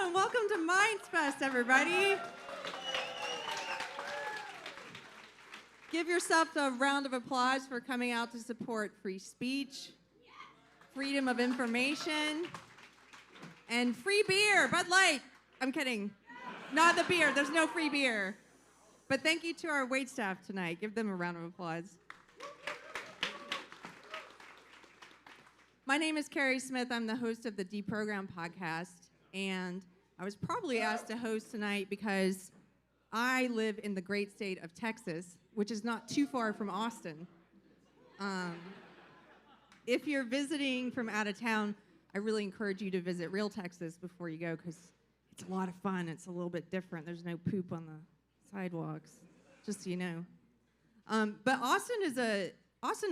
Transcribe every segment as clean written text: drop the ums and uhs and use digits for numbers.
and welcome to MindsFest, everybody. Give yourself a round of applause for coming out to support free speech, freedom of information, and free beer, Bud Light. I'm kidding. Not the beer. There's no free beer. But thank you to our waitstaff tonight. Give them a round of applause. My name is Carrie Smith. I'm the host of the Deprogram podcast, and I was probably asked to host tonight because I live in the great state of Texas, which is not too far from Austin. If you're visiting from out of town, I really encourage you to visit Real Texas before you go because it's a lot of fun. It's a little bit different. There's no poop on the sidewalks, just so you know. But Austin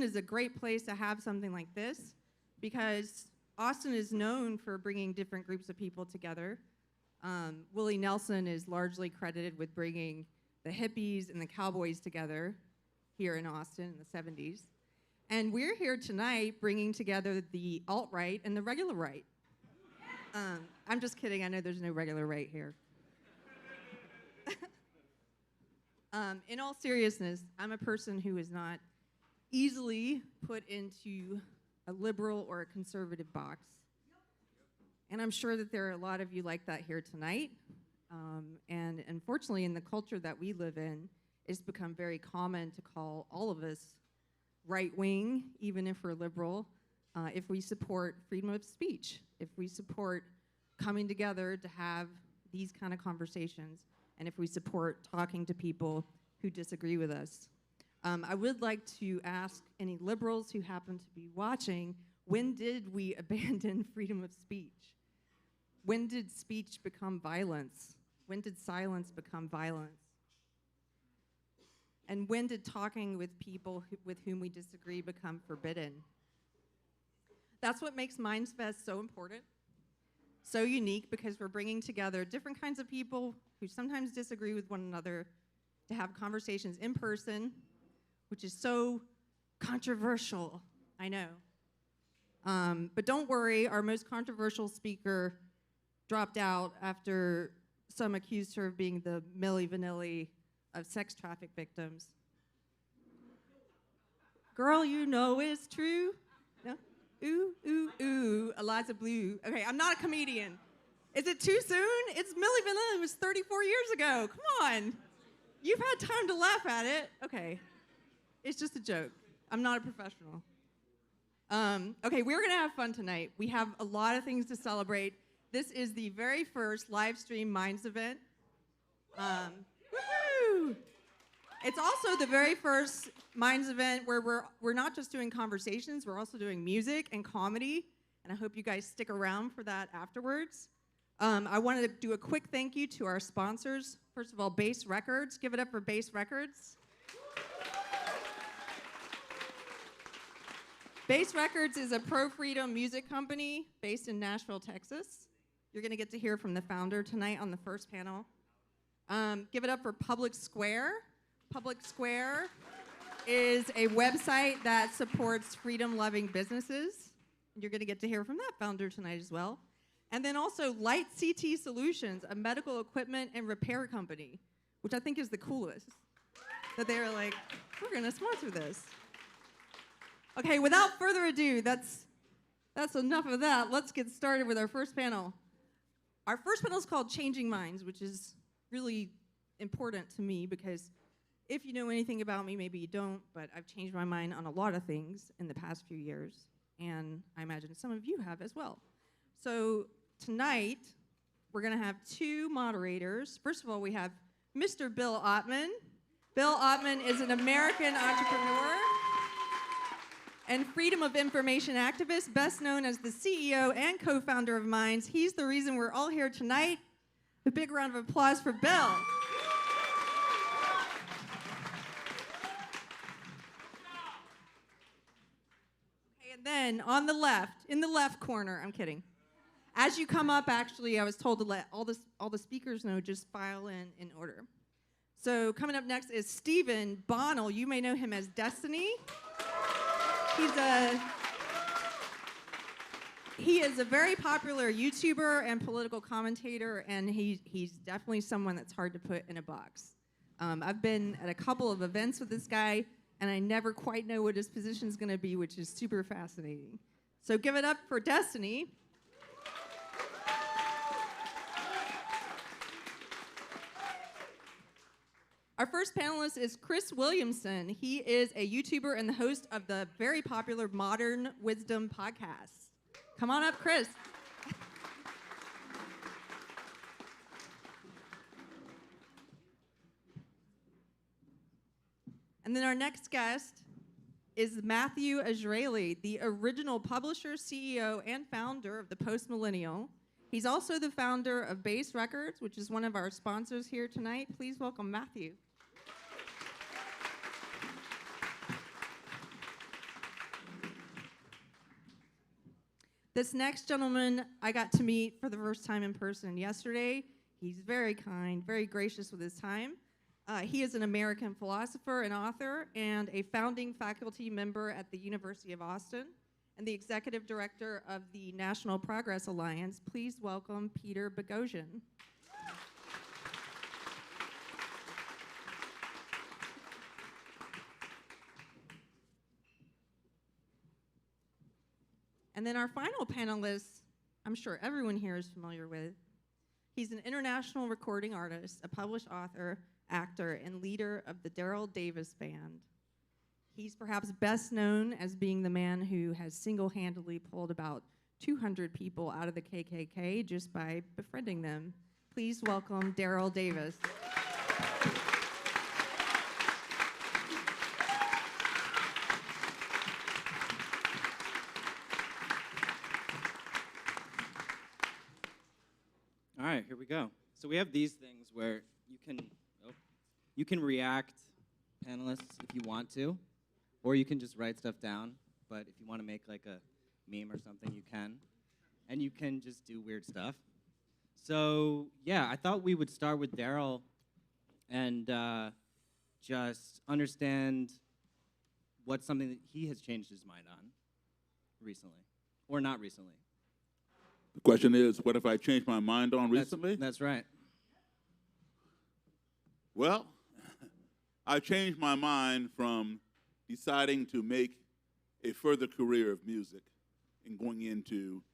is a great place to have something like this because Austin is known for bringing different groups of people together. Willie Nelson is largely credited with bringing the hippies and the cowboys together here in Austin in the 70s. And we're here tonight bringing together the alt-right and the regular right. I'm just kidding. I know there's no regular right here. In all seriousness, I'm a person who is not easily put into a liberal or a conservative box. And I'm sure that there are a lot of you like that here tonight. And unfortunately, in the culture that we live in, it's become very common to call all of us right-wing, even if we're liberal, if we support freedom of speech, if we support coming together to have these kind of conversations, and if we support talking to people who disagree with us. I would like to ask any liberals who happen to be watching, when did we abandon freedom of speech? When did speech become violence? When did silence become violence? And when did talking with people with whom we disagree become forbidden? That's what makes MindsFest so important, so unique, because we're bringing together different kinds of people who sometimes disagree with one another to have conversations in person, which is so controversial, I know. But don't worry, our most controversial speaker dropped out after some accused her of being the Milli Vanilli of sex traffic victims. Girl, you know it's true. No? Ooh, ooh, ooh, Eliza Blue. Okay, I'm not a comedian. Is it too soon? It's Milli Vanilli. It was 34 years ago. Come on. You've had time to laugh at it. Okay. It's just a joke. I'm not a professional. Okay, we're going to have fun tonight. We have a lot of things to celebrate. This is the very first live stream Minds event. Woohoo! It's also the very first Minds event where we're not just doing conversations, we're also doing music and comedy, and I hope you guys stick around for that afterwards. I wanted to do a quick thank you to our sponsors. First of all, Bass Records. Give it up for Bass Records. Bass Records is a pro-freedom music company based in Nashville, Texas. You're going to get to hear from the founder tonight on the first panel. Give it up for Public Square. Public Square is a website that supports freedom-loving businesses. You're going to get to hear from that founder tonight as well. And then also Light CT Solutions, a medical equipment and repair company, which I think is the coolest. That they were like, we're going to sponsor this. Okay, without further ado, that's enough of that. Let's get started with our first panel. Our first panel is called Changing Minds, which is really important to me because if you know anything about me, maybe you don't, but I've changed my mind on a lot of things in the past few years, and I imagine some of you have as well. So tonight, we're going to have two moderators. First of all, we have Mr. Bill Ottman. Bill Ottman is an American entrepreneur and freedom of information activist, best known as the CEO and co-founder of Minds. He's the reason we're all here tonight. A big round of applause for Bill. Okay, and then on the left, in the left corner, I'm kidding. As you come up, actually, I was told to let all the speakers know, just file in order. So coming up next is Stephen Bonnell. You may know him as Destiny. He is a very popular YouTuber and political commentator, and he's definitely someone that's hard to put in a box. I've been at a couple of events with this guy, and I never quite know what his position is going to be, which is super fascinating. So give it up for Destiny. Our first panelist is Chris Williamson. He is a YouTuber and the host of the very popular Modern Wisdom podcast. Come on up, Chris. And then our next guest is Matthew Azraeli, the original publisher, CEO, and founder of The Post Millennial. He's also the founder of Base Records, which is one of our sponsors here tonight. Please welcome Matthew. This next gentleman I got to meet for the first time in person yesterday. He's very kind, very gracious with his time. He is an American philosopher and author and a founding faculty member at the University of Austin and the executive director of the National Progress Alliance. Please welcome Peter Boghossian. And then our final panelist, I'm sure everyone here is familiar with. He's an international recording artist, a published author, actor, and leader of the Daryl Davis Band. He's perhaps best known as being the man who has single-handedly pulled about 200 people out of the KKK just by befriending them. Please welcome Daryl Davis. All right, here we go. So we have these things where you can react, panelists, if you want to, or you can just write stuff down. But if you want to make like a meme or something, you can. And you can just do weird stuff. So yeah, I thought we would start with Daryl and just understand what's something that he has changed his mind on recently, or not recently. The question is, what have I changed my mind on recently? That's right. Well, I changed my mind from deciding to make a further career of music and going into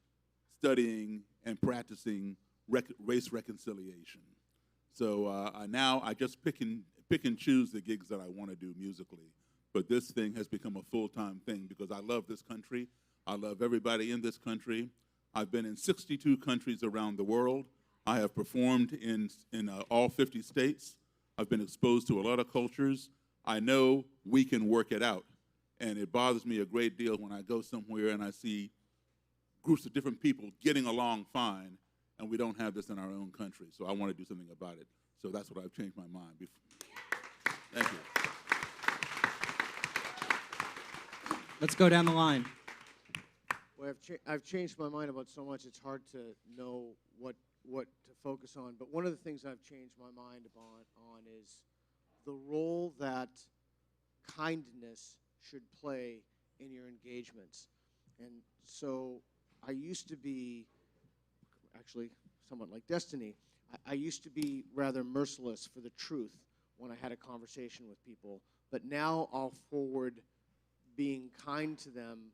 studying and practicing race reconciliation. So now I just pick and choose the gigs that I want to do musically. But this thing has become a full-time thing because I love this country. I love everybody in this country. I've been in 62 countries around the world. I have performed in all 50 states. I've been exposed to a lot of cultures. I know we can work it out. And it bothers me a great deal when I go somewhere and I see groups of different people getting along fine, and we don't have this in our own country. So I want to do something about it. So that's what I've changed my mind. Thank you. Let's go down the line. Well, I've changed my mind about so much, it's hard to know what to focus on. But one of the things I've changed my mind on is the role that kindness should play in your engagements. And so I used to be, actually somewhat like Destiny, I used to be rather merciless for the truth when I had a conversation with people. But now I'll forward being kind to them.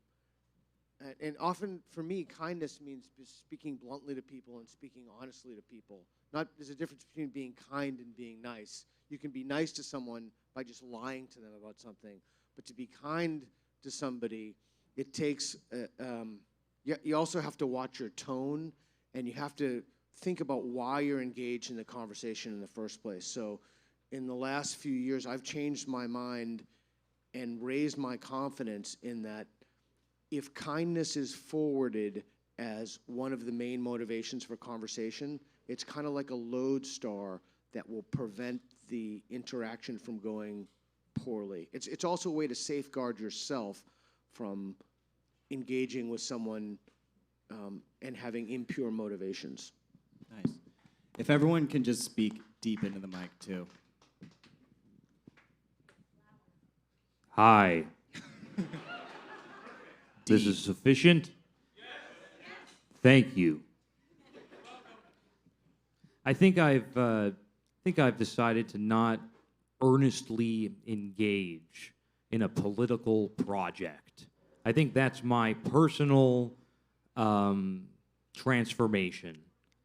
And often, for me, kindness means speaking bluntly to people and speaking honestly to people. There's a difference between being kind and being nice. You can be nice to someone by just lying to them about something. But to be kind to somebody, it takes, you also have to watch your tone, and you have to think about why you're engaged in the conversation in the first place. So in the last few years, I've changed my mind and raised my confidence in that if kindness is forwarded as one of the main motivations for conversation, it's kind of like a lodestar that will prevent the interaction from going poorly. It's also a way to safeguard yourself from engaging with someone and having impure motivations. Nice. If everyone can just speak deep into the mic, too. Hi. This is sufficient? Thank you. I think I've decided to not earnestly engage in a political project. I think that's my personal transformation.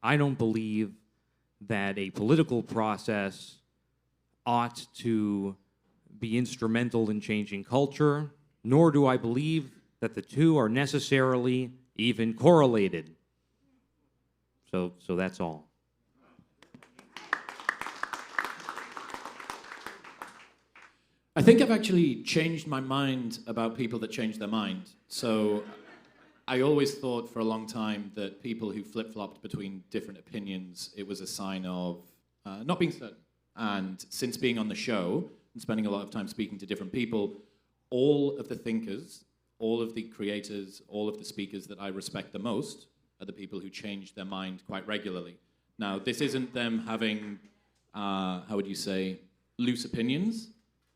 I don't believe that a political process ought to be instrumental in changing culture, nor do I believe that the two are necessarily even correlated. So that's all. I think I've actually changed my mind about people that change their mind. So I always thought for a long time that people who flip-flopped between different opinions, it was a sign of not being certain. And since being on the show and spending a lot of time speaking to different people, all of the thinkers, all of the creators, all of the speakers that I respect the most are the people who change their mind quite regularly. Now, this isn't them having, how would you say, loose opinions.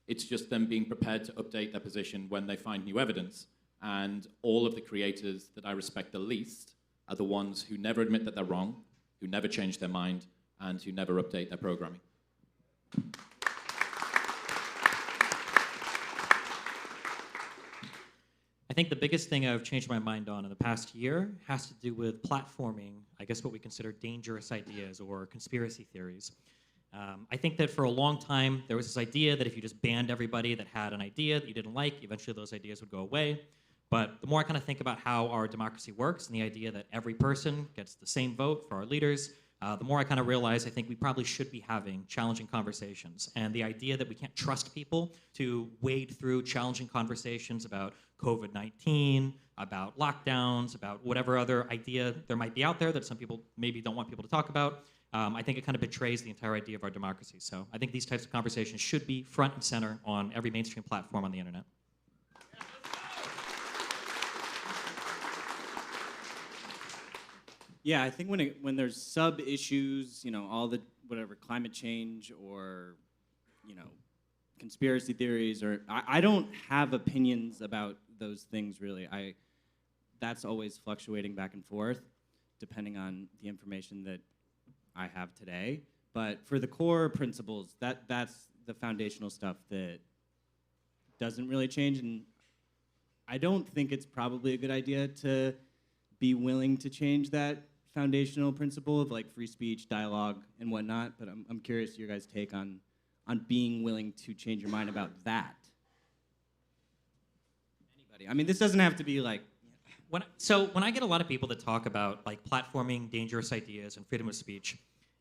It's just them being prepared to update their position when they find new evidence. And all of the creators that I respect the least are the ones who never admit that they're wrong, who never change their mind, and who never update their programming. I think the biggest thing I've changed my mind on in the past year has to do with platforming, I guess what we consider dangerous ideas or conspiracy theories. I think that for a long time, there was this idea that if you just banned everybody that had an idea that you didn't like, eventually those ideas would go away. But the more I kind of think about how our democracy works and the idea that every person gets the same vote for our leaders, the more I kind of realize I think we probably should be having challenging conversations. And the idea that we can't trust people to wade through challenging conversations about COVID-19, about lockdowns, about whatever other idea there might be out there that some people maybe don't want people to talk about, I think it kind of betrays the entire idea of our democracy. So I think these types of conversations should be front and center on every mainstream platform on the internet. Yeah, I think when there's sub issues, all the whatever climate change or, conspiracy theories, or I don't have opinions about those things really. That's always fluctuating back and forth, depending on the information that I have today. But for the core principles, that's the foundational stuff that doesn't really change, and I don't think it's probably a good idea to be willing to change that foundational principle of like free speech, dialogue, and whatnot. But I'm curious your guys' take on being willing to change your mind about that. Anybody? I mean, this doesn't have to be like. When I get a lot of people that talk about like platforming dangerous ideas and freedom of speech,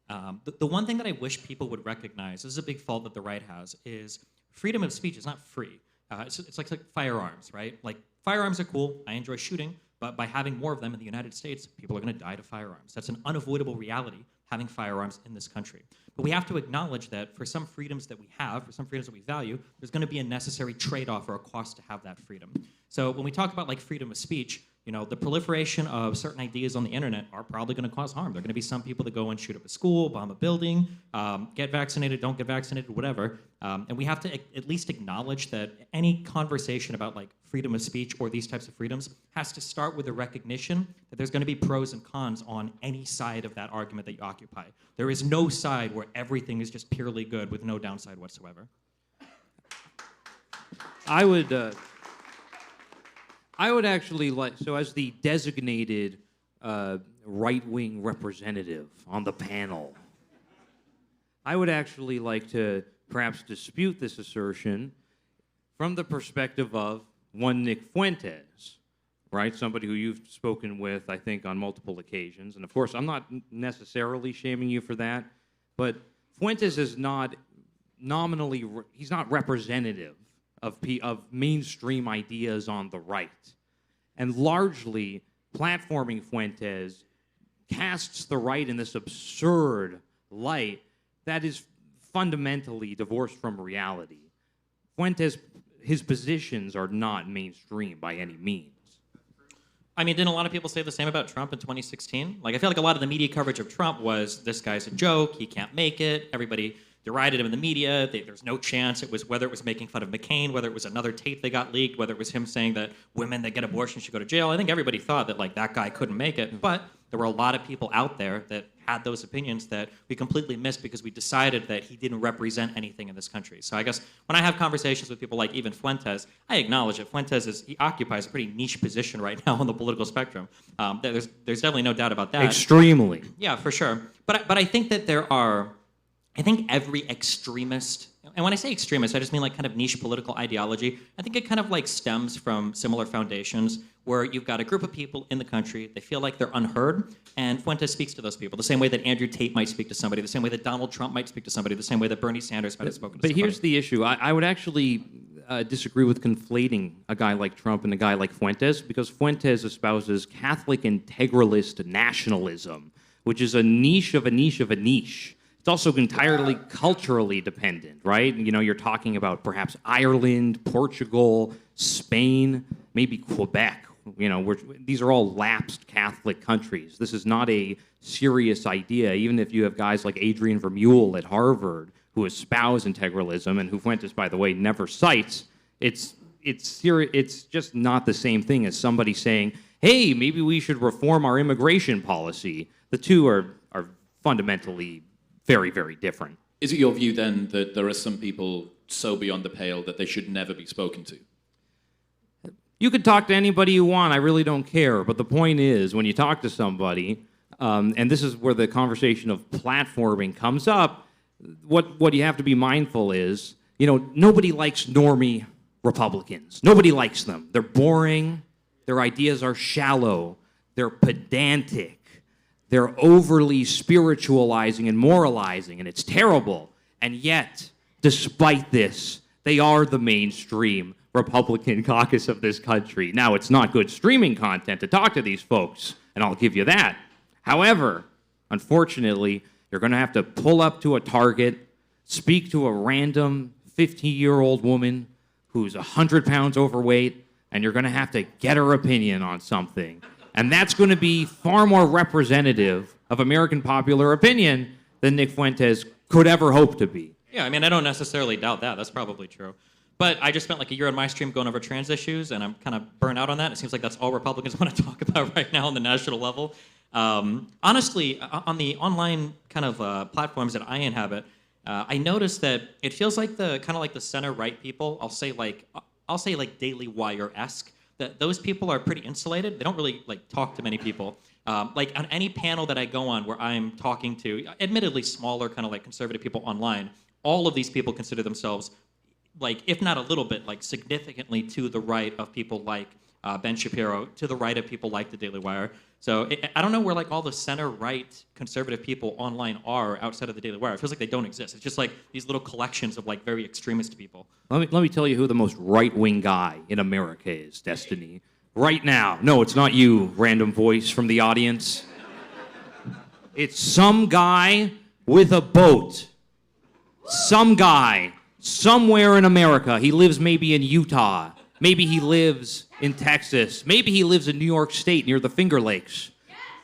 the one thing that I wish people would recognize, this is a big fault that the right has, is freedom of speech is not free. It's like firearms, right? Like firearms are cool. I enjoy shooting. But by having more of them in the United States, people are going to die to firearms. That's an unavoidable reality, having firearms in this country. But we have to acknowledge that for some freedoms that we have, for some freedoms that we value, there's going to be a necessary trade-off or a cost to have that freedom. So when we talk about like freedom of speech, the proliferation of certain ideas on the internet are probably going to cause harm. There are going to be some people that go and shoot up a school, bomb a building, get vaccinated, don't get vaccinated, whatever. And we have to at least acknowledge that any conversation about like freedom of speech or these types of freedoms has to start with a recognition that there's going to be pros and cons on any side of that argument that you occupy. There is no side where everything is just purely good with no downside whatsoever. I would actually like, so as the designated right-wing representative on the panel, I would actually like to perhaps dispute this assertion from the perspective of one Nick Fuentes, right? Somebody who you've spoken with, I think, on multiple occasions. And of course, I'm not necessarily shaming you for that, but Fuentes is not nominally, he's not representative of mainstream ideas on the right. And largely, platforming Fuentes casts the right in this absurd light that is fundamentally divorced from reality. Fuentes, his positions are not mainstream by any means. I mean, didn't a lot of people say the same about Trump in 2016? Like, I feel like a lot of the media coverage of Trump was, this guy's a joke, he can't make it, everybody derided him in the media. There's no chance it was whether it was making fun of McCain, whether it was another tape that got leaked, whether it was him saying that women that get abortions should go to jail. I think everybody thought that like that guy couldn't make it, but there were a lot of people out there that had those opinions that we completely missed because we decided that he didn't represent anything in this country. So I guess when I have conversations with people like even Fuentes, I acknowledge that he occupies a pretty niche position right now on the political spectrum. There's definitely no doubt about that. Extremely. Yeah, for sure. But I think that I think every extremist, and when I say extremist, I just mean like kind of niche political ideology. I think it kind of like stems from similar foundations where you've got a group of people in the country, they feel like they're unheard, and Fuentes speaks to those people the same way that Andrew Tate might speak to somebody, the same way that Donald Trump might speak to somebody, the same way that Bernie Sanders might have spoken to somebody. But here's the issue. I would actually disagree with conflating a guy like Trump and a guy like Fuentes, because Fuentes espouses Catholic integralist nationalism, which is a niche of a niche of a niche. It's also entirely culturally dependent, right? You know, you're talking about perhaps Ireland, Portugal, Spain, maybe Quebec. You know, these are all lapsed Catholic countries. This is not a serious idea, even if you have guys like Adrian Vermeule at Harvard who espouse integralism and who Fuentes, by the way, never cites. It's just not the same thing as somebody saying, hey, maybe we should reform our immigration policy. The two are fundamentally very, very different. Is it your view then that there are some people so beyond the pale that they should never be spoken to? You could talk to anybody you want. I really don't care. But the point is, when you talk to somebody, and this is where the conversation of platforming comes up, what you have to be mindful is, you know, nobody likes normie Republicans. Nobody likes them. They're boring. Their ideas are shallow. They're pedantic. They're overly spiritualizing and moralizing, and it's terrible. And yet, despite this, they are the mainstream Republican caucus of this country. Now, it's not good streaming content to talk to these folks, and I'll give you that. However, unfortunately, you're going to have to pull up to a Target, speak to a random 50-year-old woman who's 100 pounds overweight, and you're going to have to get her opinion on something. And that's going to be far more representative of American popular opinion than Nick Fuentes could ever hope to be. Yeah, I mean, I don't necessarily doubt that. That's probably true. But I just spent like a year on my stream going over trans issues, and I'm kind of burnt out on that. It seems like that's all Republicans want to talk about right now on the national level. Honestly, on the online kind of platforms that I inhabit, I noticed that it feels like the kind of like the center-right people. I'll say like Daily Wire-esque. That those people are pretty insulated. They don't really like talk to many people. Like on any panel that I go on where I'm talking to, admittedly smaller kind of like conservative people online, all of these people consider themselves like, if not a little bit, like significantly to the right of people like Ben Shapiro, to the right of people like the Daily Wire. So I don't know where like all the center-right conservative people online are outside of the Daily Wire. It feels like they don't exist. It's just like these little collections of like very extremist people. Let me tell you who the most right-wing guy in America is, Destiny. Right now. No, it's not you, random voice from the audience. It's some guy with a boat. Some guy somewhere in America. He lives maybe in Utah. Maybe he lives in Texas. Maybe he lives in New York State near the Finger Lakes.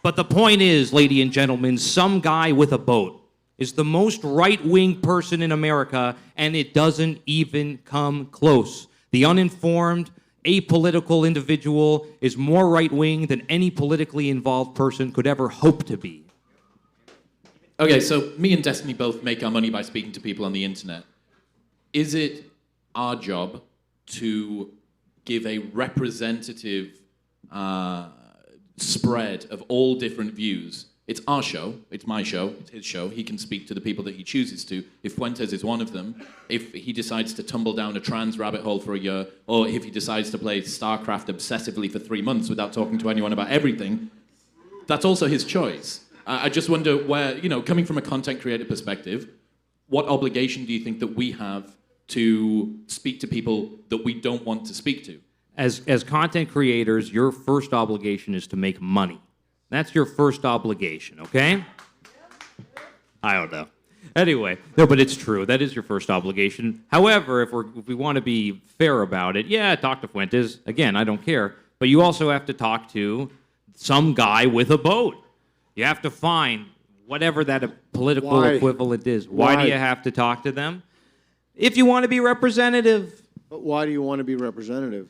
But the point is, ladies and gentlemen, some guy with a boat is the most right-wing person in America, and it doesn't even come close. The uninformed, apolitical individual is more right-wing than any politically involved person could ever hope to be. Okay, so me and Destiny both make our money by speaking to people on the internet. Is it our job to give a representative spread of all different views? It's our show, it's my show, it's his show. He can speak to the people that he chooses to. If Fuentes is one of them, if he decides to tumble down a trans rabbit hole for a year, or if he decides to play StarCraft obsessively for 3 months without talking to anyone about everything, that's also his choice. I just wonder where, you know, coming from a content creator perspective, what obligation do you think that we have to speak to people that we don't want to speak to? As content creators, your first obligation is to make money. That's your first obligation, okay? I don't know. Anyway, no, but it's true. That is your first obligation. However, if we want to be fair about it, yeah, talk to Fuentes. Again, I don't care. But you also have to talk to some guy with a boat. You have to find whatever that political Why? equivalent is. Why do Why? you have to talk to them? If you want to be representative. But why do you want to be representative?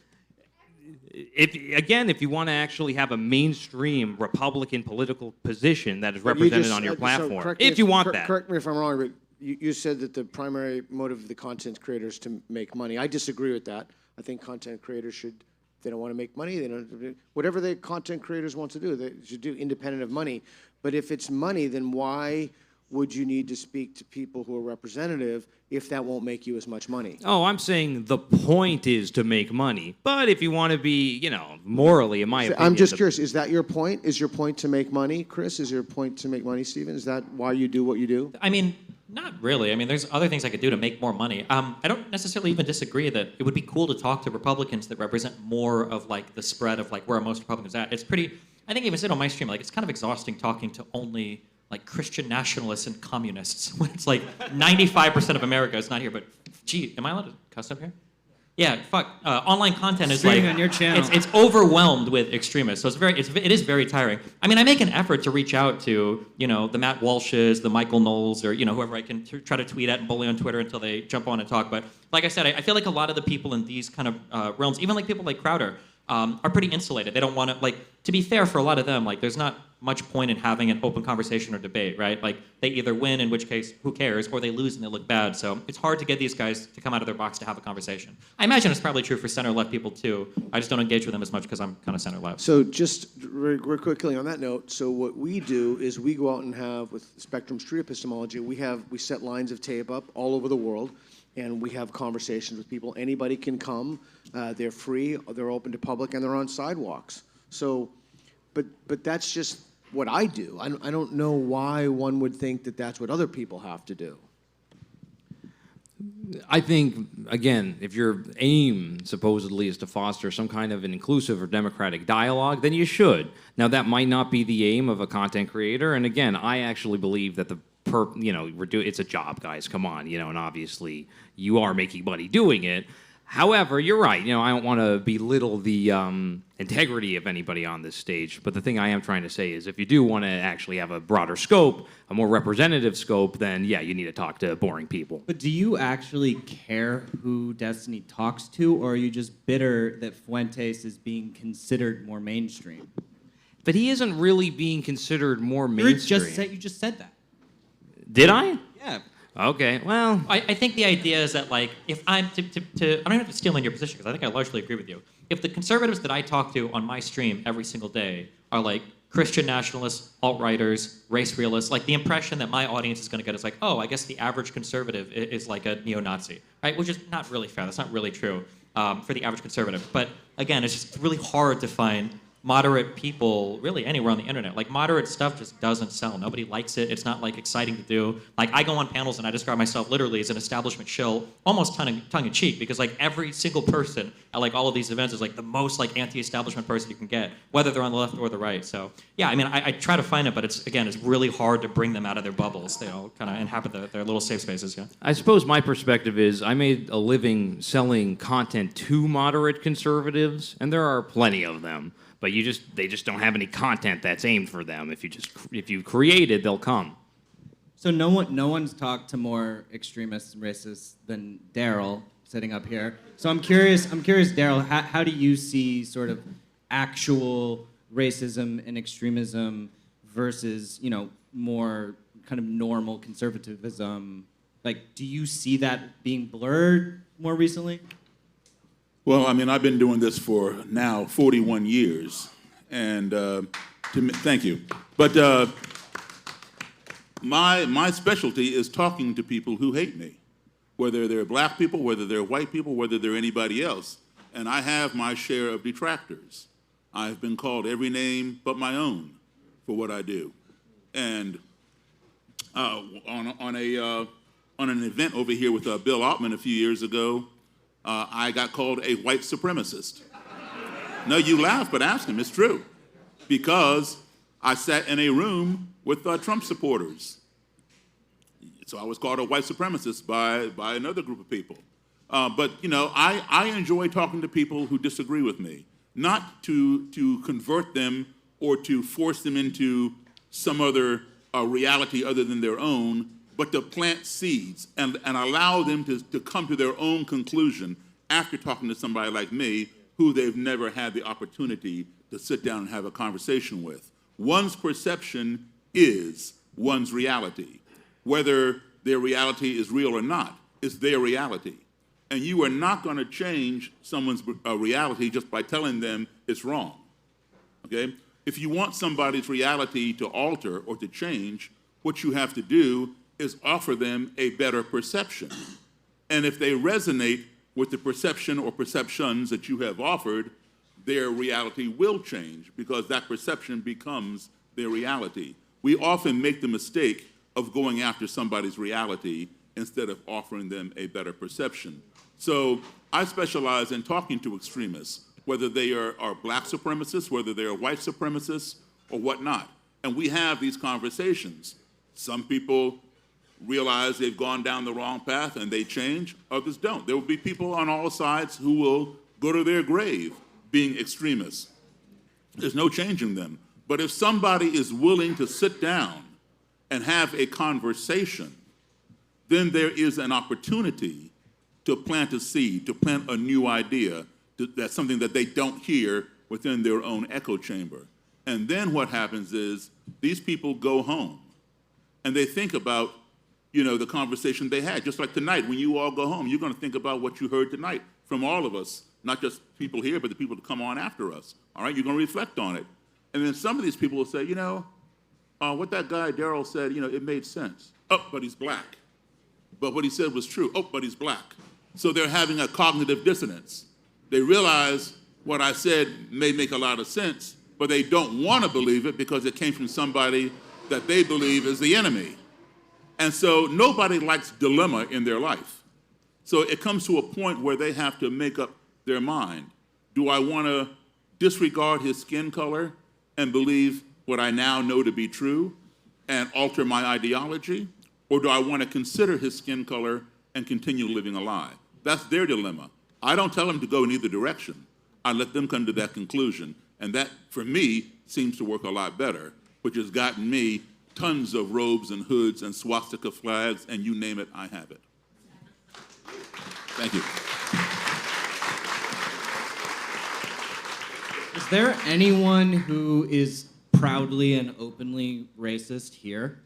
If you want to actually have a mainstream Republican political position that is But you represented just- on your so platform, correct me if you want cor- that. Correct me if I'm wrong, but you said that the primary motive of the content creators to make money. I disagree with that. I think content creators should, if they don't want to make money, they don't, whatever the content creators want to do, they should do independent of money. But if it's money, then why would you need to speak to people who are representative if that won't make you as much money? Oh, I'm saying the point is to make money. But if you want to be, morally, in my opinion. I'm just curious, is that your point? Is your point to make money, Chris? Is your point to make money, Stephen? Is that why you do what you do? I mean, not really. I mean, there's other things I could do to make more money. I don't necessarily even disagree that it would be cool to talk to Republicans that represent more of like the spread of like where most Republicans are at. It's pretty. I think even said on my stream, like it's kind of exhausting talking to only like Christian nationalists and communists when it's like 95% of America is not here. But gee, am I allowed to cuss up here? Yeah, fuck. Online content is Streaming like on your channel. It's overwhelmed with extremists, so it is very tiring. I mean, I make an effort to reach out to the Matt Walshes, the Michael Knowles, or whoever I can try to tweet at and bully on Twitter until they jump on and talk. But like I said, I feel like a lot of the people in these kind of realms, even like people like Crowder, are pretty insulated. They don't want to to be fair for a lot of them. Like there's not much point in having an open conversation or debate, right? Like they either win, in which case who cares, or they lose and they look bad. So it's hard to get these guys to come out of their box to have a conversation. I imagine it's probably true for center-left people too. I just don't engage with them as much because I'm kind of center-left. So just real quickly on that note, so what we do is we go out and have, with Spectrum Street Epistemology, we set lines of tape up all over the world, and we have conversations with people. Anybody can come. They're free, they're open to public, and they're on sidewalks. So, but that's just what I do. I don't know why one would think that that's what other people have to do. I think, again, if your aim supposedly is to foster some kind of an inclusive or democratic dialogue, then you should. Now, that might not be the aim of a content creator. And again, I actually believe that it's a job, guys. Come on, and obviously you are making money doing it. However, you're right. I don't want to belittle the integrity of anybody on this stage. But the thing I am trying to say is if you do want to actually have a broader scope, a more representative scope, then, yeah, you need to talk to boring people. But do you actually care who Destiny talks to, or are you just bitter that Fuentes is being considered more mainstream? But he isn't really being considered more mainstream. You just said that. Did I? Yeah. Okay, well. I think the idea is that like if I'm I don't have to steal in your position because I think I largely agree with you. If the conservatives that I talk to on my stream every single day are like Christian nationalists, alt-righters, race realists, like the impression that my audience is going to get is like, oh, I guess the average conservative is like a neo-Nazi, right? Which is not really fair. That's not really true for the average conservative. But again, it's just really hard to find moderate people really anywhere on the internet. Like moderate stuff just doesn't sell. Nobody likes it. It's not like exciting to do. Like I go on panels and I describe myself literally as an establishment shill, almost tongue in cheek, because like every single person at like all of these events is like the most like anti-establishment person you can get, whether they're on the left or the right. So yeah, I mean I try to find it, but it's really hard to bring them out of their bubbles. They all kind of inhabit their little safe spaces. Yeah. I suppose my perspective is I made a living selling content to moderate conservatives, and there are plenty of them. But they just don't have any content that's aimed for them. If you create it, they'll come. So no one's talked to more extremists and racists than Daryl sitting up here. So I'm curious, Daryl, how do you see sort of actual racism and extremism versus more kind of normal conservatism? Like, do you see that being blurred more recently? Well, I mean, I've been doing this for now 41 years, and thank you. But my specialty is talking to people who hate me, whether they're black people, whether they're white people, whether they're anybody else. And I have my share of detractors. I've been called every name but my own for what I do. And on an event over here with Bill Altman a few years ago, I got called a white supremacist. No, you laugh, but ask him. It's true. Because I sat in a room with Trump supporters. So I was called a white supremacist by another group of people. But, I enjoy talking to people who disagree with me, not to convert them or to force them into some other a reality other than their own, but to plant seeds and allow them to come to their own conclusion after talking to somebody like me who they've never had the opportunity to sit down and have a conversation with. One's perception is one's reality. Whether their reality is real or not, it's their reality. And you are not going to change someone's reality just by telling them it's wrong. Okay? If you want somebody's reality to alter or to change, what you have to do is offer them a better perception. And if they resonate with the perception or perceptions that you have offered, their reality will change because that perception becomes their reality. We often make the mistake of going after somebody's reality instead of offering them a better perception. So I specialize in talking to extremists, whether they are black supremacists, whether they are white supremacists, or whatnot. And we have these conversations. Some people realize they've gone down the wrong path and they change, others don't. There will be people on all sides who will go to their grave being extremists. There's no changing them. But if somebody is willing to sit down and have a conversation, then there is an opportunity to plant a seed, to plant a new idea. That's something that they don't hear within their own echo chamber. And then what happens is these people go home and they think about, the conversation they had. Just like tonight, when you all go home, you're going to think about what you heard tonight from all of us, not just people here, but the people that come on after us. All right, you're going to reflect on it. And then some of these people will say, what that guy Daryl said, it made sense. Oh, but he's black. But what he said was true. Oh, but he's black. So they're having a cognitive dissonance. They realize what I said may make a lot of sense, but they don't want to believe it because it came from somebody that they believe is the enemy. And so nobody likes dilemma in their life. So it comes to a point where they have to make up their mind. Do I want to disregard his skin color and believe what I now know to be true and alter my ideology? Or do I want to consider his skin color and continue living a lie? That's their dilemma. I don't tell them to go in either direction. I let them come to that conclusion. And that, for me, seems to work a lot better, which has gotten me tons of robes and hoods and swastika flags, and you name it, I have it. Thank you. Is there anyone who is proudly and openly racist here?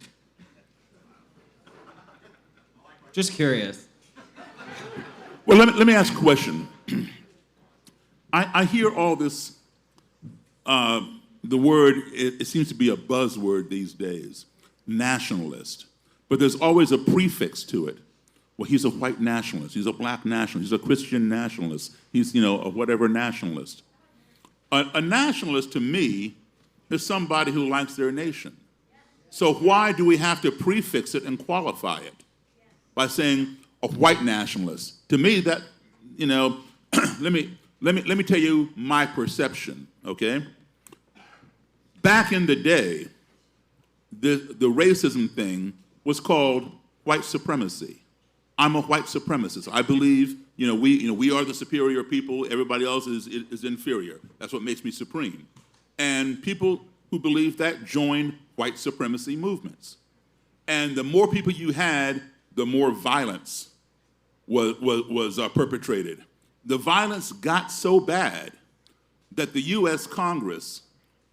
Just curious. Well, let me ask a question. I hear all this, the word, it seems to be a buzzword these days, nationalist. But there's always a prefix to it. Well, he's a white nationalist, he's a black nationalist, he's a Christian nationalist, he's, a whatever nationalist. A nationalist, to me, is somebody who likes their nation. So why do we have to prefix it and qualify it by saying a white nationalist? To me, that, let me tell you my perception, okay? Back in the day, the racism thing was called white supremacy. I'm a white supremacist. I believe, we are the superior people. Everybody else is inferior. That's what makes me supreme. And people who believe that joined white supremacy movements. And the more people you had, the more violence was perpetrated. The violence got so bad that the U.S. Congress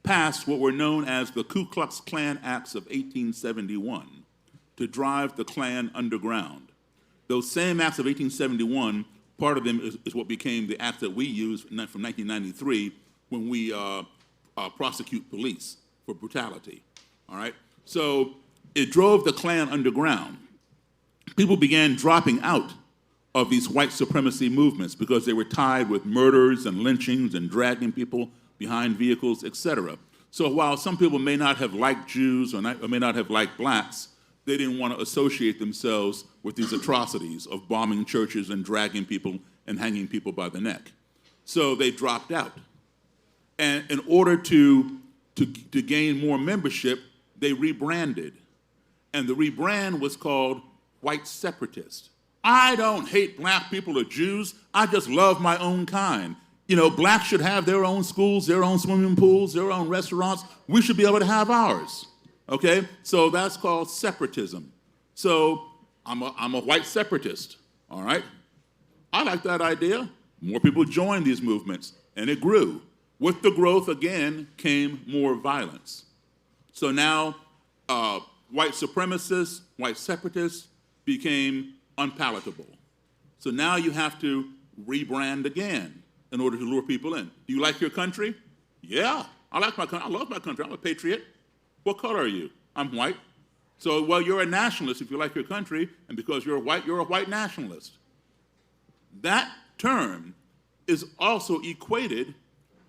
passed what were known as the Ku Klux Klan Acts of 1871 to drive the Klan underground. Those same acts of 1871, part of them is what became the act that we use from 1993 when we prosecute police for brutality, all right? So it drove the Klan underground. People began dropping out of these white supremacy movements because they were tied with murders and lynchings and dragging people behind vehicles, etc. So while some people may not have liked Jews or may not have liked blacks, they didn't want to associate themselves with these atrocities of bombing churches and dragging people and hanging people by the neck. So they dropped out. And in order to gain more membership, they rebranded. And the rebrand was called white separatist. I don't hate black people or Jews. I just love my own kind. Blacks should have their own schools, their own swimming pools, their own restaurants. We should be able to have ours. Okay? So that's called separatism. So I'm a white separatist, all right? I like that idea. More people joined these movements, and it grew. With the growth, again, came more violence. So now white supremacists, white separatists became unpalatable. So now you have to rebrand again in order to lure people in. Do you like your country? Yeah, I like my country. I love my country. I'm a patriot. What color are you? I'm white. So, well, you're a nationalist if you like your country, and because you're a white nationalist. That term is also equated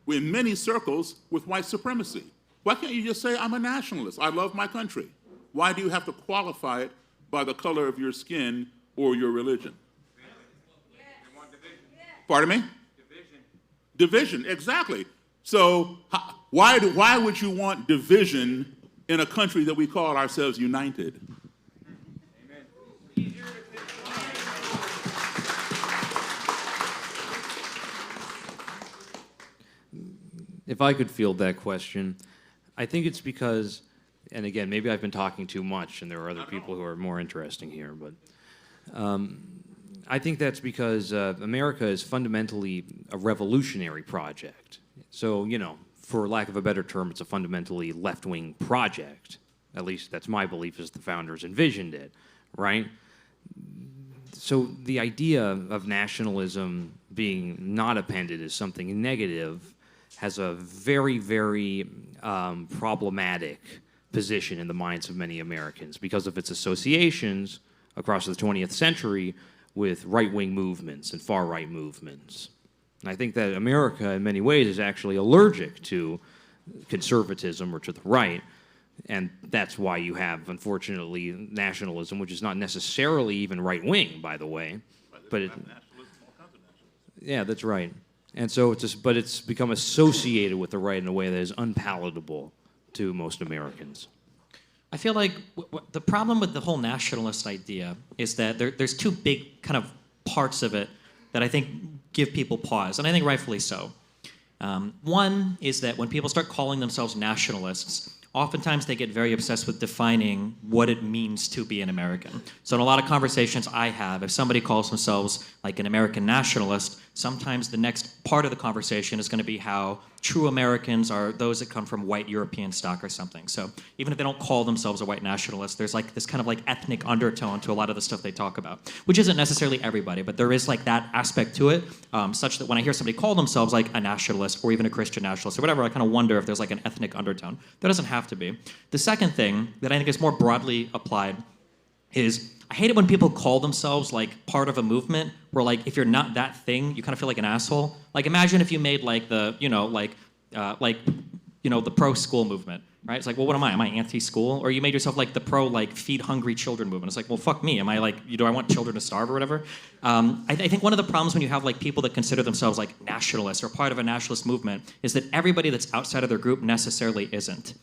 in many circles with white supremacy. Why can't you just say, I'm a nationalist, I love my country? Why do you have to qualify it by the color of your skin or your religion? Pardon me? Division, exactly. So why would you want division in a country that we call ourselves united? If I could field that question, I think it's because, and again, maybe I've been talking too much and there are other people who are more interesting here, but I think that's because America is fundamentally a revolutionary project. So, you know, for lack of a better term, it's a fundamentally left-wing project. At least that's my belief as the founders envisioned it, right? So the idea of nationalism being not appended as something negative has a very, very problematic position in the minds of many Americans because of its associations across the 20th century with right-wing movements and far-right movements. And I think that America, in many ways, is actually allergic to conservatism or to the right, and that's why you have, unfortunately, nationalism, which is not necessarily even right-wing, by the way. But yeah, that's right. And so it's just, but it's become associated with the right in a way that is unpalatable to most Americans. I feel like the problem with the whole nationalist idea is that there's two big kind of parts of it that I think give people pause, and I think rightfully so. One is that when people start calling themselves nationalists, oftentimes they get very obsessed with defining what it means to be an American. So in a lot of conversations I have, if somebody calls themselves like an American nationalist, sometimes the next part of the conversation is going to be how true Americans are those that come from white European stock or something. So even if they don't call themselves a white nationalist, there's like this kind of like ethnic undertone to a lot of the stuff they talk about, which isn't necessarily everybody, but there is like that aspect to it, such that when I hear somebody call themselves like a nationalist or even a Christian nationalist or whatever, I kind of wonder if there's like an ethnic undertone. There doesn't have to be. The second thing that I think is more broadly applied is I hate it when people call themselves like part of a movement where like if you're not that thing, you kind of feel like an asshole. Like imagine if you made like the, the pro-school movement, right? It's like, well, what am I? Am I anti-school? Or you made yourself like the pro like feed hungry children movement. It's like, well, fuck me. Am I like, do I want children to starve or whatever? I think one of the problems when you have like people that consider themselves like nationalists or part of a nationalist movement is that everybody that's outside of their group necessarily isn't.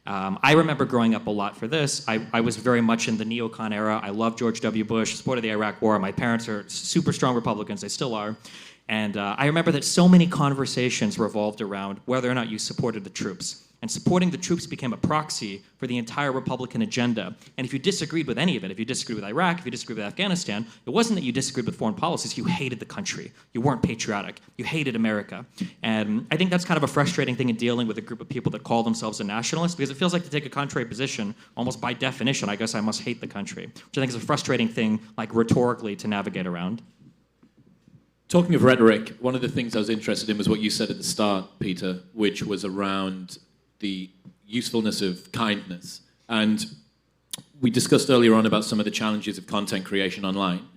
I remember growing up a lot for this. I was very much in the neocon era. I loved George W. Bush, supported the Iraq War. My parents are super strong Republicans. They still are. And I remember that so many conversations revolved around whether or not you supported the troops. And supporting the troops became a proxy for the entire Republican agenda. And if you disagreed with any of it, if you disagreed with Iraq, if you disagreed with Afghanistan, it wasn't that you disagreed with foreign policies, you hated the country. You weren't patriotic. You hated America. And I think that's kind of a frustrating thing in dealing with a group of people that call themselves a nationalist, because it feels like to take a contrary position, almost by definition, I guess I must hate the country, which I think is a frustrating thing, like rhetorically, to navigate around. Talking of rhetoric, one of the things I was interested in was what you said at the start, Peter, which was around the usefulness of kindness. And we discussed earlier on about some of the challenges of content creation online.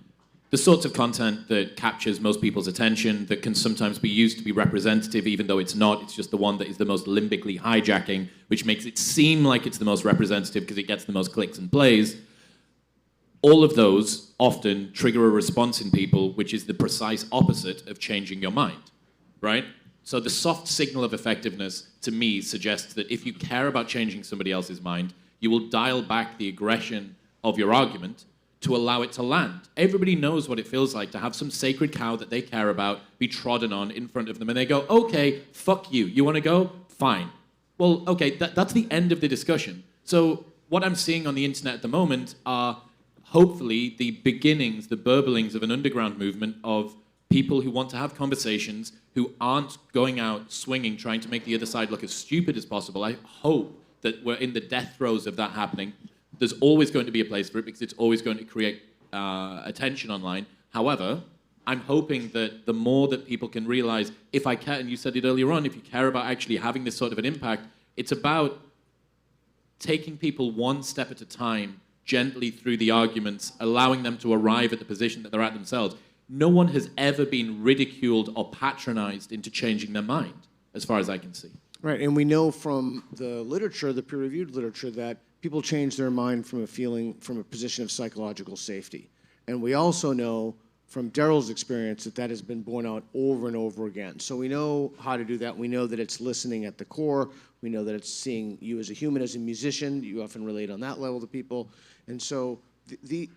The sorts of content that captures most people's attention, that can sometimes be used to be representative, even though it's not. It's just the one that is the most limbically hijacking, which makes it seem like it's the most representative because it gets the most clicks and plays. All of those often trigger a response in people, which is the precise opposite of changing your mind, right? So the soft signal of effectiveness, to me, suggests that if you care about changing somebody else's mind, you will dial back the aggression of your argument to allow it to land. Everybody knows what it feels like to have some sacred cow that they care about be trodden on in front of them, and they go, okay, fuck you. You want to go? Fine. Well, okay, that's the end of the discussion. So what I'm seeing on the internet at the moment are hopefully the beginnings, the burblings of an underground movement of people who want to have conversations, who aren't going out swinging, trying to make the other side look as stupid as possible. I hope that we're in the death throes of that happening. There's always going to be a place for it because it's always going to create attention online. However, I'm hoping that the more that people can realize, if I care, and you said it earlier on, if you care about actually having this sort of an impact, it's about taking people one step at a time, gently through the arguments, allowing them to arrive at the position that they're at themselves. No one has ever been ridiculed or patronized into changing their mind, as far as I can see. Right, and we know from the literature, the peer-reviewed literature, that people change their mind from a position of psychological safety. And we also know from Daryl's experience that has been borne out over and over again. So we know how to do that. We know that it's listening at the core. We know that it's seeing you as a human, as a musician. You often relate on that level to people. And so the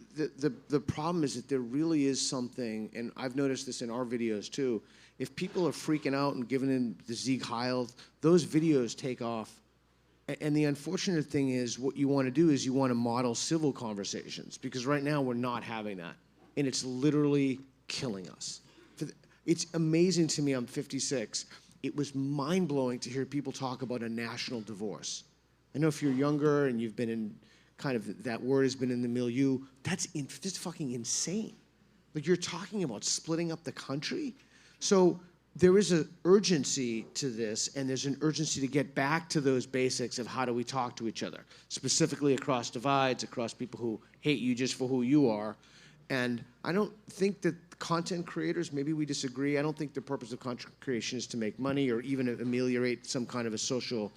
problem is that there really is something, and I've noticed this in our videos too, if people are freaking out and giving in the Sieg Heil, those videos take off. And the unfortunate thing is what you want to do is you want to model civil conversations, because right now we're not having that. And it's literally killing us. It's amazing to me, I'm 56. It was mind-blowing to hear people talk about a national divorce. I know if you're younger and you've been in kind of, that word has been in the milieu, that's fucking insane. Like, you're talking about splitting up the country? So there is an urgency to this, and there's an urgency to get back to those basics of how do we talk to each other, specifically across divides, across people who hate you just for who you are. And I don't think that content creators, maybe we disagree, I don't think the purpose of content creation is to make money or even ameliorate some kind of a social,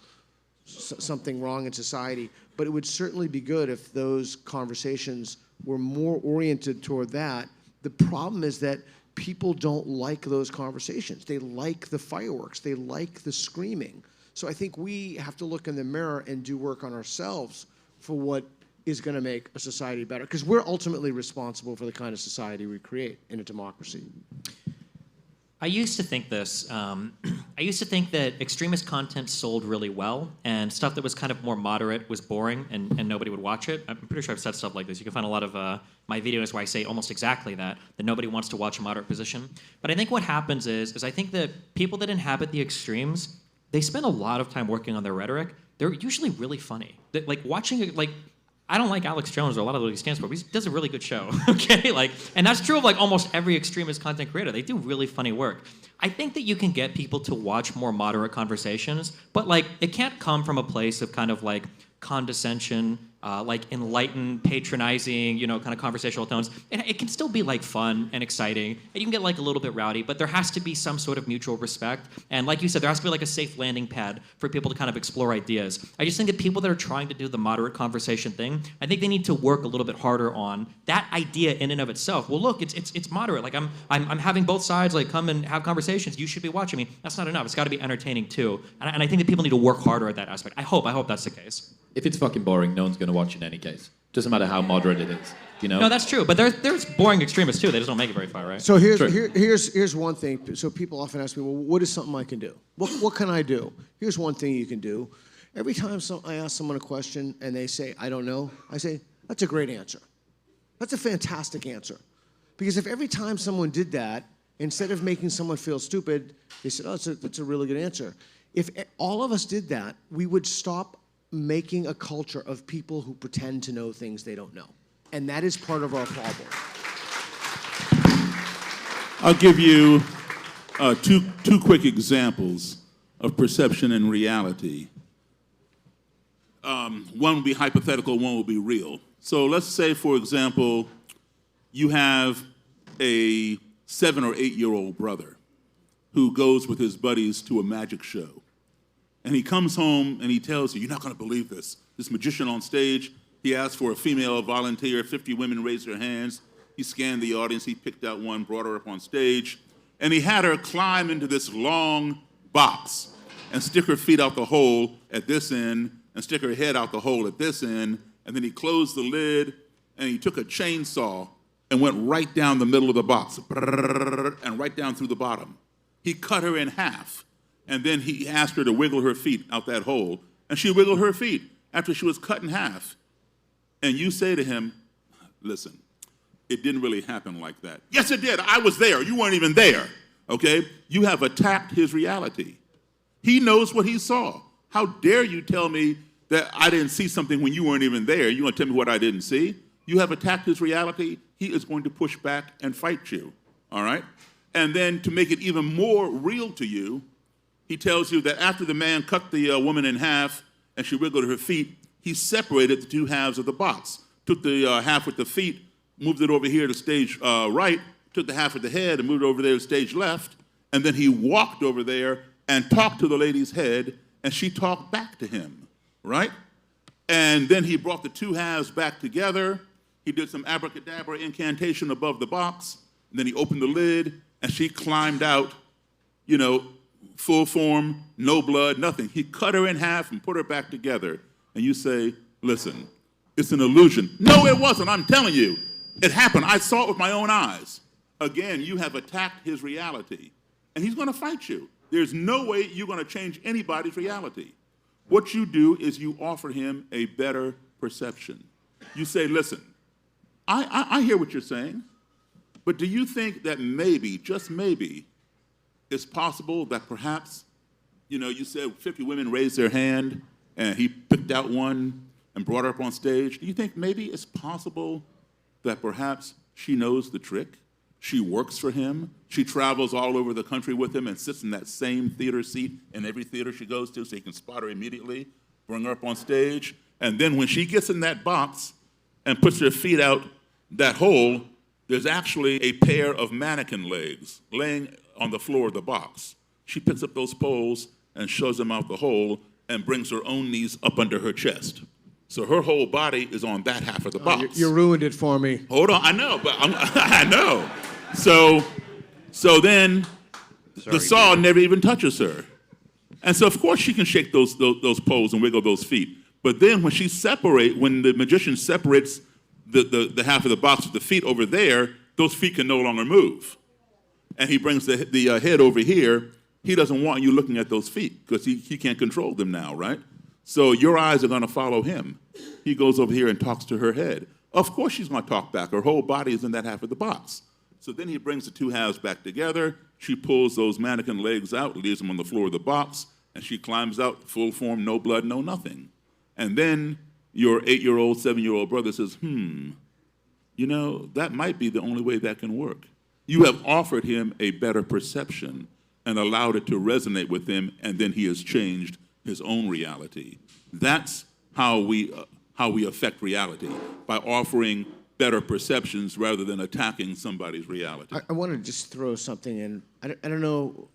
something wrong in society. But it would certainly be good if those conversations were more oriented toward that. The problem is that people don't like those conversations. They like the fireworks. They like the screaming. So I think we have to look in the mirror and do work on ourselves for what is going to make a society better, because we're ultimately responsible for the kind of society we create in a democracy. I used to think this. I used to think that extremist content sold really well, and stuff that was kind of more moderate was boring, and nobody would watch it. I'm pretty sure I've said stuff like this. You can find a lot of my videos where I say almost exactly that nobody wants to watch a moderate position. But I think what happens is I think that people that inhabit the extremes, they spend a lot of time working on their rhetoric. They're usually really funny. Like watching it, like, I don't like Alex Jones or a lot of what he stands for, but he does a really good show, okay? And that's true of almost every extremist content creator. They do really funny work. I think that you can get people to watch more moderate conversations, but it can't come from a place of kind of condescension, enlightened, patronizing, kind of conversational tones. And it can still be fun and exciting, and you can get a little bit rowdy, but there has to be some sort of mutual respect. And like you said, there has to be a safe landing pad for people to kind of explore ideas. I just think that people that are trying to do the moderate conversation thing, I think they need to work a little bit harder on that idea in and of itself. Well, look, it's moderate. I'm having both sides come and have conversations. You should be watching me. That's not enough. It's got to be entertaining too. And I think that people need to work harder at that aspect. I hope that's the case. If it's fucking boring, no one's going to watch in any case. Doesn't matter how moderate it is, No, that's true. But there's boring extremists too. They just don't make it very far, right? So here's one thing. So people often ask me, well, what is something I can do? What can I do? Here's one thing you can do. Every time I ask someone a question and they say, I don't know, I say, that's a great answer. That's a fantastic answer. Because if every time someone did that, instead of making someone feel stupid, they said, oh, that's a really good answer. If all of us did that, we would stop making a culture of people who pretend to know things they don't know. And that is part of our problem. I'll give you two quick examples of perception and reality. One will be hypothetical, one will be real. So let's say, for example, you have a 7 or 8-year-old brother who goes with his buddies to a magic show. And he comes home and he tells you, you're not going to believe this. This magician on stage, he asked for a female volunteer. 50 women raised their hands. He scanned the audience. He picked out one, brought her up on stage. And he had her climb into this long box and stick her feet out the hole at this end and stick her head out the hole at this end. And then he closed the lid and he took a chainsaw and went right down the middle of the box and right down through the bottom. He cut her in half. And then he asked her to wiggle her feet out that hole. And she wiggled her feet after she was cut in half. and you say to him, listen, it didn't really happen like that. Yes, it did. I was there. You weren't even there. Okay? You have attacked his reality. He knows what he saw. How dare you tell me that I didn't see something when you weren't even there? You want to tell me what I didn't see? You have attacked his reality. He is going to push back and fight you. All right? And then to make it even more real to you, he tells you that after the man cut the woman in half and she wiggled her feet, he separated the two halves of the box. Took the half with the feet, moved it over here to stage right, took the half with the head and moved it over there to stage left, and then he walked over there and talked to the lady's head, and she talked back to him, right? And then he brought the two halves back together. He did some abracadabra incantation above the box, and then he opened the lid, and she climbed out, you know, full form, no blood, nothing. He cut her in half and put her back together. And you say, listen, it's an illusion. No, it wasn't. I'm telling you. It happened. I saw it with my own eyes. Again, you have attacked his reality. And he's going to fight you. There's no way you're going to change anybody's reality. What you do is you offer him a better perception. You say, listen, I hear what you're saying, but do you think that maybe, just maybe, it's possible that perhaps, you know, you said 50 women raised their hand and he picked out one and brought her up on stage. Do you think maybe it's possible that perhaps she knows the trick? She works for him. She travels all over the country with him and sits in that same theater seat in every theater she goes to so he can spot her immediately, bring her up on stage. And then when she gets in that box and puts her feet out that hole, there's actually a pair of mannequin legs laying on the floor of the box. She picks up those poles and shoves them out the hole and brings her own knees up under her chest. So her whole body is on that half of the box. You ruined it for me. Hold on, I know, but I know. So then the saw never even touches her. And so of course she can shake those poles and wiggle those feet. But then when the magician separates the half of the box with the feet over there, those feet can no longer move. And he brings the head over here. He doesn't want you looking at those feet because he can't control them now, right? So your eyes are going to follow him. He goes over here and talks to her head. Of course she's going to talk back. Her whole body is in that half of the box. So then he brings the two halves back together. She pulls those mannequin legs out, leaves them on the floor of the box, and she climbs out, full form, no blood, no nothing. And then your 8-year-old, 7-year-old brother says, you know, that might be the only way that can work. You have offered him a better perception and allowed it to resonate with him, and then he has changed his own reality. That's how we affect reality, by offering better perceptions rather than attacking somebody's reality. I want to just throw something in. I don't know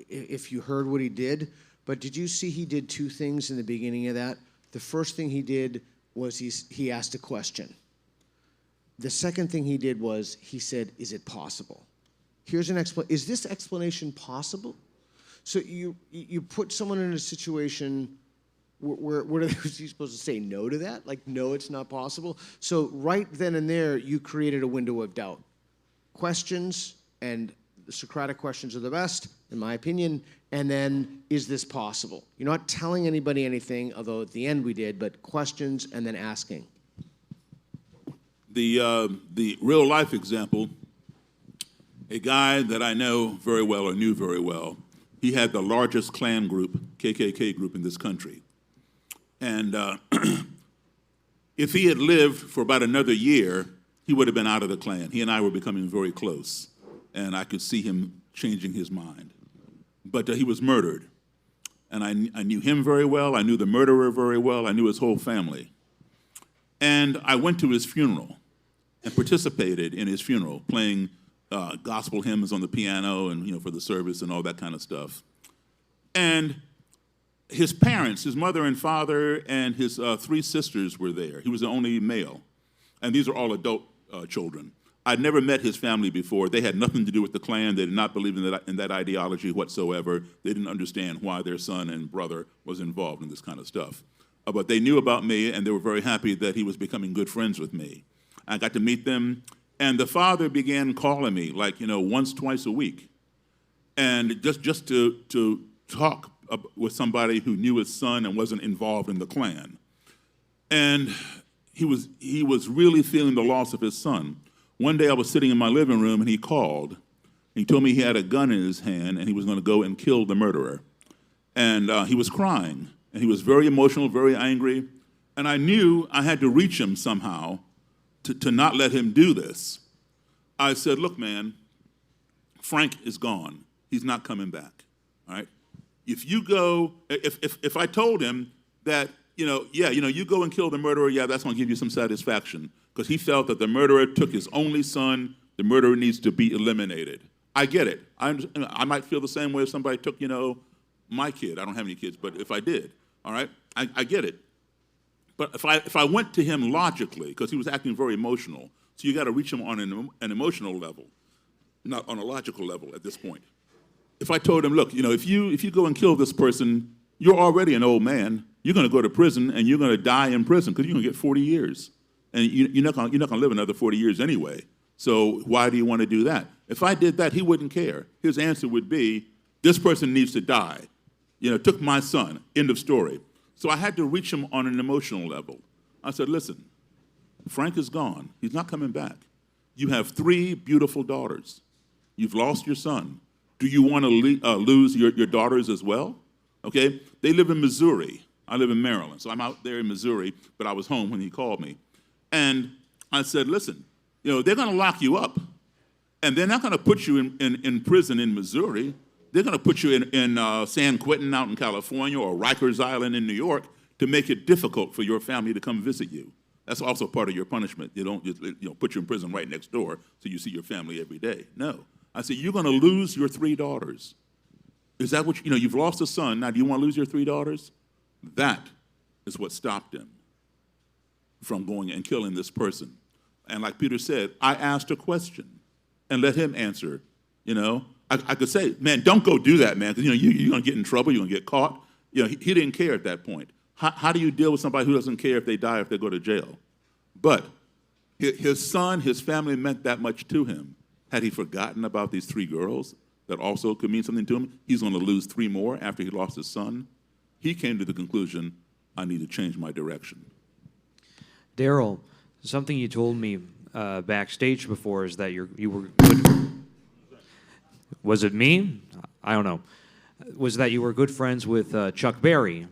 if you heard what he did, but did you see he did two things in the beginning of that? The first thing he did was he asked a question. The second thing he did was he said, is it possible? Here's an explanation. Is this explanation possible? So you put someone in a situation where is he supposed to say no to that? Like, no, it's not possible. So right then and there, you created a window of doubt. Questions, and the Socratic questions are the best, in my opinion, and then, is this possible? You're not telling anybody anything, although at the end we did, but questions and then asking. The real life example, a guy that I know very well or knew very well, he had the largest Klan group, KKK group in this country. And if he had lived for about another year, he would have been out of the Klan. He and I were becoming very close, and I could see him changing his mind. But he was murdered. And I knew him very well. I knew the murderer very well. I knew his whole family. And I went to his funeral and participated in his funeral, playing gospel hymns on the piano and, you know, for the service and all that kind of stuff. And his parents, his mother and father, and his 3 sisters were there. He was the only male. And these are all adult children. I'd never met his family before. They had nothing to do with the Klan. They did not believe in that ideology whatsoever. They didn't understand why their son and brother was involved in this kind of stuff. But they knew about me, and they were very happy that he was becoming good friends with me. I got to meet them, and the father began calling me, like, you know, once, twice a week. And just to talk with somebody who knew his son and wasn't involved in the Klan. And he was really feeling the loss of his son. One day I was sitting in my living room and he called. He told me he had a gun in his hand and he was going to go and kill the murderer. And he was crying and he was very emotional, very angry. And I knew I had to reach him somehow to not let him do this. I said, look, man, Frank is gone. He's not coming back, all right? If you go, if I told him that, you go and kill the murderer, yeah, that's going to give you some satisfaction because he felt that the murderer took his only son, the murderer needs to be eliminated. I get it. I might feel the same way if somebody took, my kid. I don't have any kids, but if I did, all right, I get it. But if I went to him logically, because he was acting very emotional, so you got to reach him on an emotional level, not on a logical level at this point. If I told him, look, if you go and kill this person, you're already an old man. You're going to go to prison and you're going to die in prison because you're going to get 40 years, and you're not going to live another 40 years anyway. So why do you want to do that? If I did that, he wouldn't care. His answer would be, this person needs to die. Took my son. End of story. So I had to reach him on an emotional level. I said, listen, Frank is gone. He's not coming back. You have 3 beautiful daughters. You've lost your son. Do you want to lose your daughters as well? Okay? They live in Missouri. I live in Maryland. So I'm out there in Missouri, but I was home when he called me. And I said, listen, they're going to lock you up. And they're not going to put you in prison in Missouri. They're going to put you in San Quentin out in California or Rikers Island in New York to make it difficult for your family to come visit you. That's also part of your punishment. They don't just put you in prison right next door so you see your family every day. No. I said, you're going to lose your 3 daughters. Is that what, you've lost a son. Now, do you want to lose your 3 daughters? That is what stopped him from going and killing this person. And like Peter said, I asked a question and let him answer. I could say, man, don't go do that, man, because you're going to get in trouble, you're going to get caught. He didn't care at that point. How do you deal with somebody who doesn't care if they die, if they go to jail? But his son, his family meant that much to him. Had he forgotten about these 3 girls that also could mean something to him? He's going to lose 3 more after he lost his son. He came to the conclusion, I need to change my direction. Daryl, something you told me backstage before is that you were good. Was it me? I don't know. Was that you were good friends with Chuck Berry?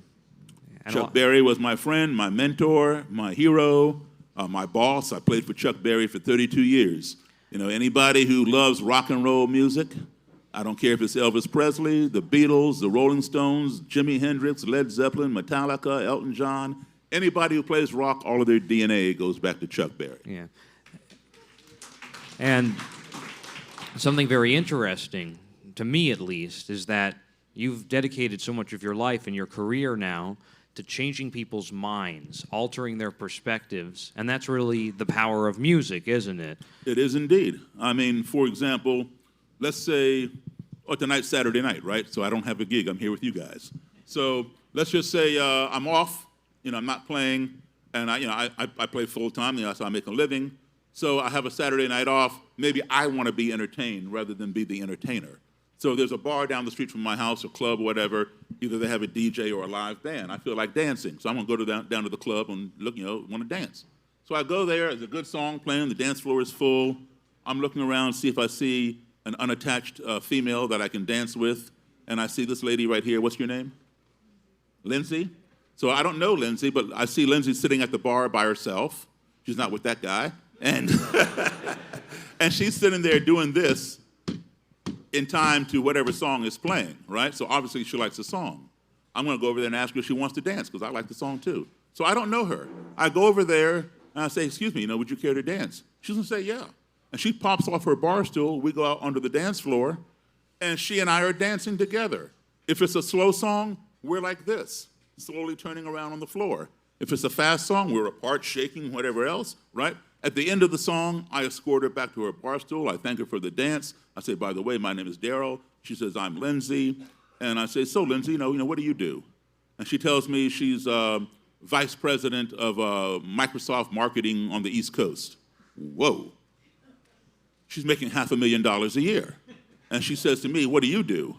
Chuck Berry was my friend, my mentor, my hero, my boss. I played for Chuck Berry for 32 years. Anybody who loves rock and roll music, I don't care if it's Elvis Presley, the Beatles, the Rolling Stones, Jimi Hendrix, Led Zeppelin, Metallica, Elton John, anybody who plays rock, all of their DNA goes back to Chuck Berry. Yeah. And something very interesting, to me at least, is that you've dedicated so much of your life and your career now to changing people's minds, altering their perspectives, and that's really the power of music, isn't it? It is indeed. I mean, for example, let's say, tonight's Saturday night, right? So I don't have a gig. I'm here with you guys. So let's just say I'm off. I'm not playing, and I play full time. So I make a living. So I have a Saturday night off. Maybe I want to be entertained rather than be the entertainer. So there's a bar down the street from my house, a club, or whatever. Either they have a DJ or a live band. I feel like dancing, so I'm gonna go down to the club and look, want to dance. So I go there. There's a good song playing. The dance floor is full. I'm looking around, see if I see an unattached female that I can dance with, and I see this lady right here. What's your name? Lindsay. So I don't know Lindsay, but I see Lindsay sitting at the bar by herself. She's not with that guy, and and she's sitting there doing this in time to whatever song is playing, right? So obviously she likes the song. I'm going to go over there and ask her if she wants to dance because I like the song too. So I don't know her. I go over there and I say, excuse me, would you care to dance? She's going to say, yeah. And she pops off her bar stool. We go out onto the dance floor, and she and I are dancing together. If it's a slow song, we're like this, slowly turning around on the floor. If it's a fast song, we're apart, shaking, whatever else, right? At the end of the song, I escort her back to her bar stool. I thank her for the dance. I say, by the way, my name is Daryl. She says, I'm Lindsay. And I say, so Lindsay, what do you do? And she tells me she's vice president of Microsoft marketing on the East Coast. Whoa. She's making $500,000 a year. And she says to me, what do you do?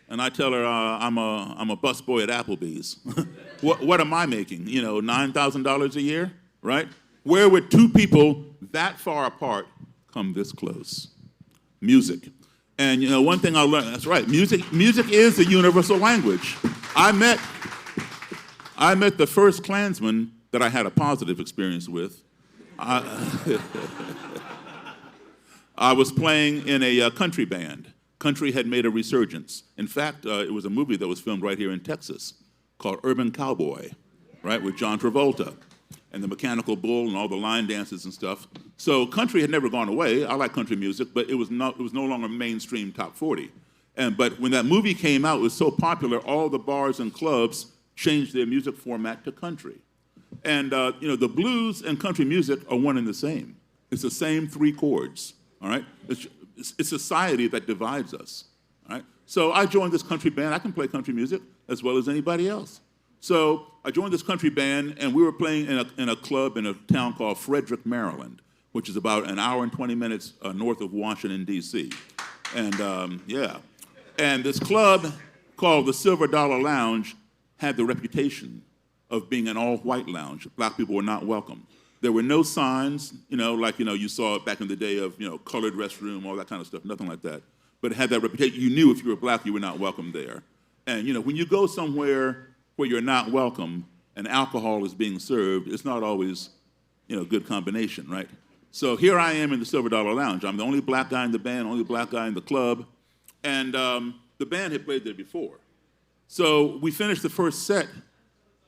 And I tell her, I'm a busboy at Applebee's. What am I making? $9,000 a year, right? Where would two people that far apart come this close? Music. And one thing I learned, that's right, music is a universal language. I met the first Klansman that I had a positive experience with. I was playing in a country band. Country had made a resurgence. In fact, it was a movie that was filmed right here in Texas called Urban Cowboy, right, with John Travolta and the Mechanical Bull and all the line dances and stuff. So country had never gone away. I like country music, but it was no longer mainstream top 40. But when that movie came out, it was so popular, all the bars and clubs changed their music format to country. And the blues and country music are one and the same. It's the same three chords, all right? It's society that divides us, all right? So I joined this country band. I can play country music as well as anybody else. So I joined this country band, and we were playing in a club in a town called Frederick, Maryland, which is about an hour and 20 minutes north of Washington, D.C. And and this club called the Silver Dollar Lounge had the reputation of being an all-white lounge. Black people were not welcome. There were no signs, like you saw back in the day of colored restroom, all that kind of stuff. Nothing like that. But it had that reputation. You knew if you were black, you were not welcome there. And when you go somewhere where you're not welcome and alcohol is being served, it's not always a good combination, right? So here I am in the Silver Dollar Lounge. I'm the only black guy in the band, only black guy in the club, and the band had played there before. So we finished the first set,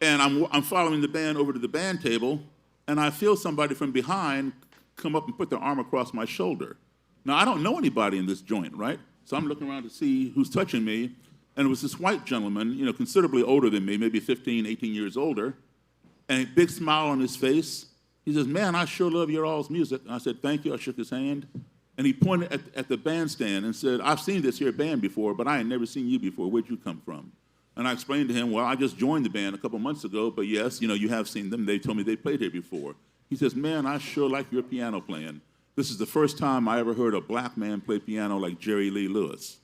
and I'm following the band over to the band table, and I feel somebody from behind come up and put their arm across my shoulder. Now, I don't know anybody in this joint, right? So I'm looking around to see who's touching me, and it was this white gentleman, considerably older than me, maybe 15, 18 years older, and a big smile on his face. He says, "Man, I sure love your all's music." And I said, "Thank you." I shook his hand, and he pointed at the bandstand and said, "I've seen this here band before, but I ain't never seen you before. Where'd you come from?" And I explained to him, "Well, I just joined the band a couple months ago, but yes, you have seen them. They told me they played here before." He says, "Man, I sure like your piano playing. This is the first time I ever heard a black man play piano like Jerry Lee Lewis."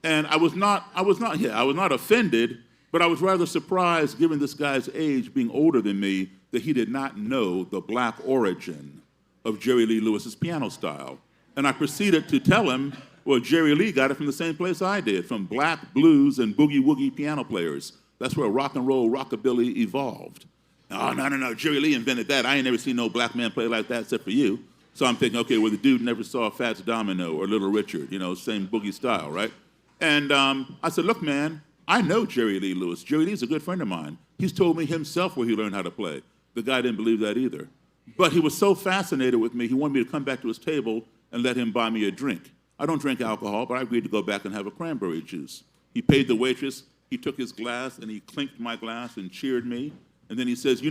And I was not offended, but I was rather surprised, given this guy's age, being older than me, that he did not know the black origin of Jerry Lee Lewis's piano style. And I proceeded to tell him, well, Jerry Lee got it from the same place I did, from black blues and boogie-woogie piano players. That's where rock and roll, rockabilly evolved. Oh, no, Jerry Lee invented that. I ain't never seen no black man play like that except for you. So I'm thinking, okay, well, the dude never saw Fats Domino or Little Richard, same boogie style, right? And I said, "Look, man, I know Jerry Lee Lewis. Jerry Lee's a good friend of mine. He's told me himself where he learned how to play." The guy didn't believe that either. But he was so fascinated with me, he wanted me to come back to his table and let him buy me a drink. I don't drink alcohol, but I agreed to go back and have a cranberry juice. He paid the waitress. He took his glass, and he clinked my glass and cheered me. And then he says,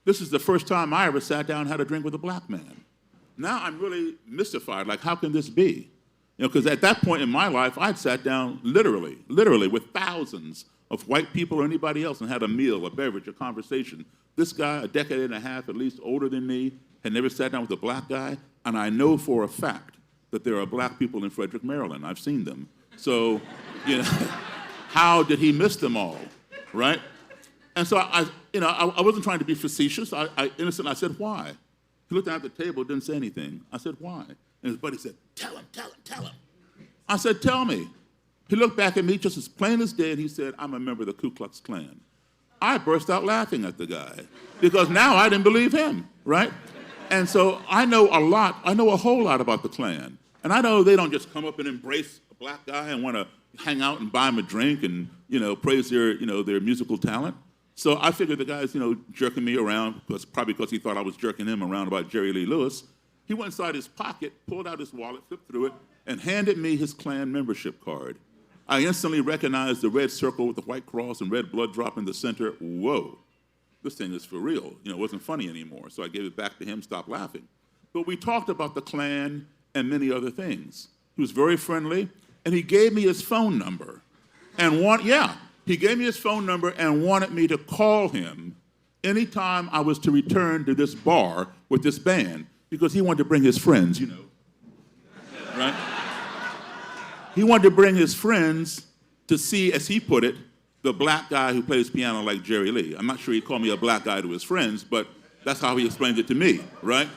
"This is the first time I ever sat down and had a drink with a black man." Now I'm really mystified. Like, how can this be? Because at that point in my life, I'd sat down literally with thousands of white people or anybody else and had a meal, a beverage, a conversation. This guy, a decade and a half at least older than me, had never sat down with a black guy, and I know for a fact that there are black people in Frederick, Maryland. I've seen them. So, how did he miss them all, right? And so I wasn't trying to be facetious. I said, "Why?" He looked down at the table, didn't say anything. I said, "Why?" And his buddy said, "Tell him." I said, "Tell me." He looked back at me just as plain as day, and he said, "I'm a member of the Ku Klux Klan." I burst out laughing at the guy because now I didn't believe him, right? And so I know a whole lot about the Klan. And I know they don't just come up and embrace a black guy and want to hang out and buy him a drink and, praise their musical talent. So I figured the guy's, jerking me around, probably because he thought I was jerking him around about Jerry Lee Lewis. He went inside his pocket, pulled out his wallet, flipped through it, and handed me his Klan membership card. I instantly recognized the red circle with the white cross and red blood drop in the center. Whoa, this thing is for real. It wasn't funny anymore. So I gave it back to him, stopped laughing. But we talked about the Klan and many other things. He was very friendly, and he gave me his phone number. He gave me his phone number and wanted me to call him anytime I was to return to this bar with this band, because he wanted to bring his friends, right? He wanted to bring his friends to see, as he put it, the black guy who plays piano like Jerry Lee. I'm not sure he called me a black guy to his friends, but That's how he explained it to me, right?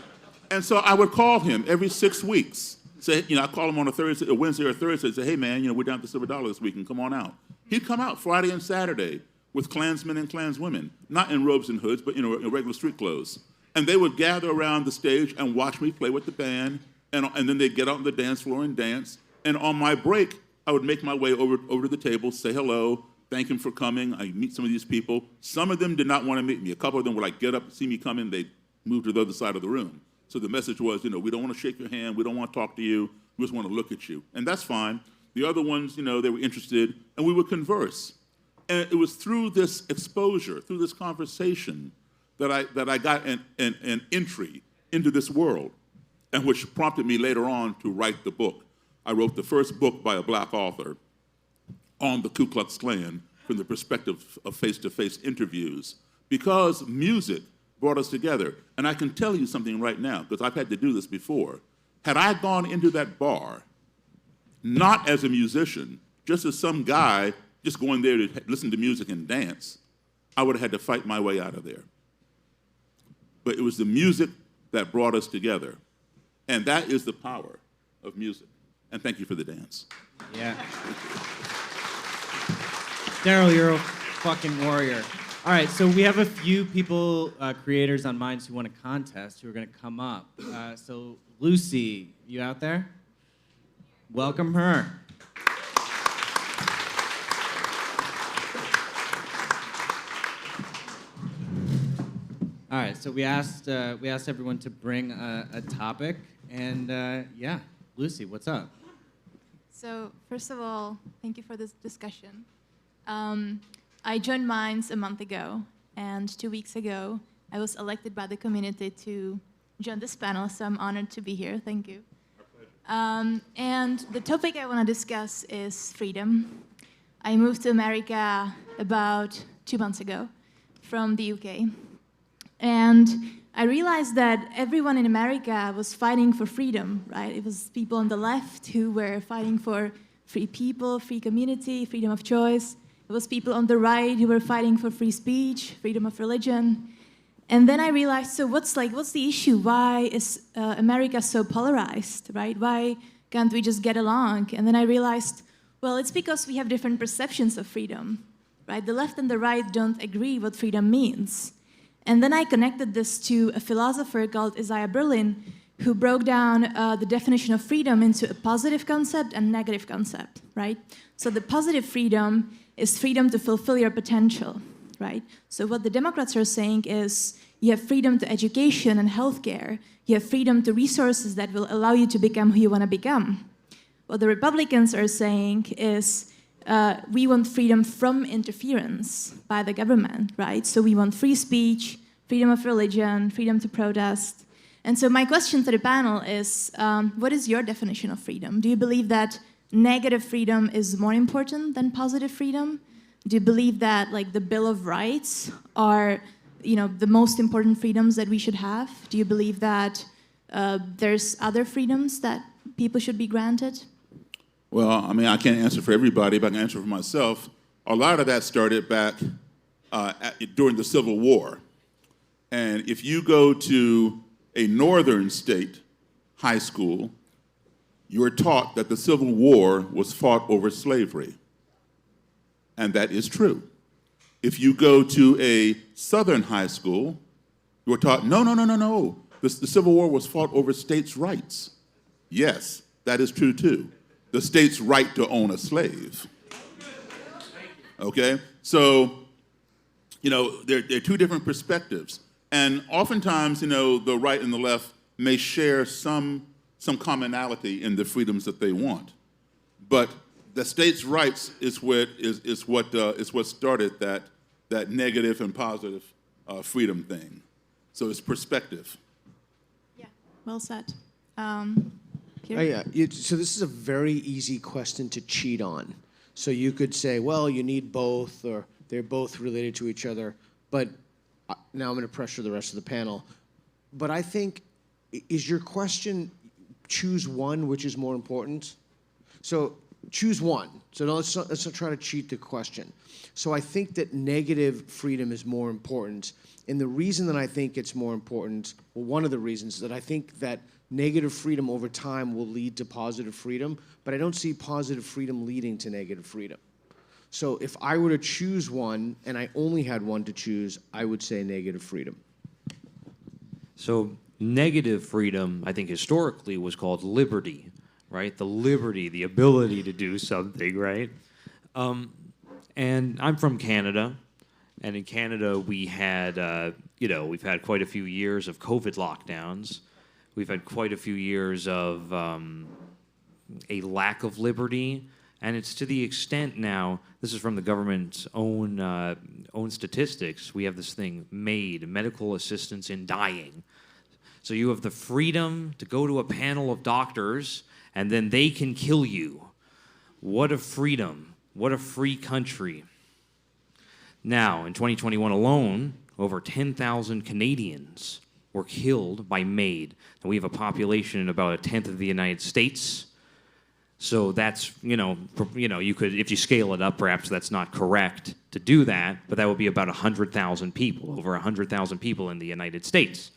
And so I would call him every 6 weeks. Say, I call him on a Wednesday or Thursday, say, hey man, we're down at the Silver Dollar this weekend, come on out. He'd come out Friday and Saturday with Klansmen and Klanswomen, not in robes and hoods, but in regular street clothes. And they would gather around the stage and watch me play with the band, and then they'd get out on the dance floor and dance. And on my break, I would make my way over to the table, say hello, thank him for coming. I meet some of these people. Some of them did not want to meet me. A couple of them would get up, see me coming, they'd move to the other side of the room. So the message was, we don't want to shake your hand, we don't want to talk to you, we just want to look at you. And that's fine. The other ones, they were interested, and we would converse. And it was through this exposure, through this conversation, that I got an entry into this world, and which prompted me later on to write the book. I wrote the first book by a black author on the Ku Klux Klan from the perspective of face-to-face interviews, because music brought us together. And I can tell you something right now, because I've had to do this before. Had I gone into that bar, not as a musician, just as some guy just going there to listen to music and dance, I would have had to fight my way out of there. But it was the music that brought us together. And that is the power of music. And thank you for the dance. Yeah. Daryl, you're a fucking warrior. All right, so we have a few people, creators on Minds who want a contest who are going to come up. So Lucy, you out there? Welcome her. All right, so we asked everyone to bring a topic, and yeah, Lucy, what's up? So first of all, thank you for this discussion. I joined Minds a month ago, and 2 weeks ago, I was elected by the community to join this panel, so I'm honored to be here. Thank you. And the topic I want to discuss is freedom. I moved to America about 2 months ago from the UK. And I realized that everyone in America was fighting for freedom, right? It was people on the left who were fighting for free people, free community, freedom of choice. It was people on the right who were fighting for free speech, freedom of religion. And then I realized, so what's the issue? Why is America so polarized, right? Why can't we just get along? And then I realized, well, it's because we have different perceptions of freedom, right? The left and the right don't agree what freedom means. And then I connected this to a philosopher called Isaiah Berlin, who broke down the definition of freedom into a positive concept and negative concept, right? So the positive freedom is freedom to fulfill your potential, right? So what the Democrats are saying is you have freedom to education and healthcare. You have freedom to resources that will allow you to become who you want to become. What the Republicans are saying is we want freedom from interference by the government, right? So we want free speech, freedom of religion, freedom to protest. And so my question to the panel is, what is your definition of freedom? Do you believe that negative freedom is more important than positive freedom? Do you believe that the Bill of Rights are the most important freedoms that we should have? Do you believe that there's other freedoms that people should be granted? Well, I can't answer for everybody, but I can answer for myself. A lot of that started back during the Civil War. And if you go to a northern state high school, you are taught that the Civil War was fought over slavery. And that is true. If you go to a southern high school, you are taught, no. The Civil War was fought over states' rights. Yes, that is true too. The state's right to own a slave. Okay? So, there are two different perspectives. And oftentimes, the right and the left may share some commonality in the freedoms that they want. But the state's rights is what started that negative and positive freedom thing. So it's perspective. Yeah, well said. Oh, yeah. So this is a very easy question to cheat on. So you could say, well, you need both, or they're both related to each other. But now I'm going to pressure the rest of the panel. But I think, is your question choose one, which is more important? So choose one. So let's not try to cheat the question. So I think that negative freedom is more important. And the reason that I think it's more important, well, one of the reasons that I think that negative freedom over time will lead to positive freedom, but I don't see positive freedom leading to negative freedom. So if I were to choose one, and I only had one to choose, I would say negative freedom. So negative freedom, I think historically was called liberty, right? The liberty, the ability to do something, right? And I'm from Canada, and in Canada we had, we've had quite a few years of COVID lockdowns. We've had quite a few years of a lack of liberty, and it's to the extent now. This is from the government's own statistics. We have this thing, MAID, medical assistance in dying. So you have the freedom to go to a panel of doctors, and then they can kill you. What a freedom! What a free country! Now, in 2021 alone, over 10,000 Canadians were killed by MAID. And we have a population in about 1/10 of the United States. So that's, you could, if you scale it up, perhaps that's not correct to do that, but that would be about 100,000 people, over 100,000 people in the United States,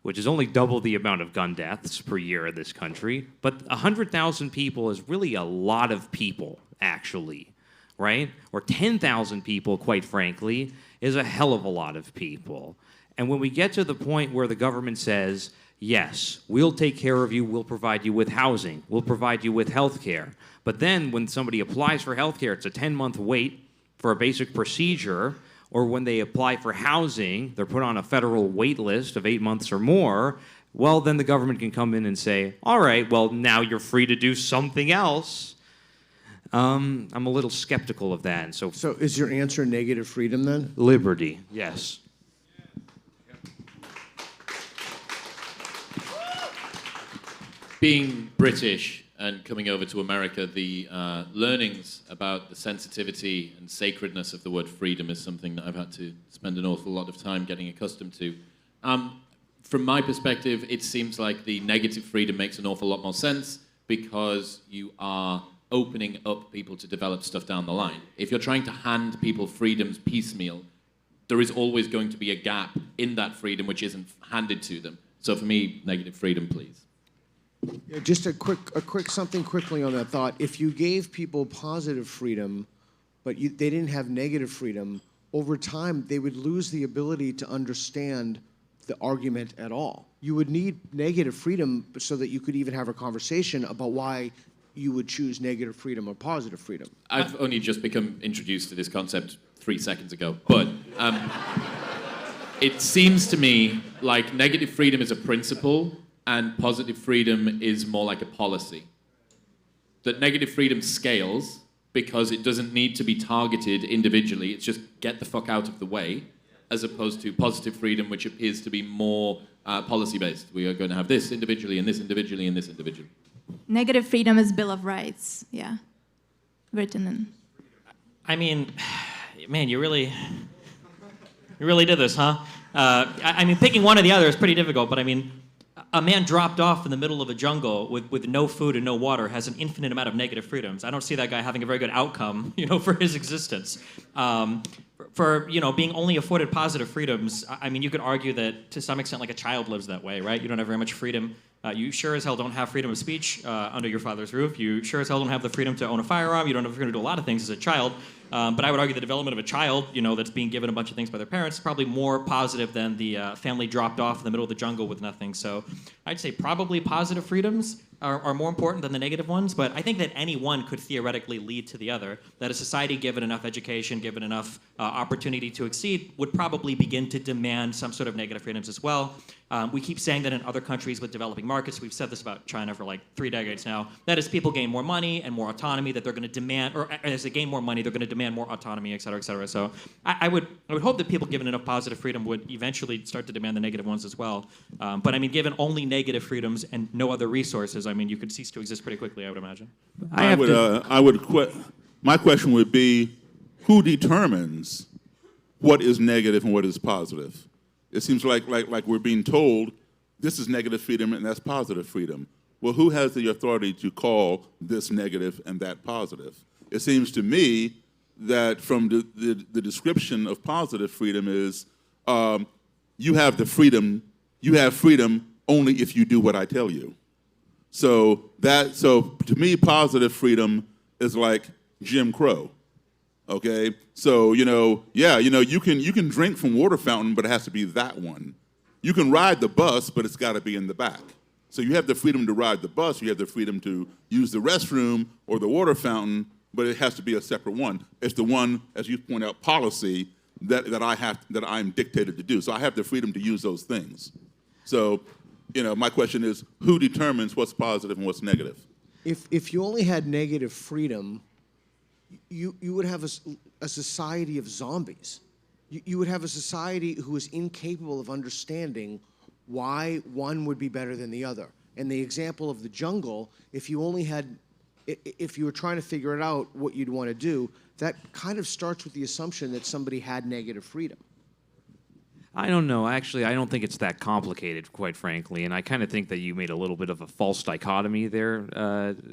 which is only double the amount of gun deaths per year in this country. But 100,000 people is really a lot of people, actually, right? Or 10,000 people, quite frankly, is a hell of a lot of people. And when we get to the point where the government says, yes, we'll take care of you, we'll provide you with housing, we'll provide you with health care. But then when somebody applies for health care, it's a 10-month wait for a basic procedure, or when they apply for housing, they're put on a federal wait list of 8 months or more. Well, then the government can come in and say, all right, well, now you're free to do something else. I'm a little skeptical of that. So is your answer negative freedom then? Liberty, yes. Being British and coming over to America, the learnings about the sensitivity and sacredness of the word freedom is something that I've had to spend an awful lot of time getting accustomed to. From my perspective, it seems like the negative freedom makes an awful lot more sense because you are opening up people to develop stuff down the line. If you're trying to hand people freedoms piecemeal, there is always going to be a gap in that freedom which isn't handed to them. So for me, negative freedom, please. Yeah, just a quick something quickly on that thought. If you gave people positive freedom, but they didn't have negative freedom, over time they would lose the ability to understand the argument at all. You would need negative freedom so that you could even have a conversation about why you would choose negative freedom or positive freedom. I've only just become introduced to this concept 3 seconds ago, but it seems to me like negative freedom is a principle and positive freedom is more like a policy. That negative freedom scales because it doesn't need to be targeted individually, it's just get the fuck out of the way, as opposed to positive freedom, which appears to be more policy-based. We are going to have this individually and this individually and this individually. Negative freedom is Bill of Rights, yeah, written in. I mean, man, you really did this, huh? I mean, picking one or the other is pretty difficult, but I mean, a man dropped off in the middle of a jungle with no food and no water has an infinite amount of negative freedoms. I don't see that guy having a very good outcome, for his existence. For being only afforded positive freedoms, I mean, you could argue that to some extent, like a child lives that way, right? You don't have very much freedom. You sure as hell don't have freedom of speech under your father's roof. You sure as hell don't have the freedom to own a firearm. You don't have freedom to do a lot of things as a child. But I would argue the development of a child, that's being given a bunch of things by their parents, is probably more positive than the family dropped off in the middle of the jungle with nothing. So I'd say probably positive freedoms are more important than the negative ones. But I think that any one could theoretically lead to the other. That a society given enough education, given enough opportunity to exceed, would probably begin to demand some sort of negative freedoms as well. We keep saying that in other countries with developing markets, we've said this about China for like 3 decades now, that as people gain more money and more autonomy, that they're going to demand, or as they gain more money, they're going to demand more autonomy, et cetera, et cetera. So I would hope that people given enough positive freedom would eventually start to demand the negative ones as well. But I mean, given only negative freedoms and no other resources, I mean, you could cease to exist pretty quickly, I would imagine. My question would be, who determines what is negative and what is positive? It seems like we're being told this is negative freedom and that's positive freedom. well, who has the authority to call this negative and that positive? It seems to me that from the description of positive freedom is you have freedom only if you do what I tell you. So to me, positive freedom is like Jim Crow. Okay, so you can drink from water fountain, but it has to be that one. You can ride the bus, but it's got to be in the back. So you have the freedom to ride the bus, you have the freedom to use the restroom or the water fountain, but it has to be a separate one. It's the one, as you point out, policy that I'm dictated to do. So I have the freedom to use those things. So, my question is, who determines what's positive and what's negative? If you only had negative freedom, you would have a society of zombies. You would have a society who is incapable of understanding why one would be better than the other. And the example of the jungle, if you were trying to figure it out what you'd want to do, that kind of starts with the assumption that somebody had negative freedom. I don't know. Actually, I don't think it's that complicated, quite frankly. And I kind of think that you made a little bit of a false dichotomy there,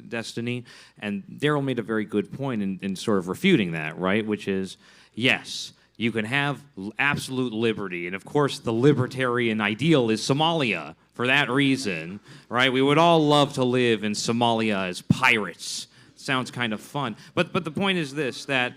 Destiny. And Daryl made a very good point in sort of refuting that, right? Which is, yes, you can have absolute liberty. And of course, the libertarian ideal is Somalia for that reason, right? We would all love to live in Somalia as pirates. Sounds kind of fun. But the point is this, that,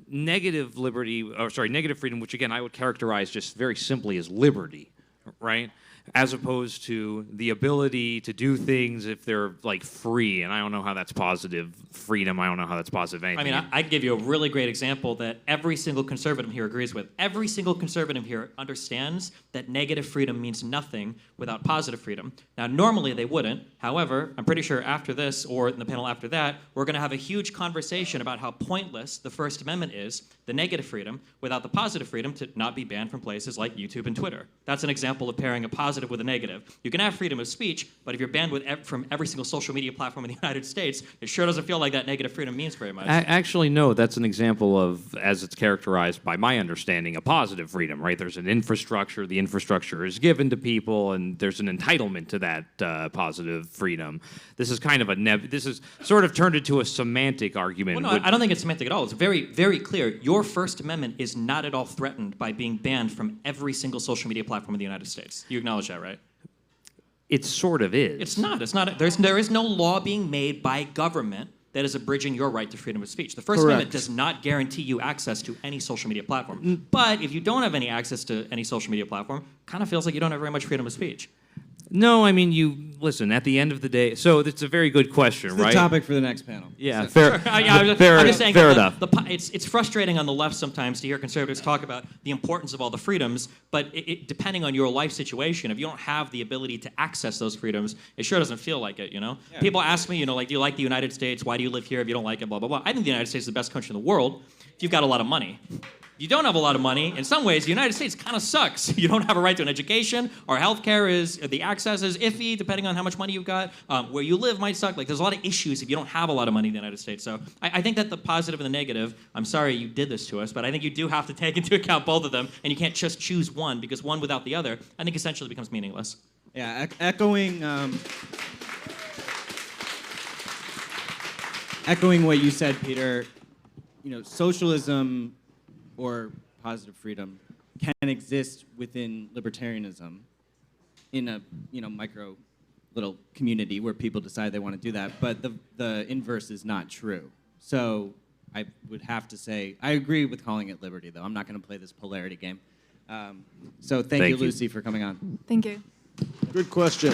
negative freedom, which again I would characterize just very simply as liberty, right? As opposed to the ability to do things if they're like free, and I don't know how that's positive freedom. I don't know how that's positive anything. I mean, I'd give you a really great example that every single conservative here agrees with. Every single conservative here understands that negative freedom means nothing without positive freedom. Now, normally they wouldn't. However, I'm pretty sure after this or in the panel after that, we're going to have a huge conversation about how pointless the First Amendment is, the negative freedom, without the positive freedom to not be banned from places like YouTube and Twitter. That's an example of pairing a positive with a negative. You can have freedom of speech, but if you're banned from every single social media platform in the United States, it sure doesn't feel like that negative freedom means very much. Actually, no, that's an example of, as it's characterized by my understanding, a positive freedom, right? There's an infrastructure, the infrastructure is given to people, and there's an entitlement to that positive freedom. This is kind of this is sort of turned into a semantic argument. Well, no, I don't think it's semantic at all. It's very, very clear. Your First Amendment is not at all threatened by being banned from every single social media platform in the United States. You acknowledge that, right? It sort of is. It's not. It's not. There is no law being made by government that is abridging your right to freedom of speech. The First Amendment does not guarantee you access to any social media platform. But if you don't have any access to any social media platform, kind of feels like you don't have very much freedom of speech. No, I mean, listen, at the end of the day, so it's a very good question, It's right? the topic for the next panel. Yeah, So- fair, I'm just saying fair that enough. It's frustrating on the left sometimes to hear conservatives talk about the importance of all the freedoms, but depending on your life situation, if you don't have the ability to access those freedoms, it sure doesn't feel like it, Yeah. People ask me, like, do you like the United States? Why do you live here if you don't like it? Blah, blah, blah. I think the United States is the best country in the world if you've got a lot of money. If you don't have a lot of money, in some ways, the United States kind of sucks. You don't have a right to an education. Our healthcare the access is iffy depending on how much money you've got. Where you live might suck. Like, there's a lot of issues if you don't have a lot of money in the United States. So I think that the positive and the negative, I'm sorry you did this to us, but I think you do have to take into account both of them, and you can't just choose one, because one without the other, I think essentially becomes meaningless. Yeah, echoing what you said, Peter, socialism or positive freedom can exist within libertarianism in a micro little community where people decide they want to do that, but the inverse is not true. So I would have to say I agree with calling it liberty, though. I'm not going to play this polarity game. So thank you, Lucy, for coming on. Thank you. Good question.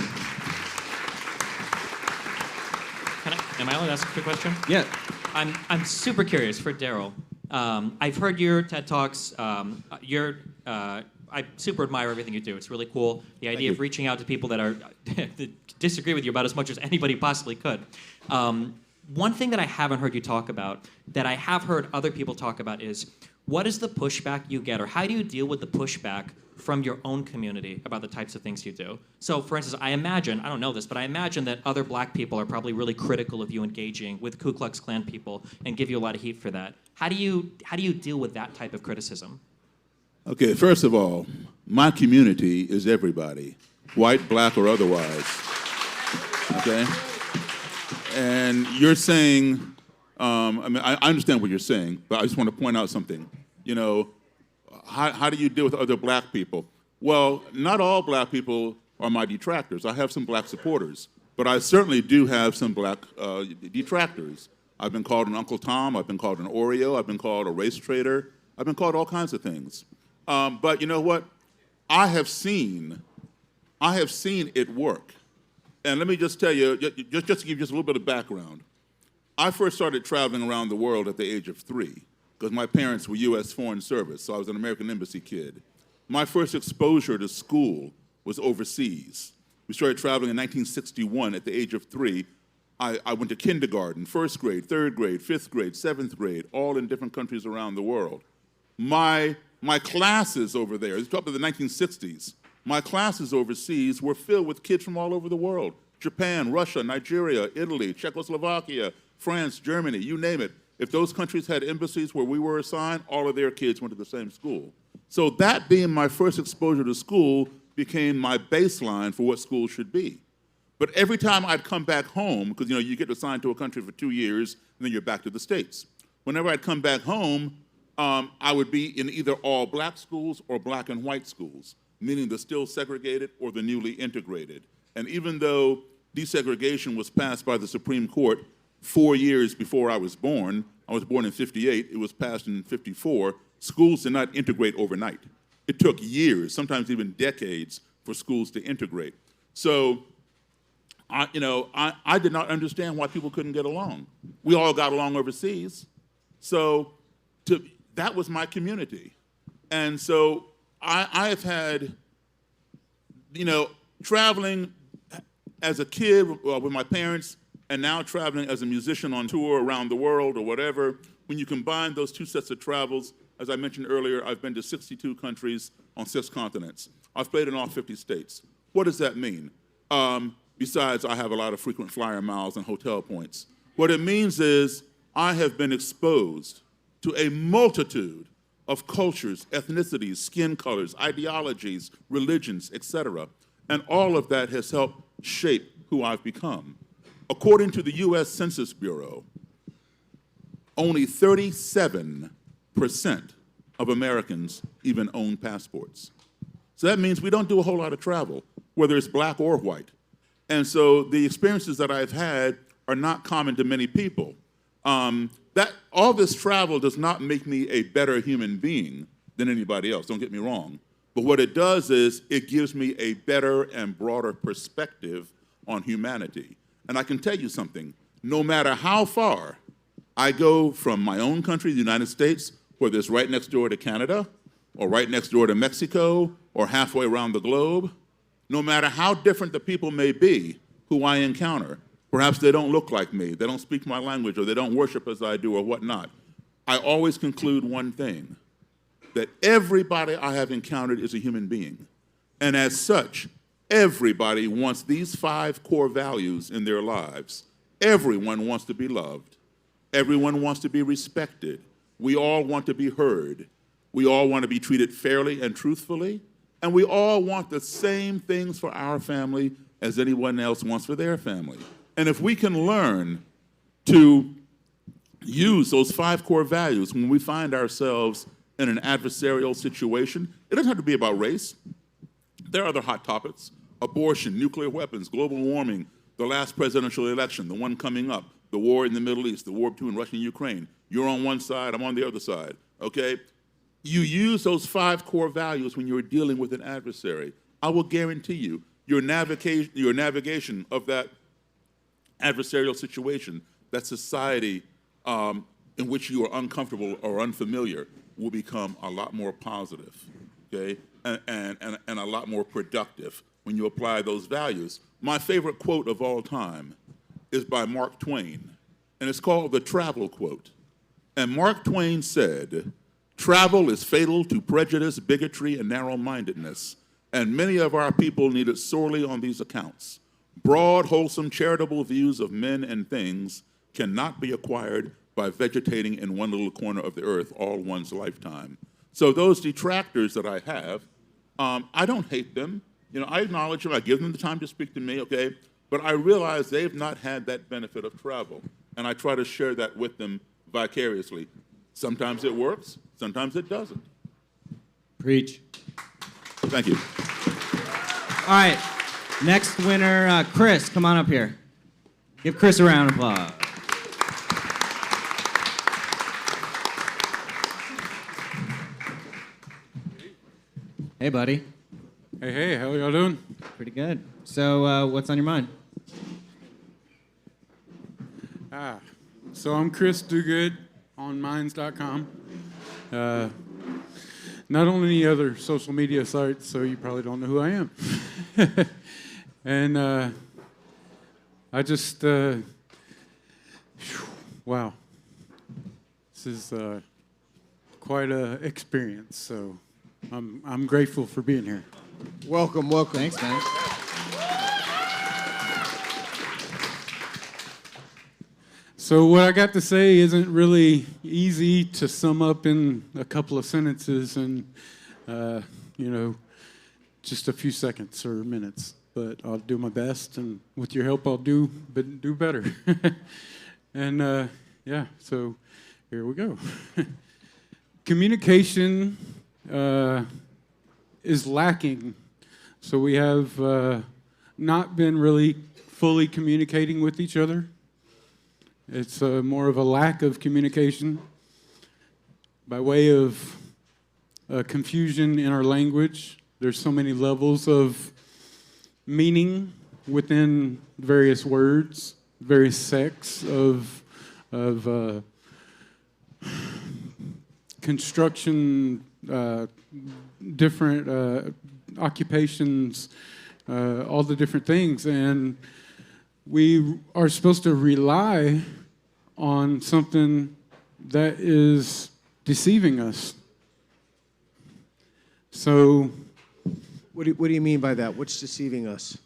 Am I allowed to ask a quick question? Yeah. I'm super curious for Daryl. I've heard your TED Talks. I super admire everything you do. It's really cool. The idea of reaching out to people that that disagree with you about as much as anybody possibly could. One thing that I haven't heard you talk about, that I have heard other people talk about, is what is the pushback you get, or how do you deal with the pushback from your own community about the types of things you do? So, for instance, I don't know this, but I imagine that other black people are probably really critical of you engaging with Ku Klux Klan people and give you a lot of heat for that. How do you deal with that type of criticism? Okay, first of all, my community is everybody, white, black, or otherwise. Okay? And you're saying, I understand what you're saying, but I just want to point out something. You know, how do you deal with other black people? Well, not all black people are my detractors. I have some black supporters, but I certainly do have some black detractors. I've been called an Uncle Tom. I've been called an Oreo. I've been called a race traitor. I've been called all kinds of things. But you know what? I have seen it work. And let me just tell you, just to give you just a little bit of background. I first started traveling around the world at the age of 3 because my parents were U.S. Foreign Service, so I was an American Embassy kid. My first exposure to school was overseas. We started traveling in 1961 at the age of 3. I went to kindergarten, first grade, third grade, fifth grade, seventh grade, all in different countries around the world. My classes over there, it's up to the 1960s, my classes overseas were filled with kids from all over the world. Japan, Russia, Nigeria, Italy, Czechoslovakia, France, Germany, you name it. If those countries had embassies where we were assigned, all of their kids went to the same school. So that being my first exposure to school became my baseline for what school should be. But every time I'd come back home, because you get assigned to a country for 2 years, and then you're back to the States. Whenever I'd come back home, I would be in either all black schools or black and white schools, meaning the still segregated or the newly integrated. And even though desegregation was passed by the Supreme Court 4 years before I was born in 58, it was passed in 54, schools did not integrate overnight. It took years, sometimes even decades, for schools to integrate. So, I did not understand why people couldn't get along. We all got along overseas. So that was my community. And so I have had, traveling as a kid with my parents and now traveling as a musician on tour around the world or whatever, when you combine those two sets of travels, as I mentioned earlier, I've been to 62 countries on 6 continents. I've played in all 50 states. What does that mean? Besides, I have a lot of frequent flyer miles and hotel points. What it means is I have been exposed to a multitude of cultures, ethnicities, skin colors, ideologies, religions, etc. And all of that has helped shape who I've become. According to the U.S. Census Bureau, only 37% of Americans even own passports. So that means we don't do a whole lot of travel, whether it's black or white. And so the experiences that I've had are not common to many people. That all this travel does not make me a better human being than anybody else, don't get me wrong. But what it does is it gives me a better and broader perspective on humanity. And I can tell you something, no matter how far I go from my own country, the United States, whether it's right next door to Canada, or right next door to Mexico, or halfway around the globe, no matter how different the people may be who I encounter, perhaps they don't look like me, they don't speak my language, or they don't worship as I do, or whatnot, I always conclude one thing, that everybody I have encountered is a human being. And as such, everybody wants these 5 core values in their lives. Everyone wants to be loved. Everyone wants to be respected. We all want to be heard. We all want to be treated fairly and truthfully. And we all want the same things for our family as anyone else wants for their family. And if we can learn to use those 5 core values when we find ourselves in an adversarial situation, it doesn't have to be about race. There are other hot topics: abortion, nuclear weapons, global warming, the last presidential election, the one coming up, the war in the Middle East, the war between Russia and Ukraine. You're on one side, I'm on the other side, okay? You use those 5 core values when you're dealing with an adversary. I will guarantee you, your navigation of that adversarial situation, that society in which you are uncomfortable or unfamiliar, will become a lot more positive, okay, and a lot more productive when you apply those values. My favorite quote of all time is by Mark Twain, and it's called the Travel Quote. And Mark Twain said, "Travel is fatal to prejudice, bigotry, and narrow-mindedness, and many of our people need it sorely on these accounts. Broad, wholesome, charitable views of men and things cannot be acquired by vegetating in one little corner of the earth all one's lifetime." So those detractors that I have, I don't hate them. I acknowledge them. I give them the time to speak to me, okay? But I realize they've not had that benefit of travel, and I try to share that with them vicariously. Sometimes it works, sometimes it doesn't. Preach. Thank you. All right, next winner, Chris, come on up here. Give Chris a round of applause. Hey, buddy. Hey, how y'all doing? Pretty good. So, what's on your mind? So I'm Chris Dugood on Minds.com. Not on any other social media sites, so you probably don't know who I am. And I just, wow. This is quite an experience, so I'm grateful for being here. Welcome, welcome. Thanks, man. So what I got to say isn't really easy to sum up in a couple of sentences and, just a few seconds or minutes. But I'll do my best, and with your help, I'll do better. And so here we go. Communication is lacking. So we have not been really fully communicating with each other. It's more of a lack of communication by way of confusion in our language. There's so many levels of meaning within various words, various sects of construction, different occupations, all the different things. And we are supposed to rely on something that is deceiving us. So, What do you mean by that? What's deceiving us?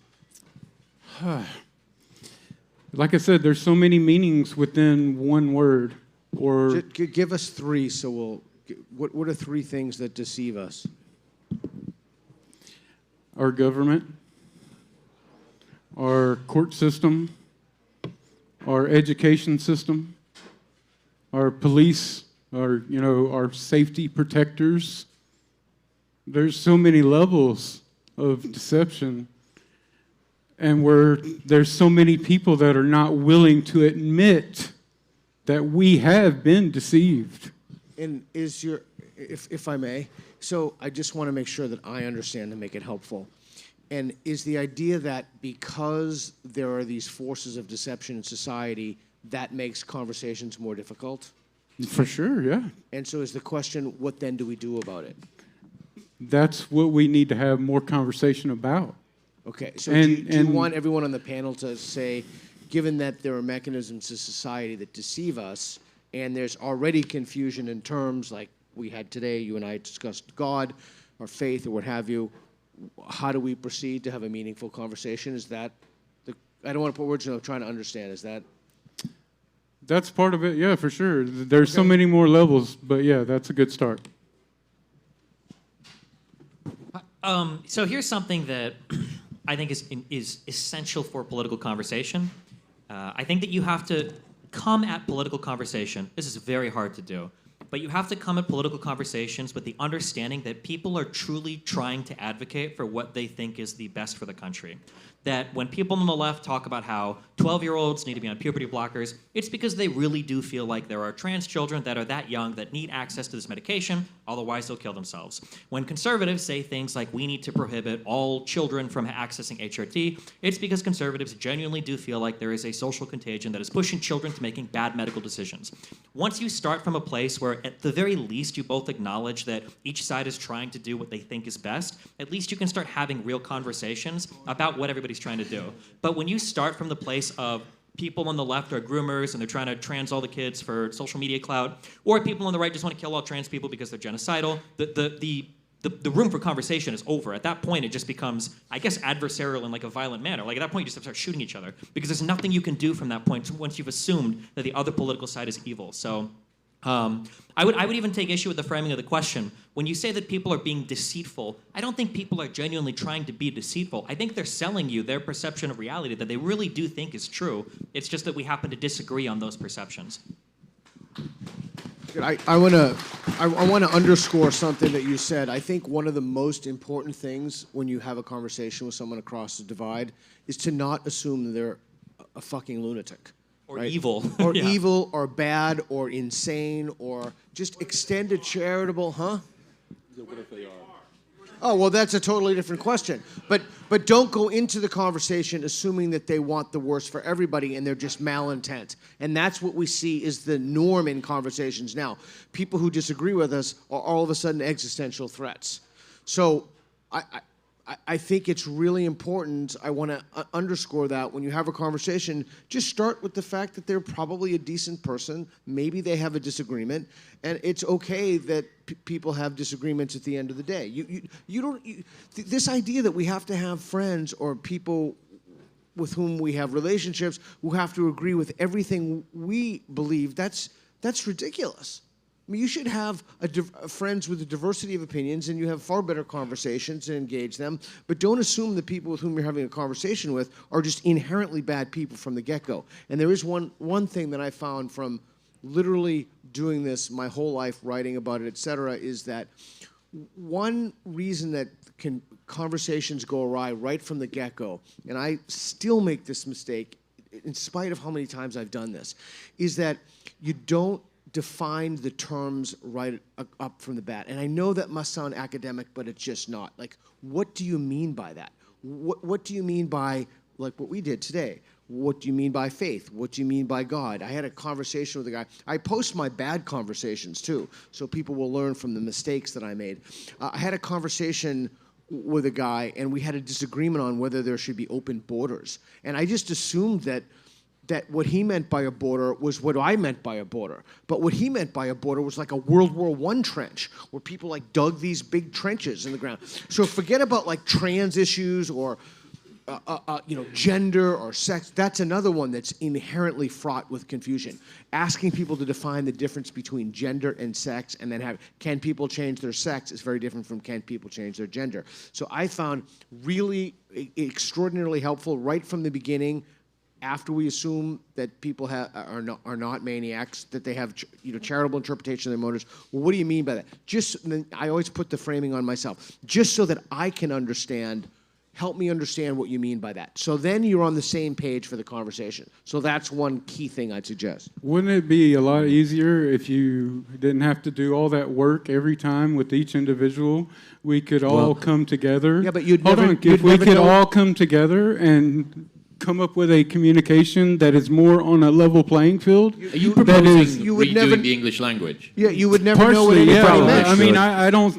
like I said, there's so many meanings within one word. Or Give us three, so what are three things that deceive us? our government, our court system, our education system, our police, our safety protectors. There's so many levels of deception, and there's so many people that are not willing to admit that we have been deceived. And if I may, so I just want to make sure that I understand to make it helpful. And is the idea that because there are these forces of deception in society, that makes conversations more difficult? For sure, yeah. And so is the question, what then do we do about it? That's what we need to have more conversation about. Okay, so And- do you and- want everyone on the panel to say, given that there are mechanisms in society that deceive us, and there's already confusion in terms like we had today, you and I discussed God, or faith, or what have you, how do we proceed to have a meaningful conversation? Is that, I don't want to put words in, I'm trying to understand, is that? That's part of it, yeah, for sure. There's so many more levels, but yeah, that's a good start. So here's something that I think is essential for political conversation. I think that you have to come at political conversation. This is very hard to do, but you have to come at political conversations with the understanding that people are truly trying to advocate for what they think is the best for the country. That when people on the left talk about how 12-year-olds need to be on puberty blockers, it's because they really do feel like there are trans children that are that young that need access to this medication, otherwise they'll kill themselves. When conservatives say things like we need to prohibit all children from accessing HRT, it's because conservatives genuinely do feel like there is a social contagion that is pushing children to making bad medical decisions. Once you start from a place where at the very least you both acknowledge that each side is trying to do what they think is best, at least you can start having real conversations about what everybody's trying to do. But when you start from the place of people on the left are groomers and they're trying to trans all the kids for social media clout, or people on the right just want to kill all trans people because they're genocidal, the room for conversation is over. At that point, it just becomes, I guess, adversarial in like a violent manner. Like at that point, you just have to start shooting each other because there's nothing you can do from that point once you've assumed that the other political side is evil. So I would even take issue with the framing of the question. When you say that people are being deceitful, I don't think people are genuinely trying to be deceitful. I think they're selling you their perception of reality that they really do think is true. It's just that we happen to disagree on those perceptions. I want to underscore something that you said. I think one of the most important things when you have a conversation with someone across the divide is to not assume that they're a fucking lunatic. Or right? evil. Or Yeah. evil, or bad, or insane, or just extended charitable, huh? What if they are? Oh, well, that's a totally different question. But don't go into the conversation assuming that they want the worst for everybody and they're just malintent. And that's what we see is the norm in conversations now. People who disagree with us are all of a sudden existential threats. So I think it's really important. I want to underscore that when you have a conversation, just start with the fact that they're probably a decent person. Maybe they have a disagreement, and it's okay that people have disagreements at the end of the day. This idea that we have to have friends or people with whom we have relationships who have to agree with everything we believe, that's ridiculous. I mean, you should have friends with a diversity of opinions, and you have far better conversations and engage them. But don't assume the people with whom you're having a conversation with are just inherently bad people from the get-go. And there is one thing that I found from literally doing this my whole life, writing about it, et cetera, is that one reason that conversations go awry right from the get-go, and I still make this mistake in spite of how many times I've done this, is that you don't define the terms right up from the bat. And I know that must sound academic, but it's just not. Like, what do you mean by that? What do you mean by, like what we did today? What do you mean by faith? What do you mean by God? I had a conversation with a guy. I post my bad conversations too, so people will learn from the mistakes that I made. I had a conversation with a guy, and we had a disagreement on whether there should be open borders. And I just assumed that what he meant by a border was what I meant by a border. But what he meant by a border was like a World War I trench, where people like dug these big trenches in the ground. So forget about like trans issues or gender or sex. That's another one that's inherently fraught with confusion. Asking people to define the difference between gender and sex, and then can people change their sex is very different from can people change their gender. So I found really extraordinarily helpful right from the beginning, after we assume that people are not maniacs, that they have charitable interpretation of their motives. Well, what do you mean by that? I always put the framing on myself, just so that I can understand. Help me understand what you mean by that. So then you're on the same page for the conversation. So that's one key thing I'd suggest. Wouldn't it be a lot easier if you didn't have to do all that work every time with each individual? We could all come together. Yeah, but you'd Hold never. on. You'd If we never could know- all come together and come up with a communication that is more on a level playing field. Are you that proposing is you would redoing never- the English language? Yeah, you would never know what partially, anybody yeah. meant. I mean,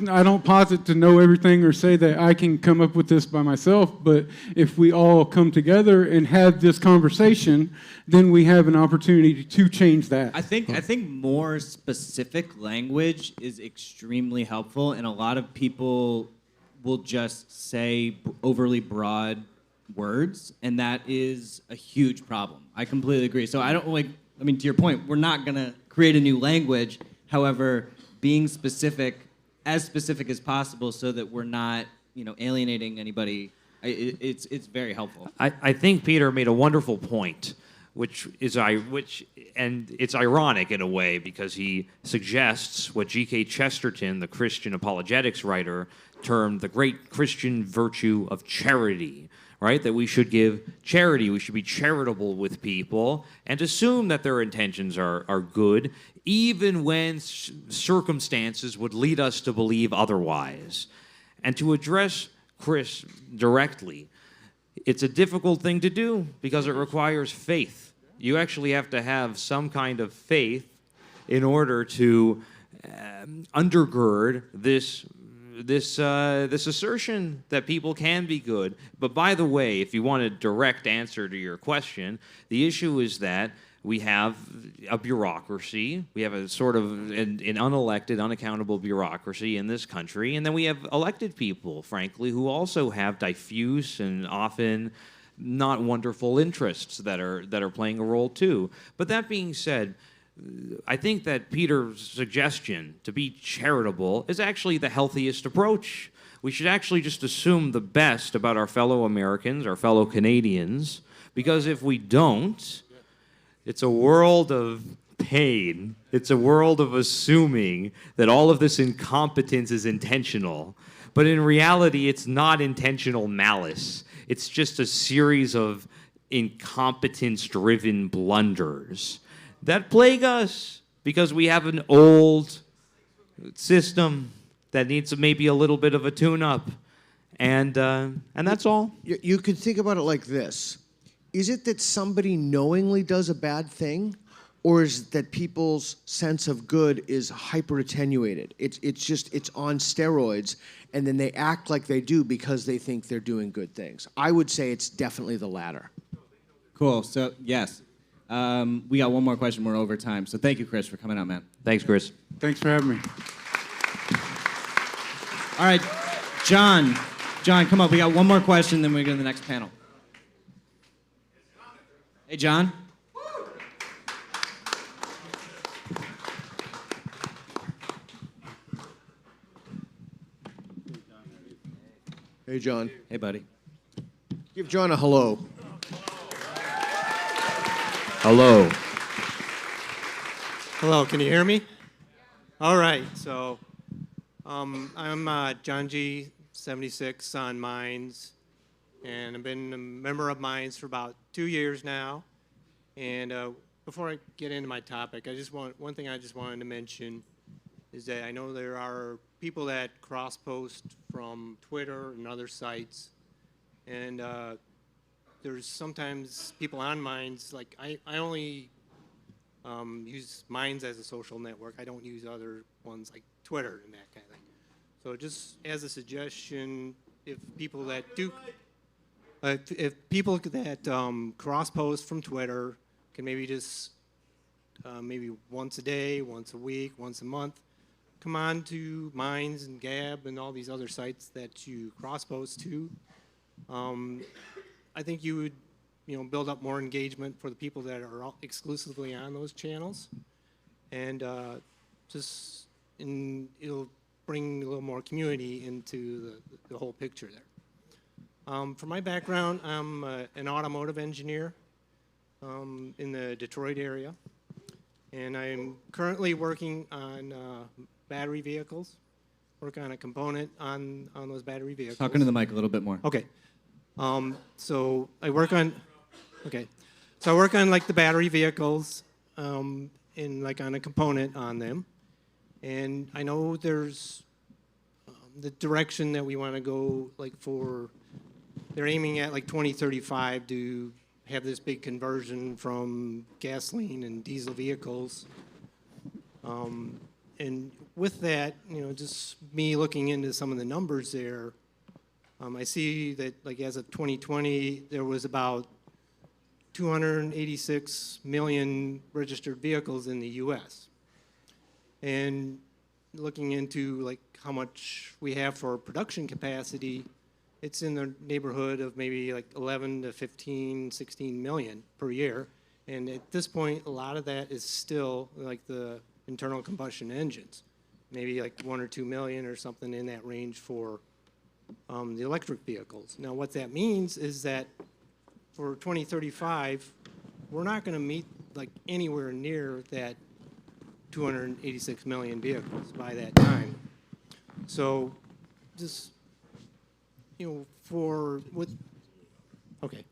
I don't posit to know everything or say that I can come up with this by myself. But if we all come together and have this conversation, then we have an opportunity to change that. I think more specific language is extremely helpful, and a lot of people will just say overly broad words, and that is a huge problem. I completely agree. So to your point, we're not going to create a new language. However, being specific as possible so that we're not, alienating anybody, it's very helpful. I think Peter made a wonderful point, which it's ironic in a way because he suggests what G.K. Chesterton, the Christian apologetics writer, termed the great Christian virtue of charity. Right? That we should give charity, we should be charitable with people, and assume that their intentions are good, even when circumstances would lead us to believe otherwise. And to address Chris directly, it's a difficult thing to do because it requires faith. You actually have to have some kind of faith in order to undergird this assertion that people can be good. But by the way, if you want a direct answer to your question, the issue is that we have a bureaucracy. We have a sort of an unelected, unaccountable bureaucracy in this country. And then we have elected people, frankly, who also have diffuse and often not wonderful interests that are playing a role too. But that being said, I think that Peter's suggestion to be charitable is actually the healthiest approach. We should actually just assume the best about our fellow Americans, our fellow Canadians, because if we don't, it's a world of pain. It's a world of assuming that all of this incompetence is intentional. But in reality, it's not intentional malice. It's just a series of incompetence-driven blunders that plague us because we have an old system that needs maybe a little bit of a tune-up. And that's all. You could think about it like this. Is it that somebody knowingly does a bad thing, or is it that people's sense of good is hyper attenuated? It's on steroids, and then they act like they do because they think they're doing good things. I would say it's definitely the latter. Cool. So, yes. We got one more question. We're over time. So thank you, Chris, for coming out, man. Thanks, Chris. Thanks for having me. All right, John. John, come up. We got one more question, then we go to the next panel. Hey, John. Hey, John. Hey, buddy. Give John a hello. Hello. Hello, can you hear me? All right, so I'm John G, 76 on Minds, and I've been a member of Minds for about 2 years now. And before I get into my topic, one thing I just wanted to mention is that I know there are people that cross-post from Twitter and other sites, and there's sometimes people on Minds, like I only use Minds as a social network. I don't use other ones like Twitter and that kind of thing. So just as a suggestion, if people that do, if people that cross-post from Twitter can maybe just maybe once a day, once a week, once a month, come on to Minds and Gab and all these other sites that you cross-post to. I think you would, build up more engagement for the people that are exclusively on those channels, and it'll bring a little more community into the whole picture there. For my background, I'm an automotive engineer in the Detroit area, and I'm currently working on battery vehicles. Work on a component on those battery vehicles. Talk into the mic a little bit more. Okay. So I work on like the battery vehicles, in like on a component on them, and I know there's the direction that we want to go, like they're aiming at like 2035 to have this big conversion from gasoline and diesel vehicles, and with that, just me looking into some of the numbers there. I see that, like, as of 2020, there was about 286 million registered vehicles in the U.S. And looking into, like, how much we have for production capacity, it's in the neighborhood of maybe, like, 11 to 15, 16 million per year. And at this point, a lot of that is still, like, the internal combustion engines. Maybe, like, 1 or 2 million or something in that range for the electric vehicles. Now, what that means is that for 2035, we're not going to meet like anywhere near that 286 million vehicles by that time. So, just okay.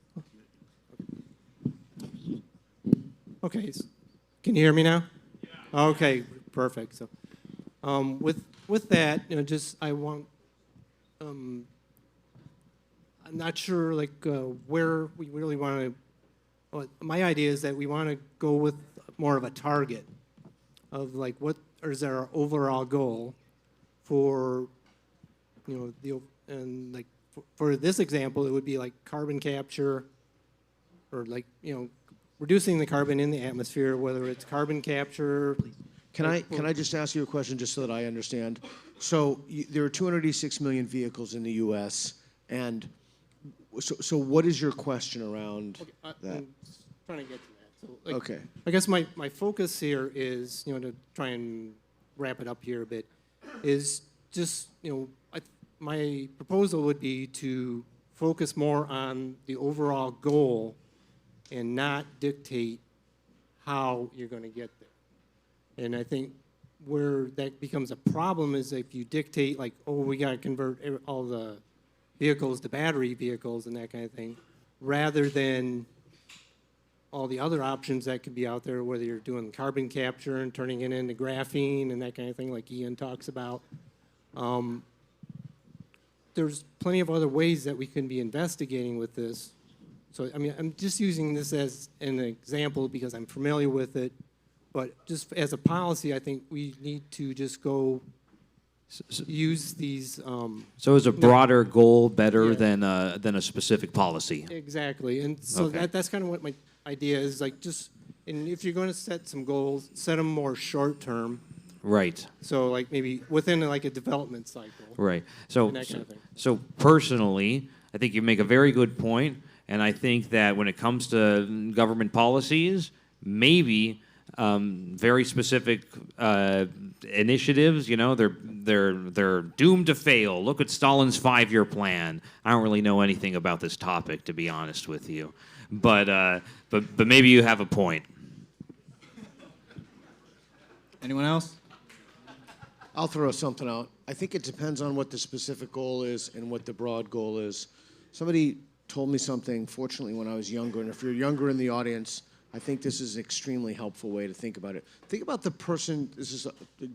Can you hear me now? Yeah. Okay, perfect. So, with that, I'm not sure, like, where we really want to. Well, my idea is that we want to go with more of a target of, like, what is our overall goal for, and like for this example, it would be like carbon capture, or like reducing the carbon in the atmosphere, whether it's carbon capture. Can I just ask you a question just so that I understand? So there are 286 million vehicles in the U.S., and so what is your question around that? I'm trying to get to that. Like, Okay. I guess my focus here is, to try and wrap it up here a bit, is just, my proposal would be to focus more on the overall goal and not dictate how you're going to get there. And I think where that becomes a problem is if you dictate, like, oh, we got to convert all the vehicles to battery vehicles and that kind of thing, rather than all the other options that could be out there, whether you're doing carbon capture and turning it into graphene and that kind of thing, like Ian talks about. There's plenty of other ways that we can be investigating with this. So, I mean, I'm just using this as an example because I'm familiar with it. But just as a policy, I think we need to just go use these. So is a broader goal better Yeah. than a specific policy? Exactly. And so Okay. that's kind of what my idea is, like, just, and if you're going to set some goals, set them more short term. Right. So, like, maybe within like a development cycle. Right. So, And that kind of thing. so personally, I think you make a very good point, and I think that when it comes to government policies, maybe very specific initiatives, they're doomed to fail. Look at Stalin's 5-year plan. I don't really know anything about this topic, to be honest with you, but maybe you have a point. Anyone else? I'll throw something out. I think it depends on what the specific goal is and what the broad goal is. Somebody told me something, fortunately, when I was younger, and if you're younger in the audience, I think this is an extremely helpful way to think about it. Think about the person, this is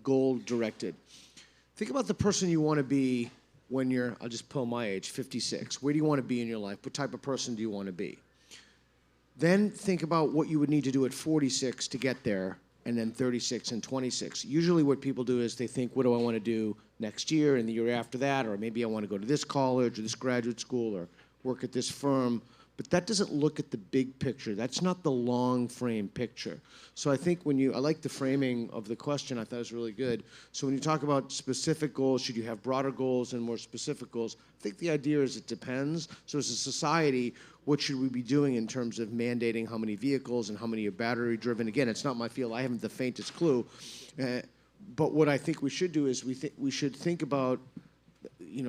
goal directed. Think about the person you want to be when you're, I'll just pull my age, 56. Where do you want to be in your life? What type of person do you want to be? Then think about what you would need to do at 46 to get there, and then 36 and 26. Usually what people do is they think, what do I want to do next year and the year after that, or maybe I want to go to this college or this graduate school or work at this firm. But that doesn't look at the big picture. That's not the long frame picture. So I think I like the framing of the question. I thought it was really good. So when you talk about specific goals, should you have broader goals and more specific goals? I think the idea is it depends. So as a society, what should we be doing in terms of mandating how many vehicles and how many are battery driven? Again, it's not my field. I haven't the faintest clue. But what I think we should do is we should think about,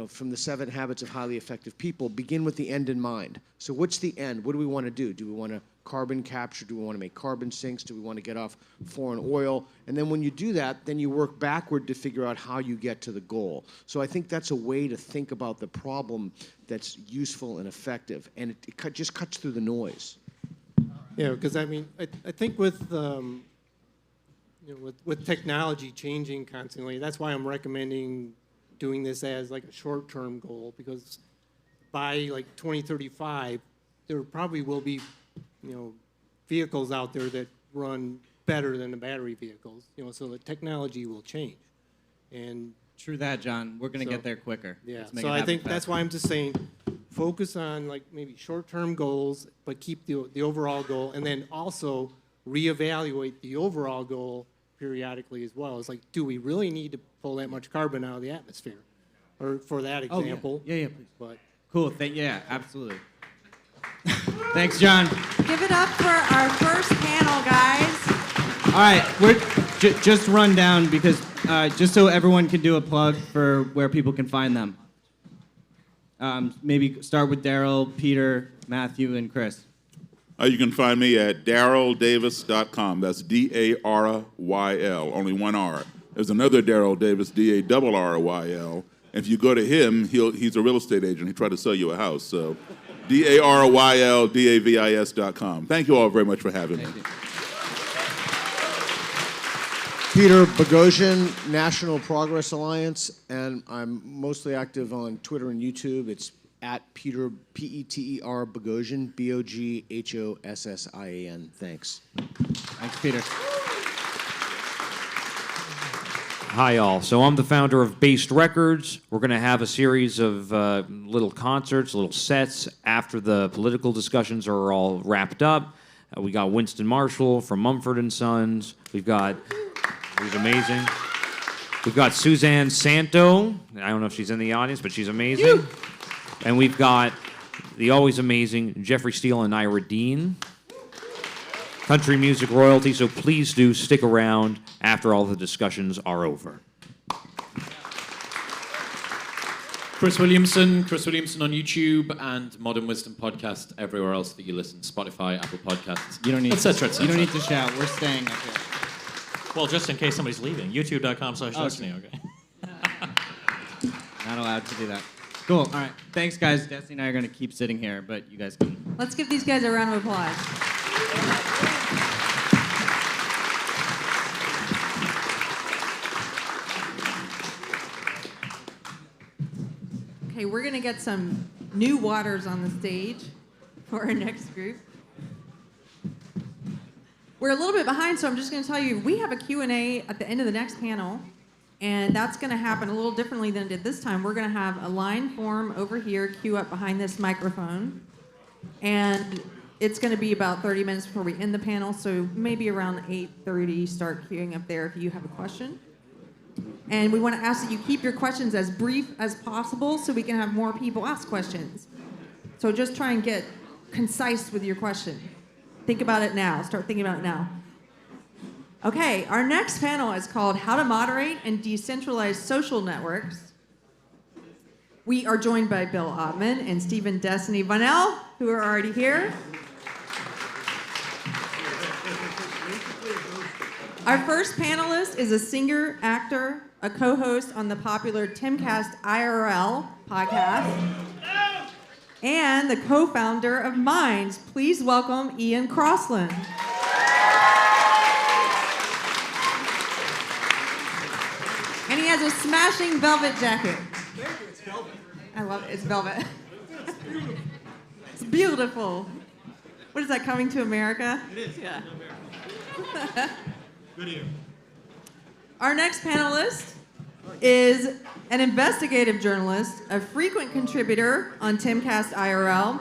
from the 7 habits of highly effective people, begin with the end in mind. So what's the end? What do we want to do? Do we want to carbon capture? Do we want to make carbon sinks? Do we want to get off foreign oil? And then when you do that, then you work backward to figure out how you get to the goal. So I think that's a way to think about the problem that's useful and effective. And it just cuts through the noise. Yeah, because I mean, I think with with technology changing constantly, that's why I'm recommending doing this as like a short-term goal, because by like 2035, there probably will be, vehicles out there that run better than the battery vehicles, so the technology will change. And True that, John. We're going to get there quicker. yeah, Let's make so it I happen think faster. that's why I'm just saying, focus on like maybe short-term goals, but keep the overall goal, and then also reevaluate the overall goal periodically as well. It's like, do we really need to pull that much carbon out of the atmosphere? Or for that Oh, example. yeah, please. But Cool. Yeah, absolutely. Thanks, John. Give it up for our first panel, guys. All right, we're just run down because just so everyone can do a plug for where people can find them. Maybe start with Daryl, Peter, Matthew, and Chris. You can find me at daryldavis.com. That's D-A-R-Y-L, only one R. There's another Daryl Davis, D-A-R-R-Y-L. And if you go to him, he's a real estate agent. He tried to sell you a house. So DARYLDAVIS.com. Thank you all very much for having me. Peter Boghossian, National Progress Alliance, and I'm mostly active on Twitter and YouTube. It's at Peter, P-E-T-E-R, Boghossian, B-O-G-H-O-S-S-I-A-N. Thanks. Thanks, Peter. Hi, all. So I'm the founder of Based Records. We're going to have a series of little concerts, little sets after the political discussions are all wrapped up. We got Winston Marshall from Mumford & Sons. He's amazing. We've got Suzanne Santo. I don't know if she's in the audience, but she's amazing. And we've got the always amazing Jeffrey Steele and Ira Dean. country music royalty, so please do stick around after all the discussions are over. Chris Williamson on YouTube, and Modern Wisdom Podcast everywhere else that you listen, Spotify, Apple Podcasts, You don't need, etc. etc. You don't need to shout. We're staying up here. Well, just in case somebody's leaving, youtube.com/Destiny, okay? Not allowed to do that. Cool. All right. Thanks, guys. Destiny and I are going to keep sitting here, but you guys can. Let's give these guys a round of applause. Okay, we're going to get some new waters on the stage for our next group. We're a little bit behind, so I'm just going to tell you, we have a Q&A at the end of the next panel, and that's going to happen a little differently than it did this time. We're going to have a line form over here, queue up behind this microphone, and it's going to be about 30 minutes before we end the panel, so maybe around 8:30, start queuing up there if you have a question. And we want to ask that you keep your questions as brief as possible so we can have more people ask questions. So just try and get concise with your question. Think about it now. Start thinking about it now. Okay, our next panel is called How to Moderate and Decentralize Social Networks. We are joined by Bill Ottman and Stephen Destiny Bunnell, who are already here. Our first panelist is a singer, actor, a co-host on the popular Timcast IRL podcast, and the co-founder of Minds. Please welcome Ian Crossland. And he has a smashing velvet jacket. Thank you, it's velvet. I love it, it's velvet. It's beautiful. What is that, Coming to America? It is. Yeah. Good ear. Our next panelist is an investigative journalist, a frequent contributor on Timcast IRL,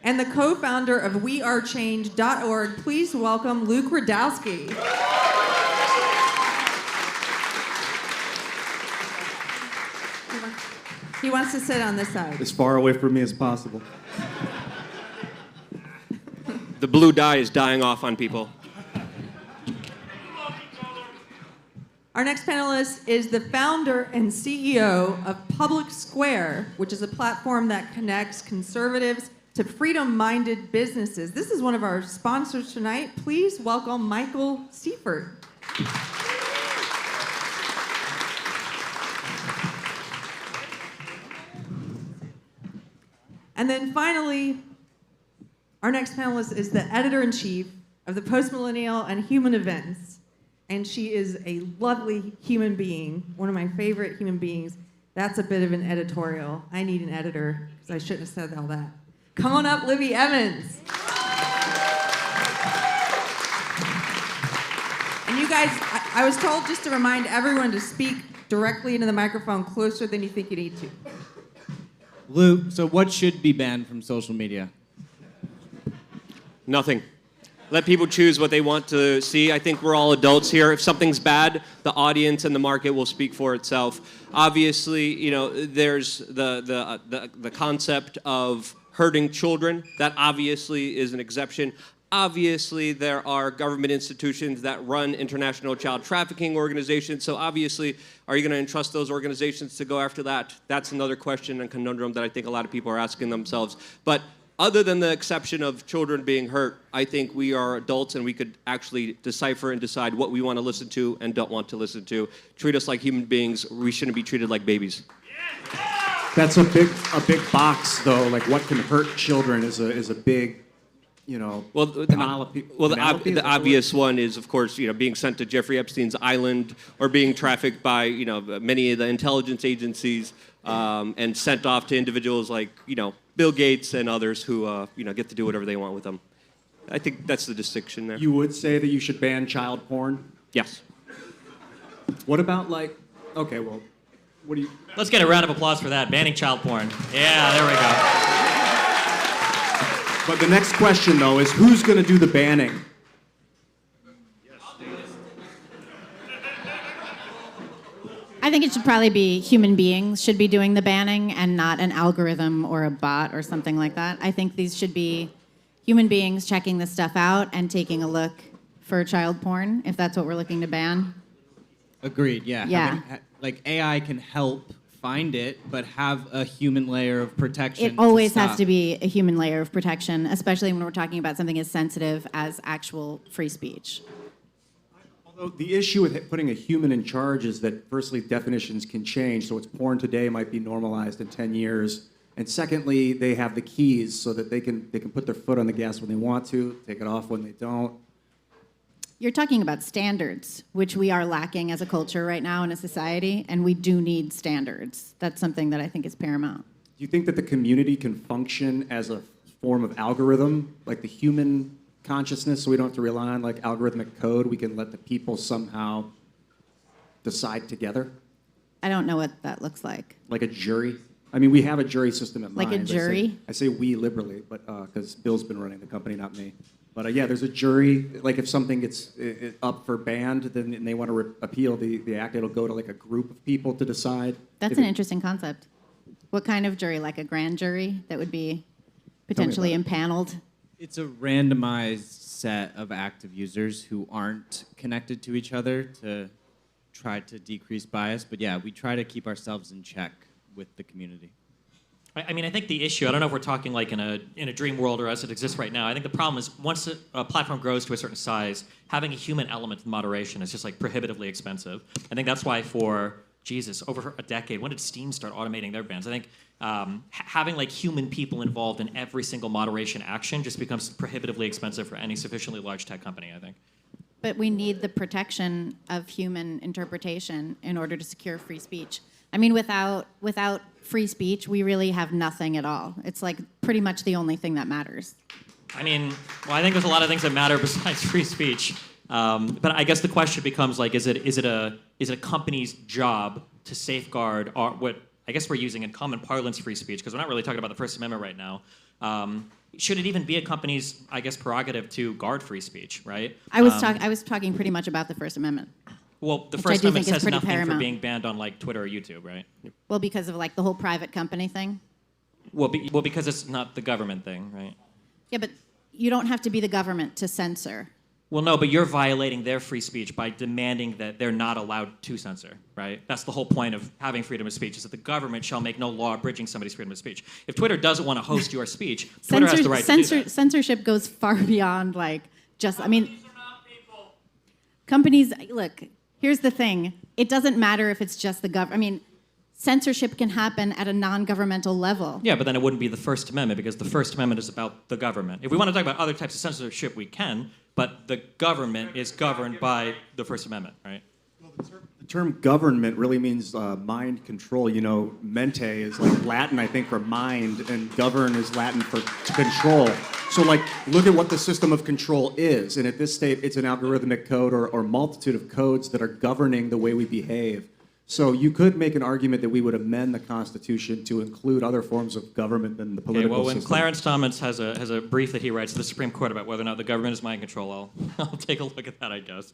and the co-founder of WeAreChange.org. Please welcome Luke Radowski. He wants to sit on this side. As far away from me as possible. The blue dye is dying off on people. Our next panelist is the founder and CEO of Public Square, which is a platform that connects conservatives to freedom-minded businesses. This is one of our sponsors tonight. Please welcome Michael Seifert. And then finally, our next panelist is the editor-in-chief of the Postmillennial and Human Events. And she is a lovely human being, one of my favorite human beings. That's a bit of an editorial. I need an editor, because I shouldn't have said all that. Come on up, Libby Evans. And you guys, I was told just to remind everyone to speak directly into the microphone closer than you think you need to. Luke, so what should be banned from social media? Nothing. Let people choose what they want to see. I think we're all adults here. If something's bad, the audience and the market will speak for itself. Obviously, you know, there's the concept of hurting children. That obviously is an exception. Obviously, there are government institutions that run international child trafficking organizations. So obviously, are you going to entrust those organizations to go after that? That's another question and conundrum that I think a lot of people are asking themselves. But other than the exception of children being hurt, I think we are adults and we could actually decipher and decide what we want to listen to and don't want to listen to. Treat us like human beings. We shouldn't be treated like babies. That's a big box, though. Like, what can hurt children is a big, you know, Penelope. Well, the obvious one is, of course, you know, being sent to Jeffrey Epstein's island or being trafficked by, you know, many of the intelligence agencies and sent off to individuals like, you know, Bill Gates and others who, you know, get to do whatever they want with them. I think that's the distinction there. You would say that you should ban child porn? Yes. What about, like, okay, well, what do you... Let's get a round of applause for that. Banning child porn. Yeah, there we go. But the next question, though, is who's going to do the banning? I think it should probably be human beings should be doing the banning and not an algorithm or a bot or something like that. I think these should be human beings checking this stuff out and taking a look for child porn, if that's what we're looking to ban. Agreed. Yeah. Yeah. Like AI can help find it, but have a human layer of protection. It always has stop. to be a human layer of protection, especially when we're talking about something as sensitive as actual free speech. Although the issue with putting a human in charge is that, firstly, definitions can change. So what's porn today might be normalized in 10 years. And secondly, they have the keys so that they can put their foot on the gas when they want to, take it off when they don't. You're talking about standards, which we are lacking as a culture right now in a society, and we do need standards. That's something that I think is paramount. Do you think that the community can function as a form of algorithm, like the human consciousness, so we don't have to rely on like algorithmic code? We can let the people somehow decide together? I don't know what that looks like. Like a jury? I mean, we have a jury system at Like a Minds. jury? I say we liberally, but because Bill's been running the company, not me. But yeah, there's a jury. Like if something gets up for banned, then and they want to appeal the act, it'll go to like a group of people to decide. That's an interesting concept. What kind of jury? Like a grand jury that would be potentially impaneled? It's a randomized set of active users who aren't connected to each other to try to decrease bias. But yeah, we try to keep ourselves in check with the community. I mean, I think the issue, I don't know if we're talking like in a dream world or as it exists right now. I think the problem is once a platform grows to a certain size, having a human element in moderation is just like prohibitively expensive. I think that's why for, Jesus, over a decade, when did Steam start automating their bans? I think having like human people involved in every single moderation action just becomes prohibitively expensive for any sufficiently large tech company, I think. But we need the protection of human interpretation in order to secure free speech. I mean, without free speech, we really have nothing at all. It's like pretty much the only thing that matters. I mean, well, I think there's a lot of things that matter besides free speech. But I guess the question becomes like, is it a company's job to safeguard what I guess we're using in common parlance free speech, because we're not really talking about the First Amendment right now. Should it even be a company's, I guess, prerogative to guard free speech, right? I was talking pretty much about the First Amendment. Well, the which First I do Amendment think is says pretty nothing for paramount. being banned on like Twitter or YouTube, right? Well, because of like the whole private company thing. Well, because it's not the government thing, right? Yeah, but you don't have to be the government to censor. Well, no, but you're violating their free speech by demanding that they're not allowed to censor, right? That's the whole point of having freedom of speech, is that the government shall make no law abridging somebody's freedom of speech. If Twitter doesn't want to host your speech, Twitter has the right to do that. Censorship goes far beyond like just, I mean, companies, look, here's the thing. It doesn't matter if it's just the government. I mean, censorship can happen at a non-governmental level. Yeah, but then it wouldn't be the First Amendment, because the First Amendment is about the government. If we want to talk about other types of censorship, we can, but the government is governed by the First Amendment, right? The term government really means mind control. You know, mente is like Latin, I think, for mind, and govern is Latin for to control. So, like, look at what the system of control is. And at this state, it's an algorithmic code or multitude of codes that are governing the way we behave. So you could make an argument that we would amend the Constitution to include other forms of government than the Okay, political well, when system. Clarence Thomas has a brief that he writes to the Supreme Court about whether or not the government is mind control, I'll take a look at that, I guess.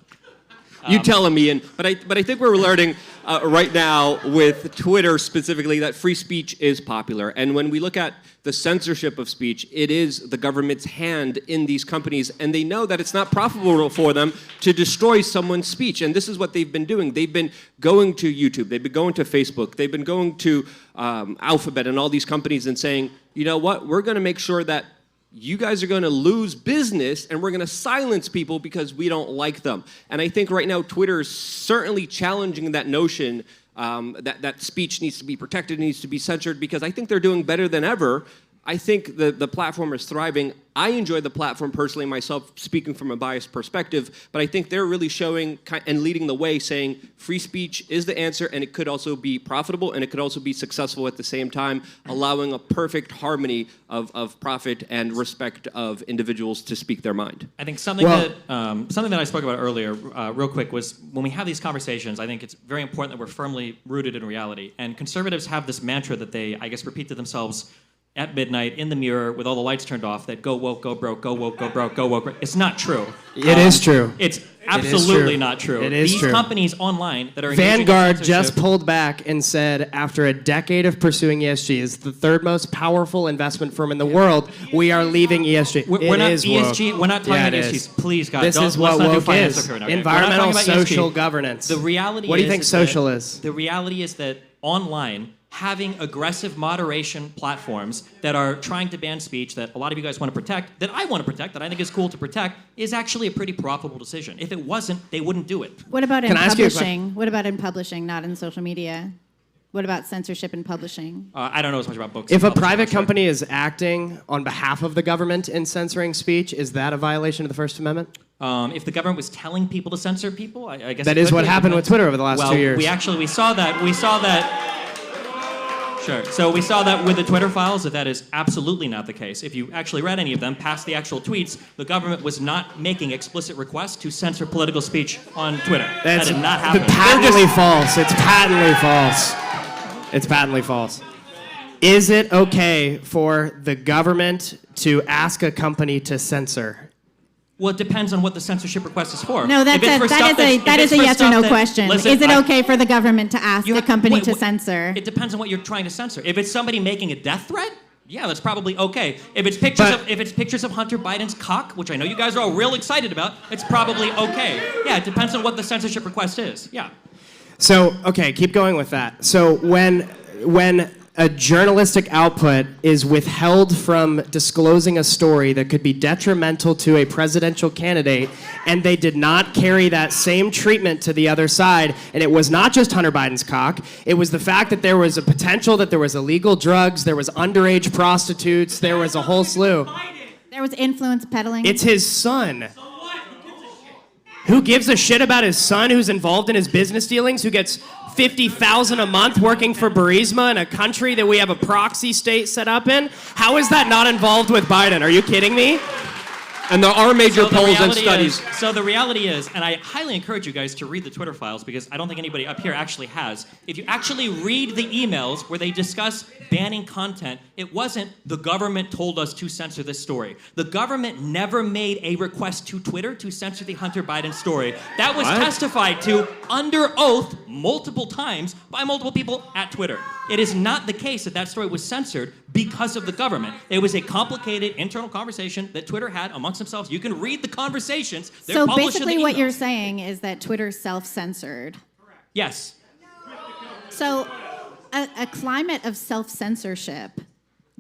You tell him, Ian. But I think we're learning right now with Twitter specifically that free speech is popular. And when we look at the censorship of speech, it is the government's hand in these companies, and they know that it's not profitable for them to destroy someone's speech. And this is what they've been doing. They've been going to YouTube, they've been going to Facebook, they've been going to Alphabet and all these companies and saying, you know what, we're going to make sure that you guys are going to lose business and we're going to silence people because we don't like them. And I think right now Twitter is certainly challenging that notion that speech needs to be protected, needs to be censored, because I think they're doing better than ever. I think the platform is thriving. I enjoy the platform personally myself, speaking from a biased perspective, but I think they're really showing and leading the way, saying free speech is the answer, and it could also be profitable, and it could also be successful at the same time, allowing a perfect harmony of profit and respect of individuals to speak their mind. I think something that I spoke about earlier, real quick, was when we have these conversations, I think it's very important that we're firmly rooted in reality. And conservatives have this mantra that they, I guess, repeat to themselves at midnight in the mirror with all the lights turned off that go woke, go broke, go woke, go broke, go woke. It's not true. It is true. It's It is absolutely true. not true. It is These true. companies online that are engaging in Vanguard censorship- just pulled back and said, after a decade of pursuing ESG, is the third most powerful investment firm in the world. We are leaving ESG. We're It not is ESG. woke. We're not talking Yeah, about it ESG. is. Please, God, This don't, is what let's not do woke finance is. okay, okay. We're not Environmental, talking about ESG. social governance. The reality What do you is think that social is? The reality is that online, having aggressive moderation platforms that are trying to ban speech that a lot of you guys want to protect, that I want to protect, that I think is cool to protect, is actually a pretty profitable decision. If it wasn't, they wouldn't do it. What about in Can I ask you a publishing? What about in publishing, not in social media? What about censorship in publishing? I don't know as much about books. If a and publishing, private I'm sorry. company is acting on behalf of the government in censoring speech, is that a violation of the First Amendment? If the government was telling people to censor people, I guess That it is could what be. happened with Twitter over the last well, 2 years. we saw that. Sure. So we saw that with the Twitter files, that is absolutely not the case. If you actually read any of them, past the actual tweets, the government was not making explicit requests to censor political speech on Twitter. That did not happen. Patently false. It's patently false. It's patently false. Is it okay for the government to ask a company to censor? Well, it depends on what the censorship request is for. No, If it's for stuff that is if it's a for yes or stuff no that- question. listen, Is it I- okay for the government to ask You the have- company wait, to wait. censor? It depends on what you're trying to censor. If it's somebody making a death threat, yeah, that's probably okay. If it's pictures of Hunter Biden's cock, which I know you guys are all real excited about, it's probably okay. Yeah, it depends on what the censorship request is. Yeah. So, okay, keep going with that. So when a journalistic output is withheld from disclosing a story that could be detrimental to a presidential candidate, and they did not carry that same treatment to the other side, and it was not just Hunter Biden's cock, it was the fact that there was a potential that there was illegal drugs, there was underage prostitutes, there was a whole slew. There was influence peddling. It's his son. Who gives a shit about his son who's involved in his business dealings, who gets $50,000 a month working for Burisma in a country that we have a proxy state set up in? How is that not involved with Biden? Are you kidding me? And there are major So the polls and reality studies. so the reality is, and I highly encourage you guys to read the Twitter files because I don't think anybody up here actually has. If you actually read the emails where they discuss banning content, it wasn't the government told us to censor this story. The government never made a request to Twitter to censor the Hunter Biden story. That was What? testified to under oath multiple times by multiple people at Twitter. It is not the case that that story was censored because of the government. It was a complicated internal conversation that Twitter had amongst themselves. You can read the conversations. They're So published in basically, the what you're emails. saying is that Twitter self-censored. Yes. So a climate of self-censorship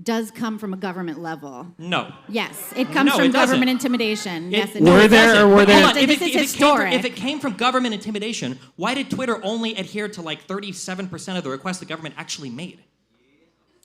does come from a government level. No. Yes, it comes No, from it doesn't. government intimidation. Yes, it No, does. it doesn't. or were there- Hold on. This is If historic. it came from government intimidation, why did Twitter only adhere to like 37% of the requests the government actually made?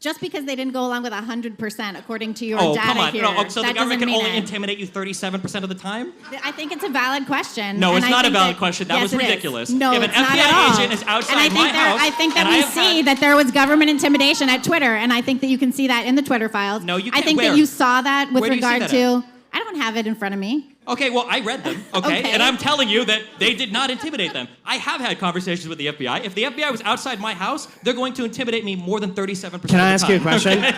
Just because they didn't go along with 100%, according to your Oh, data come on. here, No, so the that government doesn't can mean only it. intimidate you 37% of the time? I think it's a valid question. No, and it's I not a think valid question. That yes, was it is. ridiculous. No, If an it's not FBI at all. agent is outside and I think my house, I think that and I we have see had- that there was government intimidation at Twitter, and I think that you can see that in the Twitter files. No, you I can't. think Where? that you saw that with Where do you see regard that to. I don't have it in front of me. Okay, well, I read them, okay? Okay. And I'm telling you that they did not intimidate them. I have had conversations with the FBI. If the FBI was outside my house, they're going to intimidate me more than 37% Can I of the ask you a time, question? okay?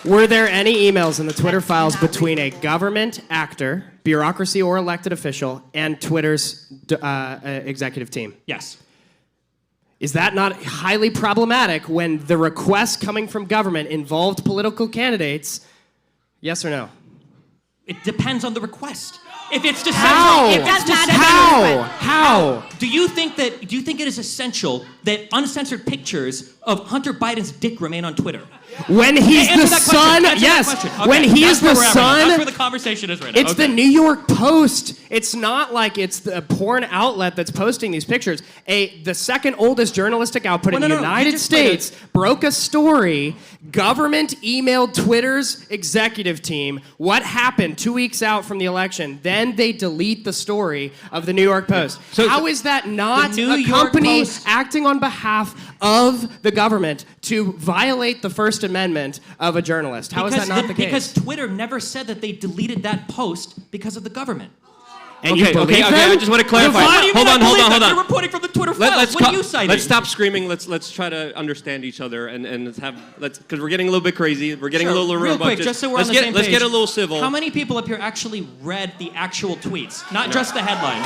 Were there any emails in the Twitter files between a government actor, bureaucracy or elected official, and Twitter's executive team? Yes. Is that not highly problematic when the requests coming from government involved political candidates? Yes or no? It depends on the request. If it's to How? if it's to censor- How? Do you think it is essential that uncensored pictures of Hunter Biden's dick remain on Twitter? When he's Answer the that question. son, Answer that yes. question. Okay, When he that's is where the we're at right now. son, That's where the conversation is right now. it's Okay. the New York Post. It's not like it's the porn outlet that's posting these pictures. The second oldest journalistic output in Well, the no, no, you United just played States broke a story. Government emailed Twitter's executive team what happened 2 weeks out from the election. Then they delete the story of the New York Post. How is that not The New a York company Post- acting on behalf of the government to violate the First Amendment of a journalist? How is that not the case? Because Twitter never said that they deleted that post because of the government. And you believe them? I just want to clarify. Hold on. You're reporting from the Twitter files. What are you citing? Let's stop screaming. Let's try to understand each other and because we're getting a little bit crazy. We're getting a little real quick, just so we're on the same page. Let's get a little civil. How many people up here actually read the actual tweets, not just the headline?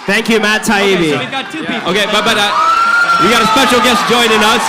Thank you, Matt Taibbi. Okay, so we've got 2 people. Okay, but we got a special guest joining us.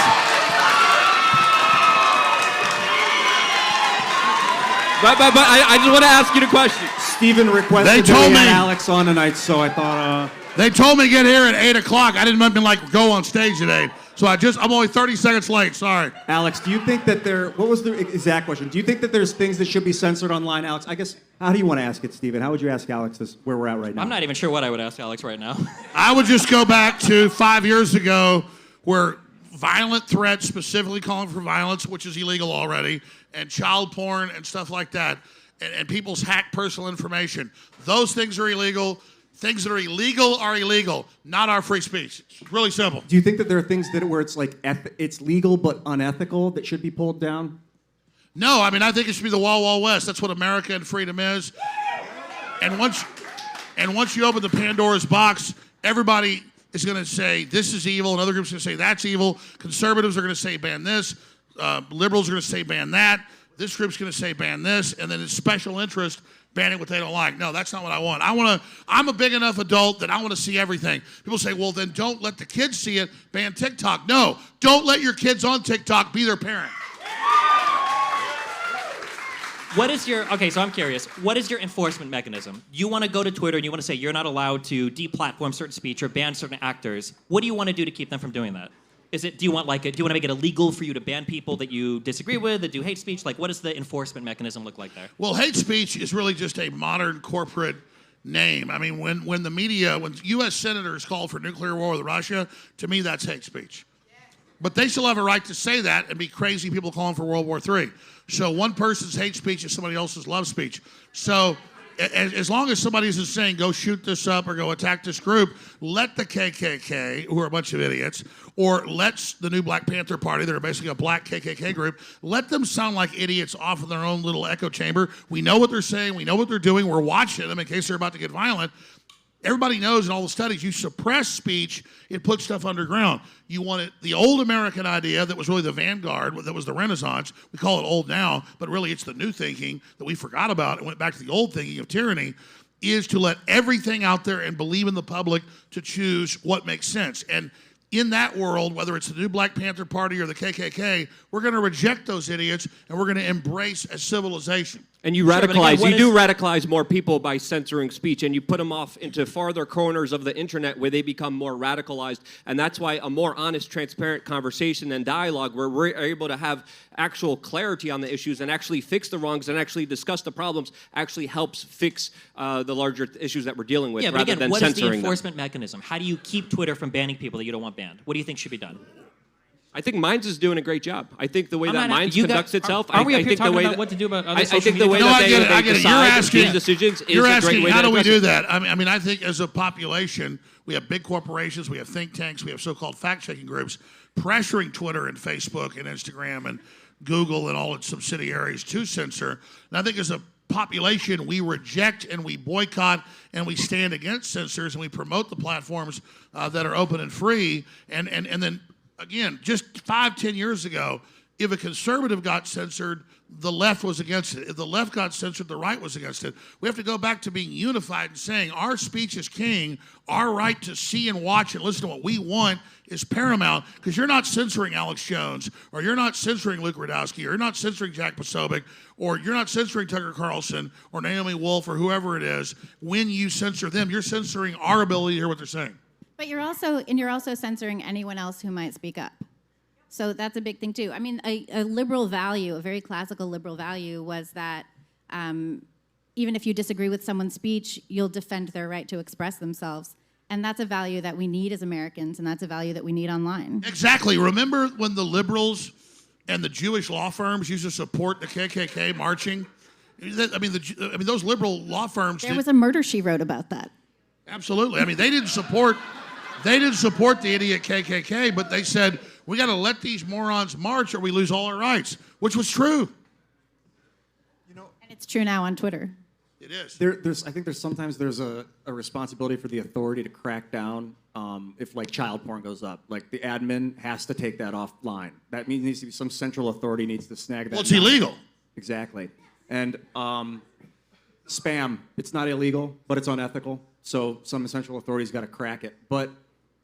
But I just want to ask you the question. Stephen requested that we had Alex on tonight, so I thought. They told me to get here at 8 o'clock. I didn't even go on stage at 8. So I'm only 30 seconds late. Sorry. Alex, do you think that what was the exact question? Do you think that there's things that should be censored online, Alex? I guess, how do you want to ask it, Stephen? How would you ask Alex this, where we're at right now? I'm not even sure what I would ask Alex right now. I would just go back to 5 years ago where violent threats, specifically calling for violence, which is illegal already, and child porn and stuff like that, and people's hacked personal information. Those things are illegal. Things that are illegal, not our free speech. It's really simple. Do you think that there are things where it's it's legal but unethical that should be pulled down? No, I think it should be the Wild Wild West. That's what America and freedom is. And once you open the Pandora's box, everybody is going to say this is evil, and other groups are going to say that's evil. Conservatives are going to say ban this. Liberals are going to say ban that. This group's going to say ban this, and then it's special interest banning what they don't like. No, that's not what I want. I'm a big enough adult that I want to see everything. People say, well, then don't let the kids see it. Ban TikTok. No, don't let your kids on TikTok be their parent. So I'm curious. What is your enforcement mechanism? You want to go to Twitter and you want to say you're not allowed to deplatform certain speech or ban certain actors. What do you want to do to keep them from doing that? Do you want to make it illegal for you to ban people that you disagree with, that do hate speech? What does the enforcement mechanism look like there? Well, hate speech is really just a modern corporate name. When the media, when U.S. senators call for nuclear war with Russia, to me that's hate speech. But they still have a right to say that and be crazy people calling for World War III. So one person's hate speech is somebody else's love speech. So as long as somebody's just saying, go shoot this up or go attack this group, let the KKK, who are a bunch of idiots, or let the new Black Panther Party, that are basically a black KKK group, let them sound like idiots off in their own little echo chamber. We know what they're saying. We know what they're doing. We're watching them in case they're about to get violent. Everybody knows in all the studies, you suppress speech, it puts stuff underground. You want it, the old American idea that was really the vanguard, that was the Renaissance. We call it old now, but really it's the new thinking that we forgot about and went back to the old thinking of tyranny, is to let everything out there and believe in the public to choose what makes sense. And in that world, whether it's the new Black Panther Party or the KKK, we're going to reject those idiots and we're going to embrace a civilization. And you radicalize, you do radicalize more people by censoring speech, and you put them off into farther corners of the internet where they become more radicalized. And that's why a more honest, transparent conversation and dialogue where we're able to have actual clarity on the issues and actually fix the wrongs and actually discuss the problems actually helps fix the larger issues that we're dealing with, but rather again, than what censoring is the enforcement mechanism? How do you keep Twitter from banning people that you don't want banned? What do you think should be done? I think Minds is doing a great job. I think the way that Minds you conducts itself, Are we I up here think the talking way about that, what to do about other I social think the media? way that they decide these decisions is you're a asking, great way how to do we address do it. that? I think as a population, we have big corporations, we have think tanks, we have so-called fact-checking groups pressuring Twitter and Facebook and Instagram and Google and all its subsidiaries to censor. And I think as a population, we reject and we boycott and we stand against censors and we promote the platforms that are open and free. And then, again, just 5-10 years ago, if a conservative got censored, the left was against it. If the left got censored, the right was against it. We have to go back to being unified and saying our speech is king, our right to see and watch and listen to what we want is paramount, because you're not censoring Alex Jones, or you're not censoring Luke Rudkowski, or you're not censoring Jack Posobiec, or you're not censoring Tucker Carlson, or Naomi Wolf, or whoever it is. When you censor them, you're censoring our ability to hear what they're saying. But you're also censoring anyone else who might speak up. So that's a big thing too. I mean, a liberal value, a very classical liberal value, was that even if you disagree with someone's speech, you'll defend their right to express themselves. And that's a value that we need as Americans, and that's a value that we need online. Exactly. Remember when the liberals and the Jewish law firms used to support the KKK marching? I mean, those liberal law firms. There was a murder she wrote about that. Absolutely. I mean, they didn't support the idiot KKK, but they said, we got to let these morons march or we lose all our rights, which was true. And it's true now on Twitter. It is. I think sometimes there's a responsibility for the authority to crack down if like child porn goes up. Like the admin has to take that offline. That means needs to be some central authority needs to snag that. Well, it's down. illegal. Exactly. And spam, it's not illegal, but it's unethical. So some central authority's got to crack it. But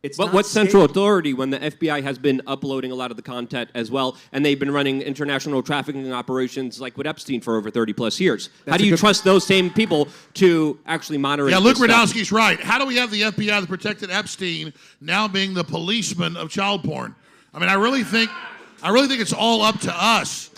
it's But not what's central stable. authority when the FBI has been uploading a lot of the content as well, and they've been running international trafficking operations like with Epstein for over 30 plus years? How do you trust those same people to actually moderate? Yeah, Luke this stuff? Radowski's right. How do we have the FBI that protected Epstein now being the policeman of child porn? I mean, I really think it's all up to us.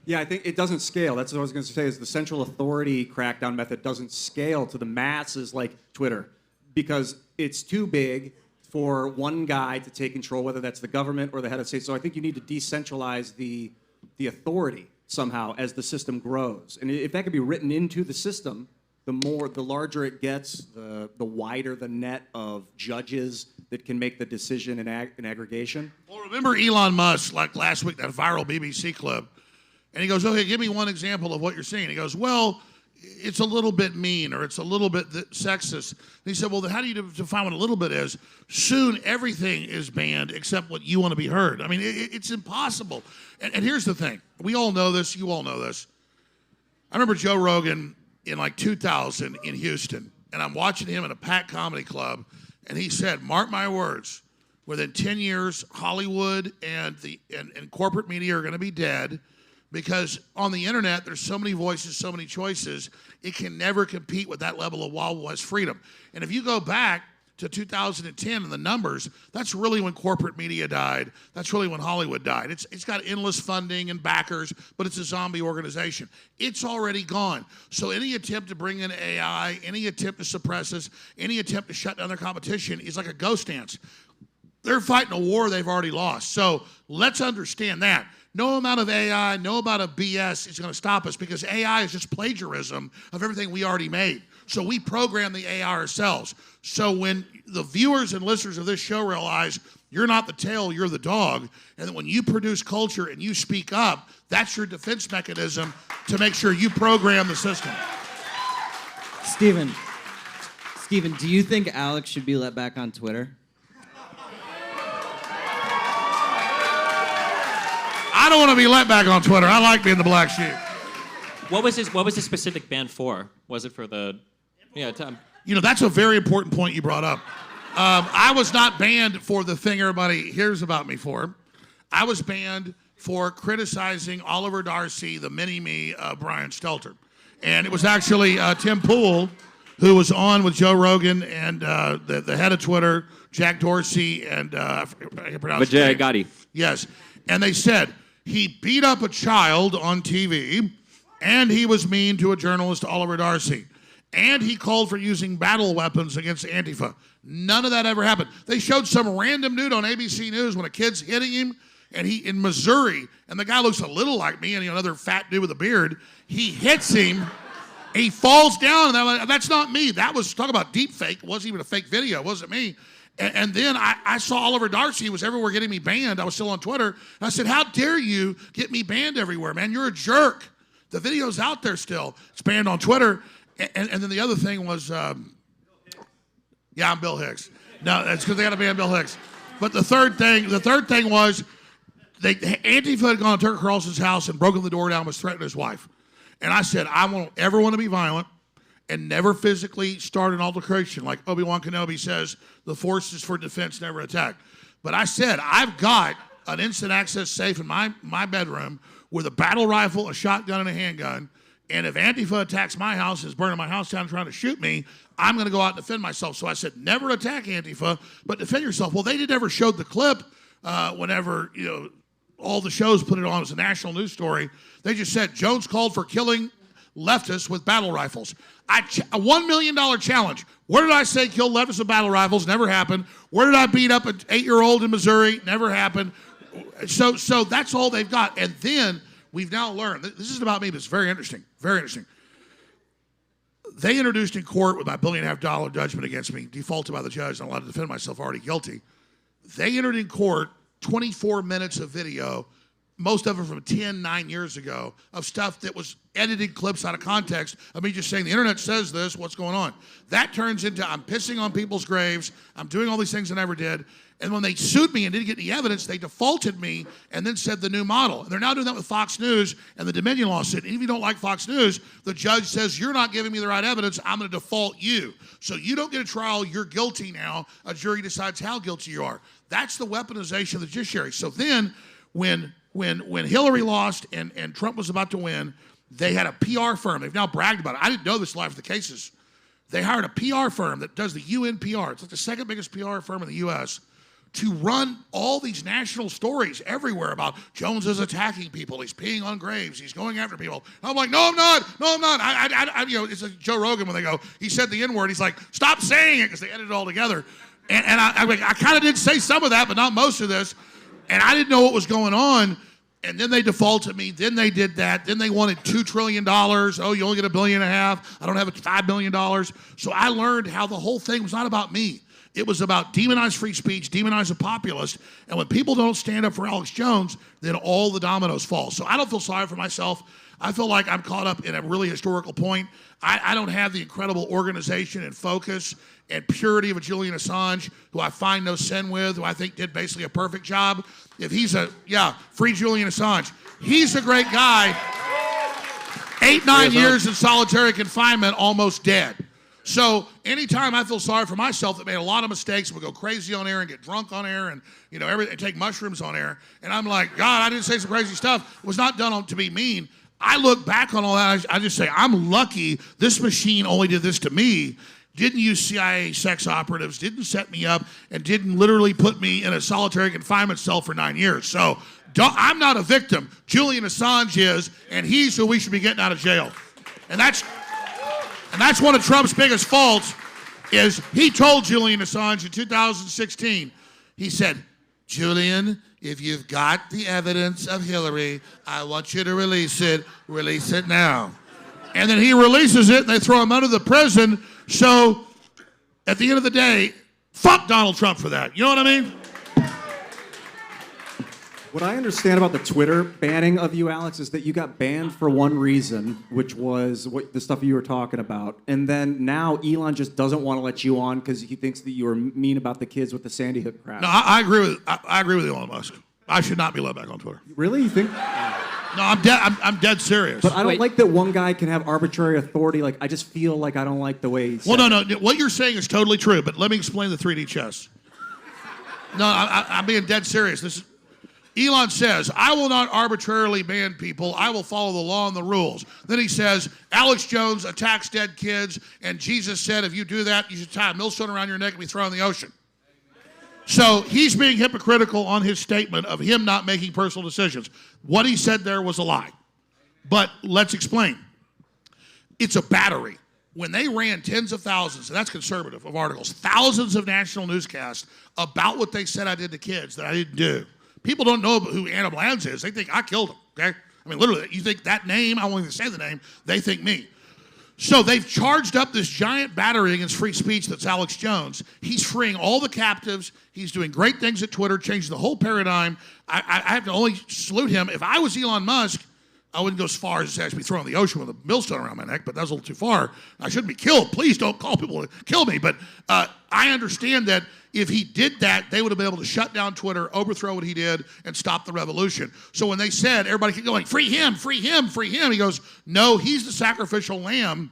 Yeah, I think it doesn't scale. That's what I was going to say. Is the central authority crackdown method doesn't scale to the masses like Twitter because it's too big for one guy to take control, whether that's the government or the head of state. So I think you need to decentralize the authority somehow as the system grows. And if that could be written into the system, the larger it gets, the wider the net of judges that can make the decision in aggregation. Well, remember Elon Musk, like last week, that viral BBC clip, and he goes, okay, give me one example of what you're seeing. He goes, well, it's a little bit mean or it's a little bit sexist. And he said, well, then how do you define what a little bit is? Soon everything is banned except what you want to be heard. I mean, it's impossible. And here's the thing. We all know this. You all know this. I remember Joe Rogan in like 2000 in Houston, and I'm watching him at a packed comedy club, and he said, mark my words, within 10 years, Hollywood and corporate media are going to be dead. Because on the internet, there's so many voices, so many choices, it can never compete with that level of Wild West freedom. And if you go back to 2010 and the numbers, that's really when corporate media died. That's really when Hollywood died. It's got endless funding and backers, but it's a zombie organization. It's already gone. So any attempt to bring in AI, any attempt to suppress us, any attempt to shut down their competition is like a ghost dance. They're fighting a war they've already lost. So let's understand that. No amount of AI, no amount of BS is going to stop us because AI is just plagiarism of everything we already made. So we program the AI ourselves. So when the viewers and listeners of this show realize you're not the tail, you're the dog, and that when you produce culture and you speak up, that's your defense mechanism to make sure you program the system. Steven, do you think Alex should be let back on Twitter? I don't want to be let back on Twitter. I like being the black sheep. What was the specific ban for? Was it for the? Yeah, You know, that's a very important point you brought up. I was not banned for the thing everybody hears about me for. I was banned for criticizing Oliver Darcy, the mini-me Brian Stelter. And it was actually Tim Pool, who was on with Joe Rogan and the head of Twitter, Jack Dorsey, and Vijay Gotti. Yes. And they said, he beat up a child on TV, and he was mean to a journalist, Oliver Darcy. And he called for using battle weapons against Antifa. None of that ever happened. They showed some random dude on ABC News when a kid's hitting him, and he in Missouri, and the guy looks a little like me, and another fat dude with a beard. He hits him, and he falls down, and that's not me. That was, talk about deep fake. It wasn't even a fake video. It wasn't me. And then I saw Oliver Darcy was everywhere getting me banned. I was still on Twitter. And I said, how dare you get me banned everywhere, man? You're a jerk. The video's out there still. It's banned on Twitter. And then the other thing was, I'm Bill Hicks. No, that's because they got to ban Bill Hicks. But the third thing was, Antifa had gone to Tucker Carlson's house and broken the door down and was threatening his wife. And I said, I won't ever want to be violent and never physically start an altercation. Like Obi-Wan Kenobi says, the force is for defense, never attack. But I said, I've got an instant access safe in my bedroom with a battle rifle, a shotgun, and a handgun. And if Antifa attacks my house, is burning my house down trying to shoot me, I'm going to go out and defend myself. So I said, never attack Antifa, but defend yourself. Well, they never showed the clip whenever, all the shows put it on as a national news story. They just said, Jones called for killing leftists with battle rifles. A $1 million challenge. Where did I say kill leftists with battle rifles? Never happened. Where did I beat up an 8-year-old in Missouri? Never happened. So that's all they've got. And then we've now learned, this isn't about me, but it's very interesting, very interesting. They introduced in court with my $1.5 billion judgment against me, defaulted by the judge, and allowed to defend myself, already guilty. They entered in court 24 minutes of video most of it from 9 years ago, of stuff that was edited clips out of context of me just saying, the internet says this, what's going on? That turns into I'm pissing on people's graves, I'm doing all these things I never did. And when they sued me and didn't get any evidence, they defaulted me and then said the new model. And they're now doing that with Fox News and the Dominion lawsuit. And if you don't like Fox News, the judge says, you're not giving me the right evidence, I'm going to default you. So you don't get a trial, you're guilty now. A jury decides how guilty you are. That's the weaponization of the judiciary. So then when Hillary lost and Trump was about to win, they had a PR firm. They've now bragged about it. I didn't know this live for the cases. They hired a PR firm that does the UN PR. It's like the second biggest PR firm in the U.S. to run all these national stories everywhere about Jones is attacking people, he's peeing on graves, he's going after people. I'm like, no, I'm not. It's like Joe Rogan when they go, he said the N-word. He's like, stop saying it, because they edit it all together. And I kind of did say some of that, but not most of this. And I didn't know what was going on. And then they defaulted me. Then they did that. Then they wanted $2 trillion. Oh, you only get $1.5 billion. I don't have $5 million. So I learned how the whole thing was not about me. It was about demonize free speech, demonize a populist. And when people don't stand up for Alex Jones, then all the dominoes fall. So I don't feel sorry for myself. I feel like I'm caught up in a really historical point. I don't have the incredible organization and focus and purity of a Julian Assange, who I find no sin with, who I think did basically a perfect job. If he's free Julian Assange. He's a great guy. 8-9 years in solitary confinement, almost dead. So anytime I feel sorry for myself that made a lot of mistakes, would go crazy on air and get drunk on air and everything, take mushrooms on air, and I'm like, God, I didn't say some crazy stuff. It was not done to be mean. I look back on all that, I just say, I'm lucky this machine only did this to me, didn't use CIA sex operatives, didn't set me up, and didn't literally put me in a solitary confinement cell for 9 years. So I'm not a victim. Julian Assange is, and he's who we should be getting out of jail. And that's one of Trump's biggest faults, is he told Julian Assange in 2016, he said, Julian, if you've got the evidence of Hillary, I want you to release it now. And then he releases it, and they throw him under the prison. So at the end of the day, fuck Donald Trump for that. You know what I mean? What I understand about the Twitter banning of you, Alex, is that you got banned for one reason, which was the stuff you were talking about. And then now Elon just doesn't want to let you on because he thinks that you were mean about the kids with the Sandy Hook crash. No, I agree with Elon Musk. I should not be let back on Twitter. Really? You think? No, I'm dead serious. But I don't like that one guy can have arbitrary authority. Like, I just feel like I don't like the way he's. Well, no. What you're saying is totally true, but let me explain the 3D chess. No, I'm being dead serious. Elon says, I will not arbitrarily ban people. I will follow the law and the rules. Then he says, Alex Jones attacks dead kids, and Jesus said, if you do that, you should tie a millstone around your neck and be thrown in the ocean. So he's being hypocritical on his statement of him not making personal decisions. What he said there was a lie. But let's explain. It's a battery. When they ran tens of thousands, and that's conservative, of articles, thousands of national newscasts about what they said I did to kids that I didn't do. People don't know who Anna Blands is. They think I killed him, okay? I mean, literally, you think that name, I won't even say the name, they think me. So they've charged up this giant battery against free speech that's Alex Jones. He's freeing all the captives. He's doing great things at Twitter, changing the whole paradigm. I have to only salute him. If I was Elon Musk, I wouldn't go as far as to actually be thrown in the ocean with a millstone around my neck, but that's a little too far. I shouldn't be killed. Please don't call people to kill me. But I understand that if he did that, they would have been able to shut down Twitter, overthrow what he did, and stop the revolution. So when they said, everybody kept going, free him, free him, free him, he goes, no, he's the sacrificial lamb.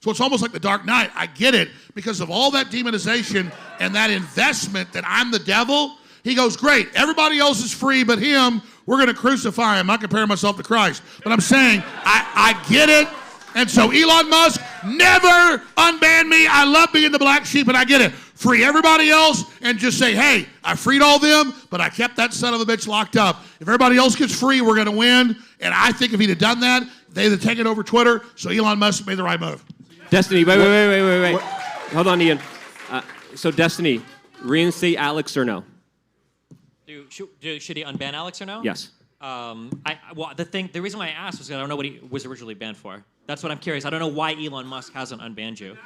So it's almost like the Dark Knight. I get it, because of all that demonization and that investment that I'm the devil. He goes, great, everybody else is free but him. We're going to crucify him. I'm not comparing myself to Christ. But I'm saying, I get it. And so Elon Musk, never unban me. I love being the black sheep, and I get it. Free everybody else and just say, hey, I freed all them, but I kept that son of a bitch locked up. If everybody else gets free, we're going to win. And I think if he'd have done that, they'd have taken over Twitter. So Elon Musk made the right move. Destiny, wait. Hold on, Ian. So Destiny, reinstate Alex or no? Should he unban Alex or no? Yes. The reason why I asked was because I don't know what he was originally banned for. That's what I'm curious. I don't know why Elon Musk hasn't unbanned you.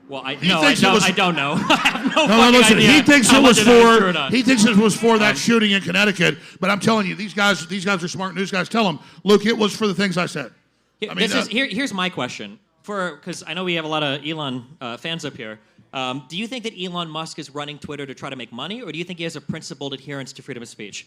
Well, I He thinks it was- I don't know. I have no No, fucking listen. idea He thinks how it much was of that is true or for. not. He thinks it was for that shooting in Connecticut. But I'm telling you, these guys are smart news guys. Tell them, look, it was for the things I said. I mean, Here's my question, because I know we have a lot of Elon fans up here. Do you think that Elon Musk is running Twitter to try to make money, or do you think he has a principled adherence to freedom of speech?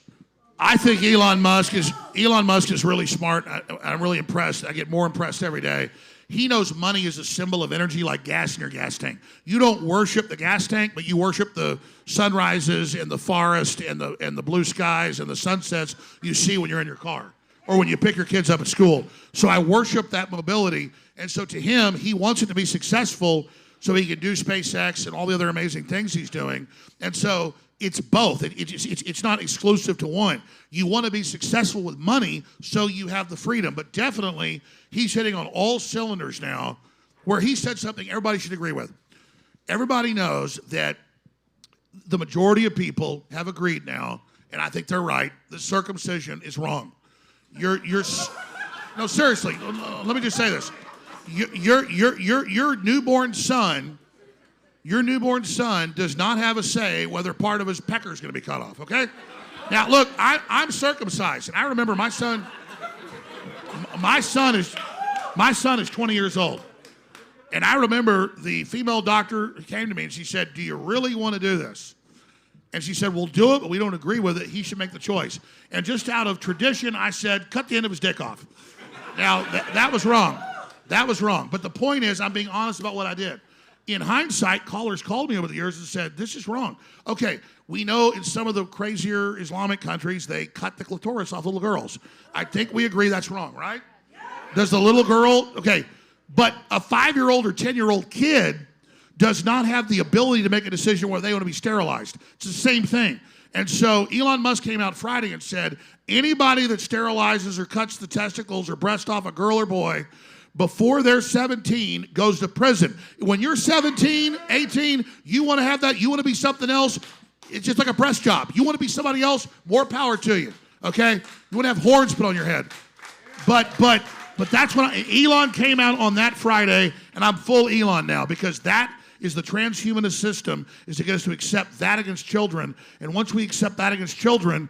I think Elon Musk is really smart. I'm really impressed. I get more impressed every day. He knows money is a symbol of energy, like gas in your gas tank. You don't worship the gas tank, but you worship the sunrises and the forest and the blue skies and the sunsets you see when you're in your car or when you pick your kids up at school. So I worship that mobility. And so to him, he wants it to be successful so he can do SpaceX and all the other amazing things he's doing. And so it's both. It's not exclusive to one. You want to be successful with money so you have the freedom. But definitely, he's hitting on all cylinders now where he said something everybody should agree with. Everybody knows that the majority of people have agreed now, and I think they're right, that circumcision is wrong. No, seriously, let me just say this. Your newborn son does not have a say whether part of his pecker is going to be cut off, okay? Now, look, I'm circumcised, and I remember my son is 20 years old. And I remember the female doctor came to me and she said, do you really want to do this? And she said, we'll do it, but we don't agree with it. He should make the choice. And just out of tradition, I said, cut the end of his dick off. Now, that was wrong. That was wrong. But the point is, I'm being honest about what I did. In hindsight, callers called me over the years and said, this is wrong. Okay, we know in some of the crazier Islamic countries, they cut the clitoris off little girls. I think we agree that's wrong, right? Does the little girl, okay, but a 5-year-old or 10-year-old kid does not have the ability to make a decision where they want to be sterilized. It's the same thing. And so Elon Musk came out Friday and said, anybody that sterilizes or cuts the testicles or breast off a girl or boy before they're 17 goes to prison. When you're 17, 18, you want to have that, you want to be something else, it's just like a breast job. You want to be somebody else, more power to you, okay? You want to have horns put on your head. But that's what Elon came out on that Friday, and I'm full Elon now because that is the transhumanist system, is to get us to accept that against children. And once we accept that against children,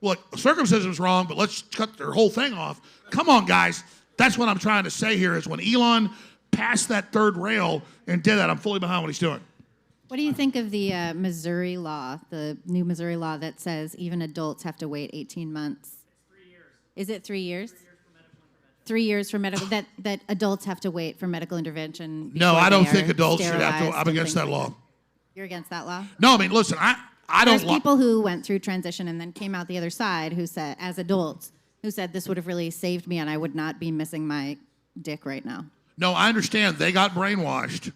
look, circumcision is wrong, but let's cut their whole thing off. Come on, guys. That's what I'm trying to say here is when Elon passed that third rail and did that, I'm fully behind what he's doing. What do you think of the Missouri law, the new Missouri law that says even adults have to wait 18 months? It's 3 years. Is it 3 years? 3 years for medical that adults have to wait for medical intervention. No, I don't think adults should have to. I'm against that law. You're against that law? No, I mean, listen, I don't. There's people who went through transition and then came out the other side who said, as adults, who said this would have really saved me and I would not be missing my dick right now. No, I understand. They got brainwashed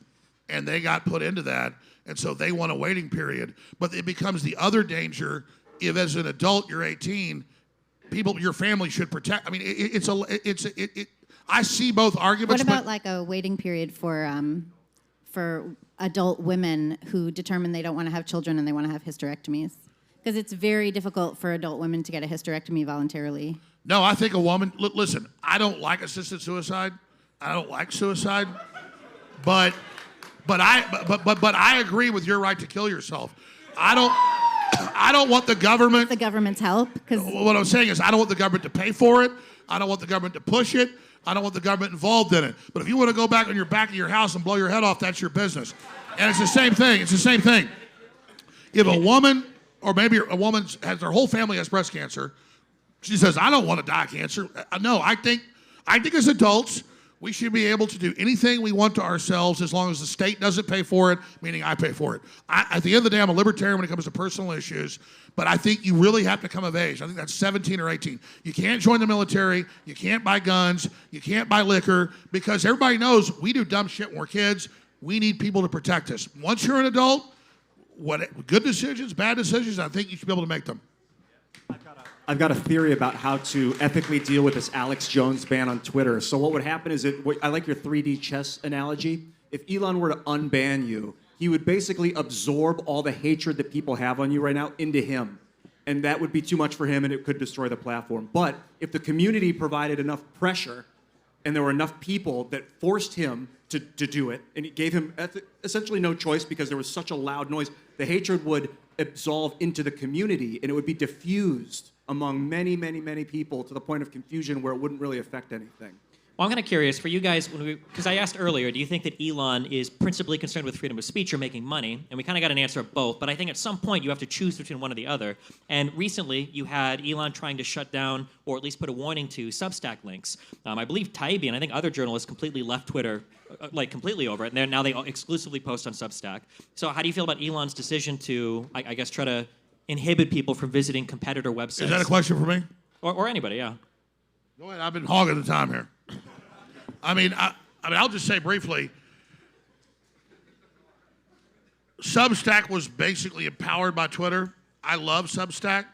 and they got put into that, and so they want a waiting period. But it becomes the other danger if, as an adult, you're 18. People, your family should protect. I mean, I see both arguments. What about like a waiting period for adult women who determine they don't want to have children and they want to have hysterectomies? Because it's very difficult for adult women to get a hysterectomy voluntarily. No, I think a woman. Listen, I don't like assisted suicide. I don't like suicide, but I agree with your right to kill yourself. I don't want the government. The government's help? Because what I'm saying is I don't want the government to pay for it. I don't want the government to push it. I don't want the government involved in it. But if you want to go back on your back of your house and blow your head off, that's your business. And it's the same thing. It's the same thing. If a woman, or maybe a woman has their whole family has breast cancer, she says, I don't want to die of cancer. No, I think as adults, we should be able to do anything we want to ourselves as long as the state doesn't pay for it, meaning I pay for it. At the end of the day, I'm a libertarian when it comes to personal issues, but I think you really have to come of age. I think that's 17 or 18. You can't join the military. You can't buy guns. You can't buy liquor because everybody knows we do dumb shit when we're kids. We need people to protect us. Once you're an adult, good decisions, bad decisions, I think you should be able to make them. I've got a theory about how to ethically deal with this Alex Jones ban on Twitter. So what would happen is, I like your 3D chess analogy. If Elon were to unban you, he would basically absorb all the hatred that people have on you right now into him. And that would be too much for him, and it could destroy the platform. But if the community provided enough pressure, and there were enough people that forced him to do it, and it gave him essentially no choice because there was such a loud noise. The hatred would absolve into the community, and it would be diffused among many, many, many people to the point of confusion where it wouldn't really affect anything. Well, I'm kind of curious for you guys, because I asked earlier, do you think that Elon is principally concerned with freedom of speech or making money? And we kind of got an answer of both, but I think at some point you have to choose between one or the other. And recently you had Elon trying to shut down or at least put a warning to Substack links. I believe Taibbi and I think other journalists completely left Twitter, completely over it, and now they exclusively post on Substack. So how do you feel about Elon's decision to, I guess, try to inhibit people from visiting competitor websites? Is that a question for me? Or anybody, yeah. Go ahead. I've been hogging the time here. I mean, I'll just say briefly, Substack was basically empowered by Twitter. I love Substack,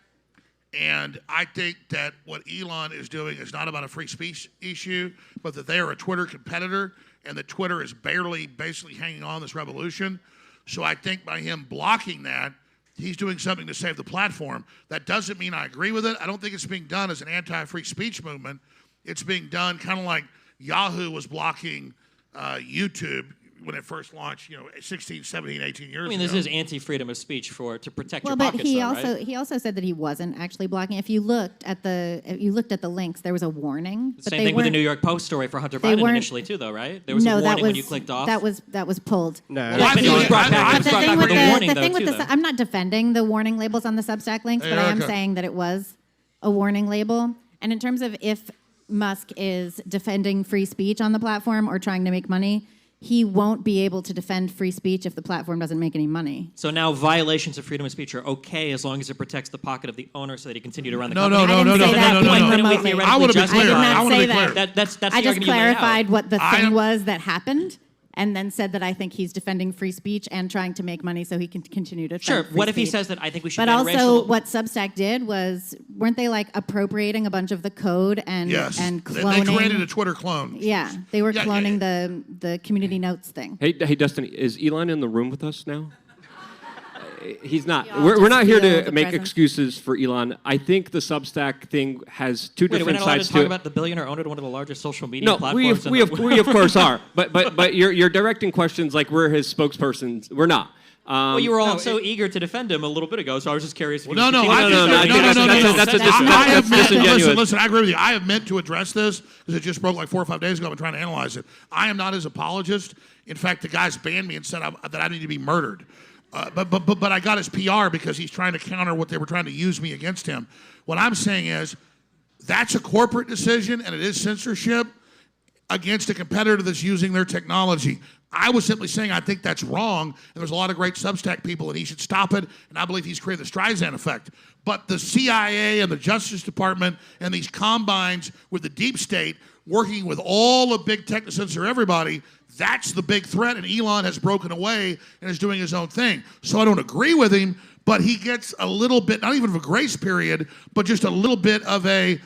and I think that what Elon is doing is not about a free speech issue, but that they are a Twitter competitor, and that Twitter is basically hanging on this revolution. So I think by him blocking that, he's doing something to save the platform. That doesn't mean I agree with it. I don't think it's being done as an anti-free speech movement. It's being done kind of like Yahoo was blocking YouTube when it first launched, 16, 17, 18 years ago. I mean, this is anti-freedom of speech to protect your but pockets, right? he also said that he wasn't actually blocking. If you looked at the links, there was a warning. The same thing with the New York Post story for Hunter Biden initially too, though, right? There was a warning when you clicked off. That was pulled. No, I'm not defending the warning labels on the Substack links, but I am saying that it was a warning label. And in terms of if Musk is defending free speech on the platform or trying to make money, he won't be able to defend free speech if the platform doesn't make any money. So now violations of freedom of speech are okay as long as it protects the pocket of the owner so that he can continue to run the company. No. I want to be clear. I want to be clear. That's the I just argument you laid out. clarified what the thing was that happened, and then said that I think he's defending free speech and trying to make money so he can continue to Sure. defend free What if he speech. says that I think we should But ban also, racial... what Substack did was, weren't they appropriating a bunch of the code and Yes. and They cloning? created a Twitter clone. Yeah, they were cloning the community notes thing. Hey, Dustin, is Elon in the room with us now? He's not. We all We're not just here feel to the make presence. excuses for Elon. I think the Substack thing has two Wait, we're different not allowed sides to to talk it. about the billionaire owner to one of the largest social media No, platforms. we of course are. But you're directing questions like we're his spokespersons. We're not. Well, you were all so eager to defend him a little bit ago, so I was just curious. If Well, you That's disingenuous. Listen, I agree with you. I have meant to address this because it just broke like 4 or 5 days ago. I've been trying to analyze it. I am not his apologist. In fact, the guy's banned me and said that I need to be murdered. But I got his PR because he's trying to counter what they were trying to use me against him. What I'm saying is that's a corporate decision and it is censorship against a competitor that's using their technology. I was simply saying I think that's wrong, and there's a lot of great Substack people, and he should stop it, and I believe he's created the Streisand effect. But the CIA and the Justice Department and these combines with the deep state working with all the big tech to censor everybody, that's the big threat, and Elon has broken away and is doing his own thing. So I don't agree with him, but he gets a little bit, not even of a grace period, but just a little bit of a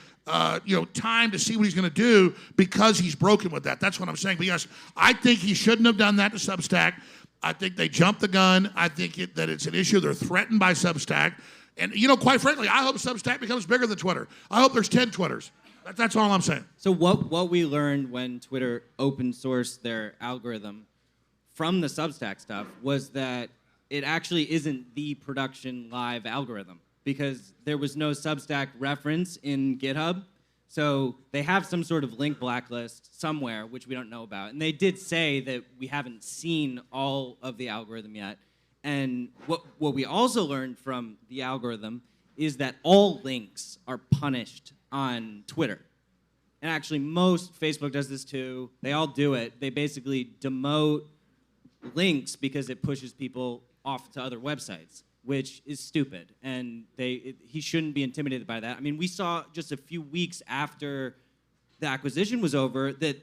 time to see what he's going to do because he's broken with that. That's what I'm saying. But yes, I think he shouldn't have done that to Substack. I think they jumped the gun. I think that it's an issue. They're threatened by Substack. And, quite frankly, I hope Substack becomes bigger than Twitter. I hope there's 10 Twitters. That's all I'm saying. So what we learned when Twitter open sourced their algorithm from the Substack stuff was that it actually isn't the production live algorithm, because there was no Substack reference in GitHub. So they have some sort of link blacklist somewhere, which we don't know about. And they did say that we haven't seen all of the algorithm yet. And what we also learned from the algorithm is that all links are punished on Twitter. And actually, Facebook does this too. They all do it. They basically demote links because it pushes people off to other websites, which is stupid, and he shouldn't be intimidated by that. I mean, we saw just a few weeks after the acquisition was over that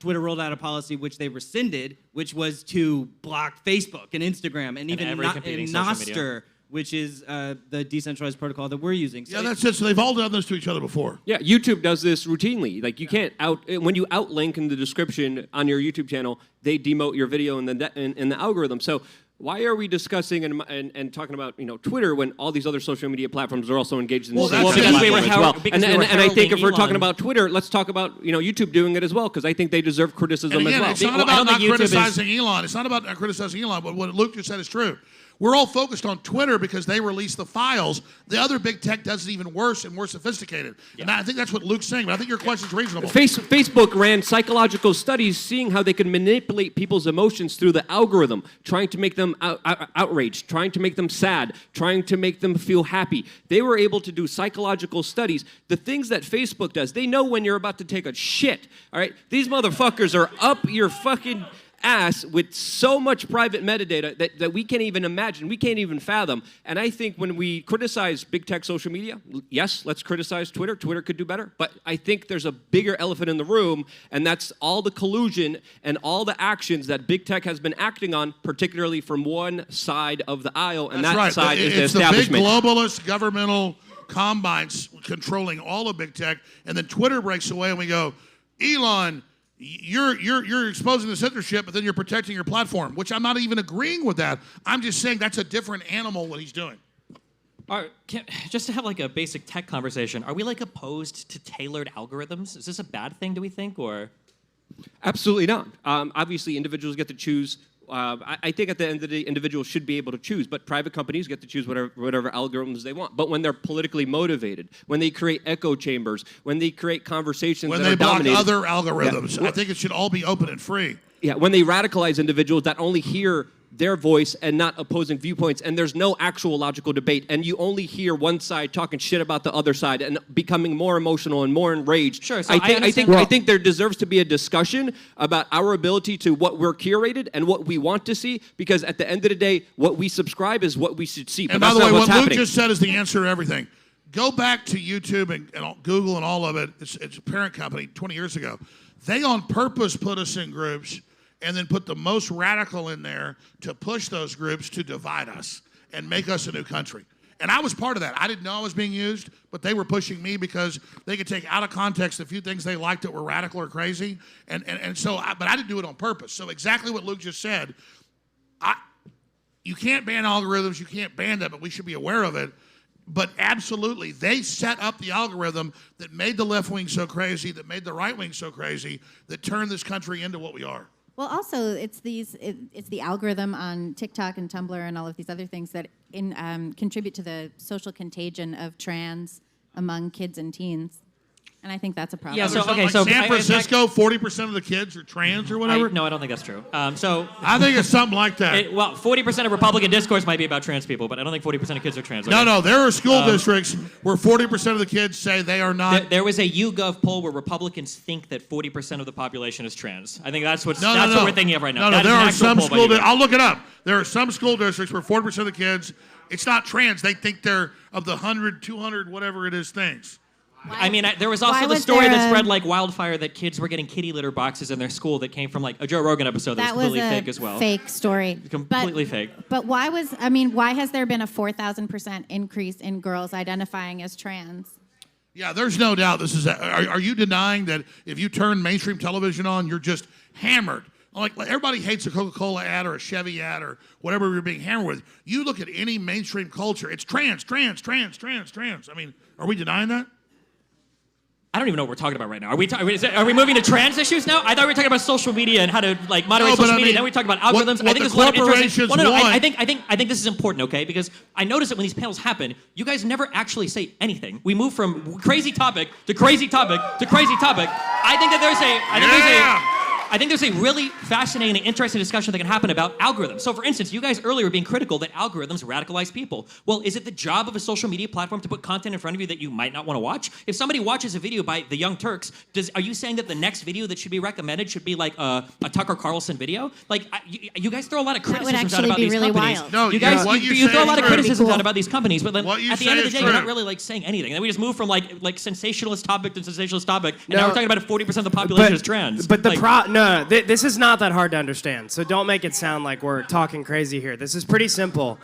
Twitter rolled out a policy which they rescinded, which was to block Facebook and Instagram and even Nostr, which is the decentralized protocol that we're using. So that's it. So they've all done this to each other before. Yeah, YouTube does this routinely. Like you can't when you outlink in the description on your YouTube channel, they demote your video in the algorithm. So Why are we discussing and talking about Twitter when all these other social media platforms are also engaged in Well, this that's platform because we were as herald- well? because And, we were and I think if we're heralding talking Elon. about Twitter, let's talk about YouTube doing it as well because I think they deserve criticism And again, as well. it's not I about don't not think YouTube is- criticizing Elon. It's not about not criticizing Elon, but what Luke just said is true. We're all focused on Twitter because they release the files. The other big tech does it even worse and more sophisticated. And I think that's what Luke's saying, but I think your question's reasonable. Facebook ran psychological studies seeing how they could manipulate people's emotions through the algorithm, trying to make them outraged, trying to make them sad, trying to make them feel happy. They were able to do psychological studies. The things that Facebook does, they know when you're about to take a shit, all right? These motherfuckers are up your fucking ass with so much private metadata that we can't even imagine, we can't even fathom. And I think when we criticize big tech social media, yes, let's criticize Twitter. Twitter could do better. But I think there's a bigger elephant in the room, and that's all the collusion and all the actions that big tech has been acting on, particularly from one side of the aisle, and That's that right. side is the It's the big establishment. globalist governmental combines controlling all of big tech, and then Twitter breaks away, and we go, Elon, you're exposing the censorship, but then you're protecting your platform, which I'm not even agreeing with that. I'm just saying that's a different animal what he's doing. Just to have like a basic tech conversation, are we like opposed to tailored algorithms? Is this a bad thing, do we think, or? Absolutely not. Obviously, individuals get to choose. I think at the end of the day, individuals should be able to choose, but private companies get to choose whatever algorithms they want. But when they're politically motivated, when they create echo chambers, when they create conversations When that they are block dominated, other algorithms, Yeah. I think it should all be open and free. Yeah, when they radicalize individuals that only hear their voice and not opposing viewpoints, and there's no actual logical debate, and you only hear one side talking shit about the other side and becoming more emotional and more enraged. Sure, so I think there deserves to be a discussion about our ability to what we're curated and what we want to see, because at the end of the day, what we subscribe is what we should see. But And by that's the way, not what what's Luke happening. just said is the answer to everything. Go back to YouTube and Google and all of it. It's a parent company 20 years ago. They on purpose put us in groups and then put the most radical in there to push those groups to divide us and make us a new country. And I was part of that. I didn't know I was being used, but they were pushing me because they could take out of context a few things they liked that were radical or crazy. But I didn't do it on purpose. So exactly what Luke just said, you can't ban algorithms, you can't ban that, but we should be aware of it. But absolutely, they set up the algorithm that made the left wing so crazy, that made the right wing so crazy, that turned this country into what we are. Well, also, it's the algorithm on TikTok and Tumblr and all of these other things that contribute to the social contagion of trans among kids and teens. And I think that's a problem. Yeah, so, okay, like so San Francisco, 40% of the kids are trans or whatever? No, I don't think that's true. I think it's something like that. Well, 40% of Republican discourse might be about trans people, but I don't think 40% of kids are trans. No, there are school districts where 40% of the kids say they are not. There was a YouGov poll where Republicans think that 40% of the population is trans. I think that's what No, we're thinking of right now. No, That is there an are actual some poll by school. YouGov. I'll look it up. There are some school districts where 40% of the kids, it's not trans. They think they're of the 100, 200, whatever it is things. I mean, there was also the story that spread like wildfire that kids were getting kitty litter boxes in their school that came from like a Joe Rogan episode that was completely fake as well. Fake story. Completely fake. But why has there been a 4,000% increase in girls identifying as trans? Yeah, there's no doubt this is. Are you denying that if you turn mainstream television on, you're just hammered? Like everybody hates a Coca-Cola ad or a Chevy ad or whatever you're being hammered with. You look at any mainstream culture, it's trans. I mean, are we denying that? I don't even know what we're talking about right now. Are we moving to trans issues now? I thought we were talking about social media and how to like moderate social media. Now we're talking about algorithms. I think there's a lot of interesting. Well, no, I think this is important, okay? Because I notice that when these panels happen, you guys never actually say anything. We move from crazy topic to crazy topic to crazy topic. I think there's a really fascinating and interesting discussion that can happen about algorithms. So, for instance, you guys earlier were being critical that algorithms radicalize people. Well, is it the job of a social media platform to put content in front of you that you might not want to watch? If somebody watches a video by the Young Turks, are you saying that the next video that should be recommended should be like a Tucker Carlson video? Like, you guys throw a lot of criticisms out about these companies. No, you guys you throw a lot of criticisms out cool. about these companies, but then at the end of the day, true. you're not really like saying anything. And then we just move from like sensationalist topic to sensationalist topic, and now we're talking about 40% of the population is trans. But this is not that hard to understand. So don't make it sound like we're talking crazy here. This is pretty simple.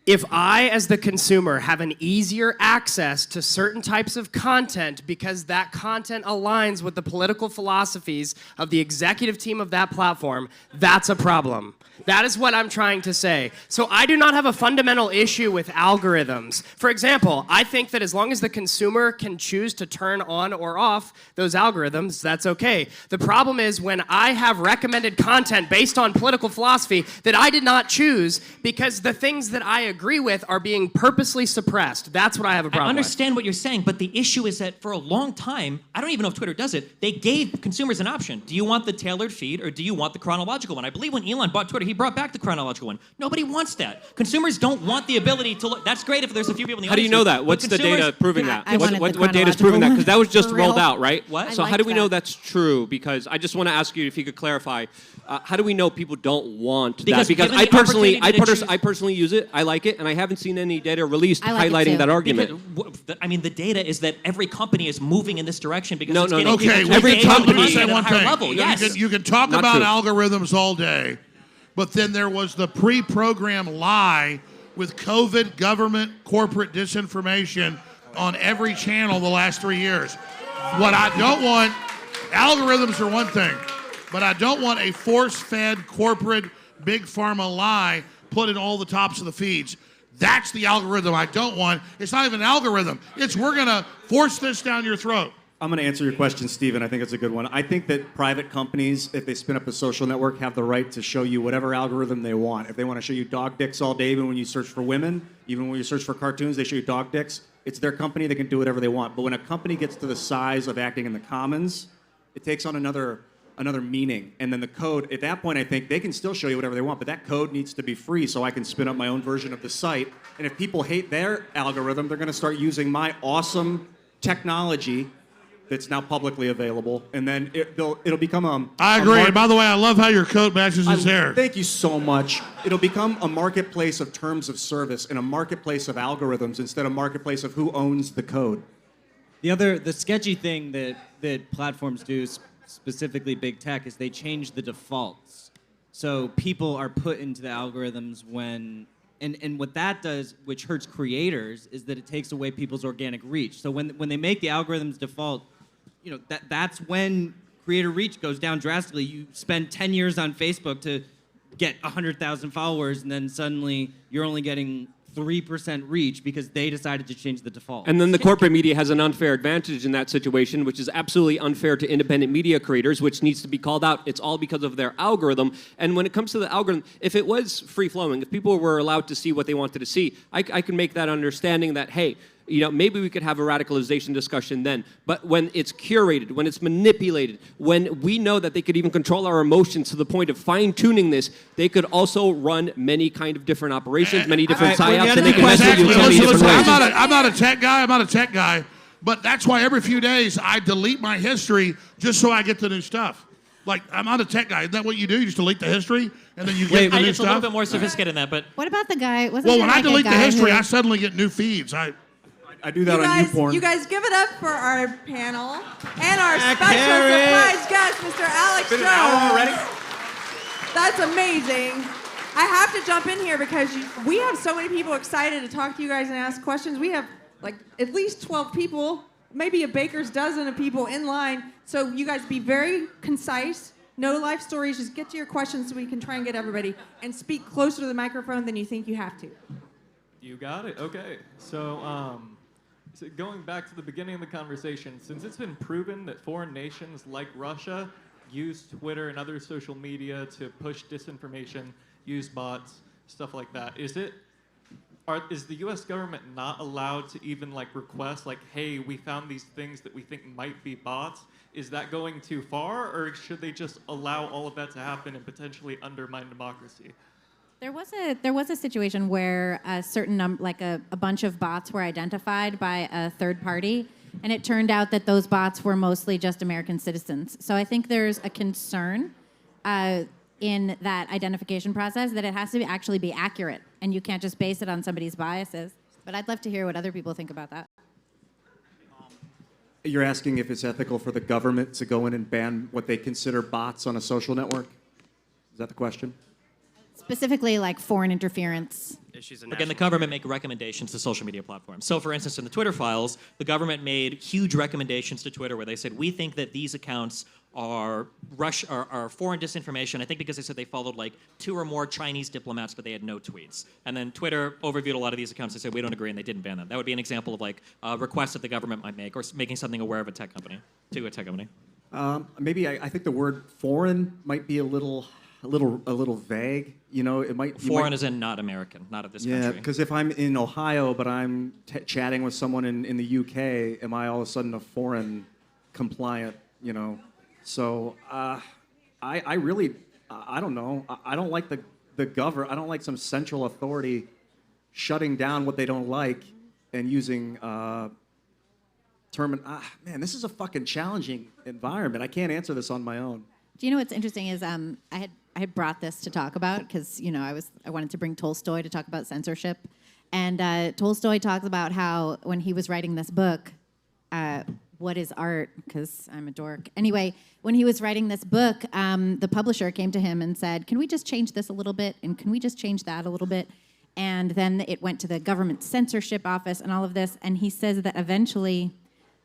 if I, as the consumer, have an easier access to certain types of content because that content aligns with the political philosophies of the executive team of that platform, that's a problem. That is what I'm trying to say. So I do not have a fundamental issue with algorithms. For example, I think that as long as the consumer can choose to turn on or off those algorithms, that's okay. The problem is when I have recommended content based on political philosophy that I did not choose because the things that I agree with are being purposely suppressed. That's what I have a problem I understand what you're saying, but the issue is that for a long time, I don't even know if Twitter does it, they gave consumers an option. Do you want the tailored feed or do you want the chronological one? I believe when Elon bought Twitter, he brought back the chronological one. Nobody wants that. Consumers don't want the ability to look. That's great if there's a few people in the How do you audience know who- that? but What's the consumers- data proving that? I wanted the What data is proving that? Because that was just For rolled real. out, right? What? I So how like do we know that. that's true? Because I just want to ask you if you could clarify. How do we know people don't want Because that? Because given I the personally, opportunity to choose- I personally use it. I like it, and I haven't seen any data released I like it highlighting too. that argument. I mean, the data is that every company is moving in this direction because No, it's no, getting no. people Okay, to we Every can engage talk, with let me content say at a one higher thing. level. Yes. You can talk Not about true. algorithms all day, but then there was the pre-programmed lie with COVID government corporate disinformation on every channel the last 3 years. What I don't want, algorithms are one thing, but I don't want a force-fed corporate big pharma lie put in all the tops of the feeds. That's the algorithm I don't want. It's not even an algorithm. It's we're going to force this down your throat. I'm going to answer your question, Stephen. I think it's a good one. I think that private companies, if they spin up a social network, have the right to show you whatever algorithm they want. If they want to show you dog dicks all day, even when you search for women, even when you search for cartoons, they show you dog dicks. It's their company. They can do whatever they want. But when a company gets to the size of acting in the commons, it takes on another meaning. And then the code, at that point, I think they can still show you whatever they want, but that code needs to be free so I can spin up my own version of the site. And if people hate their algorithm, they're going to start using my awesome technology that's now publicly available, and then it'll become I agree. And by the way, I love how your coat matches his hair. Thank you so much. It'll become a marketplace of terms of service and a marketplace of algorithms instead of marketplace of who owns the code. The sketchy thing that platforms do, specifically big tech, is they change the defaults. So people are put into the algorithms when, and what that does, which hurts creators, is that it takes away people's organic reach. So when they make the algorithms default, that's when creator reach goes down drastically. You spend 10 years on Facebook to get 100,000 followers, and then suddenly you're only getting 3% reach because they decided to change the default. And then the corporate media has an unfair advantage in that situation, which is absolutely unfair to independent media creators, which needs to be called out. It's all because of their algorithm. And when it comes to the algorithm, if it was free-flowing, if people were allowed to see what they wanted to see, I can make that understanding that, hey, maybe we could have a radicalization discussion then. But when it's curated, when it's manipulated, when we know that they could even control our emotions to the point of fine-tuning this, they could also run many kind of different operations, many different psyops, and they can mess with you in many different ways. I'm not a tech guy, but that's why every few days I delete my history just so I get the new stuff. Like, I'm not a tech guy. Isn't that what you do? You just delete the history, and then you get the new It's a little stuff? bit more sophisticated than that, but... What about the guy? Wasn't Well, there when I like a delete the guy history, who- I suddenly get new feeds. I do that on YouPorn. You guys give it up for our panel and our Back special Harry. surprise guest, Mr. Alex Been an Jones. hour already? That's amazing. I have to jump in here because we have so many people excited to talk to you guys and ask questions. We have like at least 12 people, maybe a baker's dozen of people in line. So you guys be very concise. No life stories. Just get to your questions so we can try and get everybody and speak closer to the microphone than you think you have to. You got it. Okay. So going back to the beginning of the conversation, since it's been proven that foreign nations like Russia use Twitter and other social media to push disinformation, use bots, stuff like that, is the U.S. government not allowed to even request hey, we found these things that we think might be bots? Is that going too far, or should they just allow all of that to happen and potentially undermine democracy? There was a situation where a certain a bunch of bots were identified by a third party, and it turned out that those bots were mostly just American citizens. So I think there's a concern in that identification process that it has to actually be accurate, and you can't just base it on somebody's biases. But I'd love to hear what other people think about that. You're asking if it's ethical for the government to go in and ban what they consider bots on a social network? Is that the question? specifically like foreign interference. Again, the government make recommendations to social media platforms. So, for instance, in the Twitter files, the government made huge recommendations to Twitter where they said, we think that these accounts are foreign disinformation. I think because they said they followed like 2 or more Chinese diplomats, but they had no tweets. And then Twitter overviewed a lot of these accounts. They said, we don't agree, and they didn't ban them. That would be an example of like a request that the government might make, or making something aware of a tech company, to a tech company. Maybe I think the word foreign might be a little vague. You know, it might. Foreign as in not American, not of this Yeah, country. because if I'm in Ohio but I'm chatting with someone in the UK, am I all of a sudden a foreign compliant? You know, so I really I don't know. I don't like the government. I don't like some central authority shutting down what they don't like and using. Man, this is a fucking challenging environment. I can't answer this on my own. Do you know what's interesting is I had brought this to talk about because I wanted to bring Tolstoy to talk about censorship, and Tolstoy talks about how when he was writing this book, What is Art? Because I'm a dork. Anyway, when he was writing this book, the publisher came to him and said, "Can we just change this a little bit? And can we just change that a little bit?" And then it went to the government censorship office and all of this, and he says that eventually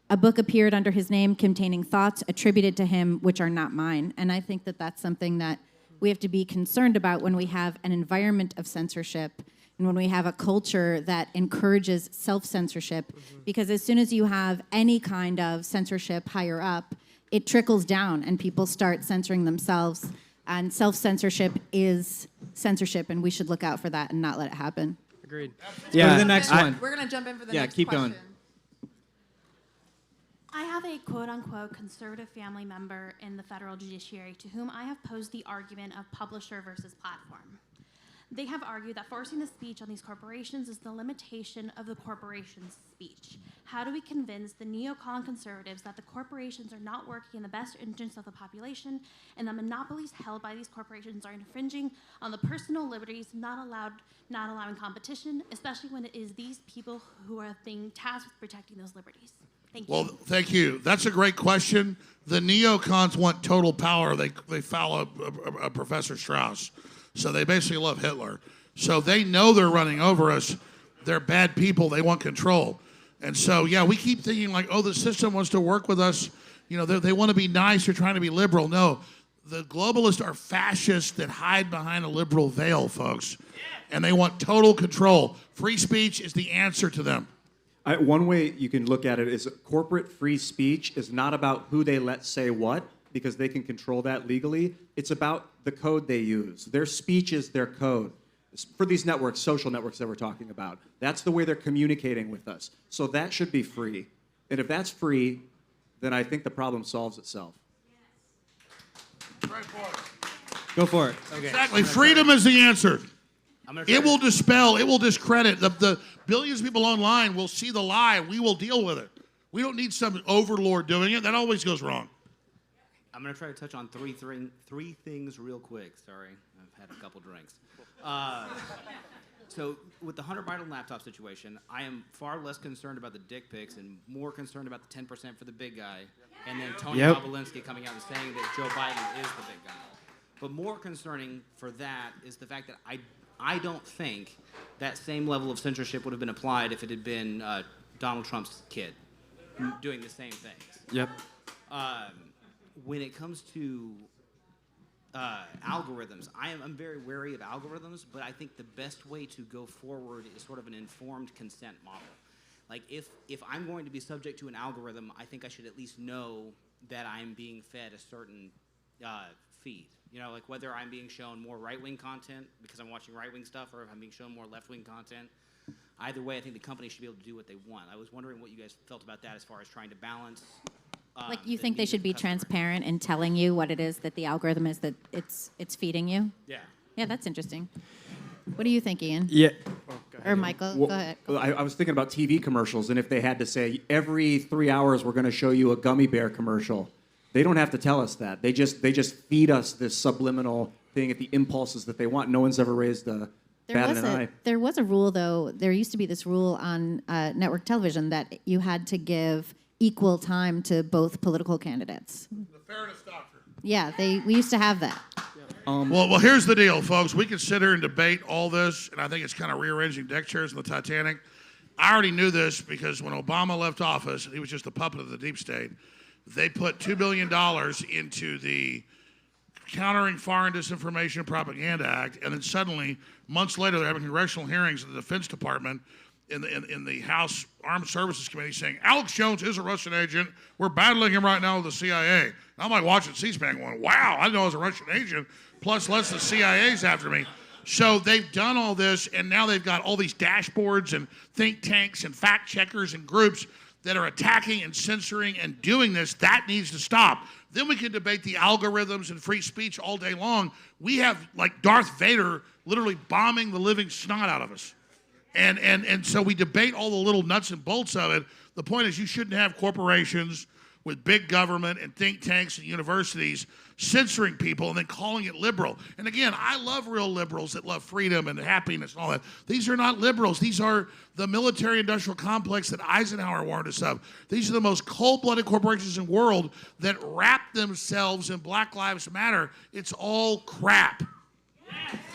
a book appeared under his name containing thoughts attributed to him which are not mine. And I think that that's something that we have to be concerned about when we have an environment of censorship and when we have a culture that encourages self-censorship. Because as soon as you have any kind of censorship higher up, it trickles down and people start censoring themselves. And self-censorship is censorship, and we should look out for that and not let it happen. Agreed. Go to the next one. We're going to jump in for the Yeah, next keep question. going. I have a quote-unquote conservative family member in the federal judiciary to whom I have posed the argument of publisher versus platform. They have argued that forcing the speech on these corporations is the limitation of the corporation's speech. How do we convince the neocon conservatives that the corporations are not working in the best interests of the population and that monopolies held by these corporations are infringing on the personal liberties, not allowing competition, especially when it is these people who are being tasked with protecting those liberties? Thank you. Well, thank you. That's a great question. The neocons want total power. They follow a Professor Strauss. So they basically love Hitler. So they know they're running over us. They're bad people. They want control. And so, yeah, we keep thinking like, oh, the system wants to work with us. You know, they want to be nice. They're trying to be liberal. No, the globalists are fascists that hide behind a liberal veil, folks. And they want total control. Free speech is the answer to them. One way you can look at it is corporate free speech is not about who they let say what, because they can control that legally. It's about the code they use. Their speech is their code. For these networks, social networks that we're talking about, that's the way they're communicating with us. So that should be free. And if that's free, then I think the problem solves itself. Go for it. Okay. Exactly. Freedom is the answer. It will dispel, it will discredit. The billions of people online will see the lie. We will deal with it. We don't need some overlord doing it. That always goes wrong. I'm going to try to touch on three things real quick. Sorry, I've had a couple drinks. So with the Hunter Biden laptop situation, I am far less concerned about the dick pics and more concerned about the 10% for the big guy, and then Tony Bobulinski coming out and saying that Joe Biden is the big guy. But more concerning for that is the fact that I don't think that same level of censorship would have been applied if it had been Donald Trump's kid doing the same things. Yep. When it comes to algorithms, I'm very wary of algorithms, but I think the best way to go forward is sort of an informed consent model. Like if I'm going to be subject to an algorithm, I think I should at least know that I'm being fed a certain feed. You know, like whether I'm being shown more right-wing content because I'm watching right-wing stuff or if I'm being shown more left-wing content. Either way, I think the company should be able to do what they want. I was wondering what you guys felt about that as far as trying to balance. Like you think they should be transparent in telling you what it is that the algorithm is that it's feeding you? Yeah. Yeah, that's interesting. What do you think, Ian? Yeah. Or Michael, Well, go ahead. I was thinking about TV commercials, and if they had to say every 3 hours we're going to show you a gummy bear commercial, they don't have to tell us that. They just feed us this subliminal thing at the impulses that they want. No one's ever raised a bat in an eye. There was a rule, though. There used to be this rule on network television that you had to give equal time to both political candidates. The fairness doctrine. Yeah, we used to have that. Well, here's the deal, folks. We can sit here and debate all this, and I think it's kind of rearranging deck chairs in the Titanic. I already knew this because when Obama left office, and he was just a puppet of the deep state, they put $2 billion into the Countering Foreign Disinformation and Propaganda Act, and then suddenly, months later, they're having congressional hearings in the Defense Department in the House Armed Services Committee saying, Alex Jones is a Russian agent. We're battling him right now with the CIA. And I'm like watching C-SPAN going, wow, I didn't know I was a Russian agent. Plus, less the CIA's after me. So they've done all this, and now they've got all these dashboards and think tanks and fact checkers and groups that are attacking and censoring and doing this. That needs to stop. Then we can debate the algorithms and free speech all day long. We have, like, Darth Vader literally bombing the living snot out of us. And so we debate all the little nuts and bolts of it. The point is you shouldn't have corporations with big government and think tanks and universities censoring people and then calling it liberal. And again, I love real liberals that love freedom and happiness and all that. These are not liberals. These are the military-industrial complex that Eisenhower warned us of. These are the most cold-blooded corporations in the world that wrap themselves in Black Lives Matter. It's all crap.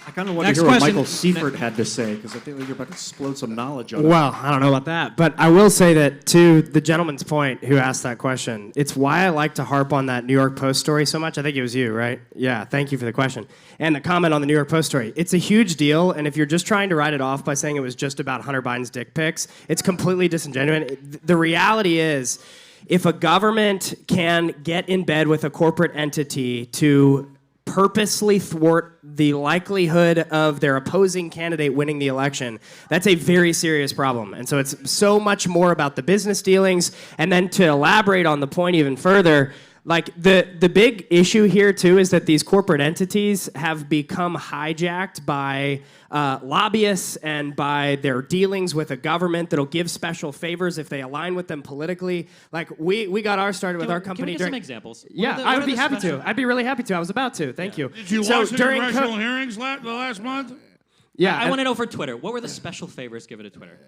I kind of want to hear what Michael Seifert had to say, because I feel like you're about to explode some knowledge on it. Well, I don't know about that, but I will say that to the gentleman's point who asked that question, it's why I like to harp on that New York Post story so much. I think it was you, right? Yeah, thank you for the question. And the comment on the New York Post story. It's a huge deal, and if you're just trying to write it off by saying it was just about Hunter Biden's dick pics, it's completely disingenuous. The reality is, if a government can get in bed with a corporate entity to purposely thwart the likelihood of their opposing candidate winning the election, that's a very serious problem. And so it's so much more about the business dealings. And then to elaborate on the point even further, like the big issue here too is that these corporate entities have become hijacked by lobbyists and by their dealings with a government that'll give special favors if they align with them politically. Like we got ours started with our company. Can we get some examples? Yeah, I would be happy to. I'd be really happy to. I was about to. Thank you. Did you watch the congressional hearings the last month? Yeah. I want to know for Twitter, what were the special favors given to Twitter?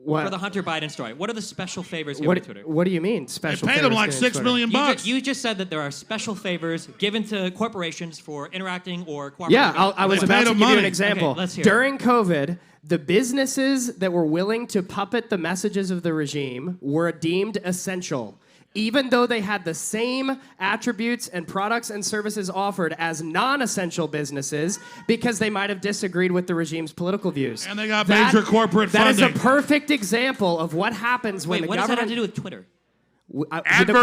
What? For the Hunter Biden story, what are the special favors given to Twitter? What do you mean special They paid favors them like given to $6 Twitter? million. You just said that there are special favors given to corporations for interacting or cooperating. Yeah, I was about to give you an example. Okay, let's hear During COVID, the businesses that were willing to puppet the messages of the regime were deemed essential, even though they had the same attributes and products and services offered as non-essential businesses, because they might have disagreed with the regime's political views. And they got major corporate funding. That is a perfect example of what happens when Wait, the what does that government... have to do with Twitter? The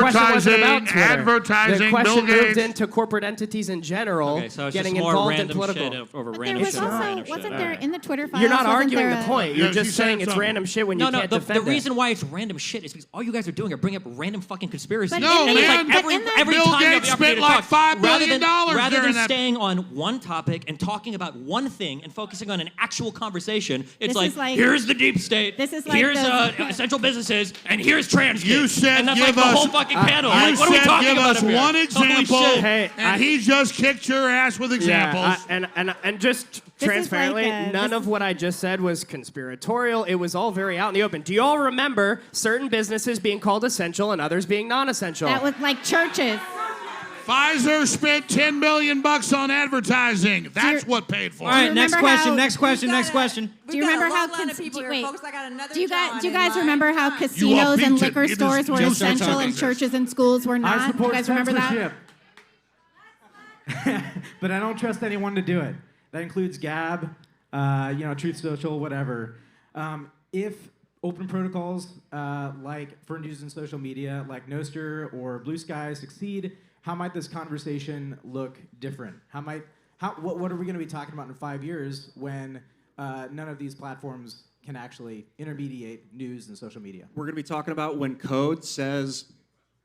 question wasn't about Twitter. Advertising, The question Bill moved Gates. into corporate entities in general, Okay, so it's getting just more involved in random political. shit over But random there was shit. over also, random shit. wasn't All there right. in the Twitter files? You're not wasn't arguing there the a- point. You're Yeah, just she's saying saying it's something. random shit when No, you no. can't The defend it. reason why it's random shit is because all you guys are doing are bringing up random fucking conspiracies. But No, in the- man. but every in the- every Bill time you have Gates the opportunity spent to like talk, $5 billion rather during than that. staying on one topic and talking about one thing and focusing on an actual conversation, it's This like, is like- here's the deep state, This is like here's the- essential businesses, and here's trans You kids. said and that's give like the us whole fucking panel. You Like, what are we said talking give about us up here? one Holy example, shit. Hey, and he just kicked your ass with examples. And just transparently, none of what I just said was conspiratorial. It was all very out in the open. Do you all remember certain businesses being called essential and others being non-essential? That was like churches. Pfizer spent $10 million on advertising. That's what paid for All right, it. next remember question, how- next question, next question. Do you remember how wait, do you guys remember how casinos and liquor stores were essential and churches and schools were I not? You support guys remember that? censorship. But I don't trust anyone to do it. That includes Gab, Truth Social, whatever. If open protocols like for news and social media, like Nostr or Blue Sky succeed, how might this conversation look different? What are we going to be talking about in 5 years when none of these platforms can actually intermediate news and social media? We're going to be talking about when code says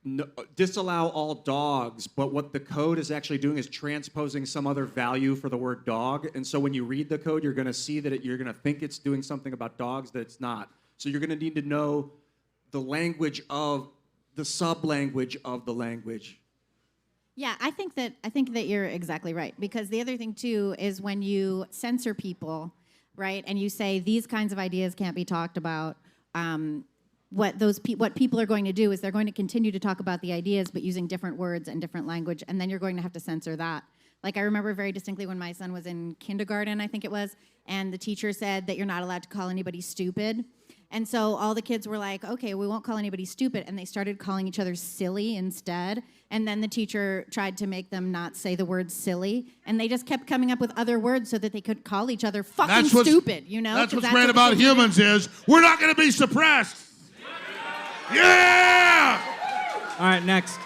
no, disallow all dogs, but what the code is actually doing is transposing some other value for the word dog. And so when you read the code, you're going to see that you're going to think it's doing something about dogs that it's not. So you're going to need to know the language of the sub-language of the language. Yeah, I think that you're exactly right, because the other thing too is when you censor people, right, and you say these kinds of ideas can't be talked about. What people are going to do is they're going to continue to talk about the ideas, but using different words and different language, and then you're going to have to censor that. Like I remember very distinctly when my son was in kindergarten, I think it was, and the teacher said that you're not allowed to call anybody stupid. And so all the kids were like, okay, we won't call anybody stupid. And they started calling each other silly instead. And then the teacher tried to make them not say the word silly. And they just kept coming up with other words so that they could call each other fucking stupid, you know? That's 'Cause what's what great the about kids were humans is we're not going to be suppressed. Yeah! All right, next.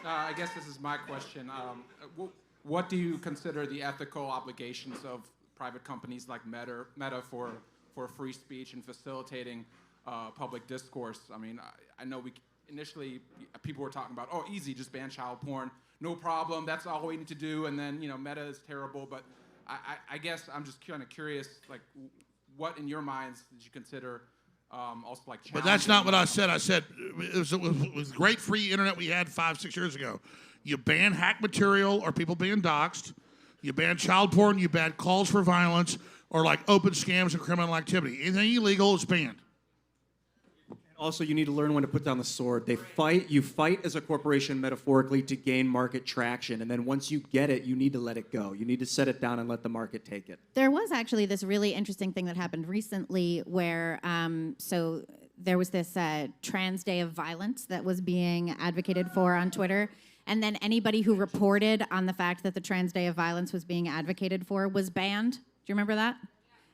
I guess this is my question. What do you consider the ethical obligations of private companies like Meta for free speech and facilitating public discourse? I mean, I know initially people were talking about, oh, easy, just ban child porn, no problem, that's all we need to do, and then, Meta is terrible, but I guess I'm just kind of curious, like, what in your minds did you consider also like But that's not what I said. I said it was great free internet we had 5-6 years ago. You ban hack material or people being doxxed. You ban child porn. You ban calls for violence or like open scams and criminal activity. Anything illegal is banned. Also, you need to learn when to put down the sword. You fight as a corporation metaphorically to gain market traction, and then once you get it, you need to let it go. You need to set it down and let the market take it. There was actually this really interesting thing that happened recently where, so there was this Trans Day of Violence that was being advocated for on Twitter. And then anybody who reported on the fact that the Trans Day of Violence was being advocated for was banned. Do you remember that?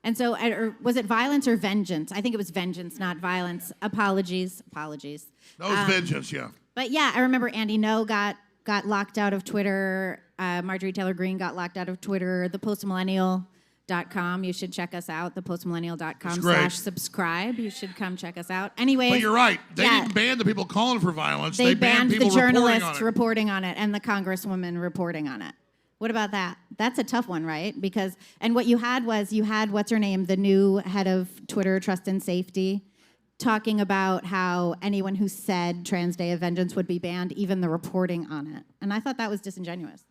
And so, or was it violence or vengeance? I think it was vengeance, not violence. Apologies. That was vengeance, yeah. But yeah, I remember Andy No got locked out of Twitter. Marjorie Taylor Greene got locked out of Twitter. ThePostMillennial.com. You should check us out. ThePostMillennial.com/subscribe. You should come check us out. Anyway. But you're right. They didn't ban the people calling for violence. They banned banned people the journalists reporting reporting on it and the congresswoman reporting on it. What about that? That's a tough one, right? Because, and what you had was, what's her name, the new head of Twitter Trust and Safety, talking about how anyone who said Trans Day of Vengeance would be banned, even the reporting on it. And I thought that was disingenuous.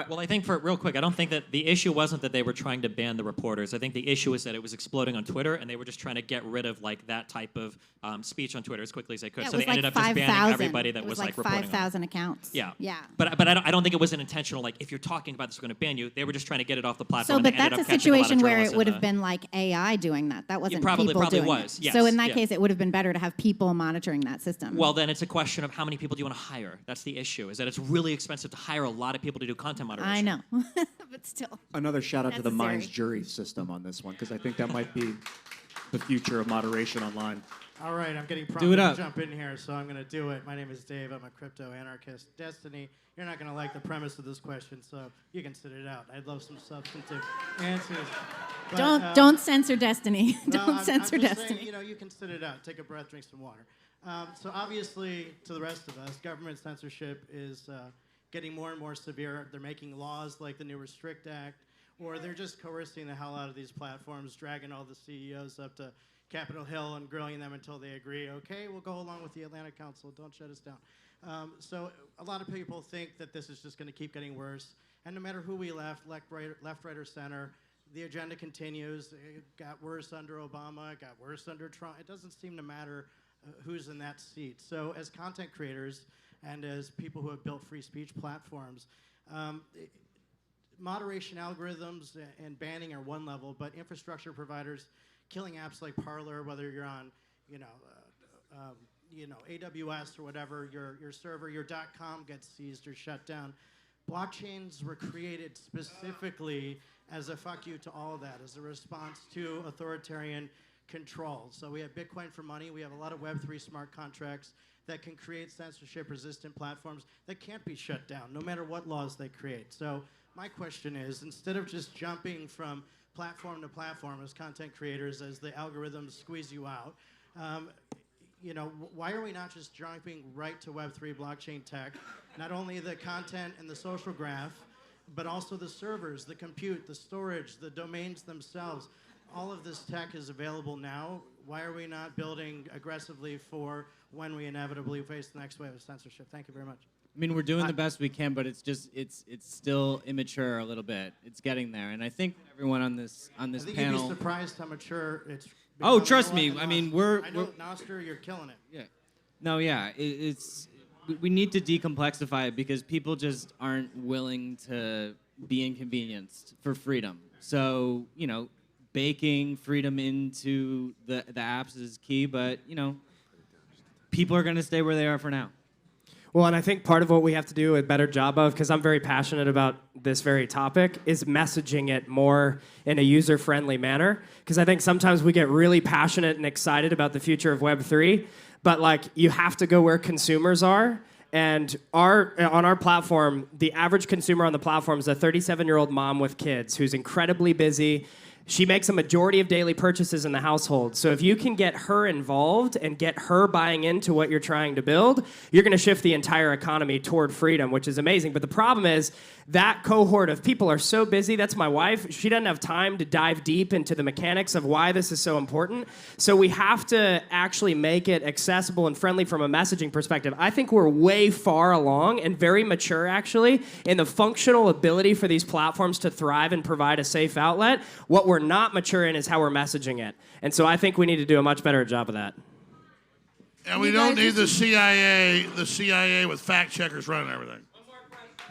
Well, I think real quick, I don't think that the issue wasn't that they were trying to ban the reporters. I think the issue is that it was exploding on Twitter, and they were just trying to get rid of like that type of speech on Twitter as quickly as they could. Yeah, so they ended up just banning everybody that was like reporting on it. 5,000 accounts. Yeah. Yeah. But I don't think it was an intentional, like, if you're talking about this, we're going to ban you. They were just trying to get it off the platform. So, and but they ended that's up a catching lot of situation where it journalists would in have been like AI doing that. That wasn't probably people doing was, it. yes, So in that yeah. case, it would have been better to have people monitoring that system. Well, then it's a question of how many people do you want to hire. That's the issue, is that it's really expensive to hire a lot of people to do content moderation. I know, but still. Another shout out to the Necessary. Minds jury system on this one, because I think that might be the future of moderation online. All right, I'm getting Do prompted it to up. jump in here, so I'm going to do it. My name is Dave. I'm a crypto anarchist. Destiny, you're not going to like the premise of this question, so you can sit it out. I'd love some substantive answers. But, Don't censor Destiny. well, Don't I'm censor just Destiny. saying, you can sit it out. Take a breath, drink some water. So obviously, to the rest of us, government censorship is getting more and more severe. They're making laws like the new Restrict Act, or they're just coercing the hell out of these platforms, dragging all the CEOs up to Capitol Hill and grilling them until they agree, okay, we'll go along with the Atlantic Council, don't shut us down. So a lot of people think that this is just going to keep getting worse, and no matter who we left, right, or center, the agenda continues. It got worse under Obama, it got worse under Trump. It doesn't seem to matter who's in that seat. So as content creators and as people who have built free speech platforms, moderation algorithms and banning are one level, but infrastructure providers killing apps like Parler, whether you're on, AWS or whatever, your server, your .com gets seized or shut down. Blockchains were created specifically as a fuck you to all of that, as a response to authoritarian control. So we have Bitcoin for money. We have a lot of Web3 smart contracts that can create censorship-resistant platforms that can't be shut down, no matter what laws they create. So my question is, instead of just jumping from platform to platform as content creators, as the algorithms squeeze you out, why are we not just jumping right to Web3 blockchain tech? Not only the content and the social graph, but also the servers, the compute, the storage, the domains themselves. All of this tech is available now. Why are we not building aggressively for when we inevitably face the next wave of censorship? Thank you very much. I mean, we're doing the best we can, but it's still immature a little bit. It's getting there, and I think everyone on this I think panel. you'd be surprised how mature it's. Oh, becoming. trust I me. know I mean, we're. I know, Noster, you're killing it. Yeah. No, yeah. we need to decomplexify it because people just aren't willing to be inconvenienced for freedom. So, baking freedom into the apps is key, but, people are going to stay where they are for now. Well, and I think part of what we have to do a better job of, because I'm very passionate about this very topic, is messaging it more in a user-friendly manner. Because I think sometimes we get really passionate and excited about the future of Web3, but you have to go where consumers are. And on our platform, the average consumer on the platform is a 37-year-old mom with kids who's incredibly busy. She makes a majority of daily purchases in the household. So if you can get her involved and get her buying into what you're trying to build, you're going to shift the entire economy toward freedom, which is amazing. But the problem is that cohort of people are so busy. That's my wife. She doesn't have time to dive deep into the mechanics of why this is so important. So we have to actually make it accessible and friendly from a messaging perspective. I think we're way far along and very mature, actually, in the functional ability for these platforms to thrive and provide a safe outlet. What we're not mature in is how we're messaging it. And so I think we need to do a much better job of that. And we don't need the CIA with fact checkers running everything.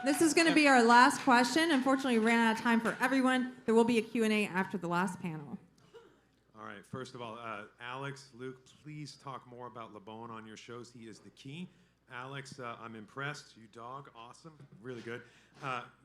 This is going to be our last question. Unfortunately, we ran out of time for everyone. There will be a Q&A after the last panel. All right. First of all, Alex, Luke, please talk more about LeBone on your shows. He is the key. Alex, I'm impressed. You dog, awesome, really good.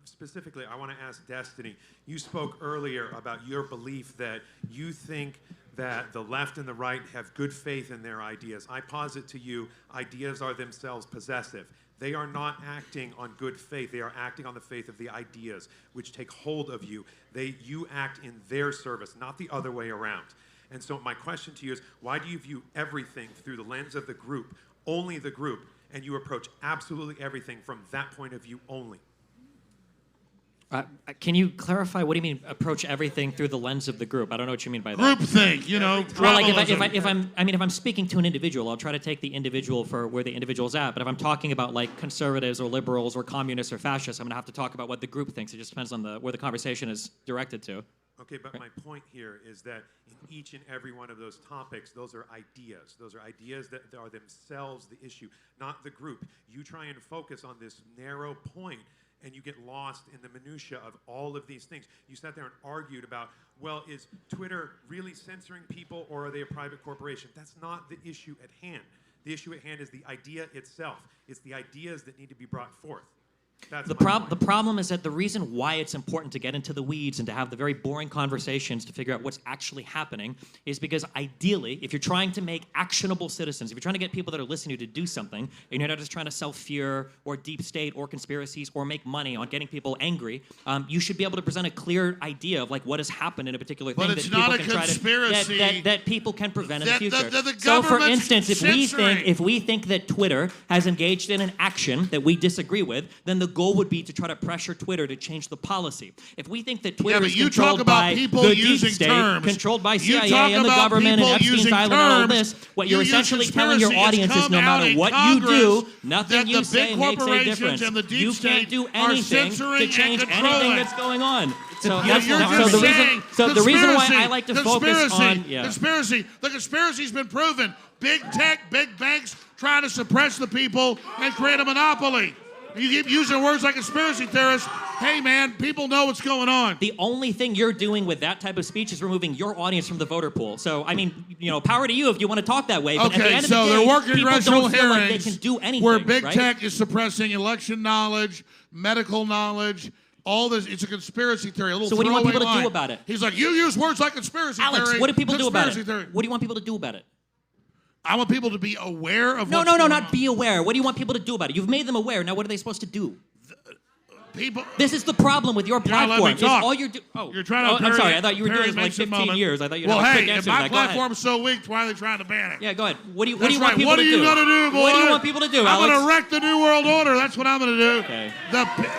Specifically, I want to ask Destiny. You spoke earlier about your belief that you think that the left and the right have good faith in their ideas. I posit to you, ideas are themselves possessive. They are not acting on good faith. They are acting on the faith of the ideas, which take hold of you. You act in their service, not the other way around. And so my question to you is, why do you view everything through the lens of the group, only the group, and you approach absolutely everything from that point of view only? Can you clarify, what do you mean approach everything through the lens of the group? I don't know what you mean by that. Groupthink, Well, if I'm speaking to an individual, I'll try to take the individual for where the individual's at. But if I'm talking about conservatives or liberals or communists or fascists, I'm going to have to talk about what the group thinks. It just depends on where the conversation is directed to. Okay, but my point here is that in each and every one of those topics, those are ideas. Those are ideas that are themselves the issue, not the group. You try and focus on this narrow point, and you get lost in the minutia of all of these things. You sat there and argued about, well, is Twitter really censoring people, or are they a private corporation? That's not the issue at hand. The issue at hand is the idea itself. It's the ideas that need to be brought forth. The problem is that the reason why it's important to get into the weeds and to have the very boring conversations to figure out what's actually happening is because ideally, if you're trying to make actionable citizens, if you're trying to get people that are listening to you to do something, and you're not just trying to sell fear or deep state or conspiracies or make money on getting people angry, you should be able to present a clear idea of what has happened in a particular thing But it's not a conspiracy. that people can prevent in the future. The So, for government's instance, censoring. if we think that Twitter has engaged in an action that we disagree with, then the goal would be to try to pressure Twitter to change the policy. If we think that Twitter but is you controlled talk about by people the using deep state, terms. controlled by You CIA talk and the about government and people Epstein's using Island and all of terms. this, what You you're use essentially telling your conspiracy. It's audience is come no out matter in what Congress you do, nothing that you the say big makes a corporations difference. and the deep You state can't do are anything censoring to change and controlling. anything that's going on. So You're that's just the saying reason. So the reason why I conspiracy, like to focus on conspiracy. The conspiracy's been proven. Big tech, big banks trying to suppress the people and create a monopoly. You keep using words like conspiracy theorists. Hey, man, people know what's going on. The only thing you're doing with that type of speech is removing your audience from the voter pool. So, I mean, power to you if you want to talk that way. But at the Okay, end so of the day, there were people congressional don't feel like they hearings can do anything. where big right? tech is suppressing election knowledge, medical knowledge, all this. It's a conspiracy theory. A little So what do you want people to throwaway do line. about it? He's like, you use words like conspiracy theory. Alex, what do people do about it? conspiracy theory. What do you want people to do about it? I want people to be aware of No, what's no, going not be aware. What do you want people to do about it? You've made them aware. Now, what are they supposed to do? People. This is the problem with your You're not platform. letting me talk. All you're oh, You're trying to. I'm sorry. I thought you were doing Perry this for like Mason 15 moment. years. I thought you'd well, have a hey, quick if answer my to that. Go ahead. platform's so weak, why are they trying to ban it? Yeah, go ahead. What do you That's want right. people What to are do? you gonna do, boy? What do you want people to do, I'm Alex? gonna wreck the new world order. That's what I'm gonna do. Okay.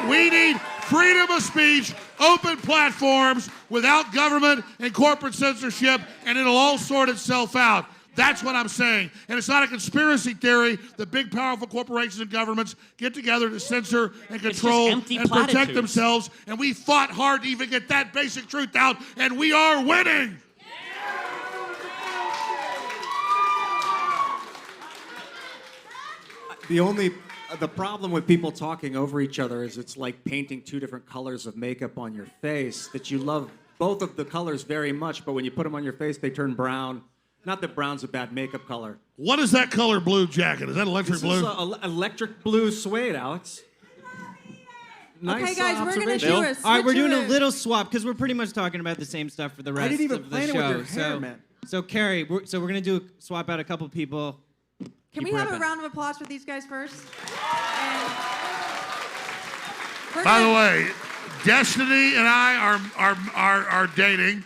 We need freedom of speech, open platforms without government and corporate censorship, and it'll all sort itself out. That's what I'm saying. And it's not a conspiracy theory. The big, powerful corporations and governments get together to censor and control and empty protect platitudes. themselves. And we fought hard to even get that basic truth out, and we are winning. The only the problem with people talking over each other is it's like painting two different colors of makeup on your face that you love both of the colors very much, but when you put them on your face, they turn brown. Not that brown's a bad makeup color. What is that color blue jacket? Is that electric This blue? is electric blue suede, Alex. Nice Okay, guys, we're gonna observation. do a All right, switch we're doing to a little swap because we're pretty much talking about the same stuff for the rest didn't even of the plan it show. with your hair, man. So Carrie, we're gonna swap out a couple people. Can Keep we have a ripping. round of applause for these guys first? And we're By the gonna- way, Destiny and I are dating.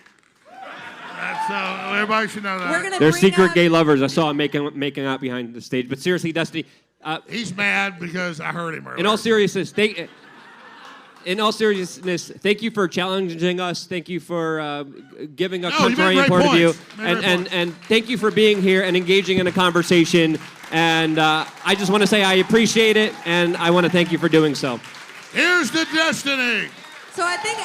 So everybody should know that. We're gonna They're bring secret out- gay lovers. I saw them making out behind the stage. But seriously, Destiny. He's mad because I heard him earlier. In all seriousness, thank you for challenging us. Thank you for giving a No, you made contrarian great point of view, points. You made great and thank you for being here and engaging in a conversation. And I just want to say I appreciate it, and I want to thank you for doing so. Here's the Destiny. So I think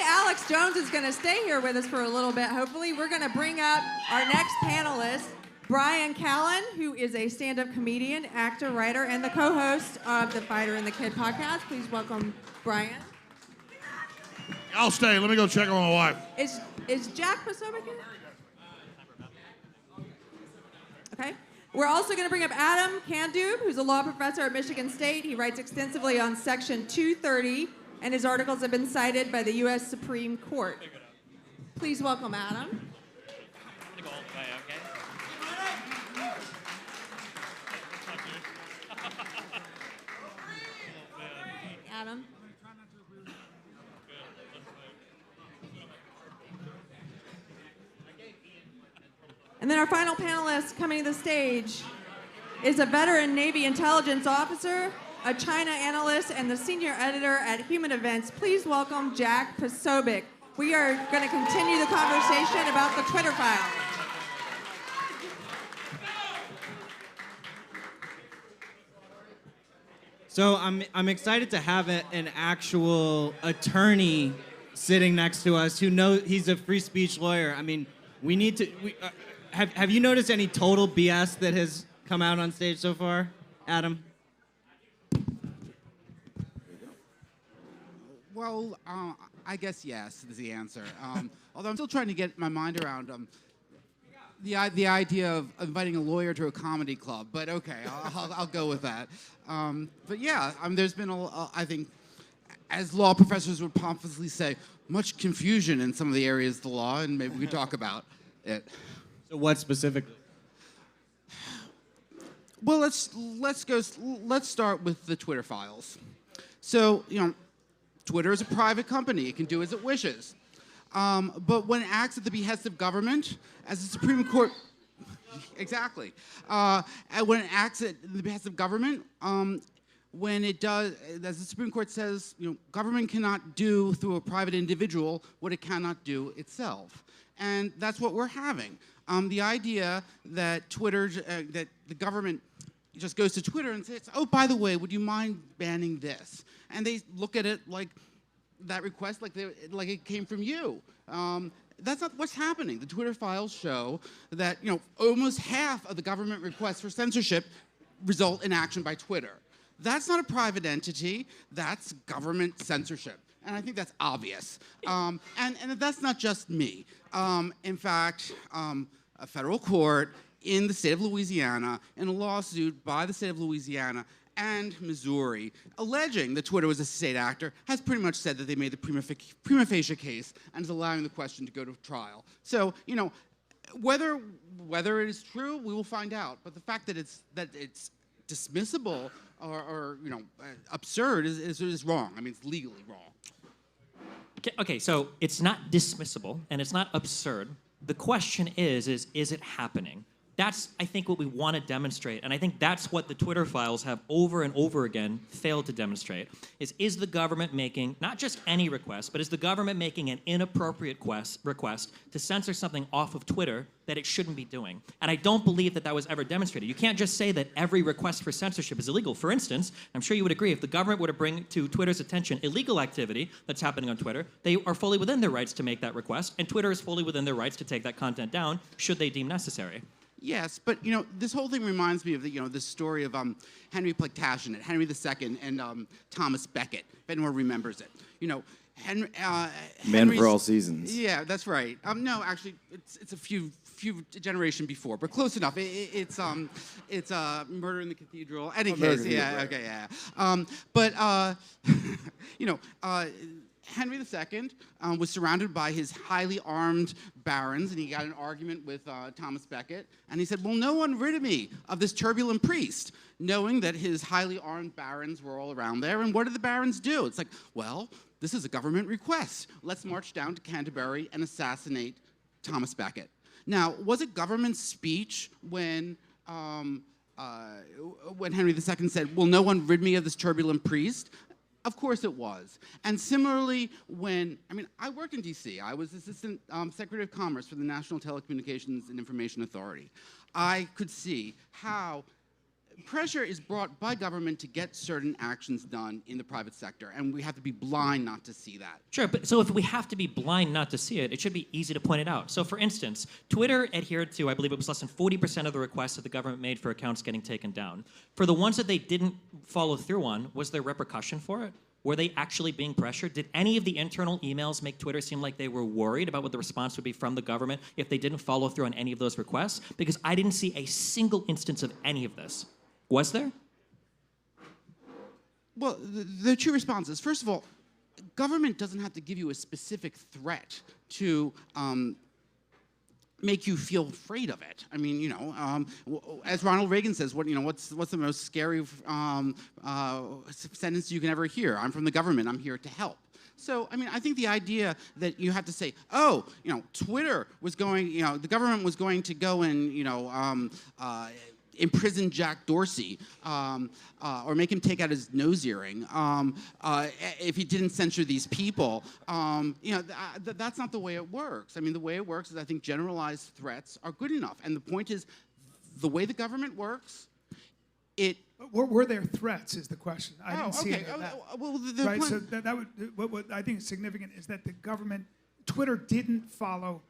Alex Jones is going to stay here with us for a little bit. Hopefully, we're going to bring up our next panelist, Brian Callen, who is a stand-up comedian, actor, writer, and the co-host of the Fighter and the Kid podcast. Please welcome Brian. I'll stay. Let me go check on my wife. Is Jack Posobiec here? Okay. We're also going to bring up Adam Kandub, who's a law professor at Michigan State. He writes extensively on Section 230, and his articles have been cited by the U.S. Supreme Court. Please welcome Adam. Adam. And then our final panelist coming to the stage is a veteran Navy intelligence officer, a China analyst, and the senior editor at Human Events. Please welcome Jack Posobiec. We are going to continue the conversation about the Twitter files. So I'm excited to have an actual attorney sitting next to us who knows he's a free speech lawyer. I mean, we need to. Have you noticed any total BS that has come out on stage so far, Adam? Well, I guess yes is the answer. Although I'm still trying to get my mind around the idea of inviting a lawyer to a comedy club. But okay, I'll go with that. But yeah, there's been I think, as law professors would pompously say, much confusion in some of the areas of the law, and maybe we could talk about it. So what specifically? Well, let's start with the Twitter files. So, Twitter is a private company. It can do as it wishes. But when it acts at the behest of government, as the Supreme Court, exactly, and when it acts at the behest of government, when it does, as the Supreme Court says, government cannot do through a private individual what it cannot do itself. And that's what we're having. The idea that that the government just goes to Twitter and says, oh, by the way, would you mind banning this? And they look at it like that request, like it came from you. That's not what's happening. The Twitter files show that almost half of the government requests for censorship result in action by Twitter. That's not a private entity. That's government censorship. And I think that's obvious. And that's not just me. In fact, a federal court in the state of Louisiana, in a lawsuit by the state of Louisiana and Missouri, alleging that Twitter was a state actor, has pretty much said that they made the prima facie case and is allowing the question to go to trial. So, whether it is true, we will find out. But the fact that it's dismissible or absurd is wrong. I mean, it's legally wrong. Okay, so it's not dismissible and it's not absurd. The question is it happening? That's, I think, what we want to demonstrate, and I think that's what the Twitter files have over and over again failed to demonstrate, is the government making, not just any request, but is the government making an inappropriate request to censor something off of Twitter that it shouldn't be doing? And I don't believe that was ever demonstrated. You can't just say that every request for censorship is illegal. For instance, I'm sure you would agree, if the government were to bring to Twitter's attention illegal activity that's happening on Twitter, they are fully within their rights to make that request, and Twitter is fully within their rights to take that content down should they deem necessary. Yes, but this whole thing reminds me of this story of Henry Plantagenet, Henry II, and Thomas Becket. If anyone remembers it, Man Henry's- for all seasons. Yeah, that's right. No, actually, it's a few generation before, but close enough. It's Murder in the Cathedral. Any Murder in case, the yeah, Cathedral, okay, yeah. But Henry II was surrounded by his highly armed barons, and he got an argument with Thomas Becket, and he said, "Will no one rid me of this turbulent priest?" Knowing that his highly armed barons were all around there, and what did the barons do? It's like, well, this is a government request. Let's march down to Canterbury and assassinate Thomas Becket. Now, was it government speech when Henry II said, "Will no one rid me of this turbulent priest"? Of course it was. And similarly, I worked in D.C. I was Assistant Secretary of Commerce for the National Telecommunications and Information Authority. I could see how pressure is brought by government to get certain actions done in the private sector, and we have to be blind not to see that. Sure, but so if we have to be blind not to see it, it should be easy to point it out. So for instance, Twitter adhered to, I believe it was less than 40% of the requests that the government made for accounts getting taken down. For the ones that they didn't follow through on, was there repercussion for it? Were they actually being pressured? Did any of the internal emails make Twitter seem like they were worried about what the response would be from the government if they didn't follow through on any of those requests? Because I didn't see a single instance of any of this. Was there? Well, there are two responses. First of all, government doesn't have to give you a specific threat to make you feel afraid of it. I mean, as Ronald Reagan says, what's the most scary sentence you can ever hear? I'm from the government. I'm here to help. So, I think the idea that you have to say, Twitter was going, the government was going to go and, imprison Jack Dorsey or make him take out his nose earring if he didn't censor these people. That's not the way it works. The way it works is I think generalized threats are good enough. And the point is, the way the government works, Were there threats is the question. I didn't see any of that. Well, right, so that would, what I think is significant is that the government, Twitter didn't follow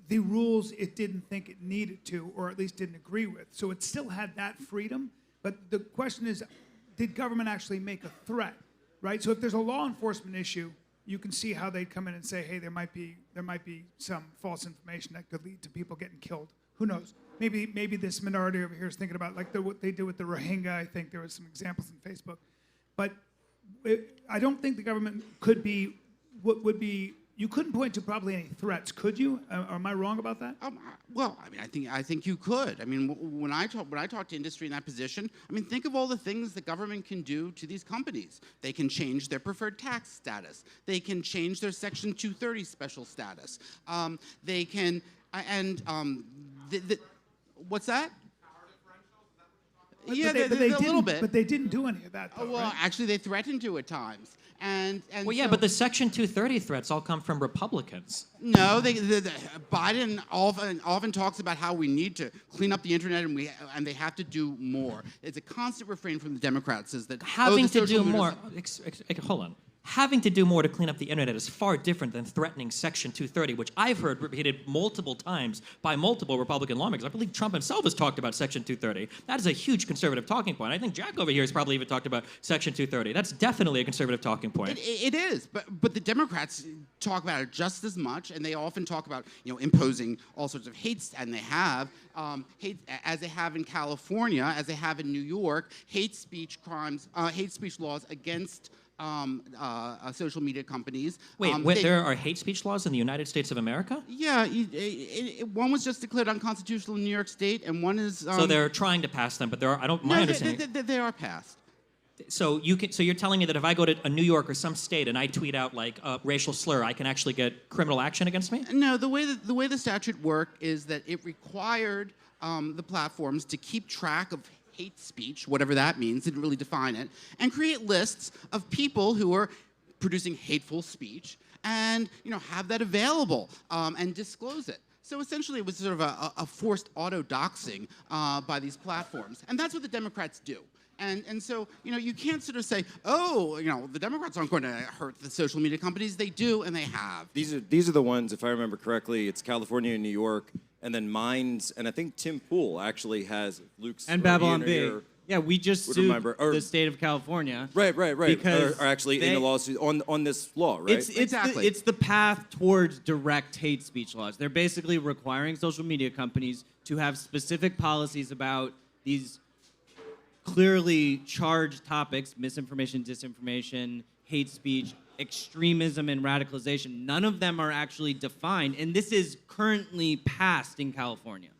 the rules it didn't think it needed to, or at least didn't agree with. So it still had that freedom, but the question is, did government actually make a threat, right? So if there's a law enforcement issue, you can see how they'd come in and say, hey, there might be some false information that could lead to people getting killed. Who knows? Maybe this minority over here is thinking about what they did with the Rohingya. I think there was some examples on Facebook. But I don't think the government you couldn't point to probably any threats, could you? Am I wrong about that? Well, I think you could. When I talk to industry in that position, think of all the things the government can do to these companies. They can change their preferred tax status. They can change their Section 230 special status. They can, what's that? Yeah, but a little bit. But they didn't do any of that, though, well, right? actually, they threatened to at times. Well, yeah, but the Section 230 threats all come from Republicans. No, Biden often talks about how we need to clean up the internet and they have to do more. It's a constant refrain from the Democrats is that Having to do more. Hold on. Having to do more to clean up the internet is far different than threatening Section 230, which I've heard repeated multiple times by multiple Republican lawmakers. I believe Trump himself has talked about Section 230. That is a huge conservative talking point. I think Jack over here has probably even talked about Section 230. That's definitely a conservative talking point. It is, but the Democrats talk about it just as much, and they often talk about imposing all sorts of hates, and they have hate, as they have in California, as they have in New York, hate speech laws against social media companies. Wait, there are hate speech laws in the United States of America? Yeah, one was just declared unconstitutional in New York State, and one is. So they're trying to pass them, but there are. I don't. My understanding. They are passed. So you're telling me that if I go to New York or some state and I tweet out like a racial slur, I can actually get criminal action against me? No, the way the statute worked is that it required the platforms to keep track of hate speech, whatever that means, didn't really define it, and create lists of people who are producing hateful speech and have that available and disclose it. So essentially it was sort of a forced auto-doxing by these platforms. And that's what the Democrats do. And so, you can't sort of say, the Democrats aren't going to hurt the social media companies. They do, and they have. These are the ones, if I remember correctly, it's California and New York, and then Minds, and I think Tim Pool actually has Luke's And or Babylon Ian or Bee. here Yeah, we just would sued remember- or- the state of California. Right. Because Are actually in they- the lawsuit on this law, right? It's the path towards direct hate speech laws. They're basically requiring social media companies to have specific policies about these clearly charged topics: misinformation, disinformation, hate speech, extremism, and radicalization. None of them are actually defined, and this is currently passed in California.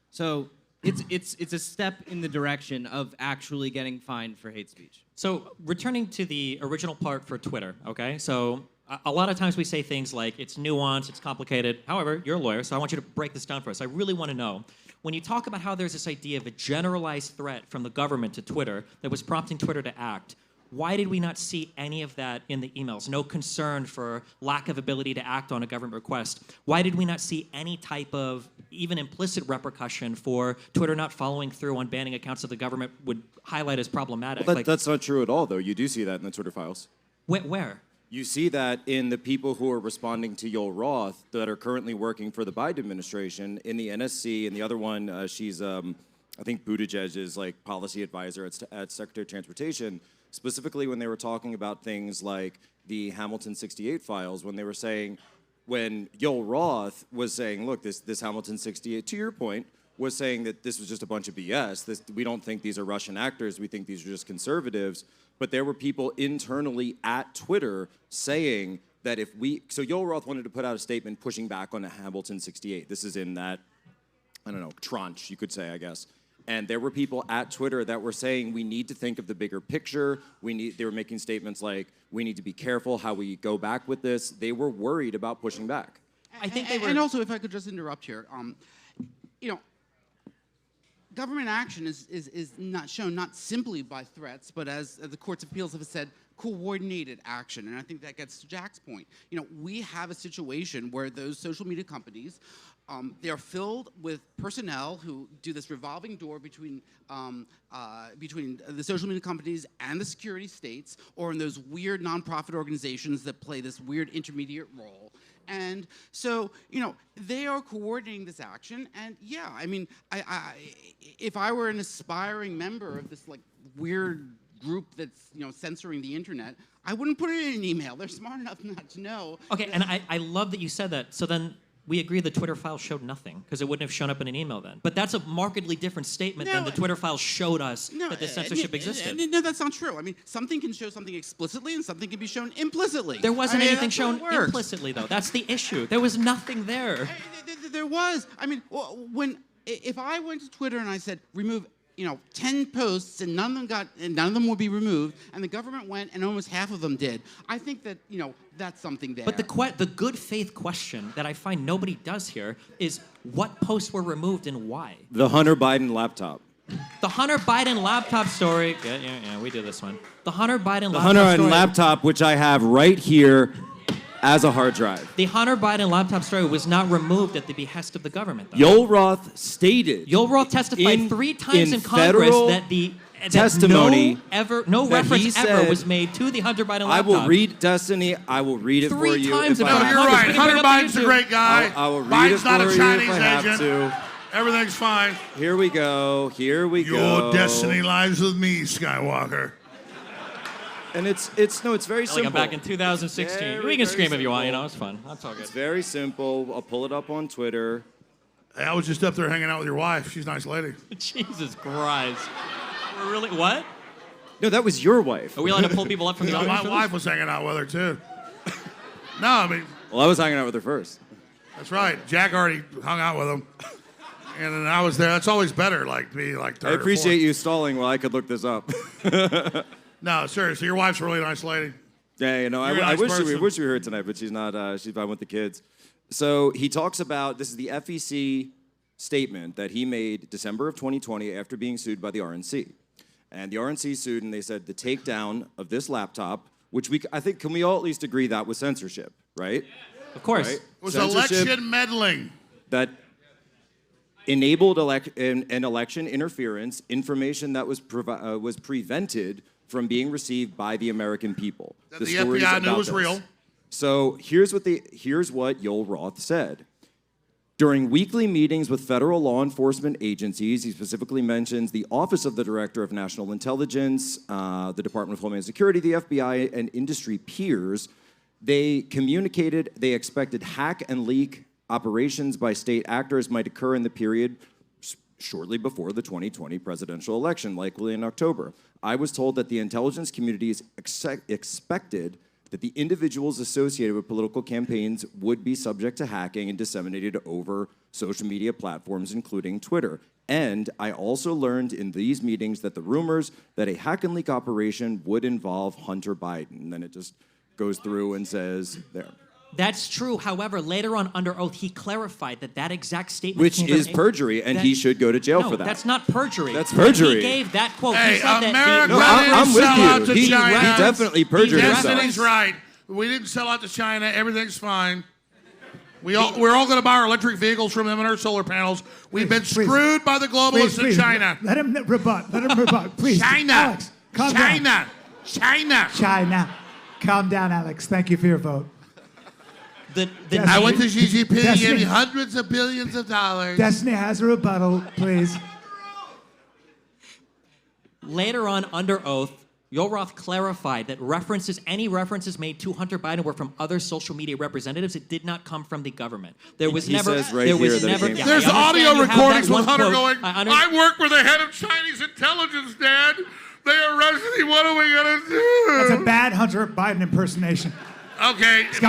So it's a step in the direction of actually getting fined for hate speech. So returning to the original part for Twitter, okay? So a lot of times we say things like it's nuanced, it's complicated. However, you're a lawyer, so I want you to break this down for us. I really want to know, when you talk about how there's this idea of a generalized threat from the government to Twitter that was prompting Twitter to act, why did we not see any of that in the emails? No concern for lack of ability to act on a government request. Why did we not see any type of even implicit repercussion for Twitter not following through on banning accounts that the government would highlight as problematic? Well, that's not true at all, though. You do see that in the Twitter files. Where? You see that in the people who are responding to Yoel Roth that are currently working for the Biden administration in the NSC, and the other one, she's, I think Buttigieg's like policy advisor at Secretary of Transportation. Specifically, when they were talking about things like the Hamilton 68 files, when they were saying, when Yoel Roth was saying, look, this Hamilton 68, to your point, was saying that this was just a bunch of BS. We don't think these are Russian actors. We think these are just conservatives. But there were people internally at Twitter saying that so Yoel Roth wanted to put out a statement pushing back on the Hamilton 68. This is in that, I don't know, tranche, you could say, I guess. And there were people at Twitter that were saying we need to think of the bigger picture. They were making statements like we need to be careful how we go back with this. They were worried about pushing back. I think they were. And also, if I could just interrupt here, government action is not shown not simply by threats, but as the courts of appeals have said, coordinated action. And I think that gets to Jack's point. We have a situation where those social media companies, they are filled with personnel who do this revolving door between the social media companies and the security states, or in those weird nonprofit organizations that play this weird intermediate role. And so, they are coordinating this action. And yeah, I mean, if I were an aspiring member of this like weird group that's censoring the internet, I wouldn't put it in an email. They're smart enough not to know. Okay, and I love that you said that. So then we agree the Twitter file showed nothing because it wouldn't have shown up in an email then. But that's a markedly different statement than the Twitter file showed us that the censorship existed. No, that's not true. I mean, something can show something explicitly and something can be shown implicitly. There wasn't anything shown that's how it works. implicitly, though. That's the issue. There was nothing there. There was. I mean, if I went to Twitter and I said remove 10 posts and none of them would be removed, and the government went and almost half of them did, I think that that's something there. But the good faith question that I find nobody does here is what posts were removed and why. The Hunter Biden laptop. The Hunter Biden laptop story. Yeah, we did this one. The Hunter Biden The laptop Hunter story. laptop, which I have right here as a hard drive. The Hunter Biden laptop story was not removed at the behest of the government, though. Yoel Roth stated. Yoel Roth testified 3 times in Congress federal that testimony no that he reference ever said- was made to the Hunter Biden laptop. I will read Destiny. I will read it for 3 you. times if in I front of You're Congress. right. We can Hunter bring up the Biden's a YouTube. great guy. I will read Biden's it not for a you Chinese if I have agent. to. Everything's fine. Here we go. Here we go. Your destiny lies with me, Skywalker. And it's very simple. Like I'm back in 2016. Very, We can very scream if you want. simple. It's fun. That's all good. It's very simple. I'll pull it up on Twitter. Hey, I was just up there hanging out with your wife. She's a nice lady. Jesus Christ. We're really what? No, that was your wife. Are we allowed to pull people up from the No, audience? my for this? wife was hanging out with her too. No, I mean, Well, I was hanging out with her first. that's right. Jack already hung out with him, and then I was there. That's always better, like to be like third I or appreciate you stalling while I could look this up. fourth. No, seriously, your wife's a really nice lady. Yeah, You're a I nice wish person. we were here tonight, but she's not. She's fine with the kids. So he talks about, this is the FEC statement that he made December of 2020 after being sued by the RNC. And the RNC sued, and they said the takedown of this laptop, which I think, can we all at least agree that was censorship, right? Of course. Right? It was Censorship election meddling. that enabled an election interference, information that was prevented from being received by the American people. That the stories FBI knew about was this. real. So here's what Yoel Roth said. During weekly meetings with federal law enforcement agencies, he specifically mentions the Office of the Director of National Intelligence, the Department of Homeland Security, the FBI, and industry peers. They communicated they expected hack and leak operations by state actors might occur in the period shortly before the 2020 presidential election, likely in October. I was told that the intelligence communities expected that the individuals associated with political campaigns would be subject to hacking and disseminated over social media platforms, including Twitter. And I also learned in these meetings that the rumors that a hack and leak operation would involve Hunter Biden. And then it just goes through and says there. That's true. However, later on under oath, he clarified that that exact statement Which came is from perjury, and he should go to jail no, for that. That's not perjury. That's perjury. He gave that quote. Hey, he said America No, didn't I'm with sell you. out to He China. definitely perjured himself. Destiny's right. We didn't sell out to China. Everything's fine. We're all going to buy our electric vehicles from them and our solar panels. We've been screwed by the globalists in China. Let him rebut. Let him rebut, please. China. Alex, calm China. down. China. China. Calm down, Alex. Thank you for your vote. I went to Xi Jinping. He gave Destiny. me hundreds of billions of dollars. Destiny has a rebuttal, please. Later on under oath, Yoel Roth clarified that any references made to Hunter Biden were from other social media representatives. It did not come from the government. There was He never. says right there here was that it never. came yeah, from- There's I understand audio you have recordings that with one Hunter quote. going, I work with the head of Chinese intelligence, Dad. They arrested me. What are we going to do? That's a bad Hunter Biden impersonation. Okay. He's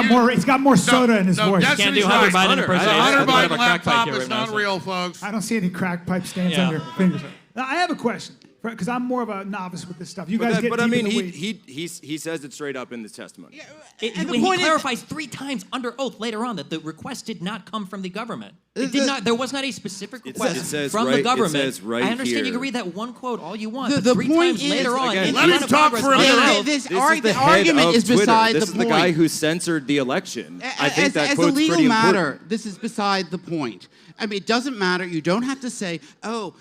got more soda in his voice. Destiny's right. Hunter I Biden have a crack pipe laptop here is right now, not so- real, folks. I don't see any crack pipe stains Yeah. on your fingers. Now, I have a question, because I'm more of a novice with this stuff. You guys get but deep I mean, in the weeds. he says it straight up in this testimony. He clarifies 3 times under oath later on that the request did not come from the government. It did not. There was not a specific request it says from right- the it government. says right I understand you here. can read that one quote all you want, The- but the 3 point times is- later on, Again, in let him front of talk Congress for a under minute. oath, This This is the the head argument of is Twitter. beside This the is point. the guy who censored the election. I think that as a quote's legal pretty matter, important. this is beside the point. I mean, it doesn't matter. You don't have to say, oh,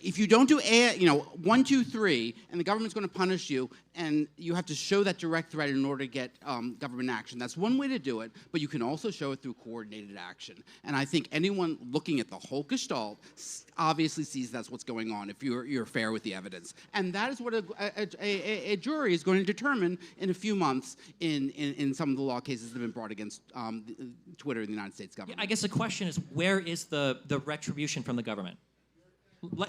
if you don't do 1, 2, 3, and the government's going to punish you, and you have to show that direct threat in order to get government action. That's one way to do it, but you can also show it through coordinated action. And I think anyone looking at the whole gestalt obviously sees that's what's going on if you're fair with the evidence. And that is what a jury is going to determine in a few months in some of the law cases that have been brought against Twitter in the United States government. I guess the question is, where is the retribution from the government?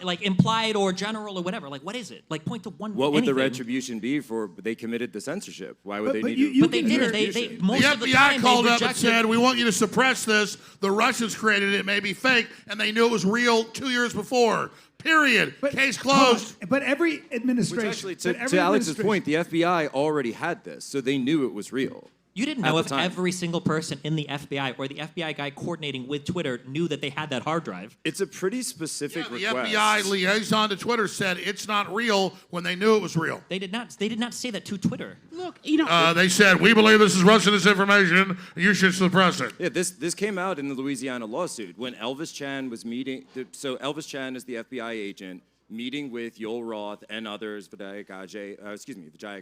Like implied or general or whatever. Like, what is it? Like, point to one. What would the anything. retribution be for they committed the censorship? Why would they but need you- to? you But they can- didn't. They The most of the FBI time called they up and rejected. said, we want you to suppress this. The Russians created it. It may be fake. And they knew it was real 2 years before. Period. Case closed. But every administration. Which actually, but to every Alex's administration- point, the FBI already had this, so they knew it was real. You didn't at know the if time. every single person in the FBI or the FBI guy coordinating with Twitter knew that they had that hard drive. It's a pretty specific The request. FBI liaison to Twitter said it's not real when they knew it was real. They did not say that to Twitter. Look, They said, we believe this is Russian disinformation. You should suppress it. Yeah, this came out in the Louisiana lawsuit when Elvis Chan was meeting. So Elvis Chan is the FBI agent meeting with Yoel Roth and others, Vijaya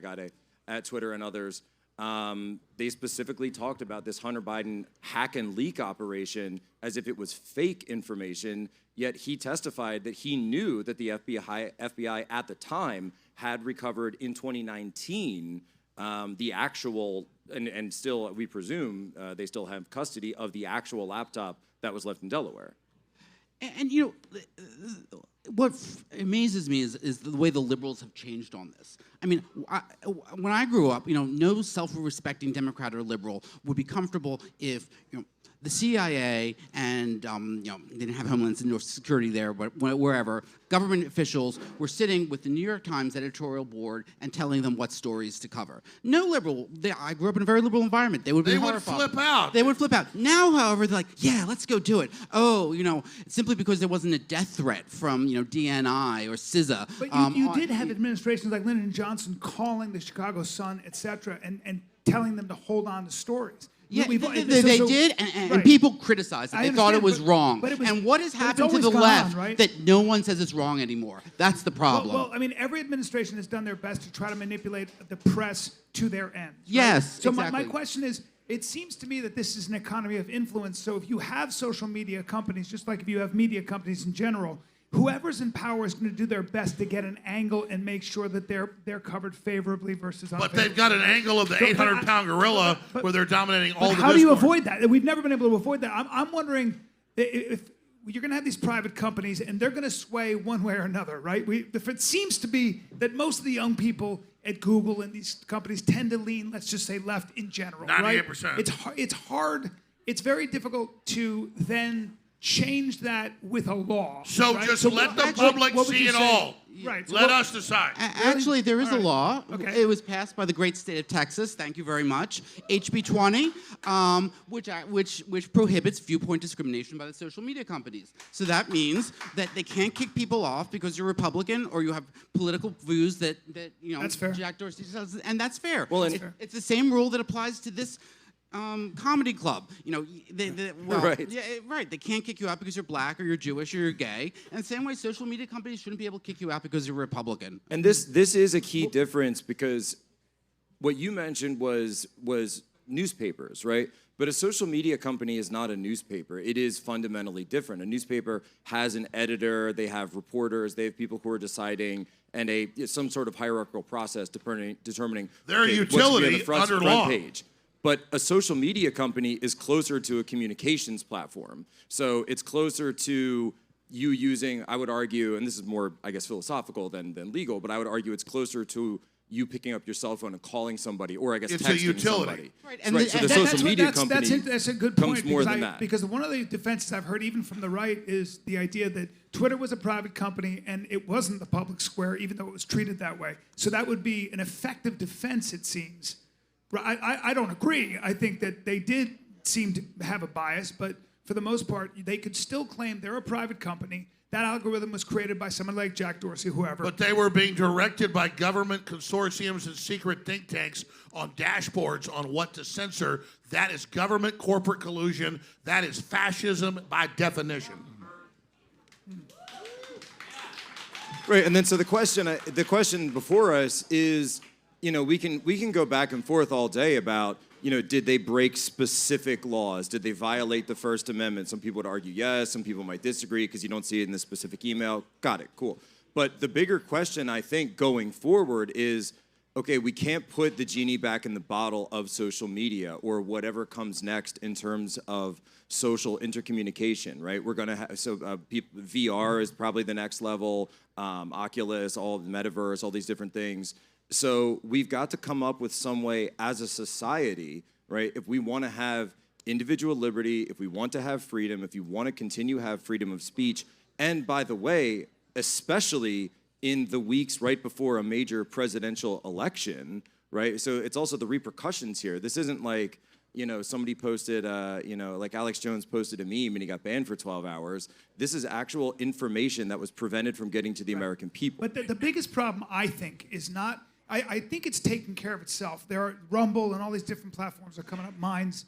Gadde at Twitter and others. They specifically talked about this Hunter Biden hack and leak operation as if it was fake information, yet he testified that he knew that the FBI at the time had recovered in 2019 the actual, and still we presume they still have custody of the actual laptop that was left in Delaware. And what amazes me is the way the liberals have changed on this. I mean, when I grew up, no self-respecting Democrat or liberal would be comfortable if the CIA and they didn't have Homeland Security there, but wherever government officials were sitting with the New York Times editorial board and telling them what stories to cover. No liberal. I grew up in a very liberal environment. They would be horrified. flip out. They would flip out. Now, however, they're like, yeah, let's go do it. Oh, simply because there wasn't a death threat from DNI or CISA. But you did have administrations like Lyndon Johnson calling the Chicago Sun, et cetera, and telling them to hold on to stories. Yeah, We've- they did, and right. people criticized it. I They thought it understand, was but- wrong. but it was- And what has but it's happened to always the gone left on, right? that no one says it's wrong anymore? That's the problem. Well, I mean, every administration has done their best to try to manipulate the press to their end. Yes, So exactly. my question is, it seems to me that this is an economy of influence. So if you have social media companies, just like if you have media companies in general, whoever's in power is going to do their best to get an angle and make sure that they're covered favorably versus But unfavorably. they've got an angle of the 800-pound gorilla where they're dominating all But the how do you discourse. avoid that? We've never been able to avoid that. I'm wondering if you're going to have these private companies and they're going to sway one way or another, right? If it seems to be that most of the young people at Google and these companies tend to lean, let's just say, left in general, right? 98%. It's hard. It's very difficult to then change that with a law. So right? just let the what public would see you it say? all. Right. so Let what- us decide. Actually, there is a law. Okay. It was passed by the great state of Texas. Thank you very much. HB 20, which prohibits viewpoint discrimination by the social media companies. So that means that they can't kick people off because you're Republican or you have political views that That's fair. Jack Dorsey says, and that's fair. Well, It's the same rule that applies to this comedy club. Right. Yeah, right. They can't kick you out because you're black or you're Jewish or you're gay. And the same way, social media companies shouldn't be able to kick you out because you're Republican. And this is a key difference because what you mentioned was newspapers, right? But a social media company is not a newspaper. It is fundamentally different. A newspaper has an editor, they have reporters, they have people who are deciding, and some sort of hierarchical process determining They're a okay, what's gonna be on utility the front under law. page. But a social media company is closer to a communications platform. So it's closer to you using, I would argue, and this is more, I guess, philosophical than legal, but I would argue it's closer to you picking up your cell phone and calling somebody, or I guess It's a texting utility. somebody. Right, So the social media company that's a good comes point more because than that. because one of the defenses I've heard even from the right is the idea that Twitter was a private company and it wasn't the public square, even though it was treated that way. So that would be an effective defense, it seems. I don't agree. I think that they did seem to have a bias, but for the most part, they could still claim they're a private company. That algorithm was created by someone like Jack Dorsey, whoever. But they were being directed by government consortiums and secret think tanks on dashboards on what to censor. That is government corporate collusion. That is fascism by definition. Right, and then so the question before us is, we can go back and forth all day about, did they break specific laws? Did they violate the First Amendment? Some people would argue yes, some people might disagree because you don't see it in the specific email. Got it, cool. But the bigger question, I think, going forward is, okay, we can't put the genie back in the bottle of social media or whatever comes next in terms of social intercommunication, right? We're gonna have, VR is probably the next level, Oculus, all the metaverse, all these different things. So we've got to come up with some way as a society, right? If we want to have individual liberty, if we want to have freedom, if you want to continue to have freedom of speech, and by the way, especially in the weeks right before a major presidential election, right? So it's also the repercussions here. This isn't like, somebody posted, like Alex Jones posted a meme and he got banned for 12 hours. This is actual information that was prevented from getting to the American people. But the biggest problem, I think, is not. I think it's taken care of itself. There are Rumble and all these different platforms are coming up, Minds.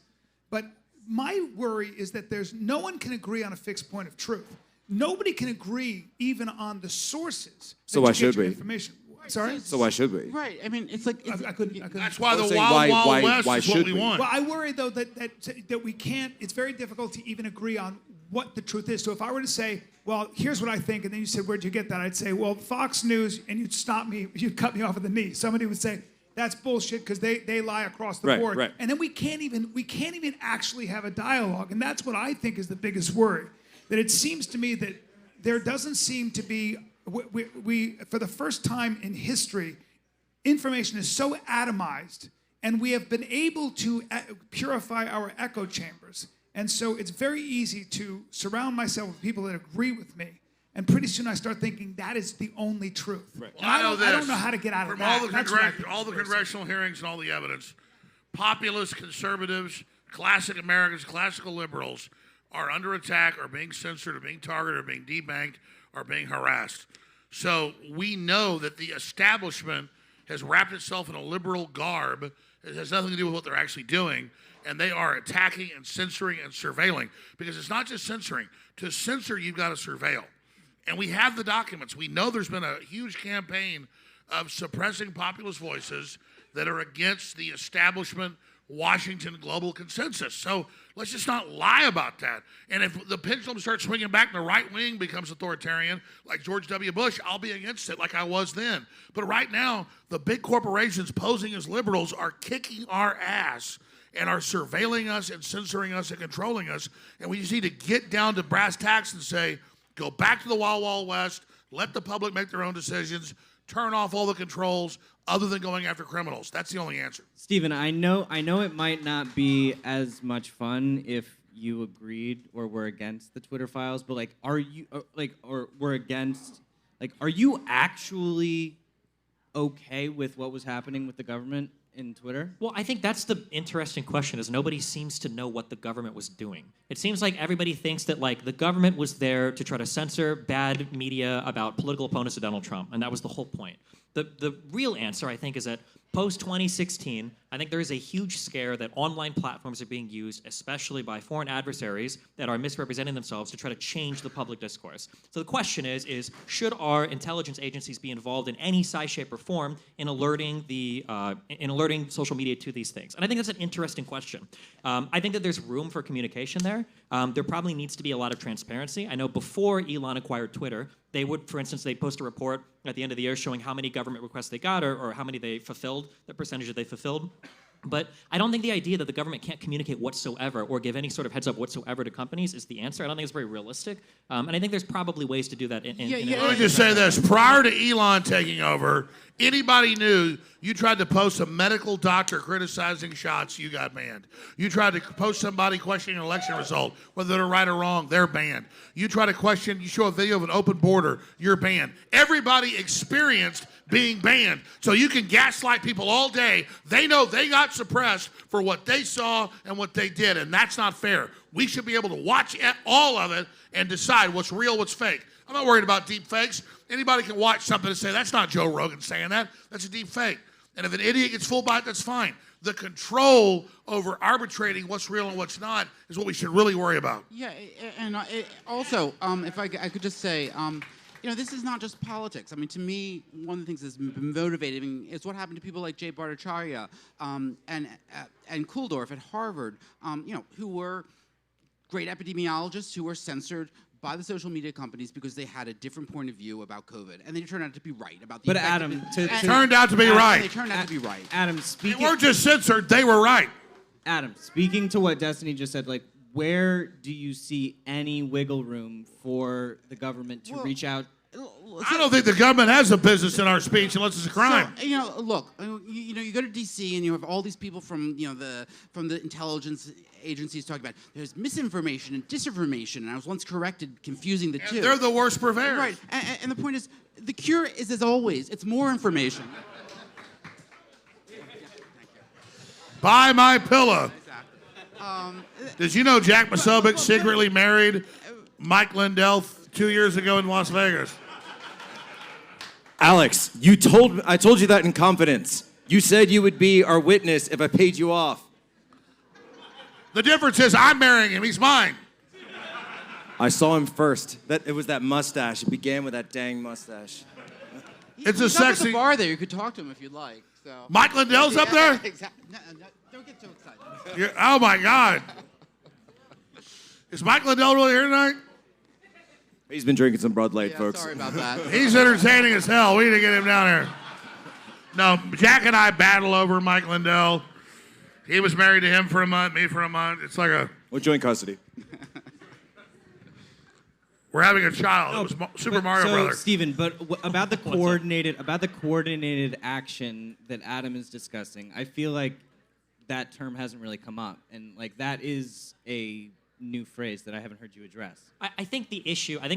But my worry is that no one can agree on a fixed point of truth. Nobody can agree even on the sources. So that why you get should your we? Information. Sorry? So why should we? Right. I mean, it's like I couldn't. That's why the saying Wild why Wild West is should what we we? want. Well, I worry though that we can't. It's very difficult to even agree on what the truth is. So if I were to say, well, here's what I think, and then you said, where'd you get that? I'd say, well, Fox News, and you'd stop me, you'd cut me off at the knee. Somebody would say, that's bullshit because they lie across the board. Right. And then we can't even actually have a dialogue. And that's what I think is the biggest worry. That it seems to me that there doesn't seem to be, we for the first time in history, information is so atomized, and we have been able to purify our echo chambers. And so it's very easy to surround myself with people that agree with me. And pretty soon I start thinking that is the only truth. Well, And I don't know how to get out From of that. all the, That's what I think all is the crazy. congressional hearings and all the evidence, populist conservatives, classic Americans, classical liberals are under attack, are being censored, are being targeted, are being debanked, are being harassed. So we know that the establishment has wrapped itself in a liberal garb. It has nothing to do with what they're actually doing. And they are attacking and censoring and surveilling. Because it's not just censoring. To censor, you've got to surveil. And we have the documents. We know there's been a huge campaign of suppressing populist voices that are against the establishment Washington global consensus. So let's just not lie about that. And if the pendulum starts swinging back and the right wing becomes authoritarian, like George W. Bush, I'll be against it like I was then. But right now, the big corporations posing as liberals are kicking our ass and are surveilling us and censoring us and controlling us. And we just need to get down to brass tacks and say, go back to the Wild Wild West, let the public make their own decisions, turn off all the controls other than going after criminals. That's the only answer. Stephen, I know it might not be as much fun if you agreed or were against the Twitter files, but like, are you are you actually okay with what was happening with the government in Twitter? Well, I think that's the interesting question, is nobody seems to know what the government was doing. It seems like everybody thinks that like the government was there to try to censor bad media about political opponents of Donald Trump, and that was the whole point. The real answer, I think, is that post-2016, I think there is a huge scare that online platforms are being used, especially by foreign adversaries that are misrepresenting themselves to try to change the public discourse. So the question is should our intelligence agencies be involved in any size, shape, or form in alerting social media to these things? And I think that's an interesting question. I think that there's room for communication there. There probably needs to be a lot of transparency. I know before Elon acquired Twitter, they would, for instance, they'd post a report at the end of the year showing how many government requests they got or how many they fulfilled, the percentage that they fulfilled. But I don't think the idea that the government can't communicate whatsoever or give any sort of heads up whatsoever to companies is the answer. I don't think it's very realistic. And I think there's probably ways to do that. Let me just say this. Prior to Elon taking over, anybody knew you tried to post a medical doctor criticizing shots, you got banned. You tried to post somebody questioning an election result, whether they're right or wrong, they're banned. You try to you show a video of an open border, you're banned. Everybody experienced being banned. So you can gaslight people all day. They know they got suppressed for what they saw and what they did, and that's not fair. We should be able to watch all of it and decide what's real, what's fake. I'm not worried about deep fakes. Anybody can watch something and say, that's not Joe Rogan saying that. That's a deep fake. And if an idiot gets full bite, that's fine. The control over arbitrating what's real and what's not is what we should really worry about. Yeah, and also, if I could just say, this is not just politics. I mean, to me, one of the things that's been motivating is what happened to people like Jay Bhattacharya and Kulldorff at Harvard, who were great epidemiologists who were censored by the social media companies because they had a different point of view about COVID, and they turned out to be right about the. But Adam, turned out to be right. They turned out to be right. Adam, they weren't just censored; they were right. Adam, speaking to what Destiny just said, like, where do you see any wiggle room for the government to reach out? I don't think the government has a business in our speech unless it's a crime. So, look, you go to D.C. and you have all these people from the intelligence agencies talking about there's misinformation and disinformation, and I was once corrected confusing the two. They're the worst purveyors. Right, and the point is, the cure is, as always, it's more information. Buy my pillow. Did you know Jack Posobiec secretly married Mike Lindell 2 years ago in Las Vegas? Alex, I told you that in confidence. You said you would be our witness if I paid you off. The difference is I'm marrying him. He's mine. I saw him first. It was that mustache. It began with that dang mustache. It's a He's sexy. up at the bar there. You could talk to him if you'd like. So. Mike Lindell's up there? Exactly. No, don't get too excited. Oh my God. Is Mike Lindell really here tonight? He's been drinking some Bud Light, folks. Sorry about that. He's entertaining as hell. We need to get him down here. No, Jack and I battle over Mike Lindell. He was married to him for a month, me for a month. It's like a... We're joint custody. We're having a child. It was Super Mario Brothers. Stephen, but about the coordinated action that Adam is discussing, I feel like that term hasn't really come up, and like that is a new phrase that I haven't heard you address. I think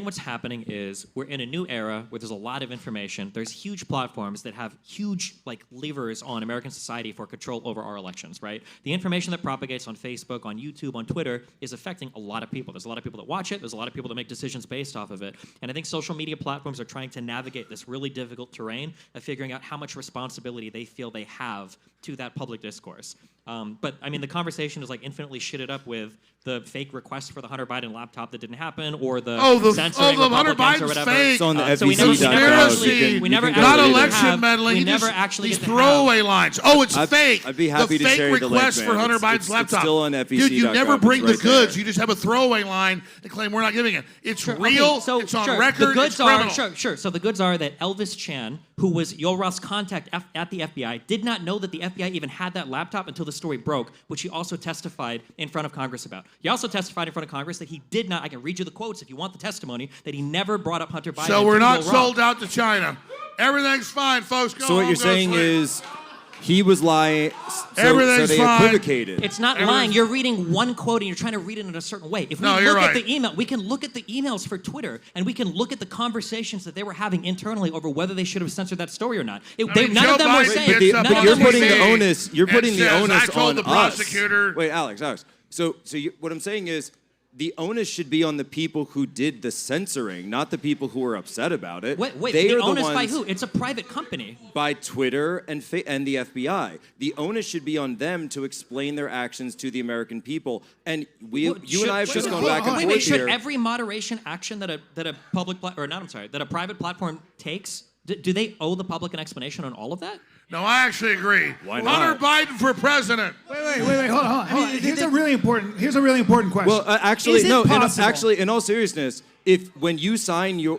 what's happening is we're in a new era where there's a lot of information. There's huge platforms that have huge levers on American society for control over our elections, right? The information that propagates on Facebook, on YouTube, on Twitter is affecting a lot of people. There's a lot of people that watch it. There's a lot of people that make decisions based off of it. And I think social media platforms are trying to navigate this really difficult terrain of figuring out how much responsibility they feel they have to that public discourse. But I mean, the conversation is infinitely shitted up with the fake request for the Hunter Biden laptop that didn't happen, or the the censoring Hunter Republicans or Biden's whatever. fake. It's on the So we FEC. never Conspiracy, we never not actually election have- meddling. We He never just- actually these get to have- throwaway lines. Oh, it's fake. I'd be happy the to fake share you the link, request for man. Hunter It's- Biden's it's laptop. still on Dude, you FEC.com. never bring It's the right goods. there. You just have a throwaway line and claim we're not giving it. It's Sure, real. okay, so it's on sure, record. The goods it's criminal. sure. So the goods are that Elvis Chan, who was Yoel Roth's contact at the FBI, did not know that the FBI even had that laptop until the story broke, which he also testified in front of Congress about. He also testified in front of Congress that he did not, I can read you the quotes if you want the testimony, that he never brought up Hunter Biden. So we're to not Yoel Roth. sold out to China. Everything's fine, folks. Go So what home, you're go saying sleep. is he was lying. So Everything's they fine. equivocated. It's not lying. You're reading one quote and you're trying to read it in a certain way. If we No, look you're at right. the email, we can look at the emails for Twitter and we can look at the conversations that they were having internally over whether they should have censored that story or not. None Joe of them were Biden saying. gets up none on of You're them were putting the saying. onus. You're and putting the says, onus I told on the us. prosecutor. Wait, Alex. So what I'm saying is, the onus should be on the people who did the censoring, not the people who are upset about it. Wait, they the are onus the by ones who? It's a private company. by Twitter and the FBI. The onus should be on them to explain their actions to the American people. And you and I have just gone back and forth Wait, should here. every moderation action that a public that a private platform takes, do they owe the public an explanation on all of that? No, I actually agree. Why Hunter not? Biden for president. Wait, hold on. Here's a really important question. Well, actually, Is it no. possible- In all seriousness, when you sign your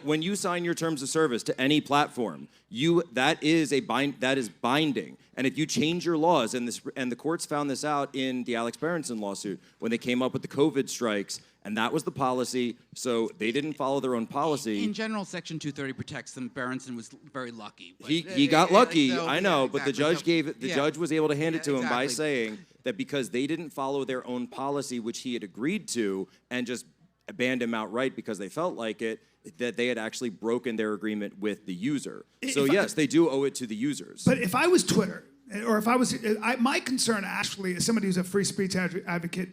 terms of service to any platform, that is binding. And if you change your laws, and the courts found this out in the Alex Berenson lawsuit when they came up with the COVID strikes, and that was the policy. So they didn't follow their own policy. In general, Section 230 protects them. Berenson was very lucky. But- He got lucky, so, I know, yeah, but the exactly. judge gave it. The Yeah. judge was able to hand it to him by exactly. saying that because they didn't follow their own policy, which he had agreed to, and just banned him outright because they felt like it, that they had actually broken their agreement with the user. So yes, they do owe it to the users. But if I was Twitter, or if I was, my concern actually, as somebody who's a free speech advocate,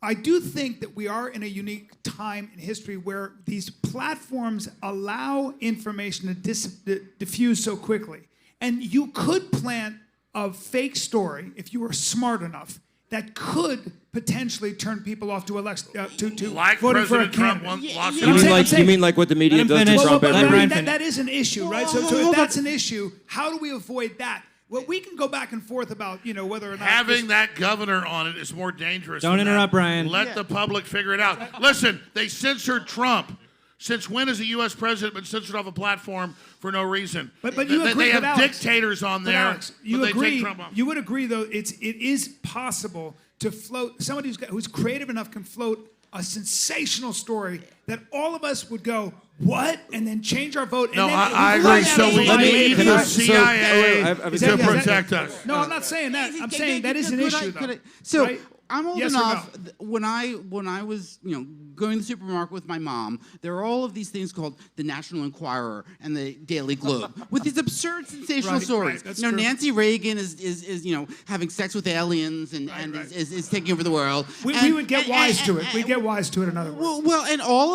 I do think that we are in a unique time in history where these platforms allow information to diffuse so quickly. And you could plant a fake story, if you were smart enough, that could potentially turn people off to Like voting for a President Trump candidate. lost You mean like what the media does to Trump But every week? that is an issue, right? So if that's an issue, how do we avoid that? Well, we can go back and forth about, whether or not Having that governor on it is more dangerous. Don't than interrupt, that. Brian. Let the public figure it out. Listen, they censored Trump. Since when has a U.S. president been censored off a platform for no reason? But you agree, they have but Alex, dictators on but there. Alex, you but they agree? take Trump off. You would agree, though, it is possible to float. Somebody who's creative enough can float a sensational story that all of us would go, "What?" and then change our vote. No, and then I agree. So we need the CIA to protect us. No, I'm not saying that. I'm saying that is an issue, though. So right? I'm old Yes or enough. When I was going to the supermarket with my mom, there were all of these things called the National Enquirer and the Daily Globe with these absurd sensational Right, stories. right, that's You know, true. Nancy Reagan is having sex with aliens and is taking over the world. We would get wise to it. We'd get wise to it. In other words. Well, and all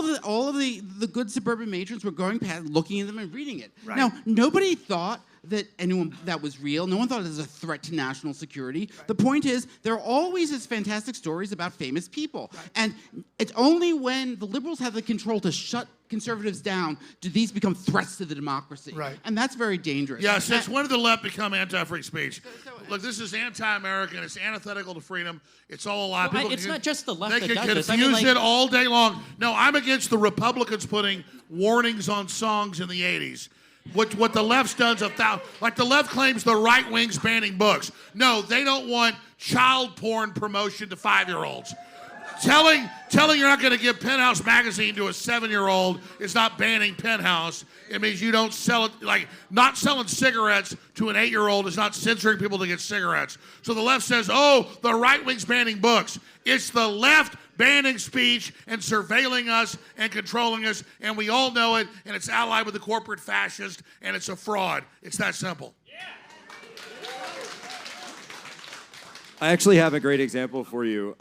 of the good suburban matrons were going past, looking at them and reading it. Right. Now, nobody thought that that was real. No one thought it was a threat to national security. Right. The point is, there are always these fantastic stories about famous people. Right. And it's only when the liberals have the control to shut conservatives down do these become threats to the democracy. Right. And that's very dangerous. Yeah, since when did the left become anti-free speech? Look, this is anti-American. It's antithetical to freedom. It's all a lie. Well, People it's can- not just the left They that can does confuse this. I mean, it all day long. No, I'm against the Republicans putting warnings on songs in the 80s. What the left's done is like the left claims the right wing's banning books. No, they don't want child porn promotion to 5-year-olds. Telling you're not going to give Penthouse magazine to a 7-year-old is not banning Penthouse. It means you don't sell it. Like not selling cigarettes to an 8-year-old is not censoring people to get cigarettes. So the left says, "Oh, the right wing's banning books." It's the left banning speech and surveilling us and controlling us, and we all know it, and it's allied with the corporate fascist, and it's a fraud. It's that simple. I actually have a great example for you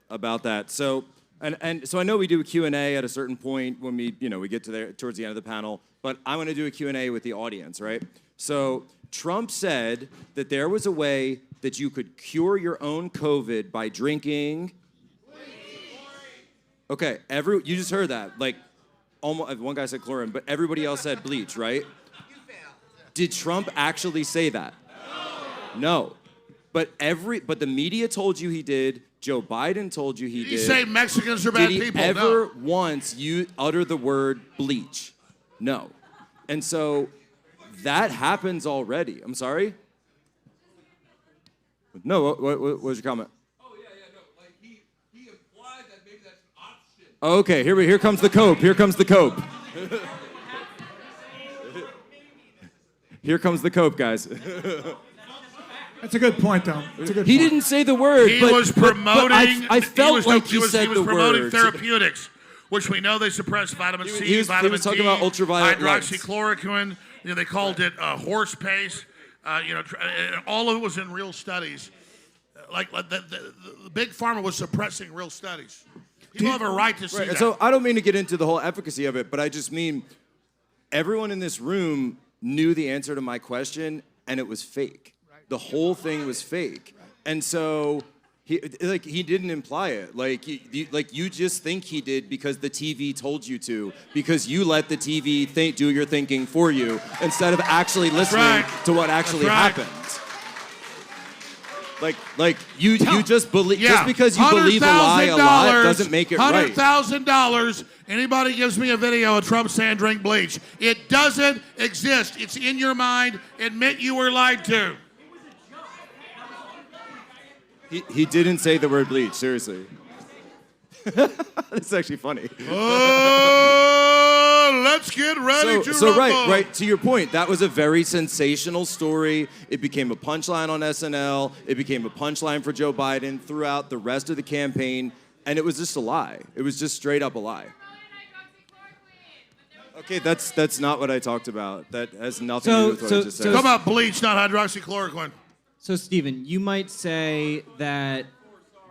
about that. So, so I know we do a Q&A at a certain point when we get towards the end of the panel, but I'm going to do a Q&A with the audience, right? So Trump said that there was a way that you could cure your own COVID by drinking Okay, you just heard that. Like, almost one guy said chlorine, but everybody else said bleach, right? Did Trump actually say that? No. But the media told you he did. Joe Biden told you he did. Did he say Mexicans are bad Did he people? ever No. once utter the word bleach? No. And so that happens already. I'm sorry? No, what was your comment? Okay, here comes the cope. Here comes the cope. Here comes the cope, guys. That's a good point, though. It's a good He point. didn't say the word. He but, was but promoting. I felt like he was said the promoting word. therapeutics, which we know they suppress vitamin C, he was vitamin talking D, about ultraviolet lights. hydroxychloroquine. They called it horse paste. All of it was in real studies. Like the big pharma was suppressing real studies. People have a right to see Right, that. so I don't mean to get into the whole efficacy of it, but I just mean everyone in this room knew the answer to my question, and it was fake. The whole thing was fake, and so he didn't imply it. Like you just think he did because the TV told you to, because you let the TV do your thinking for you instead of actually listening to what actually happened. Like you just believe just because you believe a lie a lot doesn't make it right. $100,000. Anybody gives me a video of Trump saying drink bleach. It doesn't exist. It's in your mind. Admit you were lied to. He didn't say the word bleach, seriously. It's actually funny. Let's get ready to rumble. Right, to your point, that was a very sensational story. It became a punchline on SNL. It became a punchline for Joe Biden throughout the rest of the campaign, and it was just a lie. It was just straight up a lie. Okay, that's not what I talked about. That has nothing to do with what I just said. Talk about bleach, not hydroxychloroquine. So, Stephen, you might say that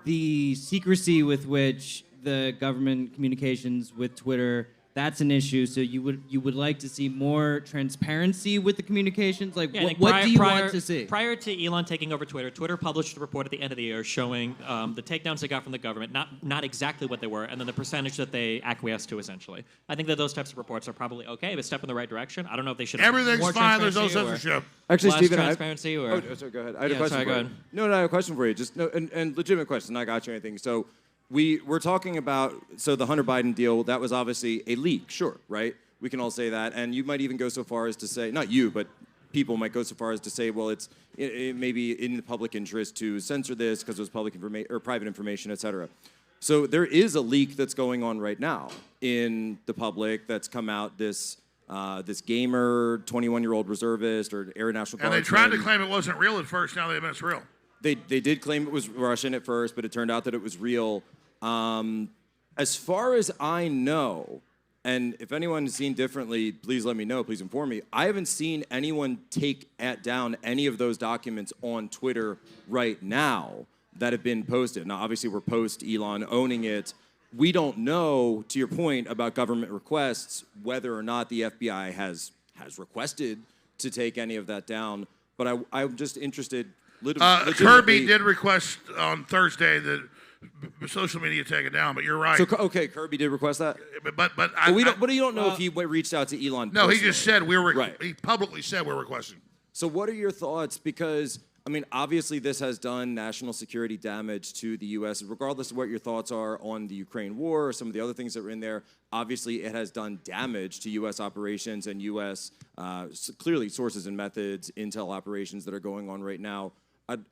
the secrecy with which the government communications with Twitter, that's an issue. So you would like to see more transparency with the communications? Like, Yeah, what do you want to see? Prior to Elon taking over Twitter, Twitter published a report at the end of the year showing the takedowns they got from the government, not exactly what they were, and then the percentage that they acquiesced to, essentially. I think that those types of reports are probably okay, a step in the right direction. I don't know if they should have Everything's more fine, there's no transparency or censorship. Actually, less Stephen, transparency or... sorry, go ahead. I had a Yeah, question sorry, for go you. ahead. No, I have a question for you. Just and legitimate question. I got you anything. So we're talking about the Hunter Biden deal. That was obviously a leak, sure, right? We can all say that, and you might even go so far as to say, not you, but people might go so far as to say, well, it may be in the public interest to censor this because it was public information or private information, et cetera. So there is a leak that's going on right now in the public that's come out. This gamer, 21-year-old reservist or Air National Guard. And they tried to claim it wasn't real at first. Now they admit it's real. They did claim it was Russian at first, but it turned out that it was real. As far as I know, and if anyone has seen differently, please let me know. Please inform me. I haven't seen anyone take down any of those documents on Twitter right now that have been posted. Now, obviously, we're post Elon owning it. We don't know, to your point about government requests, whether or not the FBI has requested to take any of that down. But I'm just interested. Kirby did request on Thursday that social media take it down, but you're right. So, okay, Kirby did request that? But you don't know if he reached out to Elon No, he personally. just said Right. he publicly said we're requesting. So what are your thoughts? Because, I mean, obviously this has done national security damage to the U.S. Regardless of what your thoughts are on the Ukraine war or some of the other things that were in there, obviously it has done damage to U.S. operations and U.S. Clearly sources and methods, intel operations that are going on right now.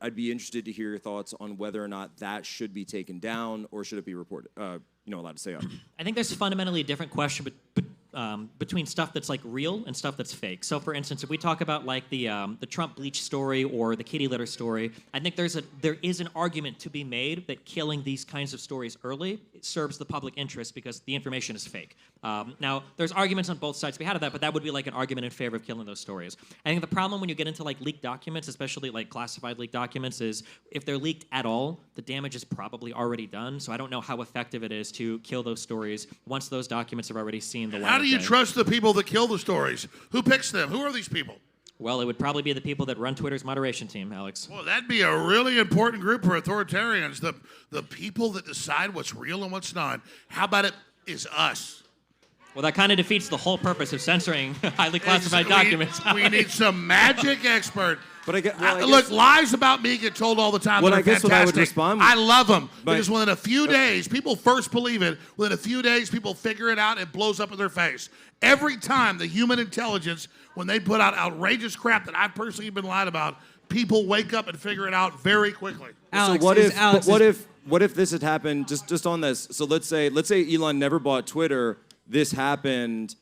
I'd be interested to hear your thoughts on whether or not that should be taken down or should it be reported, allowed to stay up. I think there's fundamentally a different question between stuff that's like real and stuff that's fake. So, for instance, if we talk about like the Trump bleach story or the kitty litter story, I think there is an argument to be made that killing these kinds of stories early serves the public interest because the information is fake. Now, there's arguments on both sides behind that, but that would be like an argument in favor of killing those stories. I think the problem when you get into like leaked documents, especially like classified leaked documents, is if they're leaked at all, the damage is probably already done. So I don't know how effective it is to kill those stories once those documents have already seen the light. How do you of day. trust the people that kill the stories? Who picks them? Who are these people? Well, it would probably be the people that run Twitter's moderation team, Alex. Well, that'd be a really important group for authoritarians. The people that decide what's real and what's not. How about it is us? Well, that kind of defeats the whole purpose of censoring highly classified documents. We need some magic expert. But I guess, look, lies about me get told all the time. Well, They're I guess what I would fantastic. respond I love them but- because within a few days, people first believe it. Within a few days, people figure it out. It blows up in their face. Every time the human intelligence, when they put out outrageous crap that I've personally been lied about, people wake up and figure it out very quickly. So what if this had happened just on this? So let's say Elon never bought Twitter. This happened.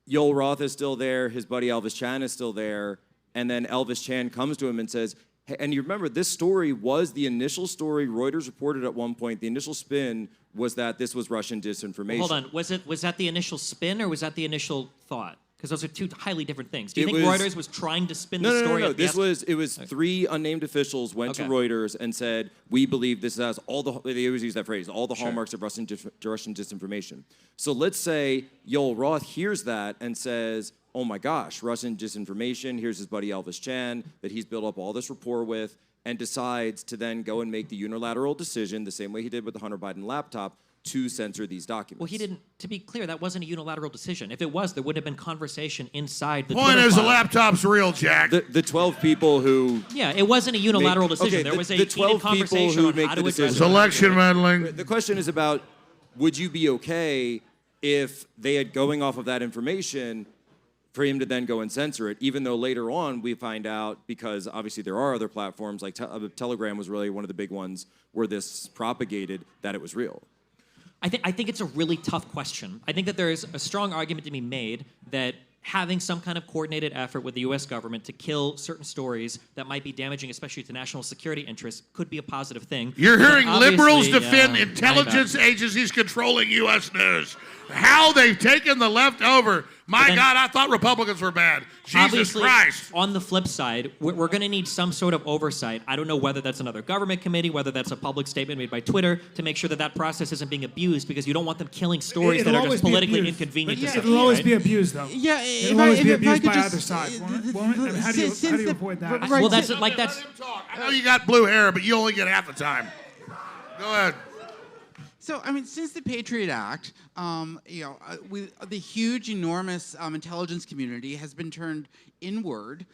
Yoel Roth is still there. His buddy Elvis Chan is still there. And then Elvis Chan comes to him and says, hey, and you remember this story was the initial story Reuters reported at one point. The initial spin was that this was Russian disinformation. Hold on. Was that the initial spin or was that the initial thought? Because those are two highly different things. Do you think Reuters was trying to spin the story? No. at the It was three unnamed officials went to Okay. Reuters and said, we believe this has all the, they always use that phrase, all the hallmarks of Russian disinformation. So let's say Yoel Roth hears that and says, oh my gosh, Russian disinformation, here's his buddy Elvis Chan that he's built up all this rapport with, and decides to then go and make the unilateral decision, the same way he did with the Hunter Biden laptop, to censor these documents. Well, he didn't. To be clear, that wasn't a unilateral decision. If it was, there would have been conversation inside the. Point Twitter is, the file. laptop's real, Jack. The 12 people who... Yeah, it wasn't a unilateral decision. There was a the 12 heated conversation people who on make how the to address decision. it. Election meddling. The question is about, would you be okay if they had going off of that information for him to then go and censor it, even though later on we find out, because obviously there are other platforms, like Telegram was really one of the big ones where this propagated, that it was real. I think it's a really tough question. I think that there is a strong argument to be made that having some kind of coordinated effort with the U.S. government to kill certain stories that might be damaging, especially to national security interests, could be a positive thing. You're But hearing liberals obviously, defend intelligence my bad. agencies controlling U.S. news. How they've taken the leftover. My then- God, I thought Republicans were bad. Jesus Obviously, Christ. on the flip side, we're going to need some sort of oversight. I don't know whether that's another government committee, whether that's a public statement made by Twitter to make sure that that process isn't being abused, because you don't want them killing stories that It'll are always just be politically abused. inconvenient. But to it'll some, always right? be abused, though. Yeah, It'll always be if I abused could by just- either side, won't it? Won't it? And how do you avoid that? Right, Well, that's since- like that's. I know you got blue hair, but you only get half the time. Go ahead. So, I mean, since the Patriot Act, the huge, enormous intelligence community has been turned inward,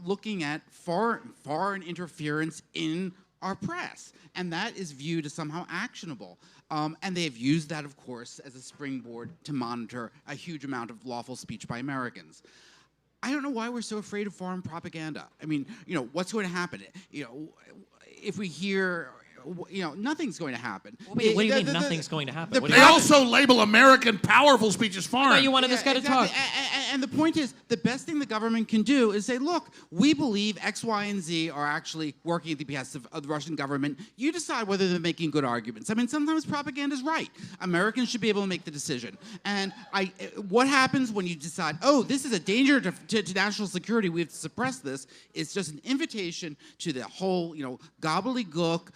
looking at foreign interference in our press. And that is viewed as somehow actionable. And they have used that, of course, as a springboard to monitor a huge amount of lawful speech by Americans. I don't know why we're so afraid of foreign propaganda. I mean, what's going to happen? If we hear... nothing's going to happen. What do you mean nothing's going to happen? What do They you mean? also label American powerful speech as foreign. I thought you wanted this guy to talk. And the point is, the best thing the government can do is say, look, we believe X, Y, and Z are actually working at the behest of the Russian government. You decide whether they're making good arguments. I mean, sometimes propaganda is right. Americans should be able to make the decision. And what happens when you decide, oh, this is a danger to national security, we have to suppress this, it's just an invitation to the whole, gobbledygook.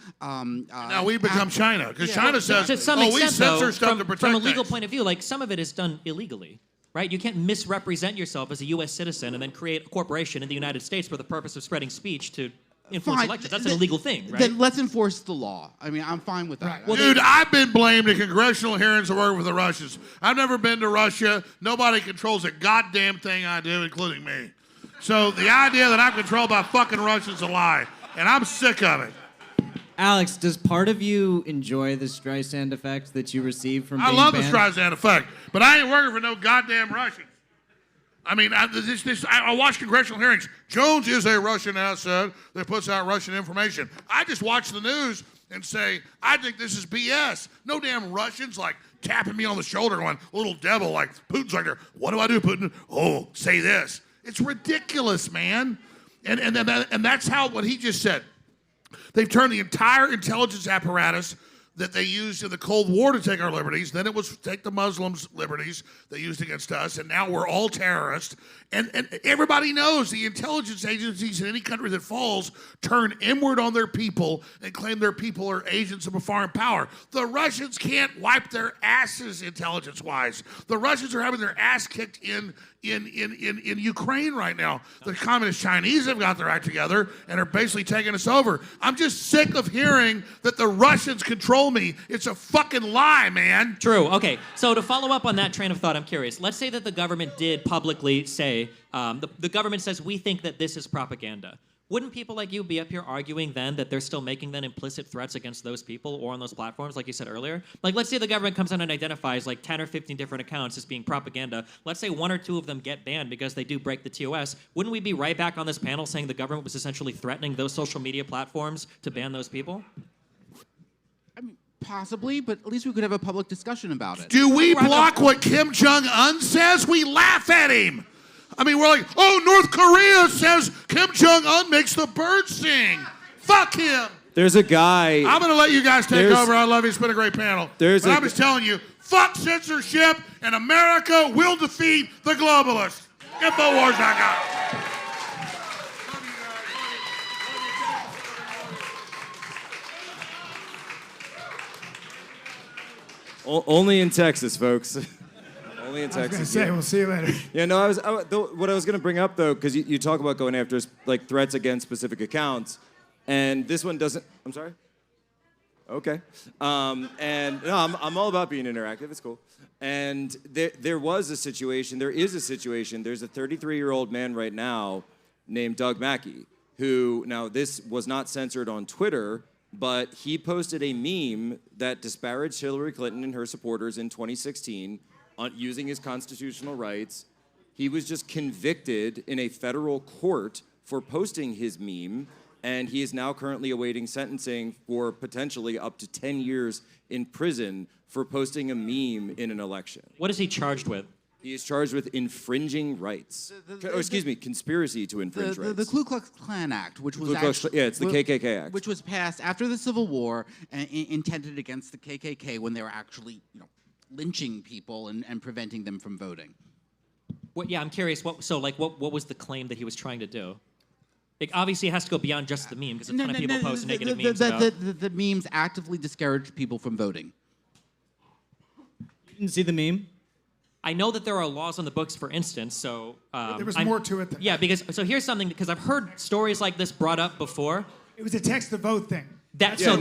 Now we become China, because Yeah. China says, to some we extent, censor though, stuff to protect from a legal things. point of view, like some of it is done illegally, right? You can't misrepresent yourself as a U.S. citizen and then create a corporation in the United States for the purpose of spreading speech to influence Fine. elections. That's an illegal thing, right? Then let's enforce the law. I mean, I'm fine with that. Dude, I've been blamed in congressional hearings to work with the Russians. I've never been to Russia. Nobody controls a goddamn thing I do, including me. So the idea that I'm controlled by fucking Russians is a lie, and I'm sick of it. Alex, does part of you enjoy the Streisand effect that you receive from I being love banned? the Streisand effect, but I ain't working for no goddamn Russians. I mean, I watch congressional hearings. Jones is a Russian asset that puts out Russian information. I just watch the news and say, I think this is BS. No damn Russians like tapping me on the shoulder going, little devil, like Putin's like, what do I do, Putin? Oh, say this. It's ridiculous, man. And that's how what he just said. They've turned the entire intelligence apparatus that they used in the Cold War to take our liberties. Then it was take the Muslims' liberties they used against us, and now we're all terrorists. And everybody knows the intelligence agencies in any country that falls turn inward on their people and claim their people are agents of a foreign power. The Russians can't wipe their asses intelligence-wise. The Russians are having their ass kicked in Ukraine right now. The communist Chinese have got their act together and are basically taking us over. I'm just sick of hearing that the Russians control me. It's a fucking lie, man. True. Okay. So to follow up on that train of thought, I'm curious. Let's say that the government did publicly say, the government says, we think that this is propaganda. Wouldn't people like you be up here arguing then that they're still making then implicit threats against those people or on those platforms, like you said earlier? Like, let's say the government comes in and identifies like 10 or 15 different accounts as being propaganda. Let's say 1 or 2 of them get banned because they do break the TOS. Wouldn't we be right back on this panel saying the government was essentially threatening those social media platforms to ban those people? Possibly, but at least we could have a public discussion about it. Do we block what Kim Jong-un says? We laugh at him. I mean, we're like, oh, North Korea says Kim Jong-un makes the birds sing. Fuck him. There's a guy. I'm going to let you guys take over. I love you. It's been a great panel. But I'm just telling you, fuck censorship, and America will defeat the globalists. Infowars.com. Only in Texas, folks. Only in Texas. I was going to say, we'll see you later. Yeah, no, what I was going to bring up, though, because you talk about going after, like, threats against specific accounts, and this one doesn't... I'm sorry? Okay. And, no, I'm all about being interactive. It's cool. And there is a situation, there's a 33-year-old man right now named Doug Mackey, who, now, this was not censored on Twitter, but he posted a meme that disparaged Hillary Clinton and her supporters in 2016 using his constitutional rights. He was just convicted in a federal court for posting his meme, and he is now currently awaiting sentencing for potentially up to 10 years in prison for posting a meme in an election. What is he charged with? He is charged with infringing rights. Conspiracy to infringe rights. The Ku Klux Klan Act, which was it's the KKK Act, which was passed after the Civil War and intended against the KKK when they were actually, lynching people and preventing them from voting. Yeah, I'm curious. What was the claim that he was trying to do? Obviously, it has to go beyond just the meme because a ton of people post negative memes about. The memes actively discouraged people from voting. You didn't see the meme? I know that there are laws on the books, for instance, so... there was more to it than that. So here's something, because I've heard stories like this brought up before. It was a text-to-vote thing. This is the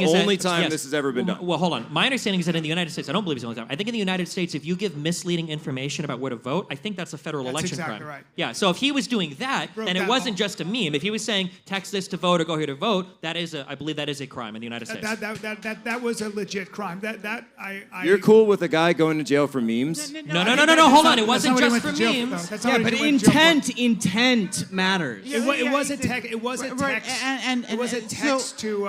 only time this has ever been done. Well, hold on. My understanding is that in the United States, I don't believe it's the only time. I think in the United States, if you give misleading information about where to vote, I think that's a federal election crime. Right. Yeah. So if he was doing that, then it wasn't just a meme. If he was saying text this to vote or go here to vote, I believe that is a crime in the United States. That was a legit crime. You're cool with a guy going to jail for memes? No. Hold on. It wasn't just for memes. Yeah, but intent matters. It wasn't text. It wasn't text. It wasn't text to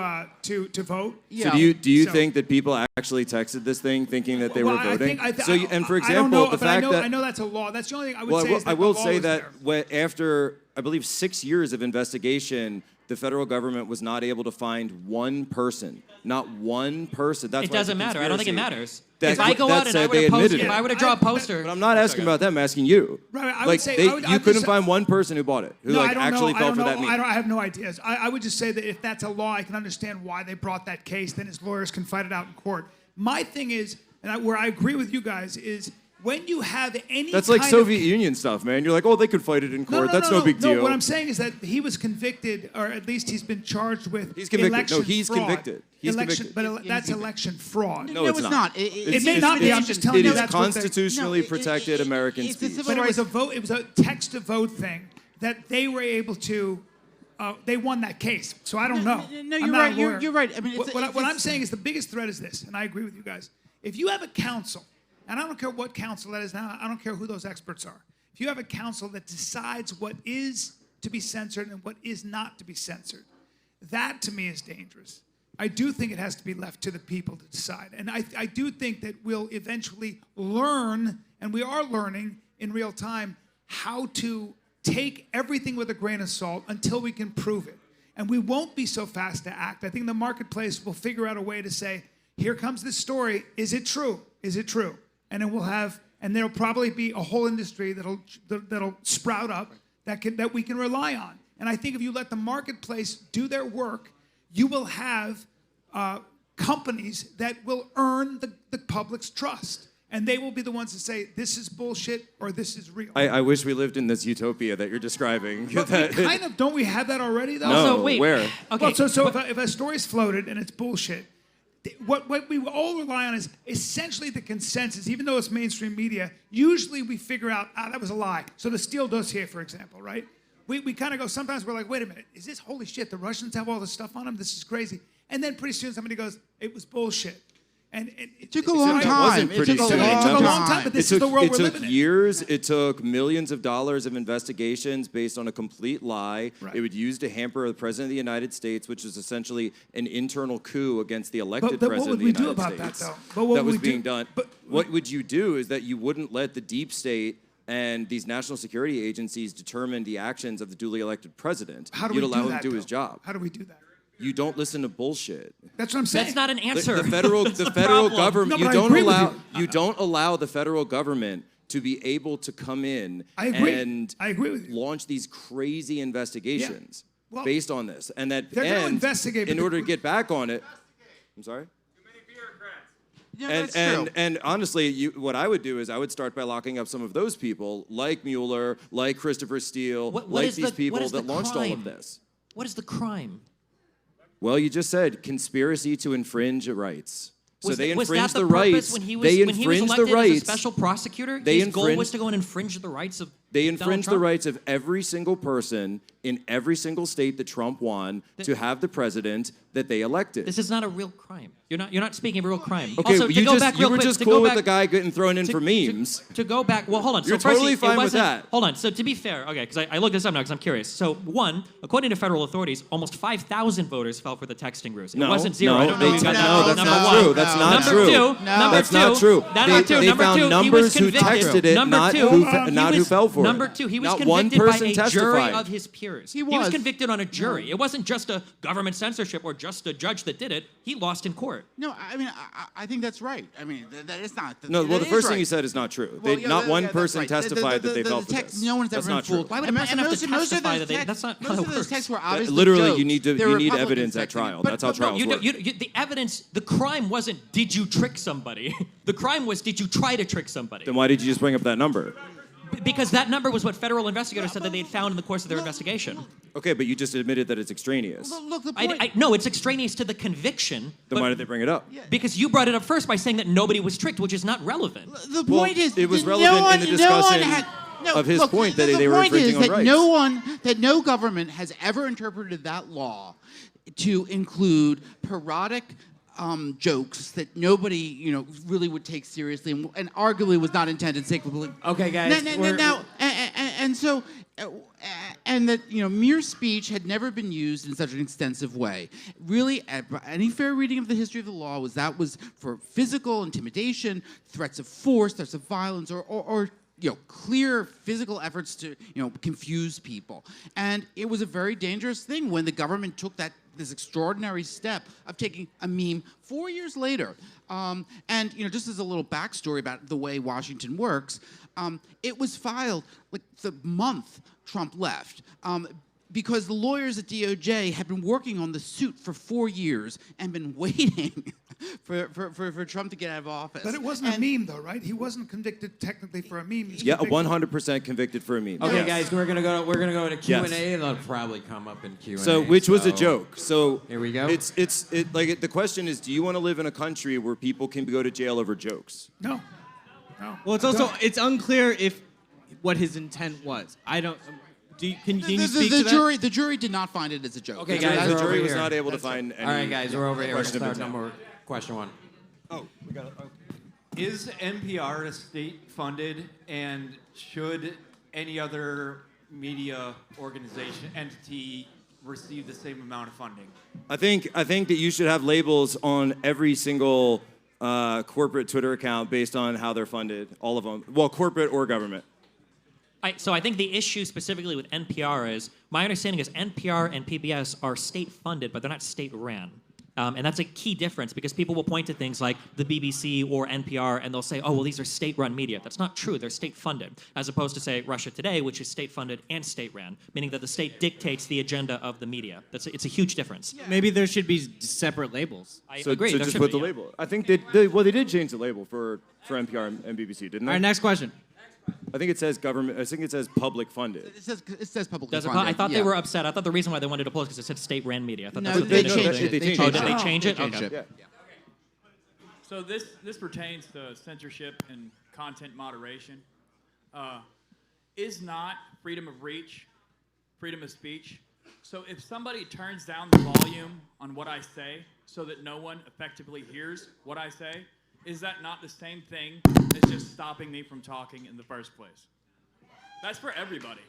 vote. So do you think that people actually texted this thing thinking that they were voting? For example, the fact that I know that's a law. That's the only thing I would say. Is that I will the law say was that there. after I believe 6 years of investigation, the federal government was not able to find one person. Not one person. That's it doesn't matter. I don't think it matters. If I go out and I were to draw a poster. But I'm not asking about them. I'm asking you. Right. I would say you couldn't find one person who bought it who actually fell for that meme. I have no ideas. I would just say that if that's a law, I can understand why they brought that case. Then his lawyers can fight it out in court. My thing is, where I agree with you guys, is when you have any That's like Soviet Union stuff, man. You're like, oh, they could fight it in court. That's no big deal. No, what I'm saying is that he was convicted, or at least he's been charged with He's convicted. election No, he's fraud. convicted. He's election, convicted. But that's election fraud. No, it's not. It may not be. I'm just telling you that's what they... constitutionally protected American speech. But it was a vote. It was a text-to-vote thing that they were able to. They won that case, so I don't know. No, you're right. You're right. I mean, what I'm saying is the biggest threat is this, and I agree with you guys. If you have a council, and I don't care what council that is now, I don't care who those experts are. If you have a council that decides what is to be censored and what is not to be censored, that to me is dangerous. I do think it has to be left to the people to decide. And I do think that we'll eventually learn, and we are learning in real time, how to take everything with a grain of salt until we can prove it. And we won't be so fast to act. I think the marketplace will figure out a way to say, here comes this story. Is it true? Is it true? And then there'll probably be a whole industry that'll sprout up that we can rely on. And I think if you let the marketplace do their work, you will have companies that will earn the public's trust. And they will be the ones to say, this is bullshit or this is real. I wish we lived in this utopia that you're describing. But don't we have that already, though? No, where? Okay, well, if a story's floated and it's bullshit, what we all rely on is essentially the consensus, even though it's mainstream media. Usually we figure out, that was a lie. So the Steele dossier, for example, right? We kind of go, sometimes we're like, wait a minute, is this, holy shit, the Russians have all this stuff on them? This is crazy. And then pretty soon somebody goes, it was bullshit. And it took a long time. It took a long time, but this is the world we're living in. It took years. It took millions of dollars of investigations based on a complete lie. Right. It would use to hamper the President of the United States, which is essentially an internal coup against the elected President of the United States. What would we do about that, though? That was being done. What would you do is that you wouldn't let the deep state and these national security agencies determine the actions of the duly elected president. How do You'd we allow do him that, to do his though? job. How do we do that? You don't listen to bullshit. That's what I'm saying. That's not an answer. The federal government. No, but I agree with You don't allow the federal government to be able to come in I agree. and I agree with you. launch these crazy investigations Well, based on this, and that they're gonna and investigate, in but order to get back on it. I'm sorry. Yeah, And, that's and, true. and honestly, what I would do is I would start by locking up some of those people, like Mueller, like Christopher Steele, What like is these the- people what is that the launched all crime? of this. What is the crime? Well, you just said conspiracy to infringe rights. So they was infringe that the purpose rights. when he was, They when he infringe was the elected rights. as a special prosecutor? They His goal was infringe- to go and infringe the rights of They Donald infringe the Trump? rights of every single person in every single state that Trump won to have the president that they elected. This is not a real crime. You're not speaking of a real crime. Okay, also, to you go just back you real were quick, just to cool go with back, the guy getting thrown in for memes. To go back, well, hold on. You're so first, totally it fine with wasn't- that. Hold on. So to be fair, okay, because I looked this up now because I'm curious. So one, according to federal authorities, almost 5,000 voters fell for the texting ruse. It No, wasn't zero. no, I don't know. they if you got did- that. no, that's Number not one. true. That's not number true. Two, No. number That's two. not true. Number two. They Number found two. He numbers was who convicted. texted it, Number not two, who fell for it. Number two, he was Not one convicted by person a jury testified. of his peers. He was was. convicted on a jury. It wasn't just a government censorship or just a judge that did it. He lost in court. No, I mean, I think that's right. I mean, that is not. No, well, that the first is thing right. you said is not true. Well, They, yeah, not yeah, one that's person right. testified that they fell for text, this. No one's That's ever not been true. fooled. Why would a person have to testify that they? That's not how most it of those works. texts were obviously Literally, jokes. you need to They were you need Republicans evidence at texting trial. it. That's how trials work. The evidence, the crime wasn't did you trick somebody. The crime was did you try to trick somebody. Then why did you just bring up that number? Because that number was what federal investigators said that they'd found in the course of their investigation. Okay, but you just admitted that it's extraneous. Look, the point. No, it's extraneous to the conviction. Then but- why did they bring it up? Because you brought it up first by saying that nobody was tricked, which is not relevant. The Well, point is, it was that relevant no one, in the no one discussion had, no, of his look, point that the they were point is infringing on that rights. no government has ever interpreted that law to include parodic jokes that nobody, really would take seriously, and arguably was not intended sacredly. Okay, guys, And that mere speech had never been used in such an extensive way. Really, any fair reading of the history of the law was for physical intimidation, threats of force, threats of violence, or clear physical efforts to confuse people. And it was a very dangerous thing when the government took this extraordinary step of taking a meme 4 years later. And just as a little backstory about the way Washington works, it was filed like the month Trump left. Because the lawyers at DOJ had been working on the suit for 4 years and been waiting for Trump to get out of office. But it wasn't a meme, though, right? He wasn't convicted technically for a meme. He's Yeah, convicted- 100% convicted for a meme. Okay, Yes. guys, we're gonna go to Q&A. Yes. They'll probably come up in Q&A. So, which was a joke. So here we go. The question is, do you want to live in a country where people can go to jail over jokes? No. No. Well, it's also it's unclear if what his intent was. I don't. Can you speak to that? The jury did not find it as a joke. Okay, guys, the we're jury over was here. not able to find any. All right, guys, we're over here. Let's question of start intent. question one. Oh, we got it. Is NPR a state-funded, and should any other media organization entity receive the same amount of funding? I think that you should have labels on every single corporate Twitter account based on how they're funded. All of them. Well, corporate or government. So I think the issue specifically with NPR is, my understanding is NPR and PBS are state funded, but they're not state ran. And that's a key difference because people will point to things like the BBC or NPR and they'll say, oh, well, these are state-run media. That's not true. They're state-funded, as opposed to, say, Russia Today, which is state-funded and state-ran, meaning that the state dictates the agenda of the media. It's a huge difference. Maybe there should be separate labels. I So, agree. so there just should put be, the yeah. label. I think they did change the label for NPR and BBC, didn't they? All right, next question. I think it says government. I think it says public funded. It says publicly Does it? funded. I thought yeah. they were upset. I thought the reason why they wanted to pull it because it said state-ran media. I thought No, that's what they initially changed did. it. They Oh, changed did it. they change it? They changed Okay. it. So this pertains to censorship and content moderation. Is not freedom of reach, freedom of speech. So if somebody turns down the volume on what I say so that no one effectively hears what I say, is that not the same thing as just stopping me from talking in the first place? That's for everybody.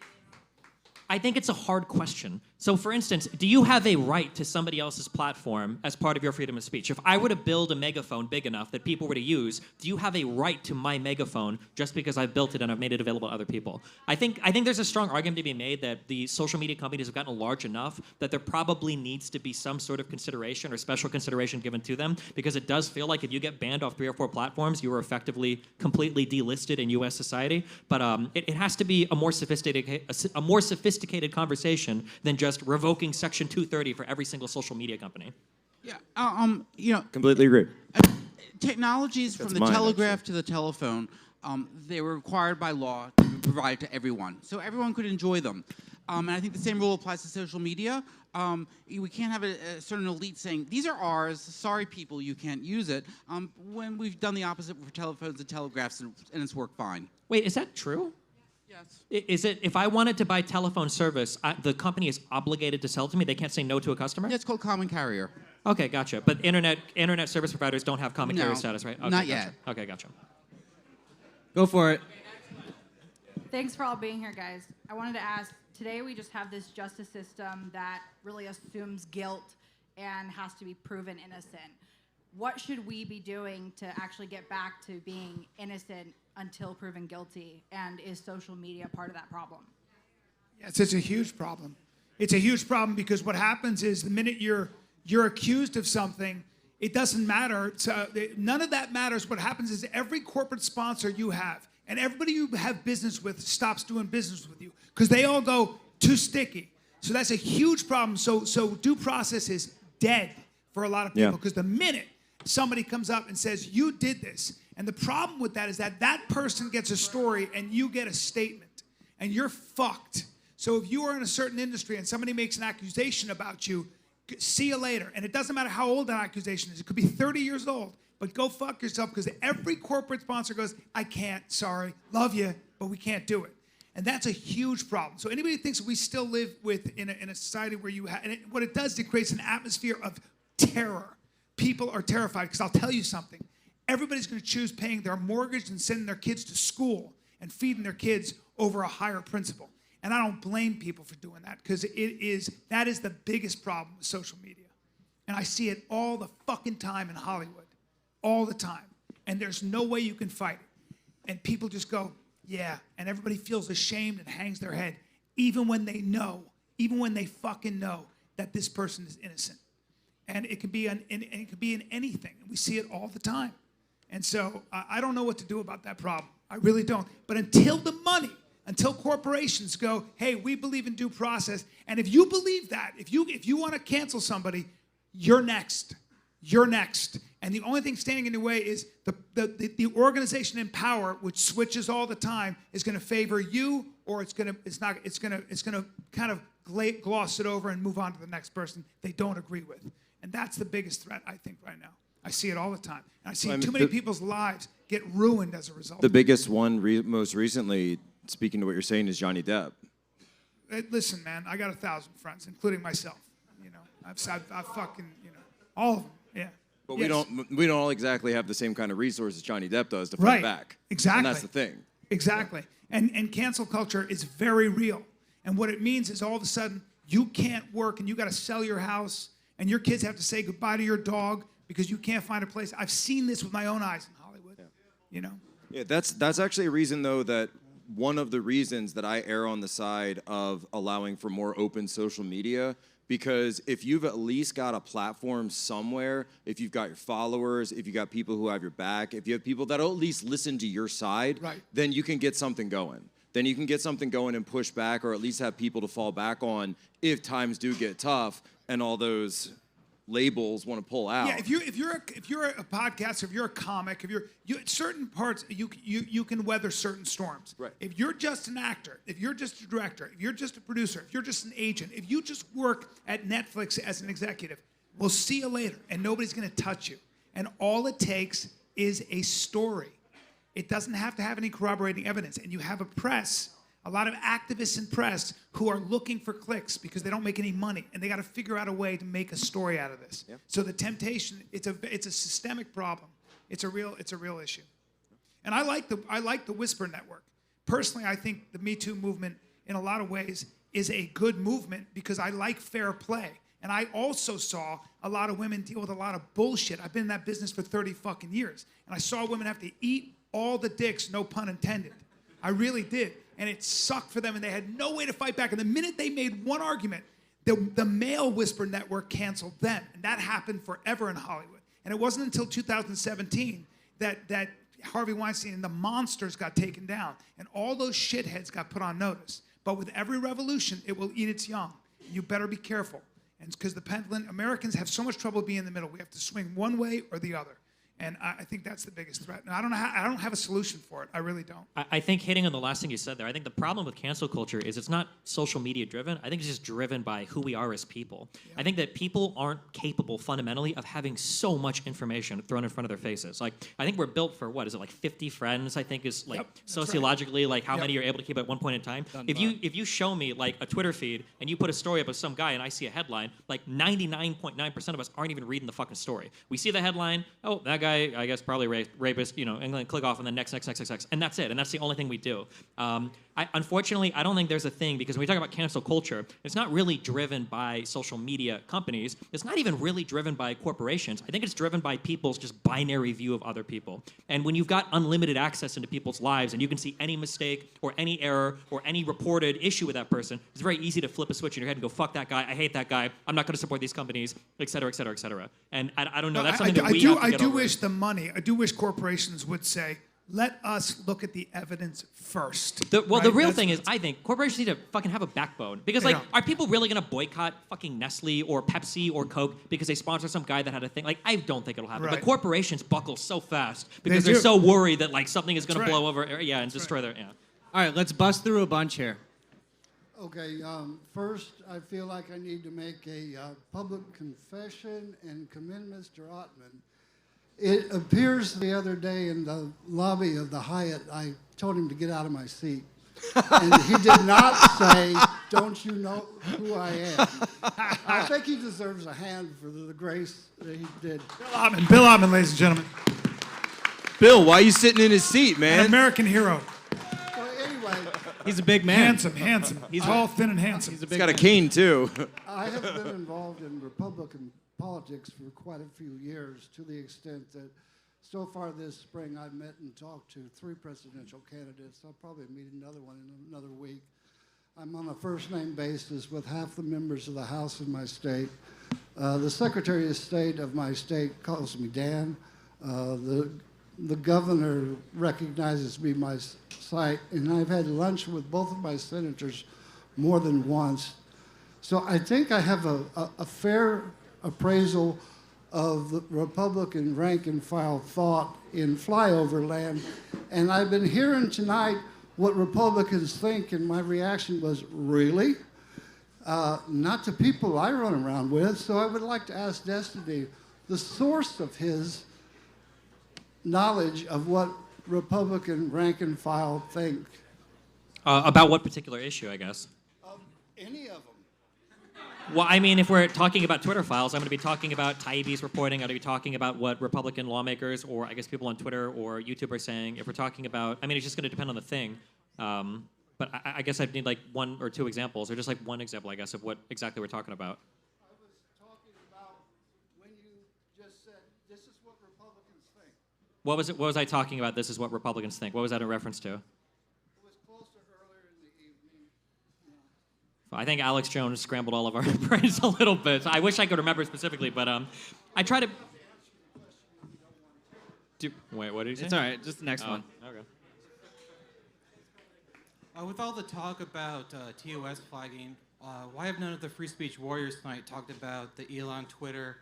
I think it's a hard question. So, for instance, do you have a right to somebody else's platform as part of your freedom of speech? If I were to build a megaphone big enough that people were to use, do you have a right to my megaphone just because I've built it and I've made it available to other people? I think there's a strong argument to be made that the social media companies have gotten large enough that there probably needs to be some sort of consideration or special consideration given to them, because it does feel like if you get banned off 3 or 4 platforms, you are effectively completely delisted in U.S. society. But it has to be a more sophisticated conversation than just revoking Section 230 for every single social media company. Yeah, Completely agree. Technologies from That's the mine, telegraph to the telephone, they were required by law to be provided to everyone, so everyone could enjoy them. And I think the same rule applies to social media. We can't have a certain elite saying, these are ours, sorry people, you can't use it, when we've done the opposite for telephones and telegraphs and it's worked fine. Wait, is that true? Yes. Is it, if I wanted to buy telephone service, the company is obligated to sell it to me? They can't say no to a customer? Yeah, it's called common carrier. Okay, gotcha. But internet service providers don't have common carrier No, status, right? Okay, not gotcha. yet. Okay, gotcha. Go for it. Thanks for all being here, guys. I wanted to ask, today we just have this justice system that really assumes guilt and has to be proven innocent. What should we be doing to actually get back to being innocent until proven guilty? And is social media part of that problem? Yes, it's a huge problem. It's a huge problem because what happens is the minute you're accused of something, it doesn't matter. None of that matters. What happens is every corporate sponsor you have and everybody you have business with stops doing business with you because they all go too sticky. So that's a huge problem. So due process is dead for a lot of people because the minute somebody comes up and says, you did this, and the problem with that is that that person gets a story and you get a statement, and you're fucked. So if you are in a certain industry and somebody makes an accusation about you, see you later. And it doesn't matter how old that accusation is. It could be 30 years old, but go fuck yourself because every corporate sponsor goes, I can't, sorry, love you, but we can't do it. And that's a huge problem. So anybody who thinks we still live in a society where you have, and what it does, it creates an atmosphere of terror. People are terrified because I'll tell you something. Everybody's going to choose paying their mortgage and sending their kids to school and feeding their kids over a higher principle. And I don't blame people for doing that because that is the biggest problem with social media. And I see it all the fucking time in Hollywood. All the time. And there's no way you can fight it. And people just go, yeah. And everybody feels ashamed and hangs their head, even when they fucking know that this person is innocent. And it can be in anything. We see it all the time. And so I don't know what to do about that problem. I really don't. But until corporations go, hey, we believe in due process, and if you believe that, if you want to cancel somebody, you're next. You're next. And the only thing standing in the way is the organization in power, which switches all the time, is going to favor you, or it's going to kind of gloss it over and move on to the next person they don't agree with. And that's the biggest threat, I think, right now. I see it all the time. And I see too many people's lives get ruined as a result. The biggest one most recently, speaking to what you're saying, is Johnny Depp. Listen, man, I got 1,000 friends, including myself. You know, I've fucking, all of them. Yeah. But Yes. we don't all exactly have the same kind of resources Johnny Depp does to fight back. Exactly. And that's the thing. Exactly. And cancel culture is very real. And what it means is all of a sudden you can't work and you got to sell your house and your kids have to say goodbye to your dog because you can't find a place. I've seen this with my own eyes in Hollywood. You know. Yeah, that's actually a reason though that one of the reasons that I err on the side of allowing for more open social media, because if you've at least got a platform somewhere, if you've got your followers, if you've got people who have your back, if you have people that'll at least listen to your side, Right. then you can get something going. Then you can get something going and push back, or at least have people to fall back on if times do get tough and all those labels want to pull out. Yeah, if you're a podcaster, if you're a comic, if you certain parts you can weather certain storms. Right. If you're just an actor, if you're just a director, if you're just a producer, if you're just an agent, if you just work at Netflix as an executive, we'll see you later, and nobody's going to touch you. And all it takes is a story. It doesn't have to have any corroborating evidence. And you have a press, a lot of activists in press who are looking for clicks because they don't make any money, and they got to figure out a way to make a story out of this. Yeah. So the temptation, it's a systemic problem. It's a real issue. And I like the Whisper Network. Personally, I think the Me Too movement in a lot of ways is a good movement because I like fair play. And I also saw a lot of women deal with a lot of bullshit. I've been in that business for 30 fucking years. And I saw women have to eat all the dicks, no pun intended. I really did. And it sucked for them, and they had no way to fight back. And the minute they made one argument, the male Whisper Network canceled them. And that happened forever in Hollywood. And it wasn't until 2017 that Harvey Weinstein and the monsters got taken down. And all those shitheads got put on notice. But with every revolution, it will eat its young. You better be careful. And because the pendulum, Americans have so much trouble being in the middle. We have to swing one way or the other. And I think that's the biggest threat. And I don't have a solution for it. I really don't. I think hitting on the last thing you said there, I think the problem with cancel culture is it's not social media driven. I think it's just driven by who we are as people. Yeah. I think that people aren't capable fundamentally of having so much information thrown in front of their faces. Like, I think we're built for, what is it, like 50 friends, I think is like sociologically, right. Like how many you're able to keep at one point in time. If you show me like a Twitter feed and you put a story up of some guy and I see a headline, like 99.9% of us aren't even reading the fucking story. We see the headline, oh, that guy, I guess probably rapist, and then click off and then next, and that's it. And that's the only thing we do. Unfortunately, I don't think there's a thing, because when we talk about cancel culture, it's not really driven by social media companies. It's not even really driven by corporations. I think it's driven by people's just binary view of other people. And when you've got unlimited access into people's lives and you can see any mistake or any error or any reported issue with that person, it's very easy to flip a switch in your head and go, fuck that guy, I hate that guy, I'm not going to support these companies, et cetera, et cetera, et cetera. And I don't know, that's something that we have to get over. I do wish corporations would say, let us look at the evidence first. The real thing is, I think corporations need to fucking have a backbone. Because, like, are people really going to boycott fucking Nestle or Pepsi or Coke because they sponsor some guy that had a thing? Like, I don't think it'll happen. Right. But corporations buckle so fast because they're so worried that, like, something is going to blow over, and destroy their, All right, let's bust through a bunch here. Okay, first, I feel like I need to make a public confession and commend Mr. Ottman. It appears the other day in the lobby of the Hyatt, I told him to get out of my seat. And he did not say, don't you know who I am? I think he deserves a hand for the grace that he did. Bill Ottman, ladies and gentlemen. Bill, why are you sitting in his seat, man? An American hero. Well, anyway. He's a big man. Handsome. He's tall, thin, and handsome. He's got a cane, too. I have been involved in Republican politics for quite a few years, to the extent that so far this spring I've met and talked to 3 presidential candidates. I'll probably meet another one in another week. I'm on a first-name basis with half the members of the House in my state. The Secretary of State of my state calls me Dan. The governor recognizes me my site, and I've had lunch with both of my senators more than once. So I think I have a fair appraisal of the Republican rank and file thought in flyover land. And I've been hearing tonight what Republicans think, and my reaction was, really? Not to people I run around with. So I would like to ask Destiny the source of his knowledge of what Republican rank and file think. About what particular issue, I guess? Any of them. Well, I mean, if we're talking about Twitter files, I'm going to be talking about Taibbi's reporting. I'm going to be talking about what Republican lawmakers or I guess people on Twitter or YouTube are saying. If we're talking about, I mean, it's just going to depend on the thing. But I guess I'd need like 1 or 2 examples, or just like one example, I guess, of what exactly we're talking about. I was talking about when you just said, this is what Republicans think. What was I talking about? This is what Republicans think. What was that in reference to? It was close I think Alex Jones scrambled all of our brains a little bit. I wish I could remember specifically, but I try to. Wait, what did you say? It's all right. Just the next one. Okay. With all the talk about TOS flagging, why have none of the Free Speech Warriors tonight talked about the Elon Twitter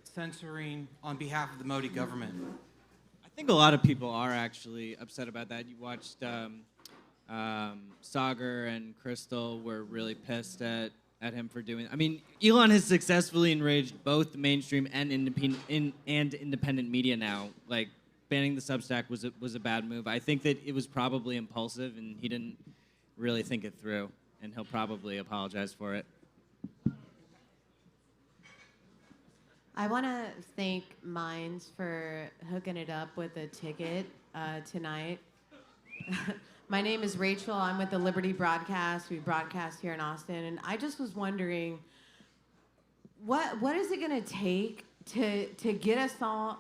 censoring on behalf of the Modi government? I think a lot of people are actually upset about that. You watched Sagar and Crystal were really pissed at him for doing. I mean, Elon has successfully enraged both the mainstream and independent media now. Like banning the Substack was a bad move. I think that it was probably impulsive, and he didn't really think it through, and he'll probably apologize for it. I want to thank Minds for hooking it up with a ticket tonight. My name is Rachel. I'm with the Liberty Broadcast. We broadcast here in Austin, and I just was wondering, what is it going to take to get us all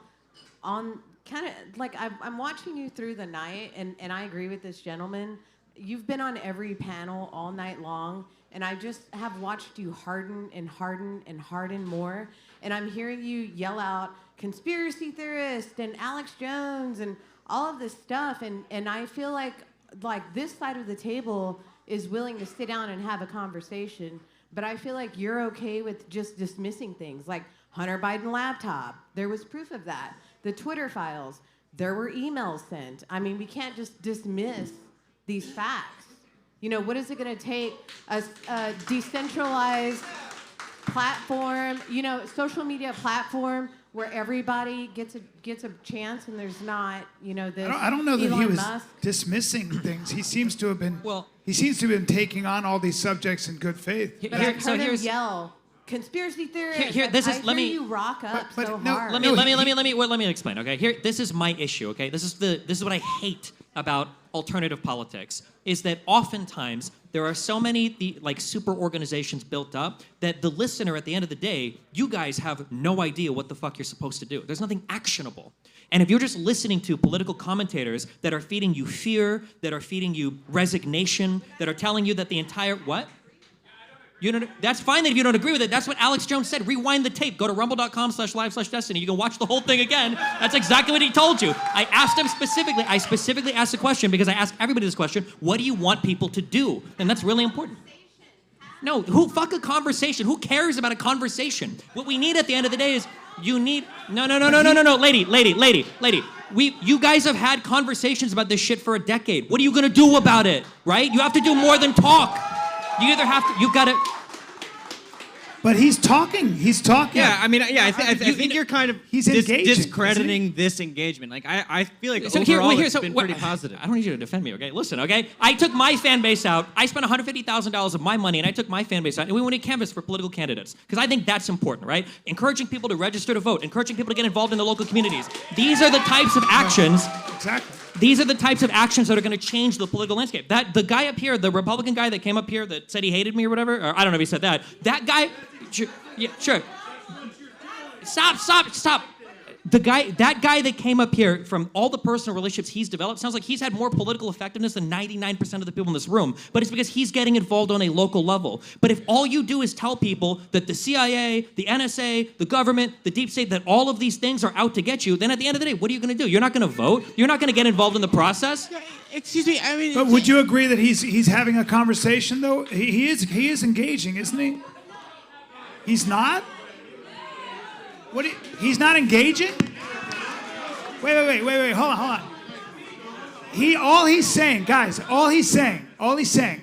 on kind of like I'm watching you through the night, and I agree with this gentleman. You've been on every panel all night long, and I just have watched you harden and harden and harden more. And I'm hearing you yell out conspiracy theorist and Alex Jones and all of this stuff, and I feel like this side of the table is willing to sit down and have a conversation, but I feel like you're okay with just dismissing things like Hunter Biden laptop. There was proof of that. The Twitter files. There were emails sent. I mean, we can't just dismiss these facts. You know, what is it going to take? A decentralized platform, you know, social media platform where everybody gets a chance, and there's not, you know, this. I don't know that Elon he was Musk. dismissing things. He seems to have been. He seems to have been taking on all these subjects in good faith. But I've heard him yell conspiracy theorists. Here, this is. I Let hear me. you rock up so No, hard. let me explain. Okay, here, this is my issue. Okay, this is what I hate about alternative politics is that oftentimes there are so many super organizations built up that the listener at the end of the day, you guys have no idea what the fuck you're supposed to do. There's nothing actionable. And if you're just listening to political commentators that are feeding you fear, that are feeding you resignation, that are telling you that the entire what? You know, that's fine that if you don't agree with it. That's what Alex Jones said. Rewind the tape. Go to rumble.com/live/Destiny. You can watch the whole thing again. That's exactly what he told you. I asked him specifically. I specifically asked the question because I asked everybody this question. What do you want people to do? And that's really important. No, fuck a conversation? Who cares about a conversation? What we need at the end of the day is you need... No. Lady. You guys have had conversations about this shit for a decade. What are you going to do about it, right? You have to do more than talk. You either have to, you've got to. But he's talking. Yeah, I mean, I think you're kind of he's engaging, discrediting this engagement. Like, I feel like So overall here, it's been pretty positive. I don't need you to defend me, okay? Listen, okay? I took my fan base out. I spent $150,000 of my money, and I took my fan base out, and we went to canvas for political candidates because I think that's important, right? Encouraging people to register to vote, encouraging people to get involved in the local communities. These are the types of actions. Exactly. These are the types of actions that are going to change the political landscape. The guy up here, the Republican guy that came up here that said he hated me or whatever, or I don't know if he said that. That guy, sure. Stop. That guy that came up here, from all the personal relationships he's developed, sounds like he's had more political effectiveness than 99% of the people in this room. But it's because he's getting involved on a local level. But if all you do is tell people that the CIA, the NSA, the government, the deep state, that all of these things are out to get you, then at the end of the day, what are you going to do? You're not going to vote. You're not going to get involved in the process. Excuse me. I mean, but would you agree that he's having a conversation though? He is engaging, isn't he? He's not. He's not engaging? Wait. Hold on. All he's saying,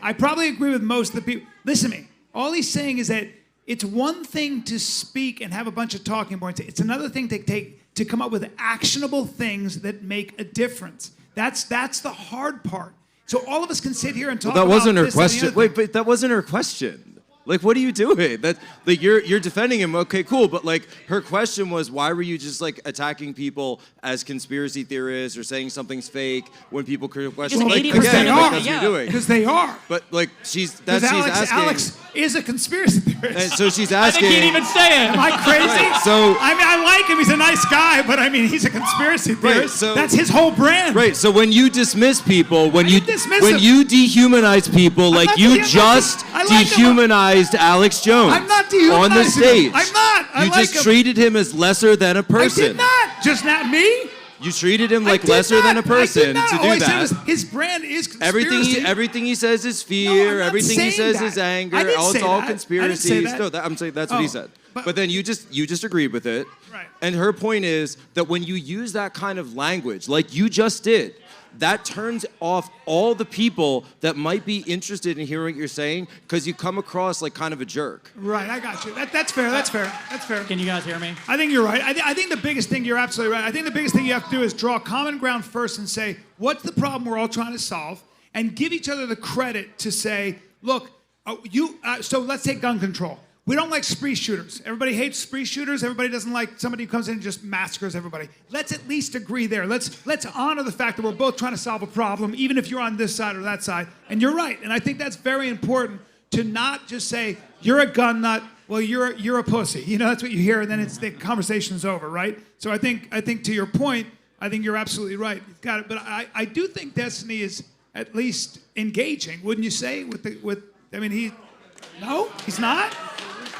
I probably agree with most of the people. Listen to me. All he's saying is that it's one thing to speak and have a bunch of talking points. It's another thing to come up with actionable things that make a difference. That's the hard part. So all of us can sit here and talk about this. That wasn't her question. Wait, but that wasn't her question. Like, what are you doing? That like you're defending him. Okay, cool. But like, her question was, why were you just like attacking people as conspiracy theorists or saying something's fake when people question? Well, like, because again, they like, are. that's what you're doing. Because they are. But like, she's asking. is a conspiracy theorist. And so she's I think asking. he'd even say it. Am I crazy? Right, so- I mean, I like him. He's a nice guy, but I mean, he's a conspiracy theorist. so- That's his whole brand. Right. So when you dismiss people, when you dismiss when them. you dehumanize people, like not you dehumanizing- just I like him. dehumanized Alex Jones I'm not on the dehumanizing him. stage. I'm not. I You like just him. treated him as lesser than a I person. did not. Just not me. You treated him I like did lesser not. than a I did person not. to All do I said that. was his brand is conspiracy. Everything he says is No, fear. I'm not Everything he saying says that. is anger. I didn't It's say all that. I didn't conspiracies. say that. No, I'm saying that's what he Oh, said. but- But then you just agreed with it. Right. And her point is that when you use that kind of language, like you just did, that turns off all the people that might be interested in hearing what you're saying because you come across like kind of a jerk. Right, I got you. That's fair. That's fair. That's fair. Can you guys hear me? I think you're right. I think the biggest thing, you're absolutely right. I think the biggest thing you have to do is draw common ground first and say, what's the problem we're all trying to solve? And give each other the credit to say, look, so let's take gun control. We don't like spree shooters. Everybody hates spree shooters. Everybody doesn't like somebody who comes in and just massacres everybody. Let's at least agree there. Let's honor the fact that we're both trying to solve a problem, even if you're on this side or that side. And you're right. And I think that's very important to not just say, you're a gun nut, well, you're a pussy. You know, that's what you hear, and then the conversation's over, right? So I think to your point, I think you're absolutely right. You've got it. But I do think Destiny is at least engaging, wouldn't you say? No, he's not.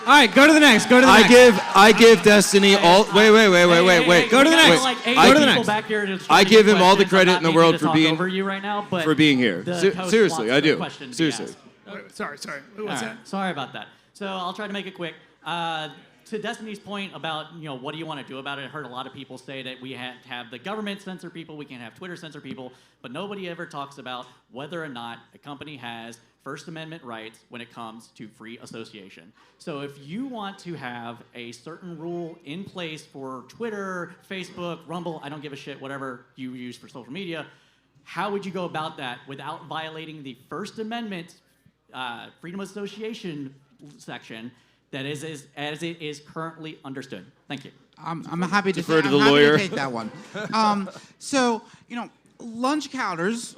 All right, go to the next. Go to the next. I give Destiny all. Wait. Go to the next. Like eight Go to the people next. back here just I trying to give get him all the questions. I'm credit not in the meaning world to for talk being over you right now, but for being here. the host Seriously, wants I the do. question to be Seriously. asked. Sorry. What's All that? right, sorry about that. So I'll try to make it quick. To Destiny's point about, what do you want to do about it? I heard a lot of people say that we have to have the government censor people, we can't have Twitter censor people, but nobody ever talks about whether or not a company has First Amendment rights when it comes to free association. So if you want to have a certain rule in place for Twitter, Facebook, Rumble, I don't give a shit, whatever you use for social media, how would you go about that without violating the First Amendment freedom of association section that is as it is currently understood? Thank you. I'm happy to Defer to I'm the happy lawyer. to take that one. Lunch counters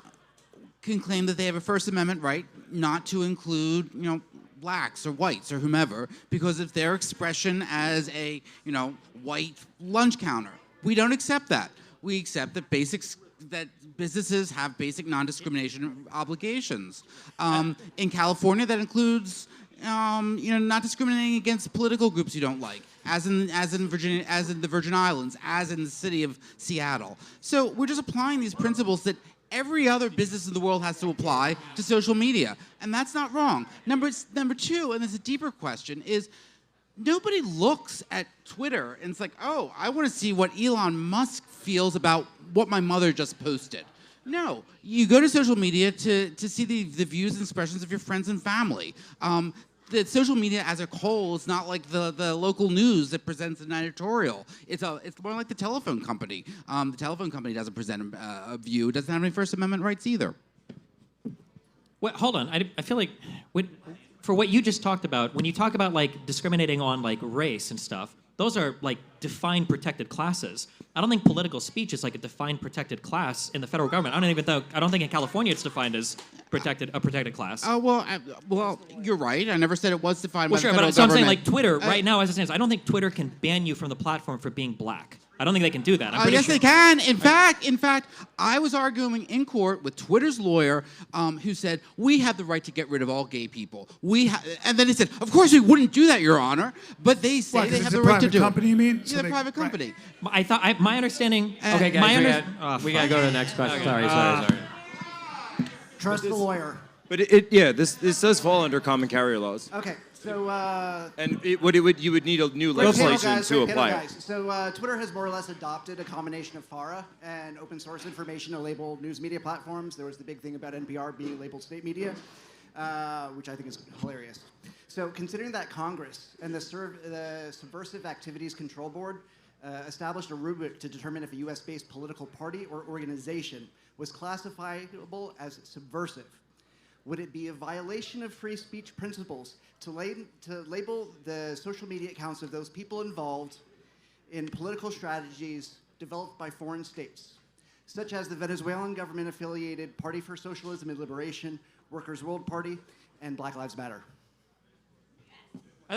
can claim that they have a First Amendment right not to include, blacks or whites or whomever because of their expression as a, white lunch counter. We don't accept that. We accept that that businesses have basic non-discrimination obligations. In California, that includes, not discriminating against political groups you don't like, as in Virginia, as in the Virgin Islands, as in the city of Seattle. So we're just applying these principles that every other business in the world has to apply to social media, and that's not wrong. Number two, and it's a deeper question, is nobody looks at Twitter and it's like, oh, I want to see what Elon Musk feels about what my mother just posted. No, you go to social media to see the views and expressions of your friends and family. The social media as a whole is not like the local news that presents an editorial. It's more like the telephone company. The telephone company doesn't present a view. It doesn't have any First Amendment rights either. Well, hold on. I feel like for what you just talked about, when you talk about like discriminating on like race and stuff, those are like defined protected classes. I don't think political speech is like a defined protected class in the federal government. I don't think in California it's defined as a protected class. Oh well, you're right. I never said it was defined by the Sure, federal but so I'm saying government. like Twitter right now as it stands, I don't think Twitter can ban you from the platform for being black. I don't think they can do that. I'm pretty Yes, sure. they can. In fact, I was arguing in court with Twitter's lawyer, who said we have the right to get rid of all gay people. And then he said, of course we wouldn't do that, Your Honor. But they say What, 'cause they it's have a the right to private do company, it. you mean? Yeah, So the they- private company. I thought my understanding. Okay, guys, my we gotta go to the next question. Okay. Sorry. Trust the lawyer. But this does fall under common carrier laws. Okay, so And you would need a new legislation to apply it. So Twitter has more or less adopted a combination of FARA and open source information to label news media platforms. There was the big thing about NPR being labeled state media, which I think is hilarious. So considering that Congress and the Subversive Activities Control Board established a rubric to determine if a US-based political party or organization was classifiable as subversive, would it be a violation of free speech principles to label the social media accounts of those people involved in political strategies developed by foreign states, such as the Venezuelan government-affiliated Party for Socialism and Liberation, Workers' World Party, and Black Lives Matter?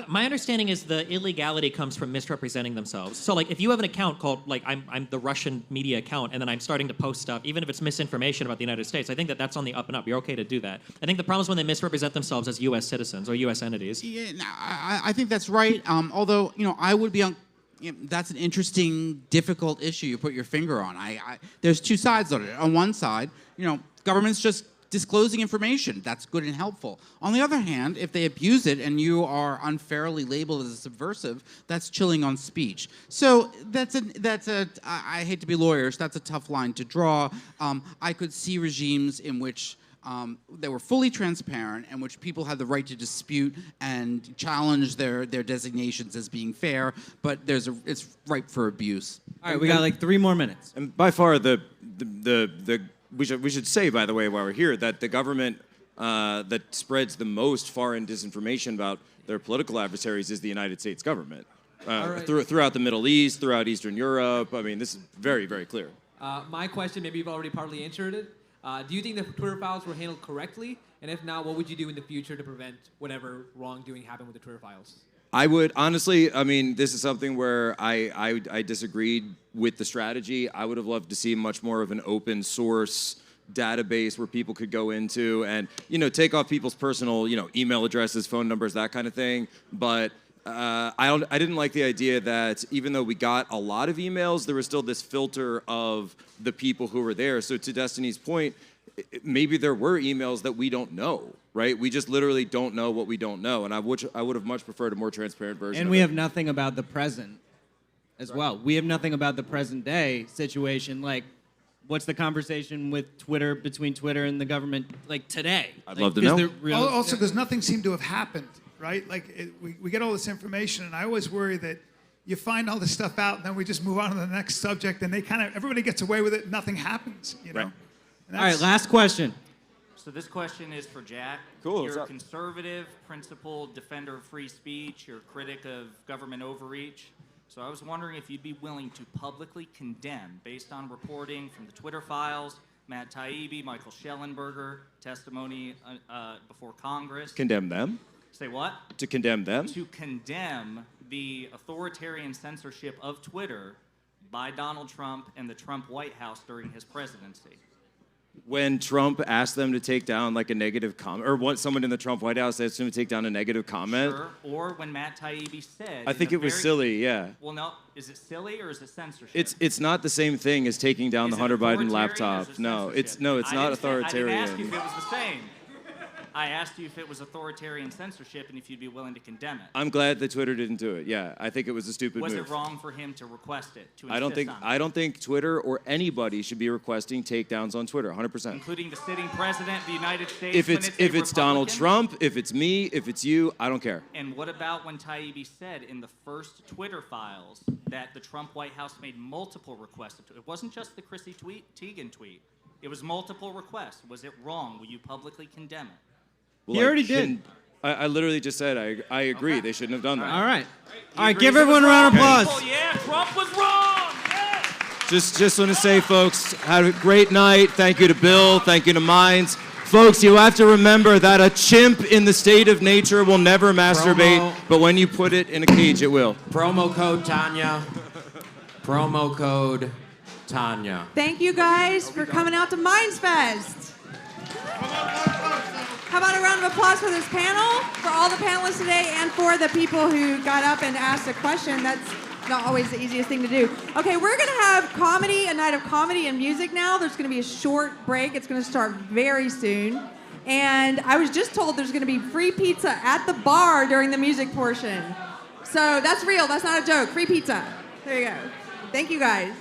My understanding is the illegality comes from misrepresenting themselves. So, like, if you have an account called, like, I'm the Russian media account, and then I'm starting to post stuff, even if it's misinformation about the United States, I think that that's on the up and up. You're okay to do that. I think the problem is when they misrepresent themselves as U.S. citizens or U.S. entities. Yeah, no, I think that's right. Although, I would be on. That's an interesting, difficult issue you put your finger on. There's two sides of it. On one side, government's just disclosing information. That's good and helpful. On the other hand, if they abuse it and you are unfairly labeled as a subversive, that's chilling on speech. So I hate to be lawyers, that's a tough line to draw. I could see regimes in which they were fully transparent and which people had the right to dispute and challenge their designations as being fair, but it's ripe for abuse. All right, we got like 3 more minutes. And by far we should say, by the way, while we're here, that the government that spreads the most foreign disinformation about their political adversaries is the United States government. Throughout the Middle East, throughout Eastern Europe. I mean, this is very, very clear. My question, maybe you've already partly answered it. Do you think the Twitter files were handled correctly? And if not, what would you do in the future to prevent whatever wrongdoing happened with the Twitter files? I would honestly, this is something where I disagreed with the strategy. I would have loved to see much more of an open source database where people could go into and, take off people's personal, email addresses, phone numbers, that kind of thing. But I didn't like the idea that even though we got a lot of emails, there was still this filter of the people who were there. So to Destiny's point, maybe there were emails that we don't know, right? We just literally don't know what we don't know. And I would have much preferred a more transparent version. And we have nothing about the present as well. We have nothing about the present day situation. Like, what's the conversation with Twitter, between Twitter and the government, like today? I'd love to know. Also, because nothing seemed to have happened, right? Like, we get all this information, and I always worry that you find all this stuff out, and then we just move on to the next subject, and everybody gets away with it, and nothing happens, Right. All right, last question. So this question is for Jack. Cool. You're a conservative, principled defender of free speech. You're a critic of government overreach. So I was wondering if you'd be willing to publicly condemn, based on reporting from the Twitter files, Matt Taibbi, Michael Schellenberger, testimony before Congress. Condemn them? Say what? To condemn them? To condemn the authoritarian censorship of Twitter by Donald Trump and the Trump White House during his presidency. When Trump asked them to take down like a negative comment, or someone in the Trump White House asked him to take down a negative comment. Sure. Or when Matt Taibbi said. I think it was silly, yeah. Well, no. Is it silly or is it censorship? It's not the same thing as taking down the Hunter Biden laptop. No, it's not authoritarian. I didn't ask you if it was the same. I asked you if it was authoritarian censorship and if you'd be willing to condemn it. I'm glad that Twitter didn't do it. Yeah, I think it was a stupid Was move. it wrong for him to request it? To I don't think Twitter or anybody should be requesting takedowns on Twitter. 100%. Including the sitting president of the United States. If it's Donald Trump, if it's me, if it's you, I don't care. And what about when Taibbi said in the first Twitter files that the Trump White House made multiple requests? It wasn't just the Chrissy Teigen tweet. It was multiple requests. Was it wrong? Will you publicly condemn it? Well, He already did. I literally just said I agree. Okay. They shouldn't have done that. All right. All right, give everyone a round of applause. Yeah, Trump was wrong. Yeah. Just want to say, folks, had a great night. Thank you to Bill. Thank you to Minds. Folks, you have to remember that a chimp in the state of nature will never masturbate, but when you put it in a cage, it will. Promo code Tanya. Promo code Tanya. Thank you guys for coming out to Minds Fest. How about a round of applause for this panel, for all the panelists today, and for the people who got up and asked a question. That's not always the easiest thing to do. Okay, we're going to have a night of comedy and music now. There's going to be a short break. It's going to start very soon. And I was just told there's going to be free pizza at the bar during the music portion. So that's real. That's not a joke. Free pizza. There you go. Thank you, guys.